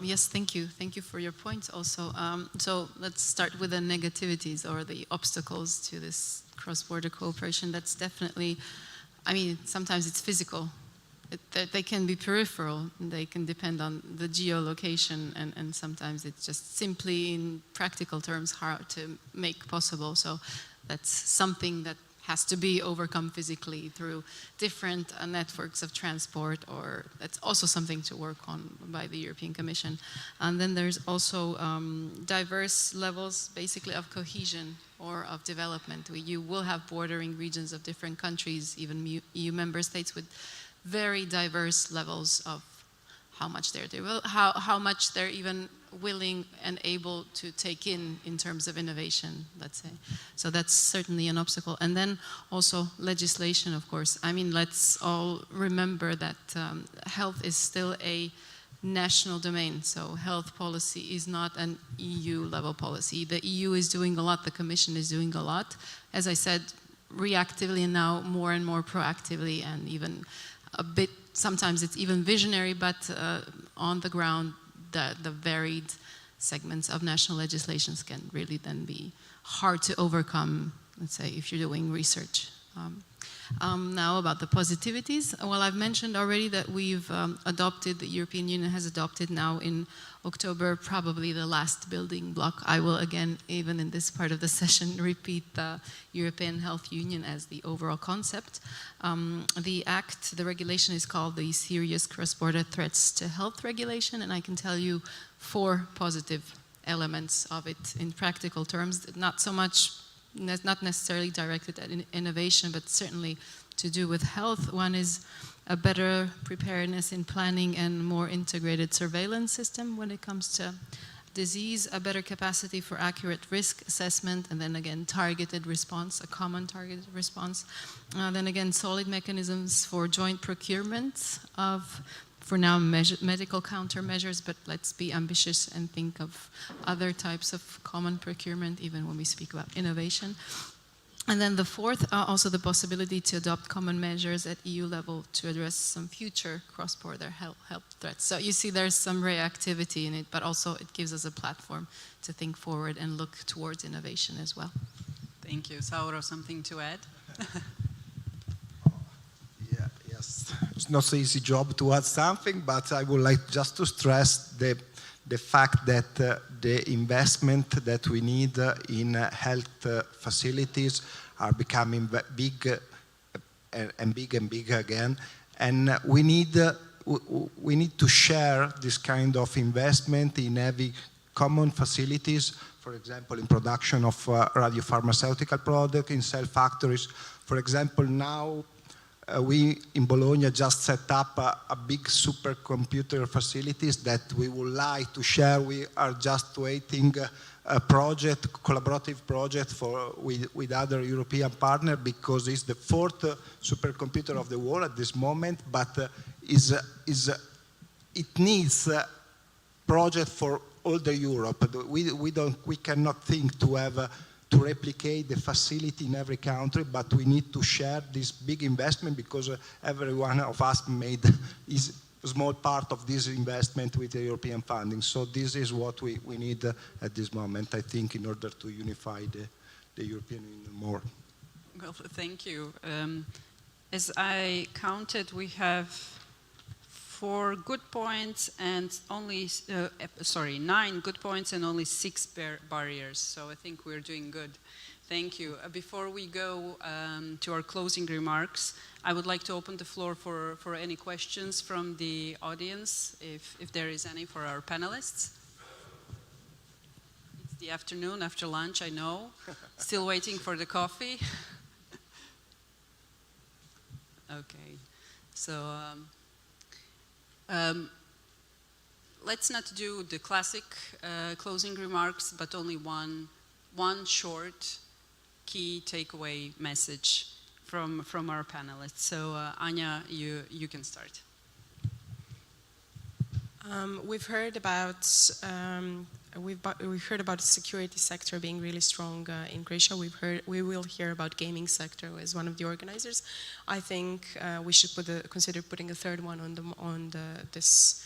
Yes, thank you. Thank you for your points also. So let's start with the negativities or the obstacles to this cross-border cooperation. That's definitely, I mean, sometimes it's physical. They can be peripheral. They can depend on the geolocation, and sometimes it's just simply in practical terms hard to make possible. So that's something that has to be overcome physically through different networks of transport, or that's also something to work on by the European Commission. And then there's also diverse levels basically of cohesion or of development. You will have bordering regions of different countries, even EU member states, with very diverse levels of how much how much they're even willing and able to take in terms of innovation, let's say. So that's certainly an obstacle. And then also legislation, of course. I mean, let's all remember that health is still a national domain. So health policy is not an EU level policy. The EU is doing a lot, the Commission is doing a lot. As I said, reactively, and now more and more proactively, and even a bit, sometimes it's even visionary, but on the ground, the varied segments of national legislations can really then be hard to overcome, let's say, if you're doing research. Now about the positivities. Well, I've mentioned already that we've adopted, the European Union has adopted now in October, probably the last building block. I will again, even in this part of the session, repeat the European Health Union as the overall concept. The act, the regulation is called the Serious Cross-Border Threats to Health Regulation, and I can tell you 4 positive elements of it in practical terms, not so much, not necessarily directed at innovation, but certainly to do with health. One is a better preparedness in planning and more integrated surveillance system when it comes to disease, a better capacity for accurate risk assessment, and then again targeted response, a common targeted response. Then again solid mechanisms for joint procurement of, for now, medical countermeasures, but let's be ambitious and think of other types of common procurement, even when we speak about innovation. And then the 4th, also the possibility to adopt common measures at EU level to address some future cross-border health threats. So you see there's some reactivity in it, but also it gives us a platform to think forward and look towards innovation as well. Thank you. Sauro, something to add? Yes, it's not an easy job to add something, but I would like just to stress the fact that the investment that we need in health facilities are becoming big and big again, and we need to share this kind of investment in having common facilities, for example, in production of radiopharmaceutical products, in cell factories. For example, now we in Bologna just set up a big supercomputer facilities that we would like to share. We are just waiting a project, collaborative project with other European partners, because it's the 4th supercomputer of the world at this moment, but it needs a project for all the Europe. We cannot think to replicate the facility in every country, but we need to share this big investment, because every one of us made is a small part of this investment with the European funding. So this is what we need at this moment, I think, in order to unify the European Union more. Well, thank you. As I counted, we have 4 good points and only, 9 good points and only 6 barriers. So I think we're doing good. Thank you. Before we go to our closing remarks, I would like to open the floor for any questions from the audience, if there is any for our panelists. It's the afternoon after lunch, I know. Still waiting for the coffee. Okay. So let's not do the classic closing remarks, but only one short key takeaway message from our panelists. So Anya, you can start. We've heard about the security sector being really strong in Croatia. We will hear about gaming sector as one of the organizers. I think we should consider putting a third one on this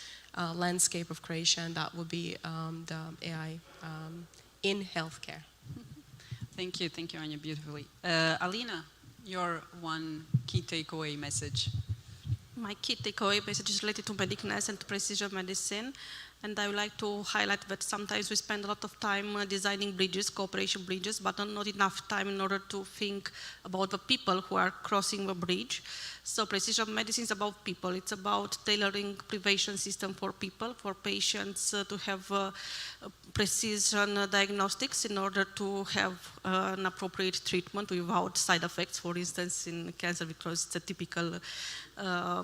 landscape of Croatia, and that would be the AI in healthcare. Thank you, Anya, beautifully. Alina, your one key takeaway message. My key takeaway message is related to medicness and to precision medicine. And I would like to highlight that sometimes we spend a lot of time designing bridges, cooperation bridges, but not enough time in order to think about the people who are crossing the bridge. So precision medicine is about people. It's about tailoring prevention system for people, for patients to have precision diagnostics in order to have an appropriate treatment without side effects, for instance, in cancer, because it's a typical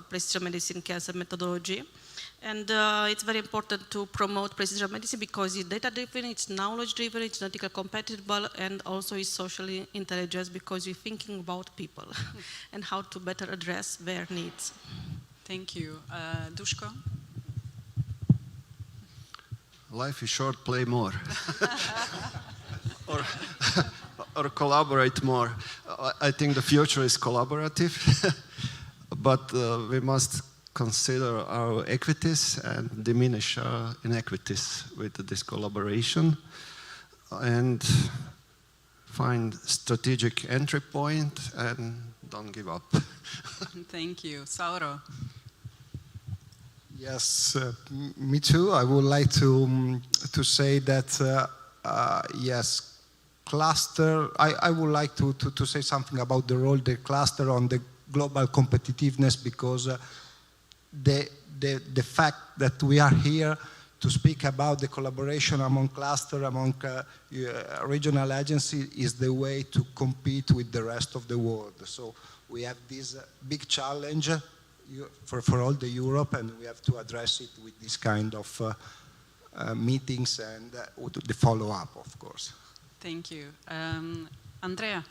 precision medicine cancer methodology. And it's very important to promote precision medicine because it's data-driven, it's knowledge-driven, it's ethical compatible, and also it's socially intelligent because we're thinking about people and how to better address their needs. Thank you. Duško? Life is short, play more. or collaborate more. I think the future is collaborative, but we must consider our equities and diminish our inequities with this collaboration and find strategic entry point and don't give up. Thank you. Sauro? Yes, me too. I would like to say that, yes, cluster, I would like to say something about the role the cluster on the global competitiveness, because the fact that we are here to speak about the collaboration among cluster, among regional agencies is the way to compete with the rest of the world. So we have this big challenge for all the Europe, and we have to address it with this kind of meetings and the follow-up, of course. Thank you. Andrea?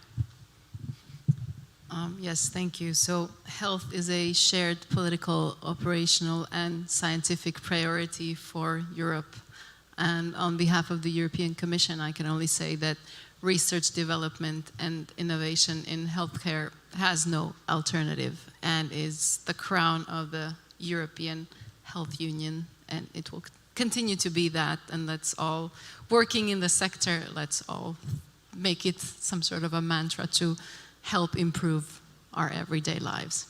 Yes, thank you. So health is a shared political, operational, and scientific priority for Europe. And on behalf of the European Commission, I can only say that research, development, and innovation in healthcare has no alternative and is the crown of the European Health Union, and it will continue to be that. And let's all, working in the sector, let's all make it some sort of a mantra to help improve our everyday lives.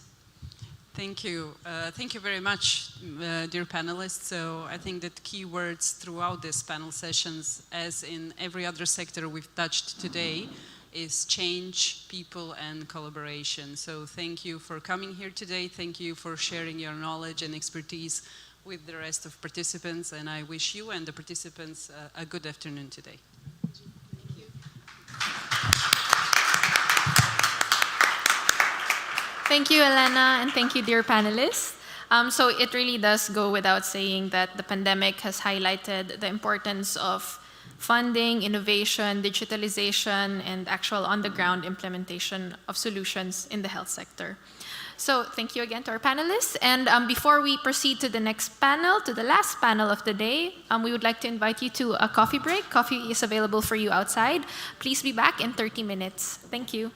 Thank you. Thank you very much, dear panelists. So I think that key words throughout this panel sessions, as in every other sector we've touched today, is change, people, and collaboration. So thank you for coming here today. Thank you for sharing your knowledge and expertise with the rest of participants. And I wish you and the participants a good afternoon today. Thank you, Elena, and thank you, dear panelists. So it really does go without saying that the pandemic has highlighted the importance of funding, innovation, digitalization, and actual on-the-ground implementation of solutions in the health sector. So thank you again to our panelists. And before we proceed to the next panel, to the last panel of the day, we would like to invite you to a coffee break. Coffee is available for you outside. Please be back in 30 minutes. Thank you.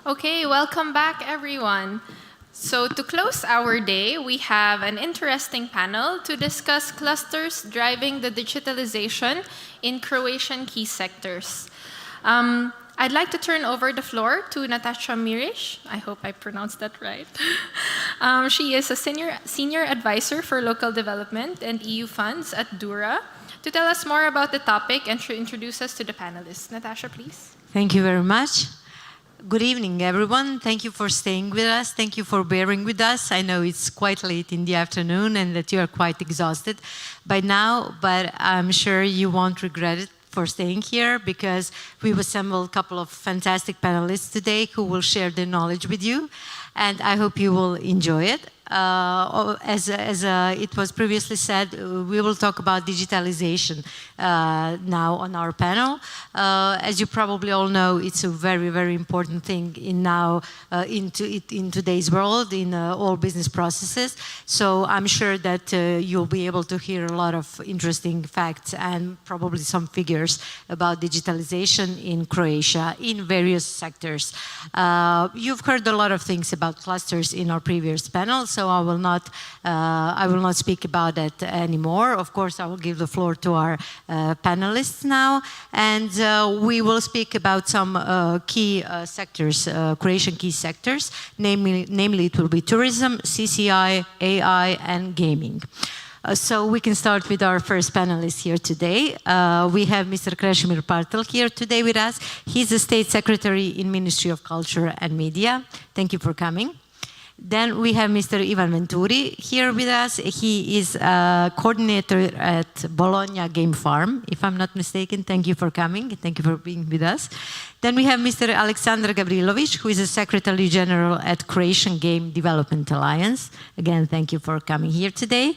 Okay, welcome back everyone. So to close our day, we have an interesting panel to discuss clusters driving the digitalization in Croatian key sectors. I'd like to turn over the floor to Natasha Mirish. I hope I pronounced that right. She is a senior advisor for local development and EU funds at DURA to tell us more about the topic and to introduce us to the panelists. Natasha, please. Thank you very much. Good evening, everyone. Thank you for staying with us. Thank you for bearing with us. I know it's quite late in the afternoon and that you are quite exhausted by now, but I'm sure you won't regret it for staying here because we've assembled a couple of fantastic panelists today who will share their knowledge with you, and I hope you will enjoy it. As it was previously said, we will talk about digitalization now on our panel. As you probably all know, it's a very, very important thing in today's world, in all business processes. So I'm sure that you'll be able to hear a lot of interesting facts and probably some figures about digitalization in Croatia in various sectors. You've heard a lot of things about clusters in our previous panel, so I will not speak about that anymore. Of course, I will give the floor to our panelists now, and we will speak about some key sectors, Croatian key sectors, namely it will be tourism, CCI, AI, and gaming. So we can start with our first panelist here today. We have Mr. Krešimir Partel here today with us. He's the State Secretary in Ministry of Culture and Media. Thank you for coming. Then we have Mr. Ivan Venturi here with us. He is a coordinator at Bologna Game Farm, if I'm not mistaken. Thank you for coming. Thank you for being with us. Then we have Mr. Aleksandar Gavrilovic, who is a Secretary General at Croatian Game Development Alliance. Again, thank you for coming here today.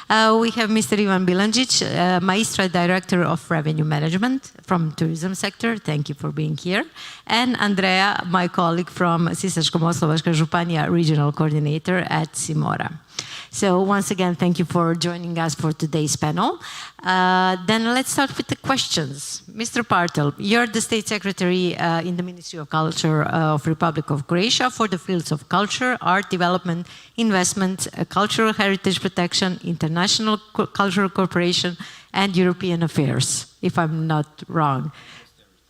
We have Mr. Ivan Bilanjic, Maestra Director of Revenue Management from tourism sector. Thank you for being here. And Andrea, my colleague from Sisačko-moslavačka Županija, Regional Coordinator at SIMORA. So once again, thank you for joining us for today's panel. Then let's start with the questions. Mr. Partel, you're the State Secretary in the Ministry of Culture of Republic of Croatia for the fields of culture, art development, investment, cultural heritage protection, international cultural cooperation, and European affairs, if I'm not wrong.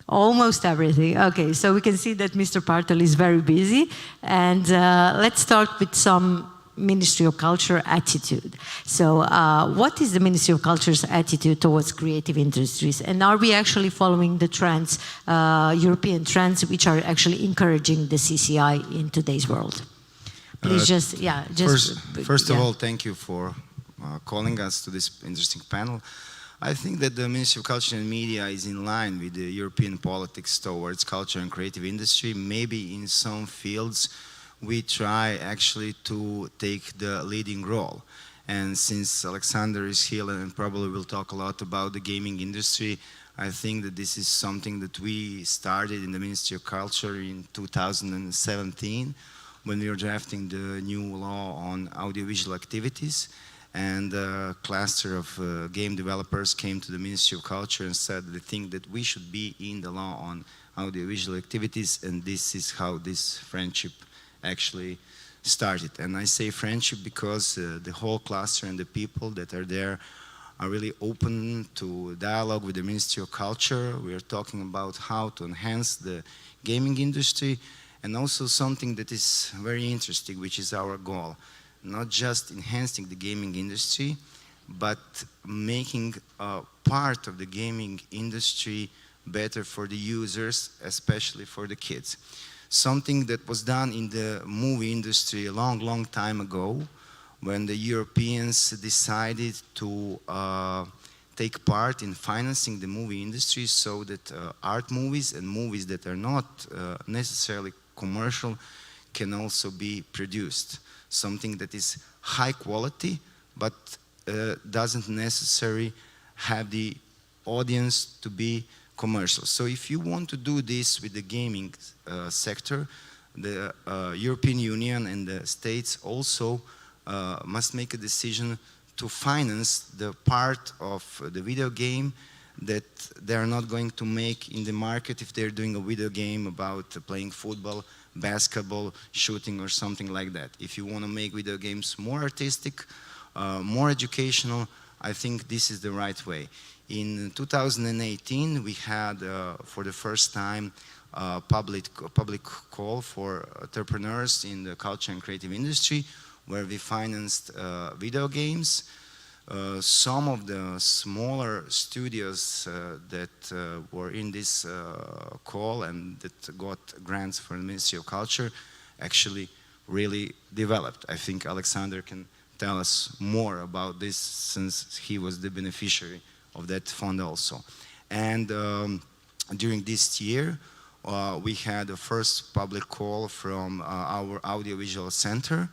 Almost everything. Okay, so we can see that Mr. Partel is very busy. And let's start with some Ministry of Culture attitude. So what is the Ministry of Culture's attitude towards creative industries? And are we actually following the trends, European trends, which are actually encouraging the CCI in today's world? Please First of all, thank you for calling us to this interesting panel. I think that the Ministry of Culture and Media is in line with the European politics towards culture and creative industry. Maybe in some fields we try actually to take the leading role. And since Alexander is here and probably will talk a lot about the gaming industry, I think that this is something that we started in the Ministry of Culture in 2017 when we were drafting the new law on audiovisual activities. And a cluster of game developers came to the Ministry of Culture and said they think that we should be in the law on audiovisual activities, and this is how this friendship actually started. And I say friendship because the whole cluster and the people that are there are really open to dialogue with the Ministry of Culture. We are talking about how to enhance the gaming industry, and also something that is very interesting, which is our goal. Not just enhancing the gaming industry, but making a part of the gaming industry better for the users, especially for the kids. Something that was done in the movie industry a long, long time ago, when the Europeans decided to take part in financing the movie industry so that art movies and movies that are not necessarily commercial can also be produced. Something that is high quality, but doesn't necessarily have the audience to be commercial. So if you want to do this with the gaming sector, the European Union and the states also must make a decision to finance the part of the video game that they are not going to make in the market if they're doing a video game about playing football, basketball, shooting, or something like that. If you want to make video games more artistic, more educational, I think this is the right way. In 2018, we had, for the first time, a public call for entrepreneurs in the culture and creative industry, where we financed video games. Some of the smaller studios that were in this call and that got grants from the Ministry of Culture actually really developed. I think Alexander can tell us more about this, since he was the beneficiary of that fund also. And during this year, we had the first public call from our audiovisual center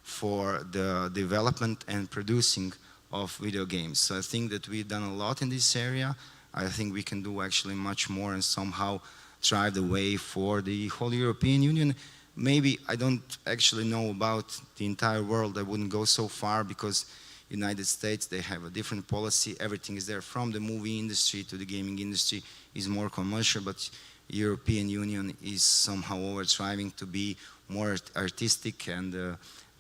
for the development and producing of video games. So I think that we've done a lot in this area. I think we can do actually much more and somehow drive the way for the whole European Union. Maybe I don't actually know about the entire world. I wouldn't go so far, because United States, they have a different policy. Everything is there, from the movie industry to the gaming industry is more commercial, but European Union is somehow over-striving to be more artistic and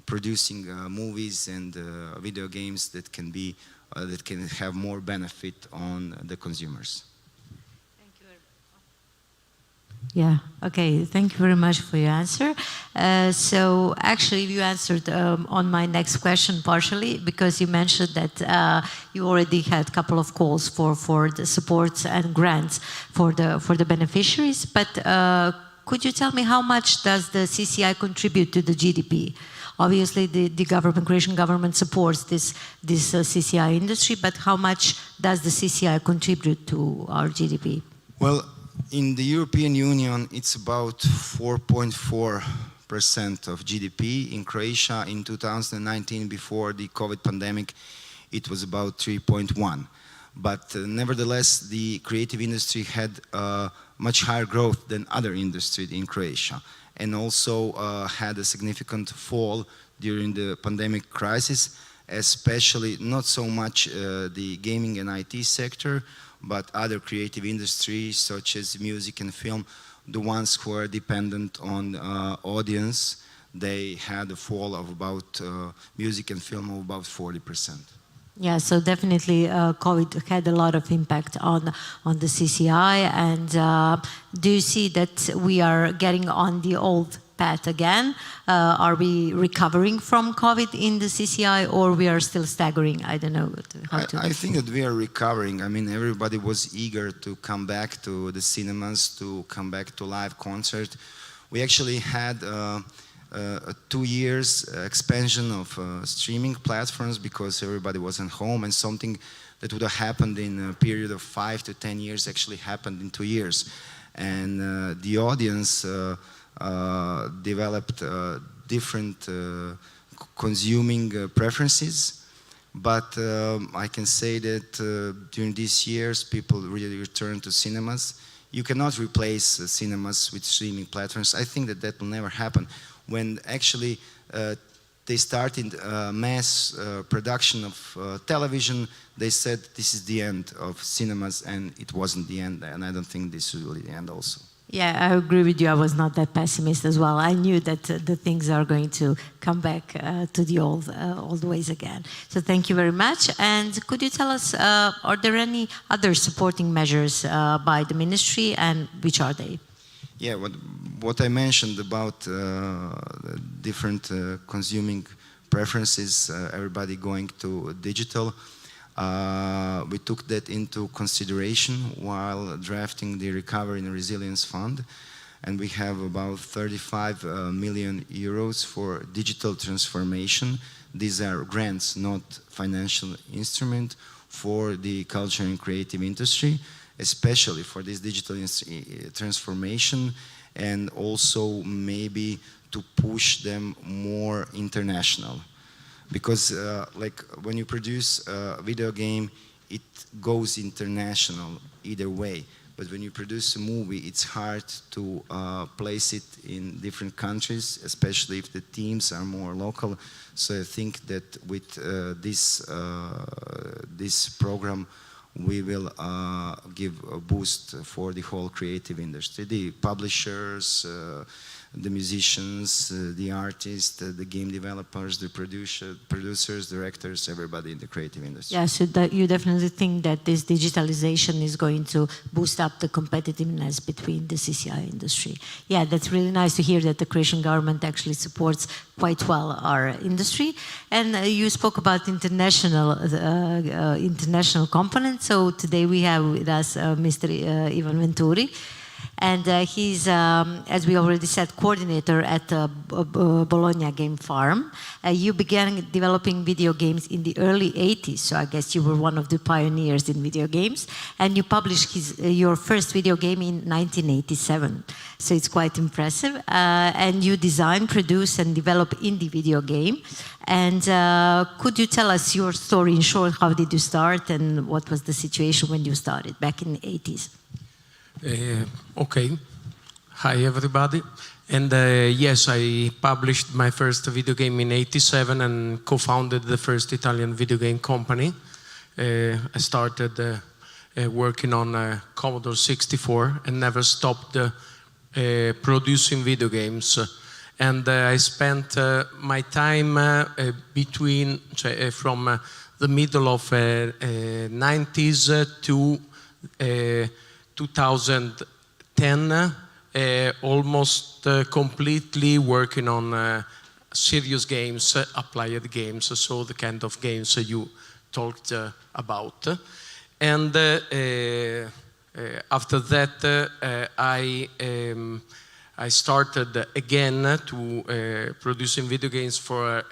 producing movies and video games that can be that can have more benefit on the consumers. Yeah, okay, thank you very much for your answer. So actually you answered on my next question partially, because you mentioned that you already had a couple of calls for the supports and grants for the beneficiaries, but could you tell me how much does the CCI contribute to the GDP? Obviously, the Croatian government supports this CCI industry, but how much does the CCI contribute to our GDP? Well, in the European Union, it's about 4.4% of GDP. In Croatia, in 2019, before the COVID pandemic, it was about 3.1. But nevertheless, the creative industry had much higher growth than other industries in Croatia, and also had a significant fall during the pandemic crisis, especially not so much the gaming and IT sector, but other creative industries such as music and film, the ones who are dependent on audience, they had a fall of about music and film of about 40%. Yeah, so definitely COVID had a lot of impact on the CCI, and do you see that we are getting on the old path again? Are we recovering from COVID in the CCI, or we are still staggering? I don't know how to... I think that we are recovering. I mean, everybody was eager to come back to the cinemas, to come back to live concert. We actually had a 2 years expansion of streaming platforms, because everybody was at home, and something that would have happened in a period of 5 to 10 years actually happened in 2 years. And the audience developed different consuming preferences, but I can say that during these years people really returned to cinemas. You cannot replace cinemas with streaming platforms. I think that that will never happen. When actually they started mass production of television, they said this is the end of cinemas, and it wasn't the end, and I don't think this is really the end also. Yeah, I agree with you. I was not that pessimist as well. I knew that the things are going to come back to the old ways again. So thank you very much. And could you tell us, are there any other supporting measures by the ministry, and which are they? Yeah, what I mentioned about different consuming preferences, everybody going to digital, we took that into consideration while drafting the Recovery and Resilience Fund, and we have about 35 million euros for digital transformation. These are grants, not financial instrument, for the culture and creative industry, especially for this digital transformation, and also maybe to push them more international. Because like when you produce a video game, it goes international either way. But when you produce a movie, it's hard to place it in different countries, especially if the themes are more local. So I think that with this program, we will give a boost for the whole creative industry, the publishers, the musicians, the artists, the game developers, the producers, directors, everybody in the creative industry. Yeah, so that you definitely think that this digitalization is going to boost up the competitiveness between the CCI industry. Yeah, that's really nice to hear that the Croatian government actually supports quite well our industry. And you spoke about international components. So today we have with us Mr. Ivan Venturi. And he's, as we already said, coordinator at Bologna Game Farm. You began developing video games in the early 80s, so I guess you were one of the pioneers in video games. And you published your first video game in 1987, so it's quite impressive. And you design, produce, and develop indie video game. And could you tell us your story in short? How did you start, and what was the situation when you started back in the 80s? Okay. Hi, everybody. And yes, I published my first video game in '87 and co-founded the first Italian video game company. I started working on Commodore 64 and never stopped producing video games. And I spent my time between, from the middle of 90s to 2010, almost completely working on serious games, applied games, so the kind of games you talked about. And after that, I started again to producing video games for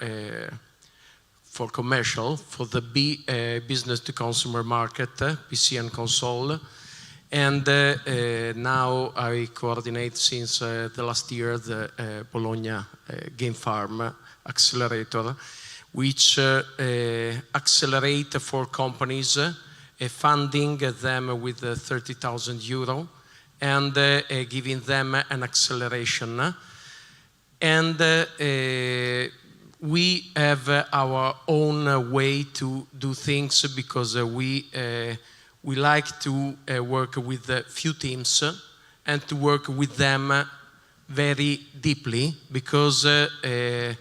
commercial, for the business to consumer market, PC and console. And now I coordinate since the last year the Bologna Game Farm Accelerator, which accelerate for companies, funding them with 30,000 euro and giving them an acceleration. And we have our own way to do things because we like to work with a few teams and to work with them very deeply because the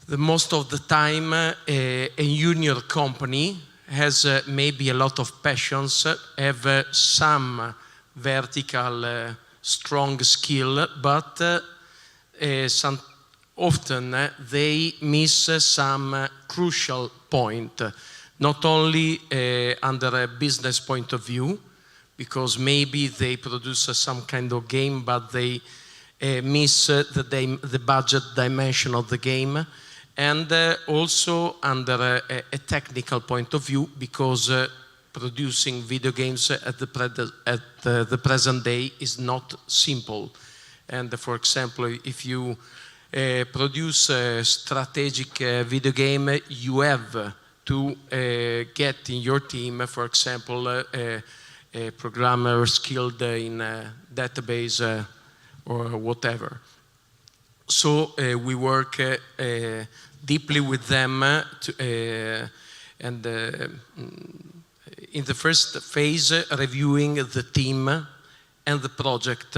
most of the time a junior company has maybe a lot of passions, have some vertical strong skill, but often they miss some crucial point. Not only under a business point of view, because maybe they produce some kind of game, but they miss the budget dimension of the game, and also under a technical point of view, because producing video games at the present day is not simple. And for example, if you produce a strategic video game, you have to get in your team, for example, a programmer skilled in a database or whatever. So we work deeply with them and in the first phase reviewing the team and the project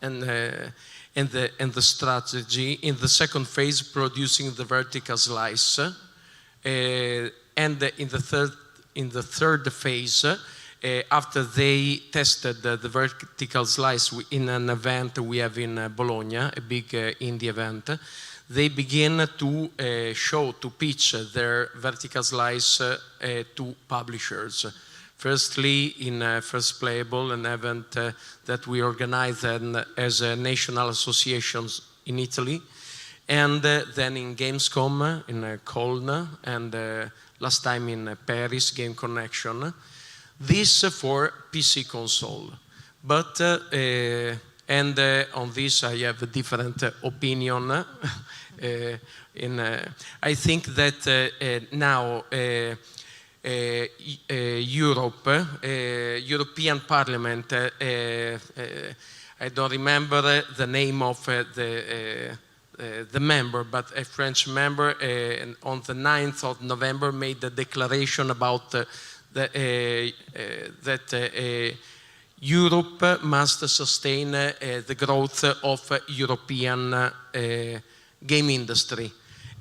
and the strategy. In the second phase, producing the vertical slice. And in the third phase, after they tested the vertical slice in an event we have in Bologna, a big indie event, they begin to pitch their vertical slice to publishers. Firstly, in First Playable, an event that we organize as a national associations in Italy. And then in Gamescom in Cologne, and last time in Paris, Game Connection. This for PC console. But, and on this I have a different opinion. I think that now European Parliament, I don't remember the name of the member, but a French member on the 9th of November made a declaration about the that Europe must sustain the growth of European game industry.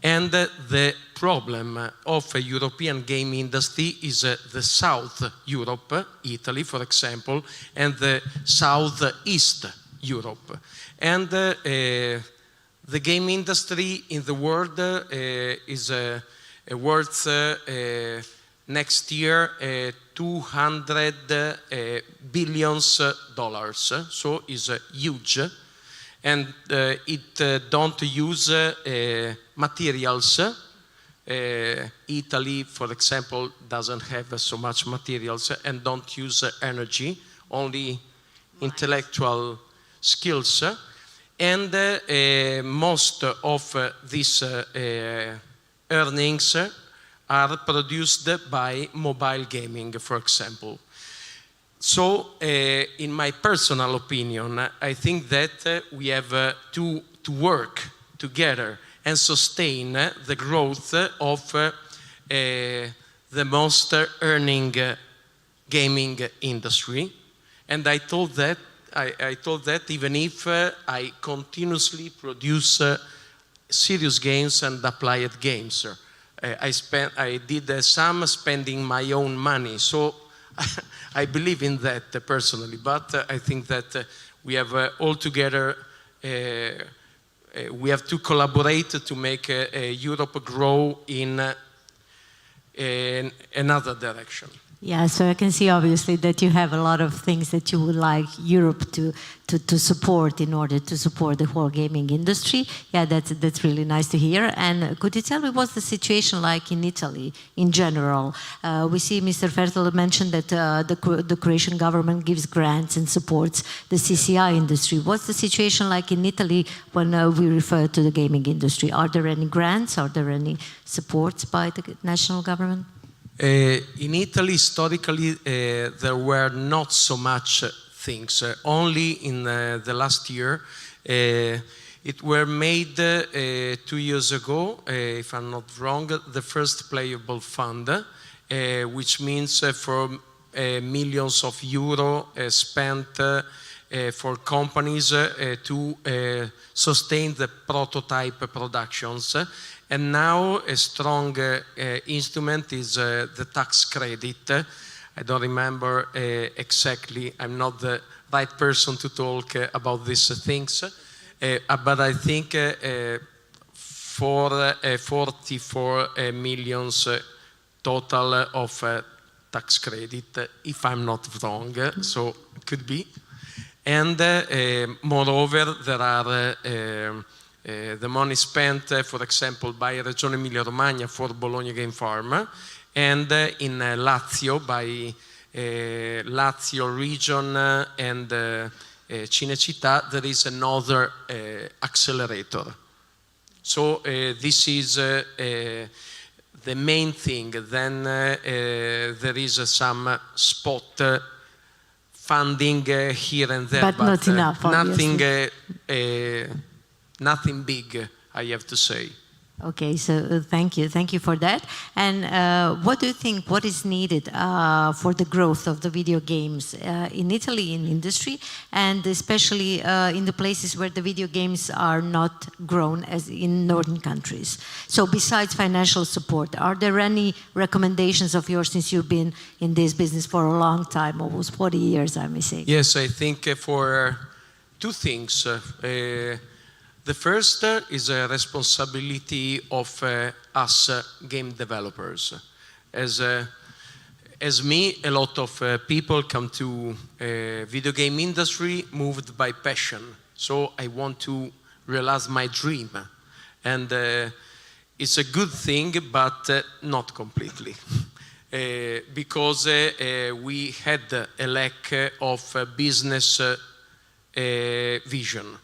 And the problem of a European game industry is the South Europe, Italy, for example, and the Southeast Europe. And the game industry in the world is worth next year $200 billion, so is huge. And it don't use materials. Italy, for example, doesn't have so much materials and don't use energy, only intellectual skills. And most of these earnings are produced by mobile gaming, for example. So, in my personal opinion, I think that we have to work together and sustain the growth of the most earning gaming industry. And I told that even if I continuously produce serious games and applied games. I did some spending my own money, so I believe in that personally, but I think that we have all together, we have to collaborate to make Europe grow in another direction. Yeah, so I can see obviously that you have a lot of things that you would like Europe to support in order to support the whole gaming industry. Yeah, that's really nice to hear. And could you tell me what's the situation like in Italy in general? We see Mr. Fertel mentioned that the Croatian government gives grants and supports the CCI industry. What's the situation like in Italy when we refer to the gaming industry? Are there any grants? Are there any supports by the national government? In Italy, historically, there were not so much things. Only in the last year, it were made 2 years ago, if I'm not wrong, the first playable fund, which means for millions of euro spent for companies to sustain the prototype productions. And now a strong instrument is the tax credit. I don't remember exactly, I'm not the right person to talk about these things, but I think for 44 million total of tax credit, if I'm not wrong, so it could be. And moreover, there are the money spent, for example, by Regione Emilia-Romagna for Bologna Game Farm, and in Lazio by Lazio region and Cinecittà, there is another accelerator. So this is the main thing. Then there is some spot funding here and there, but not enough, nothing big, I have to say. Okay, so thank you for that. And what do you think, what is needed for the growth of the video games in Italy, in industry, and especially in the places where the video games are not grown as in northern countries? So besides financial support, are there any recommendations of yours, since you've been in this business for a long time, almost 40 years, I may say? Yes, I think for two things. The first is a responsibility of us game developers. As me, a lot of people come to video game industry moved by passion. So I want to realize my dream. And it's a good thing, but not completely. Because we had a lack of business vision.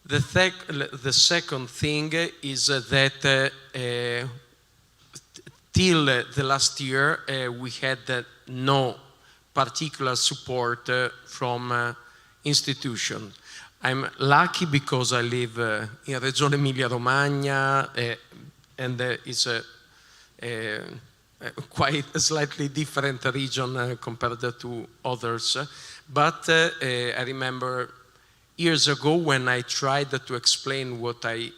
The second thing is that till the last year we had no particular support from institutions. I'm lucky because I live in Regione Emilia-Romagna and it's quite a slightly different region compared to others. But I remember years ago when I tried to explain what I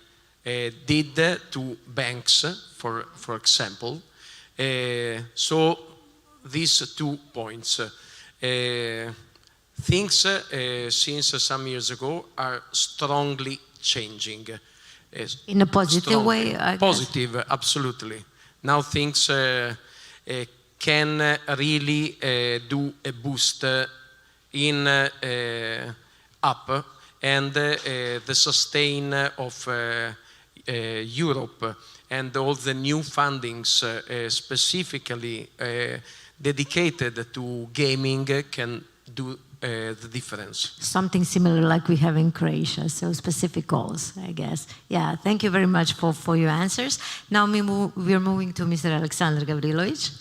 did to banks, for example. So these 2 points. Things since some years ago are strongly changing. In a positive way, I guess. Positive, absolutely. Now things can really do a boost in up, and the sustain of Europe and all the new fundings specifically dedicated to gaming can do the difference. Something similar like we have in Croatia, so specific goals, I guess. Yeah, thank you very much for your answers. Now we're moving to Mr. Aleksandar Gavrilovic.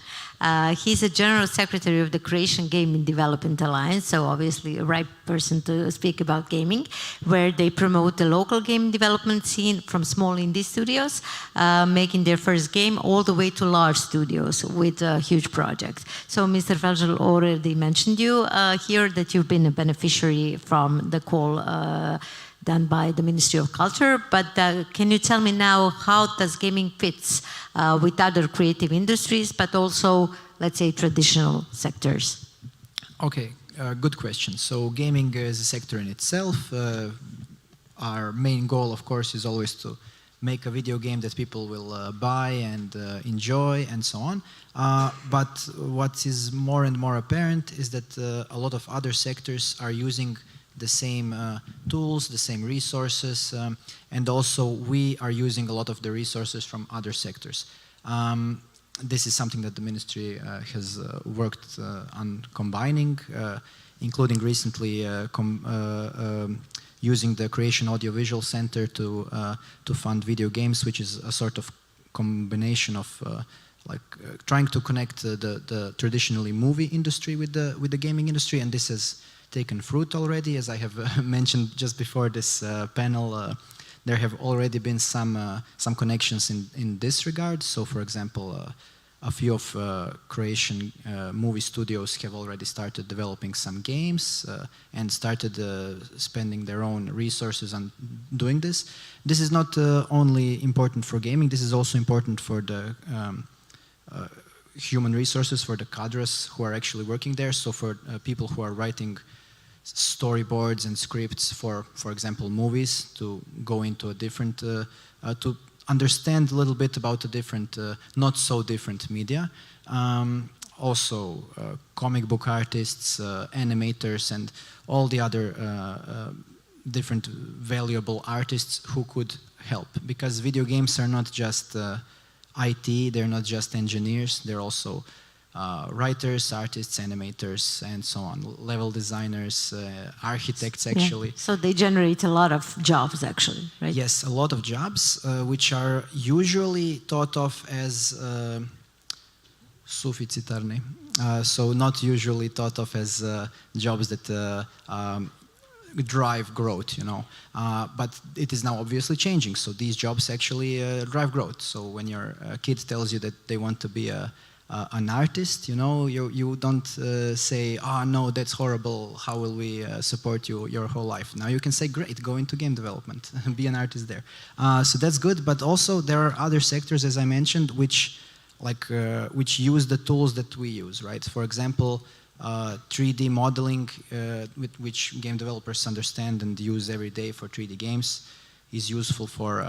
He's a General Secretary of the Croatian Gaming Development Alliance, so obviously a right person to speak about gaming, where they promote the local game development scene from small indie studios, making their first game, all the way to large studios with huge projects. So Mr. Velzel already mentioned you here that you've been a beneficiary from the call done by the Ministry of Culture, but can you tell me now how does gaming fits with other creative industries, but also, let's say, traditional sectors? Okay, good question. So gaming is a sector in itself. Our main goal, of course, is always to make a video game that people will buy and enjoy and so on. But what is more and more apparent is that a lot of other sectors are using the same tools, the same resources, and also we are using a lot of the resources from other sectors. This is something that the ministry has worked on combining, including recently using the Croatian Audiovisual Center to fund video games, which is a sort of combination of trying to connect the traditionally movie industry with the gaming industry, and this has taken fruit already. As I have mentioned just before this panel, there have already been some connections in this regard. So, for example, a few of Croatian movie studios have already started developing some games and started spending their own resources on doing this. This is not only important for gaming, this is also important for the human resources, for the cadres who are actually working there. So for people who are writing storyboards and scripts for example, movies, to go into a different, to understand a little bit about the different, not so different media. Also comic book artists, animators, and all the other different valuable artists who could help. Because video games are not just IT, they're not just engineers, they're also writers, artists, animators, and so on, level designers, architects, actually. Yeah. So they generate a lot of jobs, actually, right? Yes, a lot of jobs, which are usually thought of as suficitarni. So not usually thought of as jobs that drive growth, you know. But it is now obviously changing. So these jobs actually drive growth. So when your kid tells you that they want to be an artist, you know, you don't say, oh no, that's horrible, how will we support you your whole life? Now you can say, great, go into game development, be an artist there. So that's good, but also there are other sectors, as I mentioned, which use the tools that we use, right? For example, 3D modeling, which game developers understand and use every day for 3D games, is useful for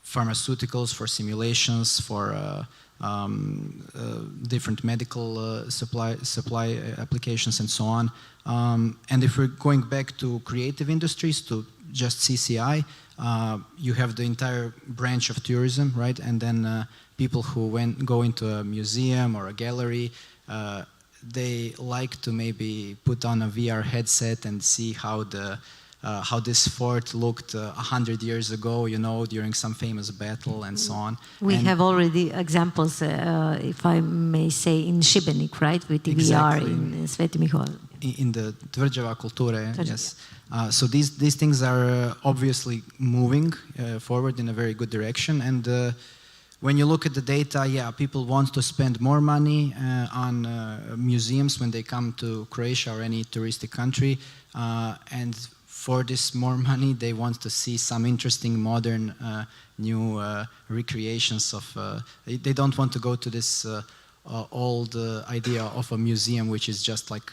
pharmaceuticals, for simulations, for different medical supply applications and so on. And if we're going back to creative industries, to just CCI, you have the entire branch of tourism, right? And then people who go into a museum or a gallery, they like to maybe put on a VR headset and see how this fort looked 100 years ago, you know, during some famous battle and so on. We have already examples, if I may say, in Šibenik, right, with the Exactly. VR in Sveti Mihoel. In the Tvrđava kulture, yes. So these things are obviously moving forward in a very good direction, and when you look at the data, yeah, people want to spend more money on museums when they come to Croatia or any touristic country, and for this more money, they want to see some interesting, modern, new recreations of. They don't want to go to this old idea of a museum, which is just like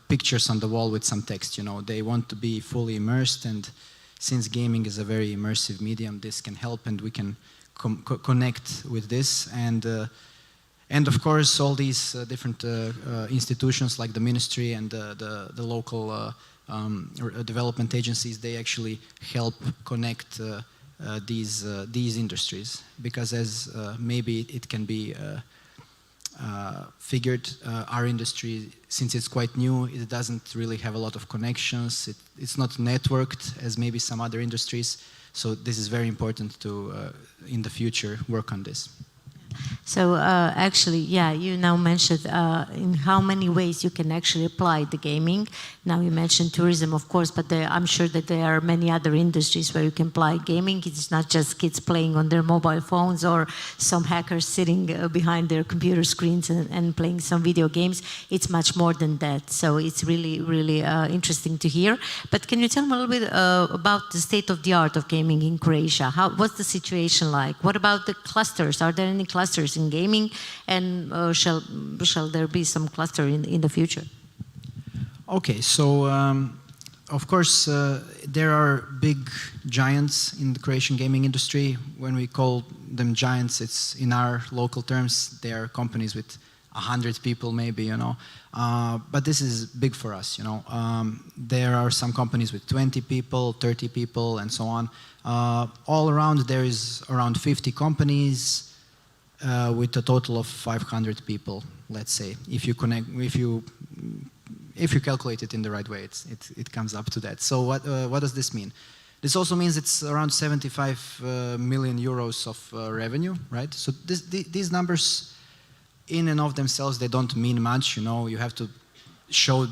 pictures on the wall with some text. You know, they want to be fully immersed, and since gaming is a very immersive medium, this can help, and we can connect with this. And of course, all these different institutions like the ministry and the local development agencies, they actually help connect these industries, because as maybe it can be figured, our industry, since it's quite new, it doesn't really have a lot of connections. It's not networked as maybe some other industries. So this is very important to, in the future, work on this. So actually, yeah, you now mentioned in how many ways you can actually apply the gaming. Now you mentioned tourism, of course, but I'm sure that there are many other industries where you can apply gaming. It's not just kids playing on their mobile phones or some hackers sitting behind their computer screens and playing some video games. It's much more than that. So it's really, really interesting to hear. But can you tell me a little bit about the state of the art of gaming in Croatia? What's the situation like? What about the clusters? Are there any clusters in gaming, and shall there be some cluster in the future? Okay, so of course there are big giants in the Croatian gaming industry. When we call them giants, it's in our local terms, they are companies with 100 people maybe, you know. But this is big for us, you know. There are some companies with 20 people, 30 people, and so on. All around there is around 50 companies with a total of 500 people, let's say. If you calculate it in the right way, it comes up to that. So what does this mean? This also means it's around 75 million euros of revenue, right? So these numbers, in and of themselves, they don't mean much. You know, you have to show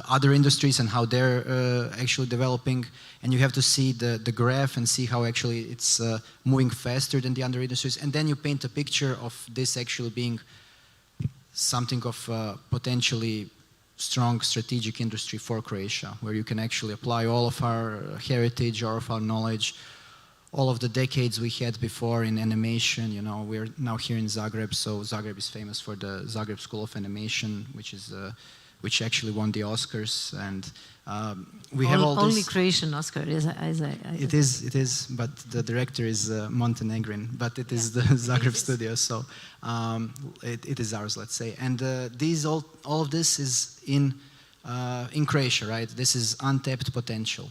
other industries and how they're actually developing, and you have to see the graph and see how actually it's moving faster than the other industries, and then you paint a picture of this actually being something of potentially strong strategic industry for Croatia, where you can actually apply all of our heritage, all of our knowledge, all of the decades we had before in animation. You know, we're now here in Zagreb, so Zagreb is famous for the Zagreb School of Animation, which actually won the Oscars, and we have all only this. Croatian Oscar It is, but the director is Montenegrin, but it is the Zagreb studio, so it is ours, let's say. And all of this is in Croatia, right? This is untapped potential,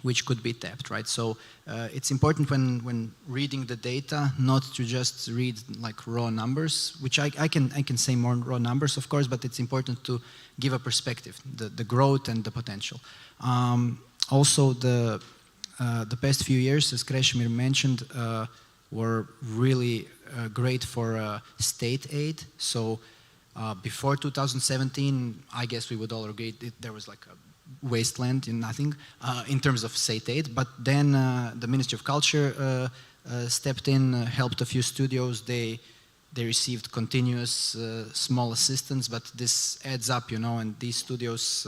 which could be tapped, right? So it's important when reading the data not to just read like raw numbers, which I can say more raw numbers, of course, but it's important to give a perspective, the growth and the potential. Also, the past few years, as Krešimir mentioned, were really great for state aid. So before 2017, I guess we would all agree there was like a wasteland in nothing in terms of state aid, but then the Ministry of Culture stepped in, helped a few studios. They received continuous small assistance, but this adds up, you know, and these studios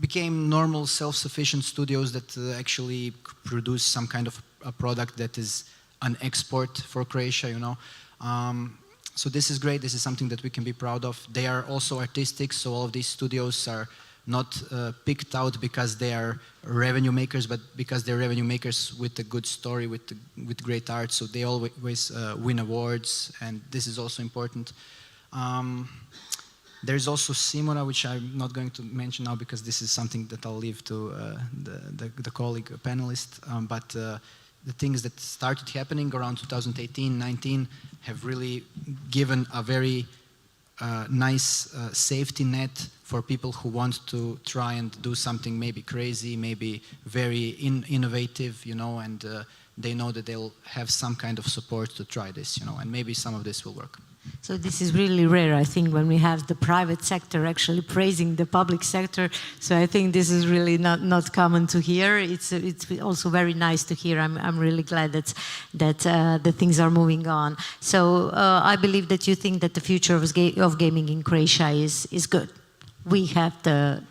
became normal self-sufficient studios that actually produce some kind of a product that is an export for Croatia, you know. So this is great. This is something that we can be proud of. They are also artistic, so all of these studios are not picked out because they are revenue makers, but because they're revenue makers with a good story, with great art. So they always win awards, and this is also important. There's also SIMORA, which I'm not going to mention now because this is something that I'll leave to the colleague panelist. But the things that started happening around 2018-19 have really given a very nice safety net for people who want to try and do something maybe crazy, maybe very innovative, you know, and they know that they'll have some kind of support to try this, you know, and maybe some of this will work. So this is really rare, I think, when we have the private sector actually praising the public sector. So I think this is really not common to hear. It's also very nice to hear. I'm really glad that the things are moving on. So I believe that you think that the future of gaming in Croatia is good. We have the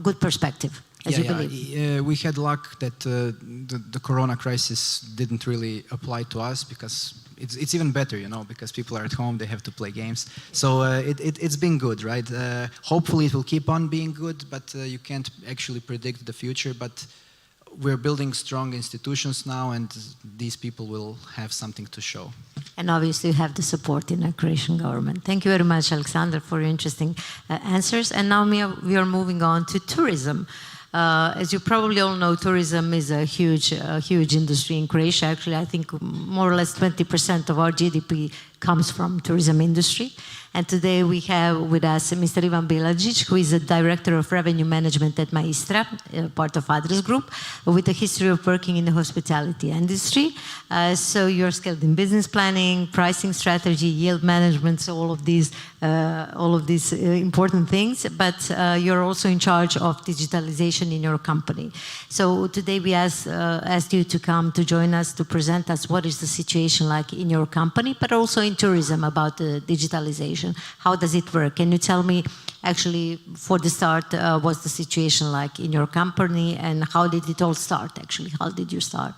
good perspective. As you believe. We had luck that the Corona crisis didn't really apply to us, because it's even better, because people are at home, they have to play games. So it's been good, right? Hopefully it will keep on being good, but you can't actually predict the future. But we're building strong institutions now, and these people will have something to show. And obviously you have the support in the Croatian government. Thank you very much, Alexander, for your interesting answers. And now we are moving on to tourism. As you probably all know, tourism is a huge industry in Croatia. Actually, I think more or less 20% of our GDP comes from tourism industry. And today we have with us Mr. Ivan Bilagic, who is a Director of Revenue Management at Maistra, part of Adres Group, with a history of working in the hospitality industry. So you're skilled in business planning, pricing strategy, yield management, so all of these important things, but you're also in charge of digitalization in your company. So today we asked you to come to join us to present us what is the situation like in your company, but also in tourism about digitalization. How does it work? Can you tell me, actually, for the start, what's the situation like in your company, and how did it all start, actually? How did you start?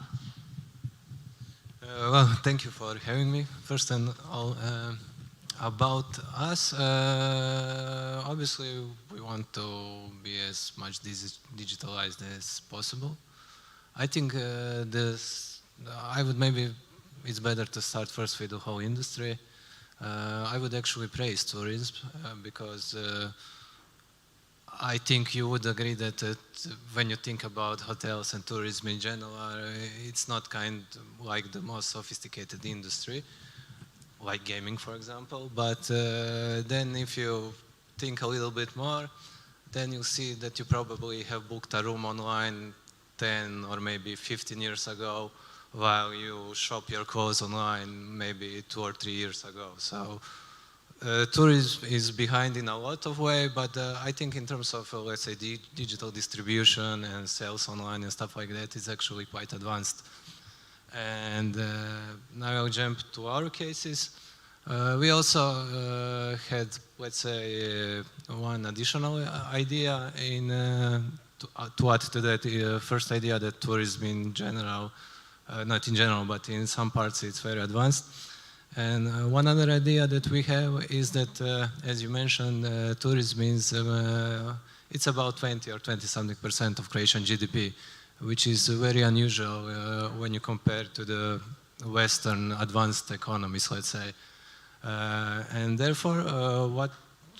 Well, thank you for having me. First and all, about us, obviously we want to be as much digitalized as possible. I think it's better to start first with the whole industry. I would actually praise tourism because I think you would agree that when you think about hotels and tourism in general, it's not like the most sophisticated industry, like gaming, for example. But then if you think a little bit more, then you'll see that you probably have booked a room online 10 or maybe 15 years ago, while you shop your clothes online maybe 2 or 3 years ago. So tourism is behind in a lot of ways, but I think in terms of, let's say, digital distribution and sales online and stuff like that, it's actually quite advanced. And now I'll jump to our cases. We also had, let's say, one additional idea to add to that first idea that tourism in general, not in general, but in some parts it's very advanced. And one other idea that we have is that, as you mentioned, tourism is, it's about 20 or 20-something% of Croatian GDP, which is very unusual when you compare to the Western advanced economies, let's say. And therefore,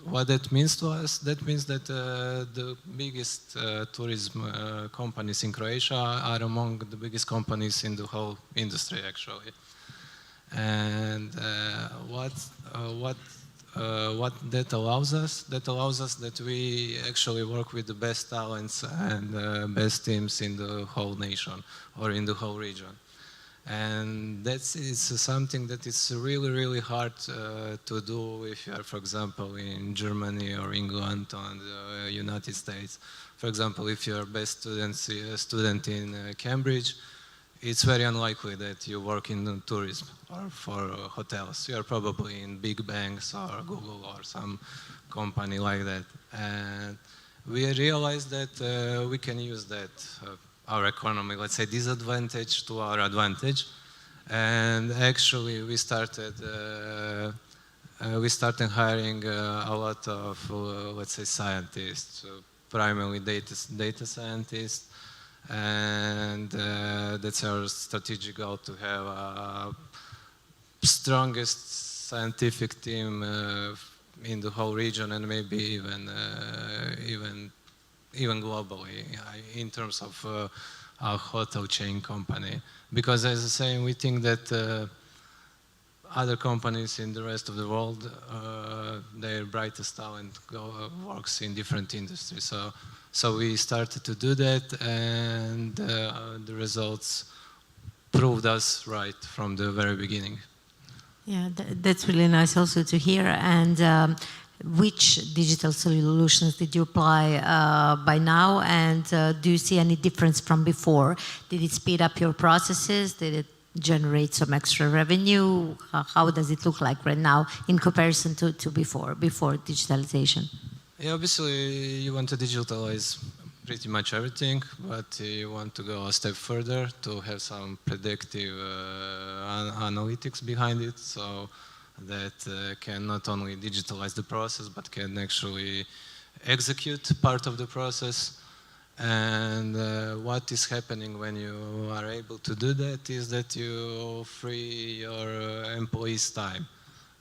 what that means to us, that means that the biggest tourism companies in Croatia are among the biggest companies in the whole industry, actually. And what that allows us? That allows us that we actually work with the best talents and best teams in the whole nation or in the whole region. And that's something that is really, really hard to do if you are, for example, in Germany or England or the United States. For example, if you are best student in Cambridge, it's very unlikely that you work in tourism or for hotels. You are probably in big banks or Google or some company like that. And we realized that we can use that our economy, let's say, disadvantage to our advantage. And actually we started hiring a lot of, let's say, scientists, primarily data scientists. And that's our strategic goal, to have a strongest scientific team in the whole region, and maybe even globally in terms of a hotel chain company. Because as I say, we think that other companies in the rest of the world, their brightest talent works in different industries. So we started to do that, and the results proved us right from the very beginning. Yeah, that's really nice also to hear. And which digital solutions did you apply by now? And do you see any difference from before? Did it speed up your processes? Did it generate some extra revenue? How does it look like right now in comparison to before digitalization? Yeah, obviously you want to digitalize pretty much everything, but you want to go a step further to have some predictive analytics behind it, so that can not only digitalize the process, but can actually execute part of the process. And what is happening when you are able to do that is that you free your employees' time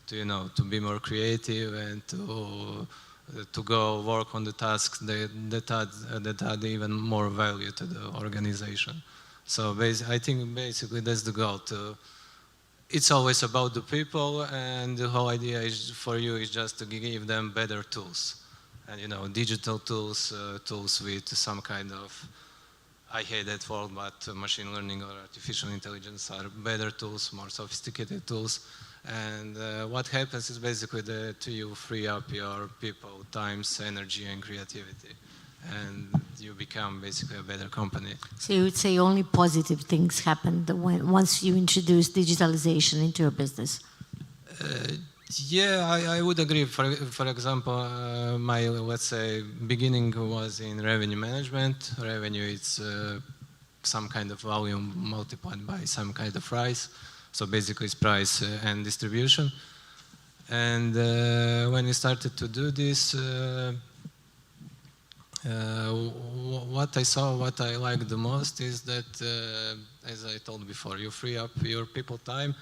to, to be more creative and to go work on the tasks that add even more value to the organization. So I think basically that's the goal. It's always about the people, and the whole idea for you is just to give them better tools. And digital tools, tools with some kind of, I hate that word, but machine learning or artificial intelligence are better tools, more sophisticated tools. And what happens is basically that you free up your people, times, energy, and creativity. And you become basically a better company. So you would say only positive things happened once you introduce digitalization into your business? Yeah, I would agree. For example, my, let's say, beginning was in revenue management. Revenue is some kind of volume multiplied by some kind of price. So basically it's price and distribution. And when we started to do this, what I saw, what I liked the most is that, as I told before, you free up your people time,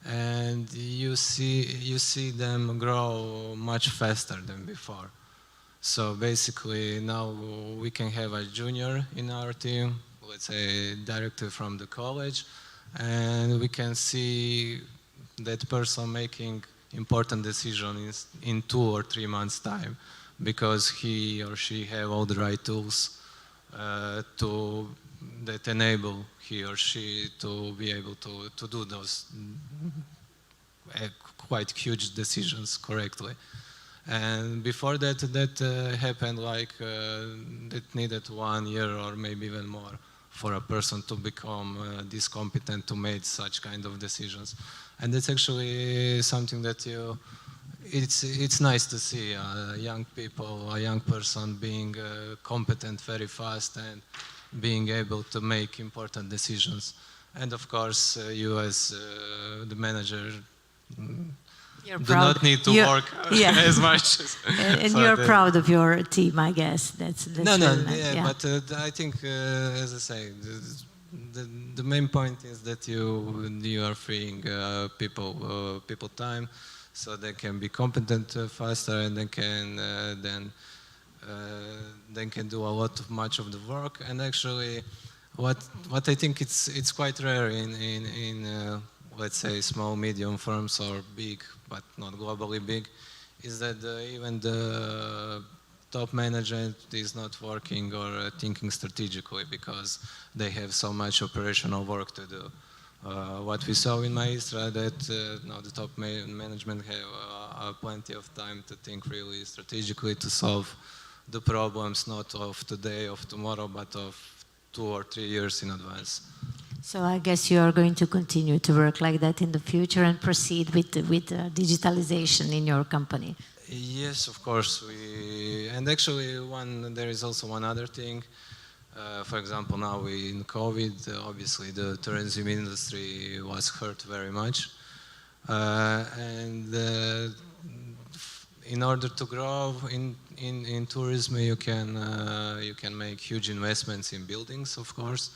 and you see them grow much faster than before. So basically now we can have a junior in our team, let's say directly from the college, and we can see that person making important decisions in 2 or 3 months' time, because he or she have all the right tools that enable he or she to be able to do those quite huge decisions correctly. And before that happened like that needed 1 year or maybe even more for a person to become this competent to make such kind of decisions. And that's actually something that it's nice to see young people, a young person being competent very fast and being able to make important decisions. And of course, you as the manager do not need to work as much. And so you're proud of your team, I guess. That's no, really nice. yeah, but I think, as I say, the main point is that you are freeing people time, so they can be competent faster, and they can can do much of the work. And actually, what I think it's quite rare in let's say small medium firms or big but not globally big, is that even the top management is not working or thinking strategically because they have so much operational work to do. What we saw in Maestra that the top management have plenty of time to think really strategically to solve the problems not of today, of tomorrow, but of 2 or 3 years in advance. So I guess you are going to continue to work like that in the future and proceed with digitalization in your company. Yes, of course. And actually, there is also one other thing. For example, now in COVID, obviously the tourism industry was hurt very much. And in order to grow in tourism, you can make huge investments in buildings, of course,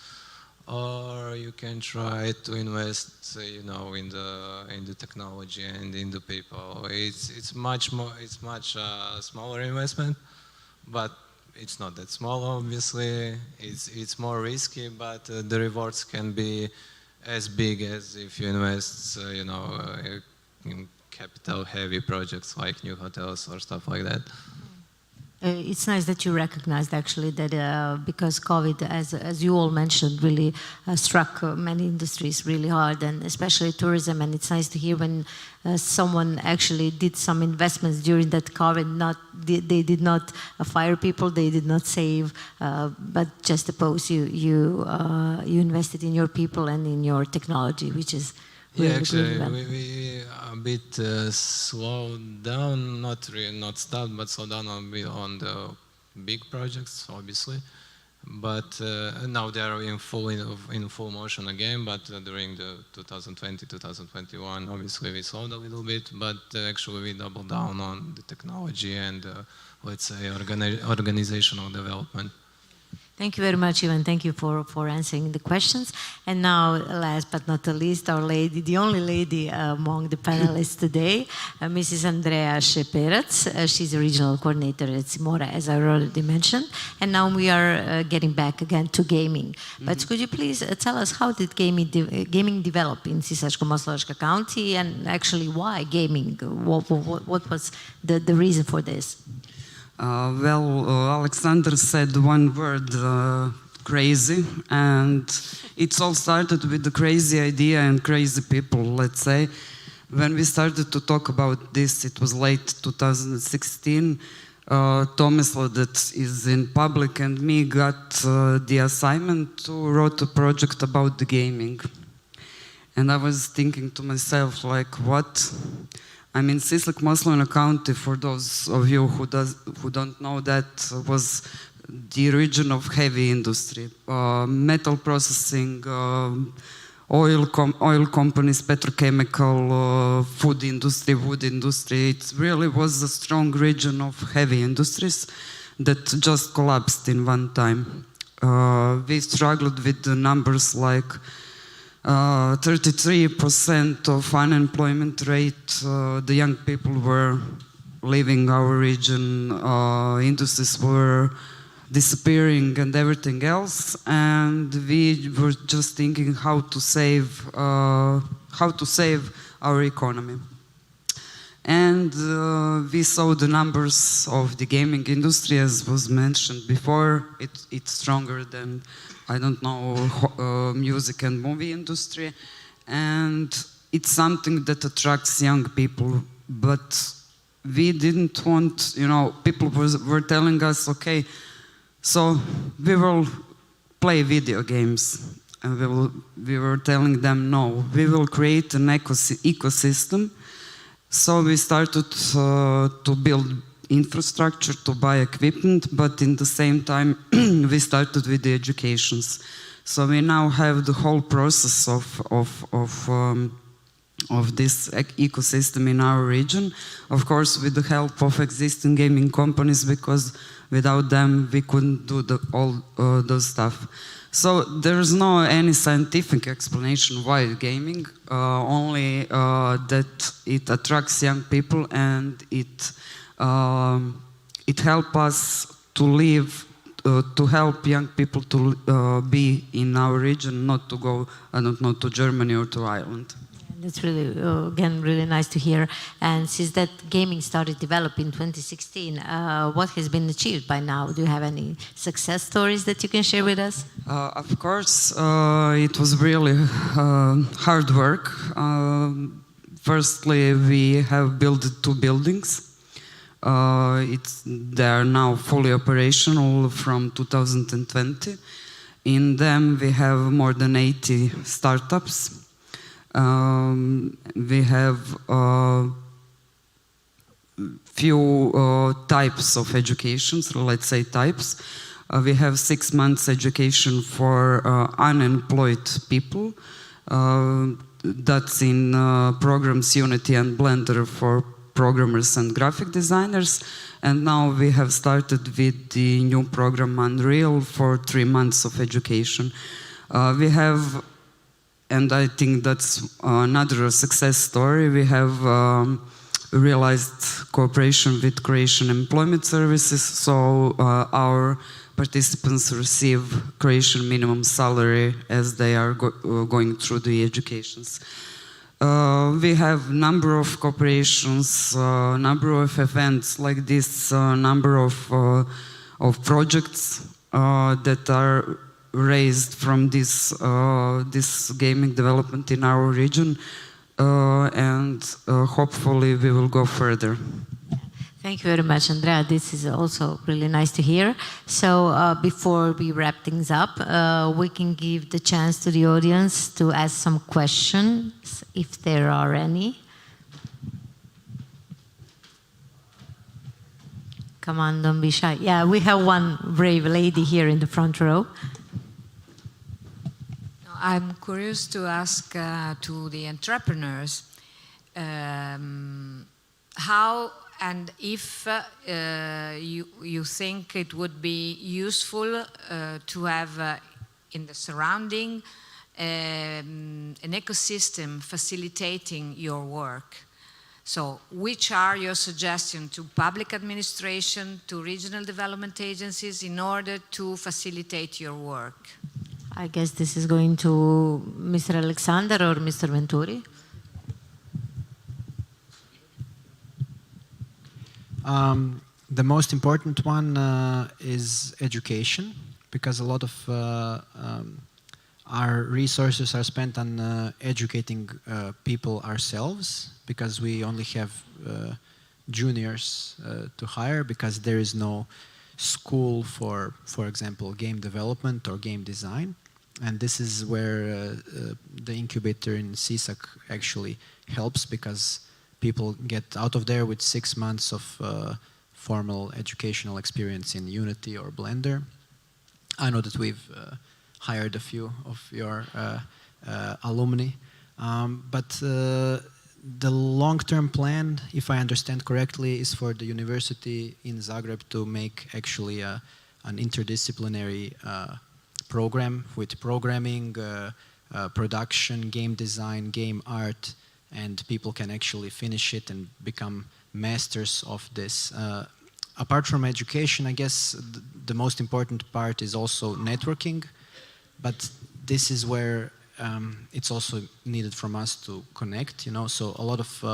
or you can try to invest, in the technology and in the people. It's much smaller investment, but it's not that small, obviously. It's more risky, but the rewards can be as big as if you invest, in capital-heavy projects like new hotels or stuff like that. It's nice that you recognized actually that because COVID, as you all mentioned, really struck many industries really hard, and especially tourism. And it's nice to hear when someone actually did some investments during that COVID. They did not fire people, they did not save, but just suppose you invested in your people and in your technology, which is really actually, good. we a bit slowed down, not stopped, but slowed down a bit on the big projects, obviously. But now they are in full motion again. But during the 2020-2021, obviously we slowed a little bit. But actually we doubled down on the technology and let's say organizational development. Thank you very much, Ivan. Thank you for answering the questions. And now, last but not the least, our lady, the only lady among the panelists today, Mrs. Andrea Šeperac. She's a regional coordinator at SIMORA, as I already mentioned. And now we are getting back again to gaming. But could you please tell us how did gaming develop in Sisačko-moslavačka County, and actually why gaming? What was the reason for this? Alexander said one word, crazy, and it's all started with the crazy idea and crazy people, let's say. When we started to talk about this, it was late 2016. Tomislav, that is in public, and me got the assignment to write a project about the gaming. And I was thinking to myself, like, what? I mean, Sisak-Moslavina County, for those of you who don't know, that was the region of heavy industry, metal processing, oil companies, petrochemical, food industry, wood industry. It really was a strong region of heavy industries that just collapsed in one time. We struggled with the numbers like 33% of unemployment rate. The young people were leaving our region, industries were disappearing and everything else, and we were just thinking how to save our economy. And we saw the numbers of the gaming industry, as was mentioned before. It's stronger than, I don't know, music and movie industry, and it's something that attracts young people. But we didn't want, people were telling us, okay, so we will play video games, and we were telling them, no, we will create an ecosystem. So we started to build infrastructure, to buy equipment, but in the same time we started with the educations. So we now have the whole process of this ecosystem in our region, of course with the help of existing gaming companies, because without them we couldn't do all those stuff. So there's no any scientific explanation why gaming, only that it attracts young people, and it helps us to live, to help young people to be in our region, not to go, I don't know, to Germany or to Ireland. That's really, again, really nice to hear. And since that gaming started developing in 2016, what has been achieved by now? Do you have any success stories that you can share with us? Of course, it was really hard work. Firstly, we have built 2 buildings. They are now fully operational from 2020. In them, we have more than 80 startups. We have few types of educations, let's say types. We have 6 months education for unemployed people. That's in programs Unity and Blender for programmers and graphic designers. And now we have started with the new program Unreal for 3 months of education. We have, and I think that's another success story, we have realized cooperation with Croatian employment services, so our participants receive Croatian minimum salary as they are going through the educations. We have number of cooperations, number of events like this, number of projects that are raised from this gaming development in our region, and hopefully we will go further. Thank you very much, Andrea. This is also really nice to hear. So before we wrap things up, we can give the chance to the audience to ask some questions, if there are any. Come on, don't be shy. Yeah, we have one brave lady here in the front row. I'm curious to ask to the entrepreneurs how and if you think it would be useful to have in the surrounding an ecosystem facilitating your work. So which are your suggestions to public administration, to regional development agencies in order to facilitate your work? I guess this is going to Mr. Alexander or Mr. Venturi. The most important one is education, because a lot of our resources are spent on educating people ourselves, because we only have juniors to hire, because there is no school for example, game development or game design. And this is where the incubator in CISAC actually helps, because people get out of there with 6 months of formal educational experience in Unity or Blender. I know that we've hired a few of your alumni, but the long-term plan, if I understand correctly, is for the university in Zagreb to make actually an interdisciplinary program with programming, production, game design, game art, and people can actually finish it and become masters of this. Apart from education, I guess the most important part is also networking, but this is where it's also needed from us to connect, you know, so a lot of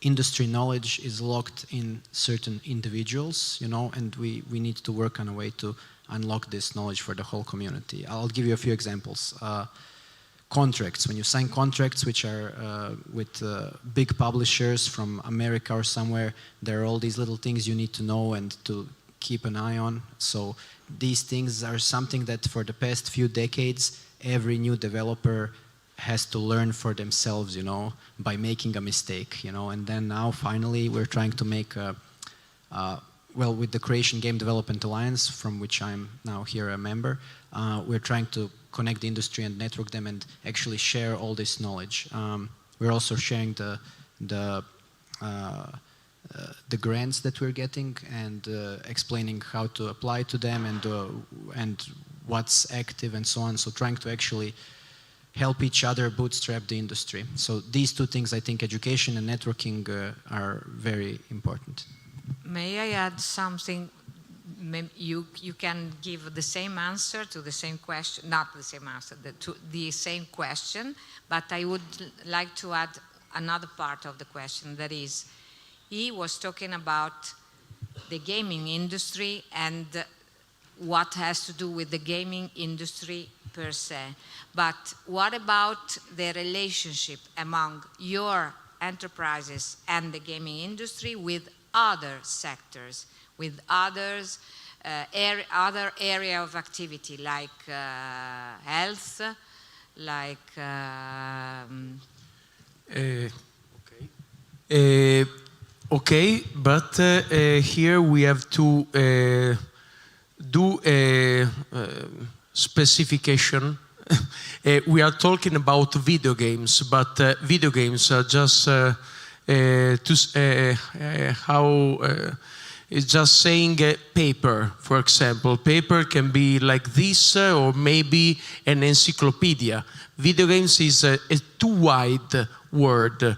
industry knowledge is locked in certain individuals, you know, and we need to work on a way to unlock this knowledge for the whole community. I'll give you a few examples. Contracts, when you sign contracts which are with big publishers from America or somewhere, there are all these little things you need to know and to keep an eye on. So these things are something that for the past few decades, every new developer has to learn for themselves, you know, by making a mistake, you know, and then now finally we're trying to make well, with the Croatian Game Development Alliance, from which I'm now here a member, we're trying to connect the industry and network them and actually share all this knowledge. We're also sharing the grants that we're getting and explaining how to apply to them and what's active and so on. So trying to actually help each other bootstrap the industry. So these two things, I think education and networking are very important. May I add something? You can give the same answer to the same question, not the same answer, to the same question, but I would like to add another part of the question, that is, he was talking about the gaming industry and what has to do with the gaming industry per se. But what about the relationship among your enterprises and the gaming industry with other sectors, with others, other area of activity like health, like okay, but here we have to do a specification. We are talking about video games, but video games are just it's just saying paper, for example. Paper can be like this or maybe an encyclopedia. Video games is a too wide word.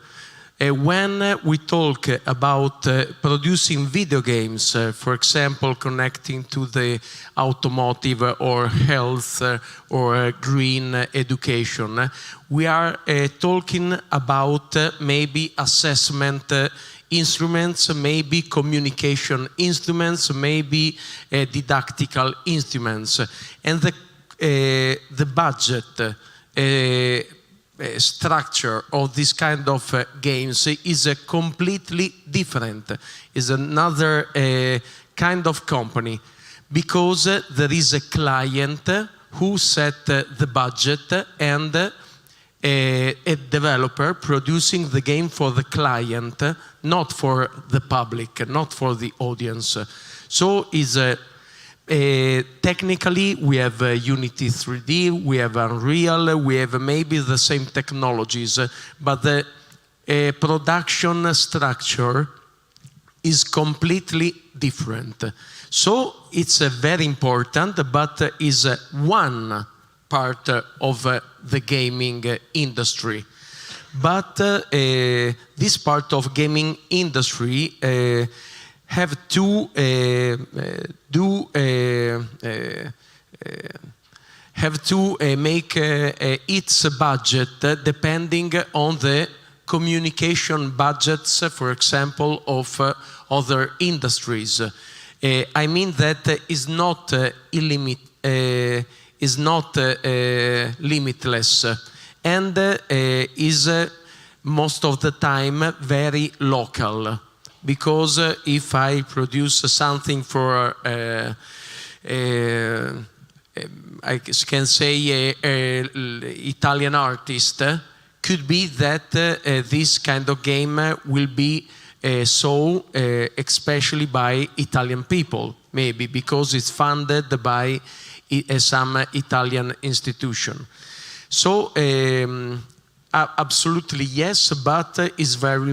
when we talk about producing video games, for example, connecting to the automotive or health or green education, we are talking about maybe assessment instruments, maybe communication instruments, maybe didactical instruments. And the budget structure of this kind of games is completely different, is another kind of company, because there is a client who set the budget and a developer producing the game for the client, not for the public, not for the audience. So is technically, we have Unity 3D, we have Unreal, we have maybe the same technologies, but the production structure is completely different. So it's very important, but is one part of the gaming industry. But this part of gaming industry have to make its budget depending on the communication budgets, for example, of other industries. I mean that is not limitless, and is most of the time very local. Because if I produce something for, I can say, an Italian artist, could be that this kind of game will be sold especially by Italian people, maybe because it's funded by some Italian institution. So absolutely yes, but it's very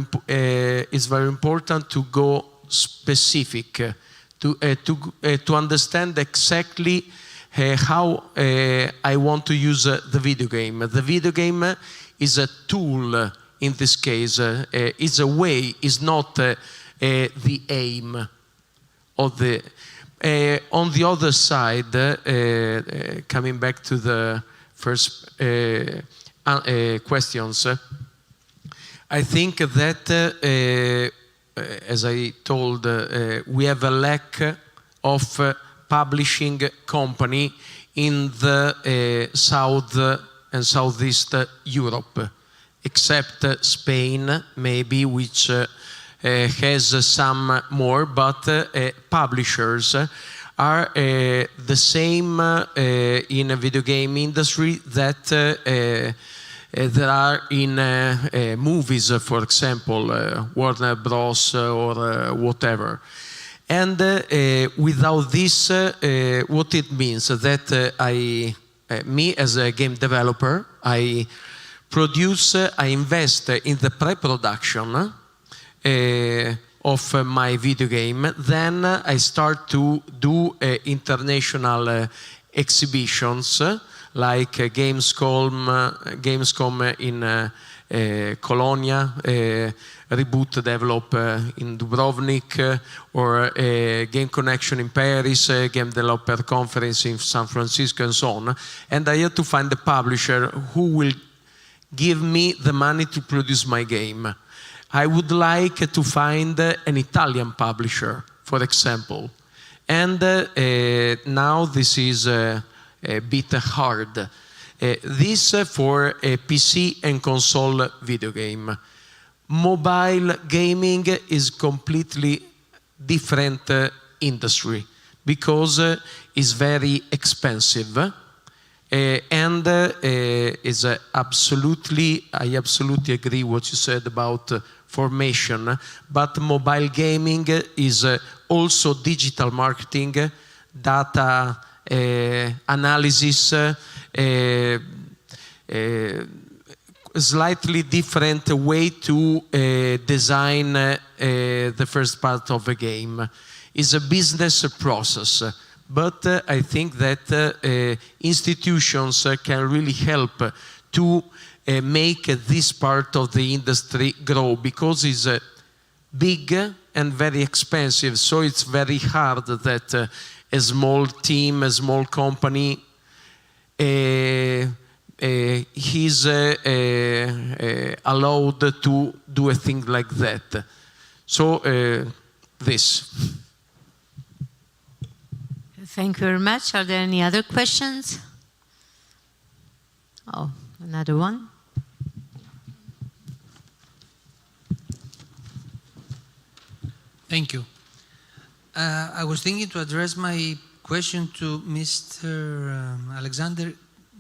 important to go specific, to understand exactly how I want to use the video game. The video game is a tool in this case. It's a way, is not the aim of the. On the other side, coming back to the first questions, I think that, as I told, we have a lack of publishing company in the South and Southeast Europe, except Spain, maybe, which has some more, but publishers are the same in a video game industry that there are in movies, for example, Warner Bros. Or whatever. And without this, what it means that me as a game developer, I invest in the pre-production of my video game. Then I start to do international exhibitions like Gamescom in Colonia, Reboot Develop in Dubrovnik, or Game Connection in Paris, Game Developer Conference in San Francisco, and so on. And I have to find a publisher who will give me the money to produce my game. I would like to find an Italian publisher, for example. And now this is a bit hard. This for a PC and console video game. Mobile gaming is completely different industry because it's very expensive. And is I absolutely agree what you said about formation, but mobile gaming is also digital marketing, data analysis, slightly different way to design the first part of a game. It's a business process. But I think that institutions can really help to make this part of the industry grow, because it's big and very expensive, so it's very hard that a small team, a small company he's allowed to do a thing like that. So this. Thank you very much. Are there any other questions? Oh, another one. Thank you. I was thinking to address my question to Mr. Alexander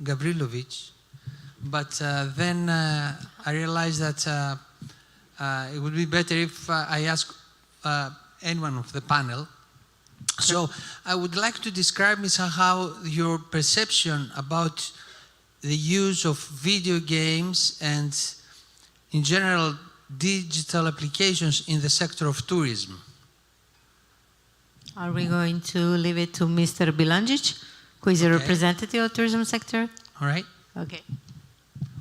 Gavrilovich, but then I realized that it would be better if I ask anyone of the panel. So I would like to describe, Ms. how your perception about the use of video games and, in general, digital applications in the sector of tourism. Are we going to leave it to Mr. Bilanjic, who is a representative of the tourism sector? All right. Okay.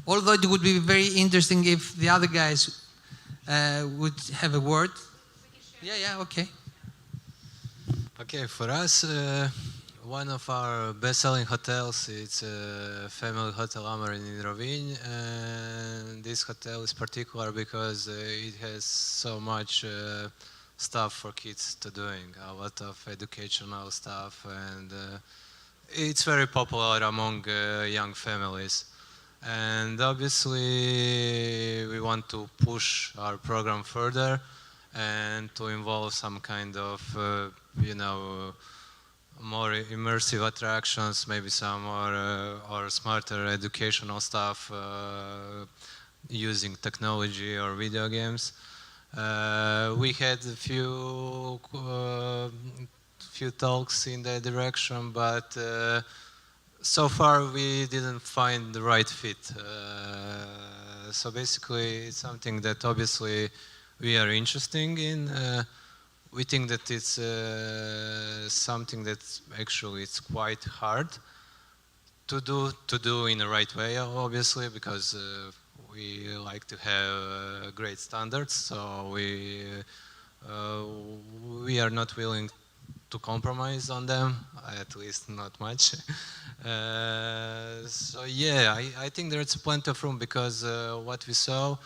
Although it would be very interesting if the other guys would have a word. Yeah, okay. Okay, for us, one of our best-selling hotels, it's Family Hotel Amarin in Rovinj, and this hotel is particular because it has so much stuff for kids to doing, a lot of educational stuff, and it's very popular among young families. And obviously we want to push our program further and to involve some kind of, more immersive attractions, maybe some more or smarter educational stuff using technology or video games. We had a few talks in that direction, but so far we didn't find the right fit. So basically it's something that obviously we are interested in. We think that it's something that actually it's quite hard to do in the right way, obviously, because we like to have great standards. So we are not willing to compromise on them, at least not much. So yeah, I think there's plenty of room, because what we saw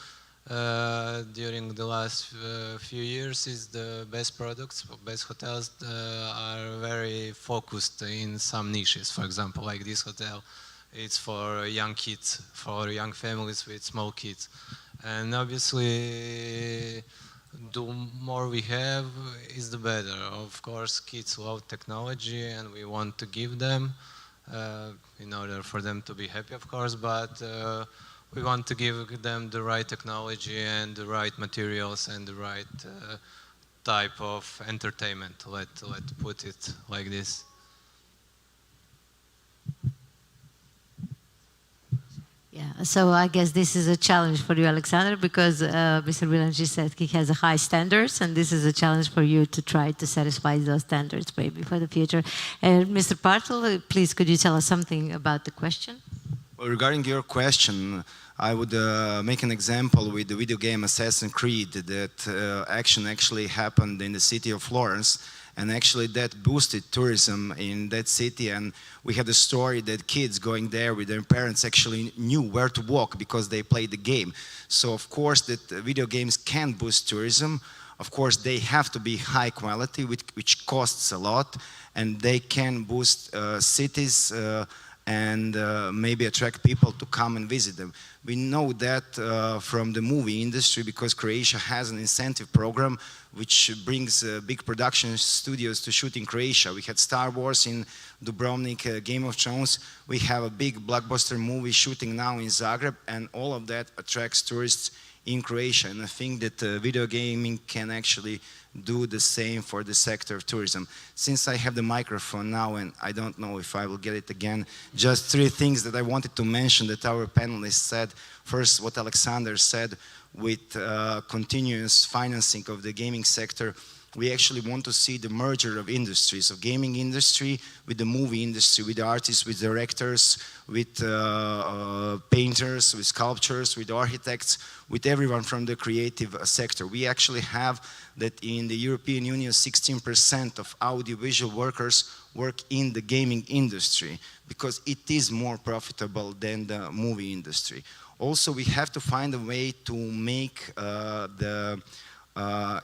during the last few years is the best products, best hotels are very focused in some niches. For example, like this hotel, it's for young kids, for young families with small kids. And obviously, the more we have is the better. Of course, kids love technology and we want to give them in order for them to be happy, of course, but we want to give them the right technology and the right materials and the right type of entertainment, let's put it like this. Yeah, so I guess this is a challenge for you, Alexander, because Mr. Bilanji said he has a high standards, and this is a challenge for you to try to satisfy those standards maybe for the future. And Mr. Bartel, please, could you tell us something about the question? Well, regarding your question, I would make an example with the video game Assassin's Creed that actually happened in the city of Florence, and actually that boosted tourism in that city. And we had a story that kids going there with their parents actually knew where to walk because they played the game. So of course that video games can boost tourism. Of course they have to be high quality, which costs a lot, and they can boost cities and maybe attract people to come and visit them. We know that from the movie industry, because Croatia has an incentive program which brings big production studios to shoot in Croatia. We had Star Wars in Dubrovnik, Game of Thrones. We have a big blockbuster movie shooting now in Zagreb, and all of that attracts tourists in Croatia. And I think that video gaming can actually do the same for the sector of tourism. Since I have the microphone now, and I don't know if I will get it again, just 3 things that I wanted to mention that our panelists said. First, what Alexander said with continuous financing of the gaming sector. we actually want to see the merger of industries, of gaming industry with the movie industry, with the artists, with directors, with painters, with sculptors, with architects, with everyone from the creative sector. We actually have that in the European Union, 16% of audiovisual workers work in the gaming industry because it is more profitable than the movie industry. Also, we have to find a way to make the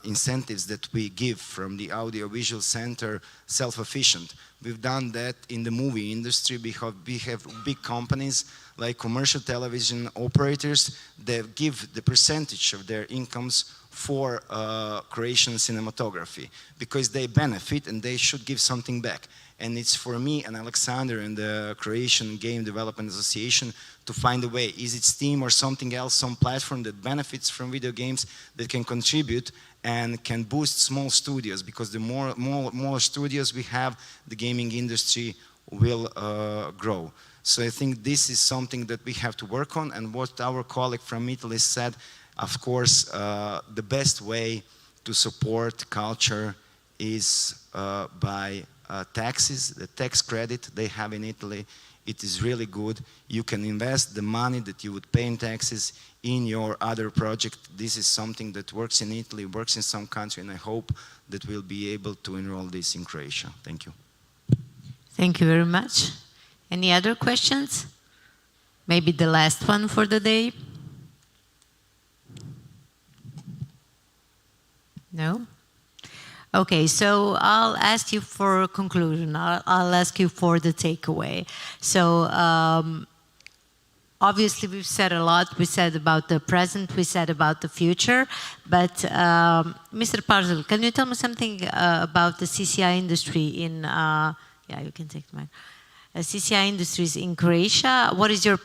incentives that we give from the audiovisual center self-efficient. We've done that in the movie industry because we have big companies like commercial television operators that give the percentage of their incomes for Croatian cinematography because they benefit and they should give something back. And it's for me and Alexander and the Croatian Game Development Association to find a way. Is it Steam or something else, some platform that benefits from video games that can contribute and can boost small studios? Because the more studios we have, the gaming industry will grow. So I think this is something that we have to work on. And what our colleague from Italy said, of course, the best way to support culture is by taxes. The tax credit they have in Italy, it is really good. You can invest the money that you would pay in taxes in your other project. This is something that works in Italy, works in some country, and I hope that we'll be able to enroll this in Croatia. Thank you. Thank you very much. Any other questions? Maybe the last one for the day? No? Okay, so I'll ask you for a conclusion. I'll ask you for the takeaway. So obviously we've said a lot. We said about the present, we said about the future. But Mr. Parzul, can you tell me something about the CCI industry in, yeah, you can take the mic. CCI industries in Croatia. What is your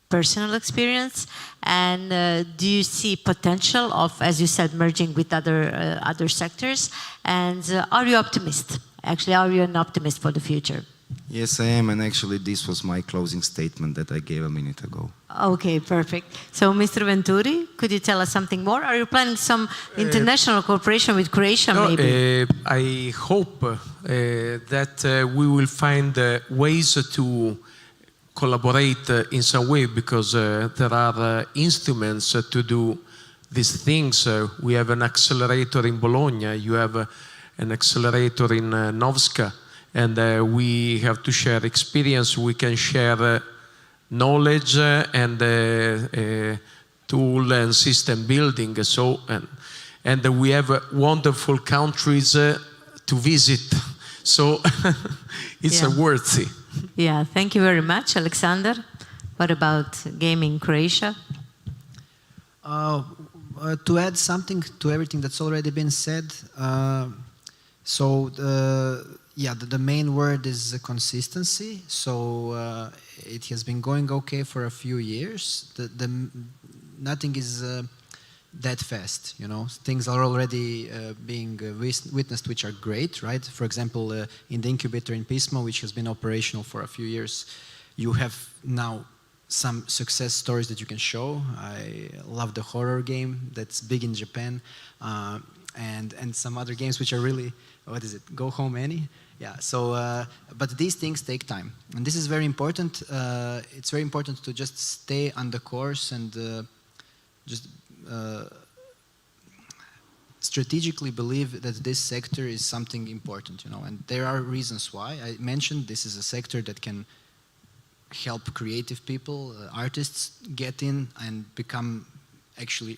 personal experience, and do you see potential of, as you said, merging with other sectors? And are you optimist? Actually, are you an optimist for the future? Yes, I am, and actually this was my closing statement that I gave a minute ago. Okay, perfect. So, Mr. Venturi, could you tell us something more? Are you planning some international cooperation with Croatia, maybe? I hope that we will find ways to collaborate in some way, because there are instruments to do these things. We have an accelerator in Bologna, you have an accelerator in Novska, and we have to share experience. We can share knowledge and tool and system building. So, and we have wonderful countries to visit. So it's worthy. Yeah, thank you very much. Alexander, what about gaming in Croatia? To add something to everything that's already been said, the main word is consistency. So it has been going okay for a few years. Nothing is that fast, you know. Things are already being witnessed, which are great, right? For example, in the incubator in Pismo, which has been operational for a few years, you have now some success stories that you can show. I love the horror game that's big in Japan, and some other games which are really, what is it, Go Home Annie? Yeah, so, but these things take time. And this is very important. It's very important to just stay on the course and just strategically believe that this sector is something important, you know, and there are reasons why. I mentioned this is a sector that can help creative people, artists get in and become actually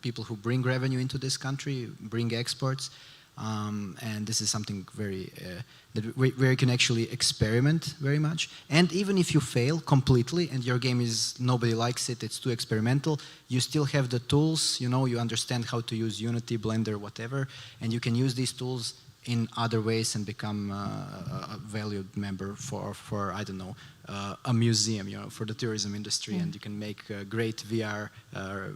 people who bring revenue into this country, bring exports, and this is something very where you can actually experiment very much. And even if you fail completely and your game is, nobody likes it, it's too experimental, you still have the tools, you know, you understand how to use Unity, Blender, whatever, and you can use these tools in other ways and become a valued member for I don't know, a museum, you know, for the tourism industry, and you can make great VR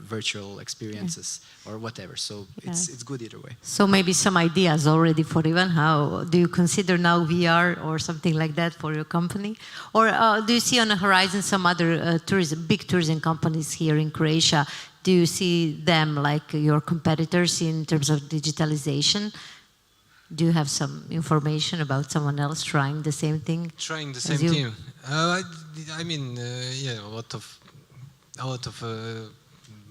virtual experiences or whatever. So it's good either way. So maybe some ideas already for Ivan. How do you consider now VR or something like that for your company? Or do you see on the horizon some other big tourism companies here in Croatia Do you see them like your competitors in terms of digitalization? Do you have some information about someone else trying the same thing? Trying the same thing. I mean, yeah, a lot of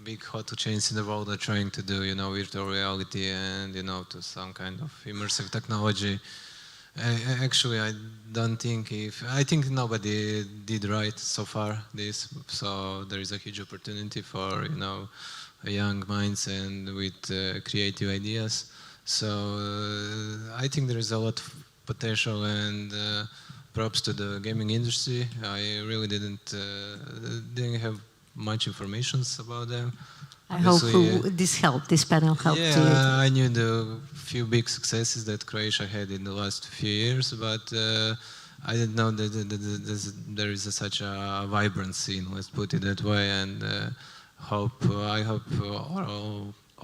big hotel chains in the world are trying to do, virtual reality and, to some kind of immersive technology. Actually, I don't think I think nobody did right so far this, so there is a huge opportunity for, young minds and with creative ideas. So I think there is a lot of potential, and props to the gaming industry. I really didn't have much information about them. I hope this panel helped you. Yeah, I knew the few big successes that Croatia had in the last few years, but I didn't know that there is such a vibrant scene, let's put it that way, and I hope,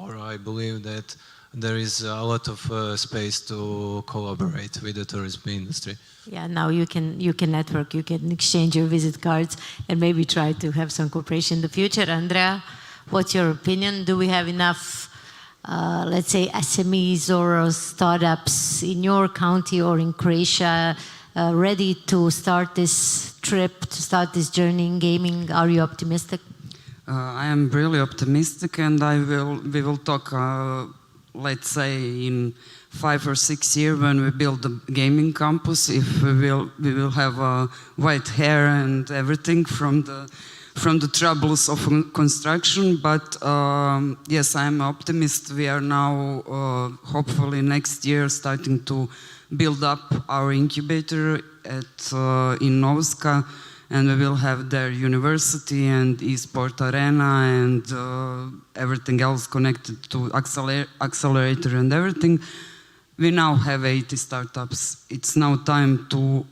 or I believe that there is a lot of space to collaborate with the tourism industry. Yeah, now you can network, you can exchange your visit cards, and maybe try to have some cooperation in the future. Andrea, what's your opinion? Do we have enough, let's say, SMEs or startups in your county or in Croatia ready to start this trip, to start this journey in gaming? Are you optimistic? I am really optimistic, and we will talk, let's say, in 5 or 6 years when we build the gaming campus, if we will have white hair and everything from the troubles of construction. But yes, I'm an optimist. We are now hopefully next year starting to build up our incubator in Novska, and we will have their university and e-sport arena and everything else connected to accelerator and everything. We now have 80 startups. It's now time to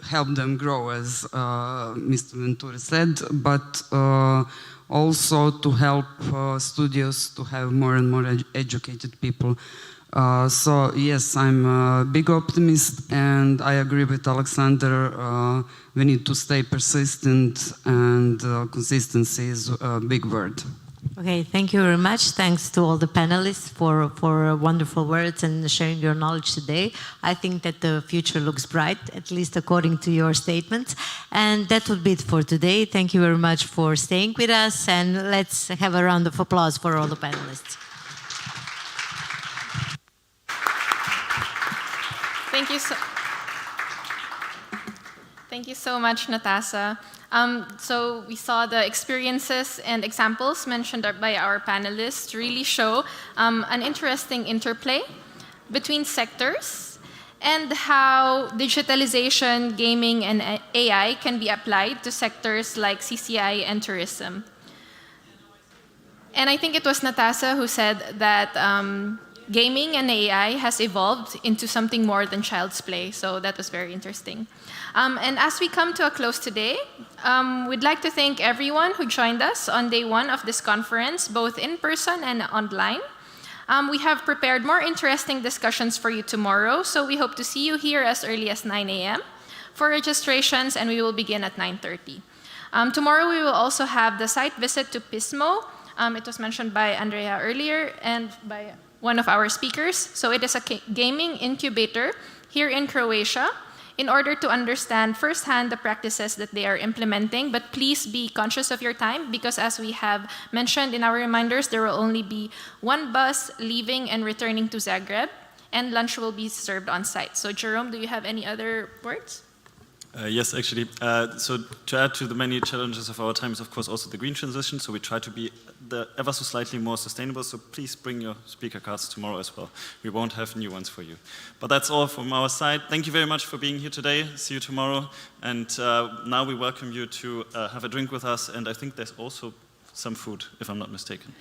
help them grow, as Mr. Ventura said, but also to help studios to have more and more educated people. So yes, I'm a big optimist, and I agree with Alexander. We need to stay persistent, and consistency is a big word. Okay, thank you very much. Thanks to all the panelists for wonderful words and sharing your knowledge today. I think that the future looks bright, at least according to your statements. And that would be it for today. Thank you very much for staying with us, and let's have a round of applause for all the panelists. Thank you so much, Natasha. So we saw the experiences and examples mentioned by our panelists really show an interesting interplay between sectors and how digitalization, gaming, and AI can be applied to sectors like CCI and tourism. And I think it was Natasha who said that gaming and AI has evolved into something more than child's play, so that was very interesting. And as we come to a close today, we'd like to thank everyone who joined us on day one of this conference, both in person and online. We have prepared more interesting discussions for you tomorrow, so we hope to see you here as early as 9 a.m. for registrations, and we will begin at 9:30. Tomorrow we will also have the site visit to Pismo. It was mentioned by Andrea earlier and by one of our speakers. So it is a gaming incubator here in Croatia in order to understand firsthand the practices that they are implementing. But please be conscious of your time, because as we have mentioned in our reminders, there will only be one bus leaving and returning to Zagreb, and lunch will be served on site. So Jerome, do you have any other words? Yes, actually. So to add to the many challenges of our time is, of course, also the green transition. So we try to be ever so slightly more sustainable. So please bring your speaker cards tomorrow as well. We won't have new ones for you. But that's all from our side. Thank you very much for being here today. See you tomorrow. And now we welcome you to have a drink with us. And I think there's also some food, if I'm not mistaken.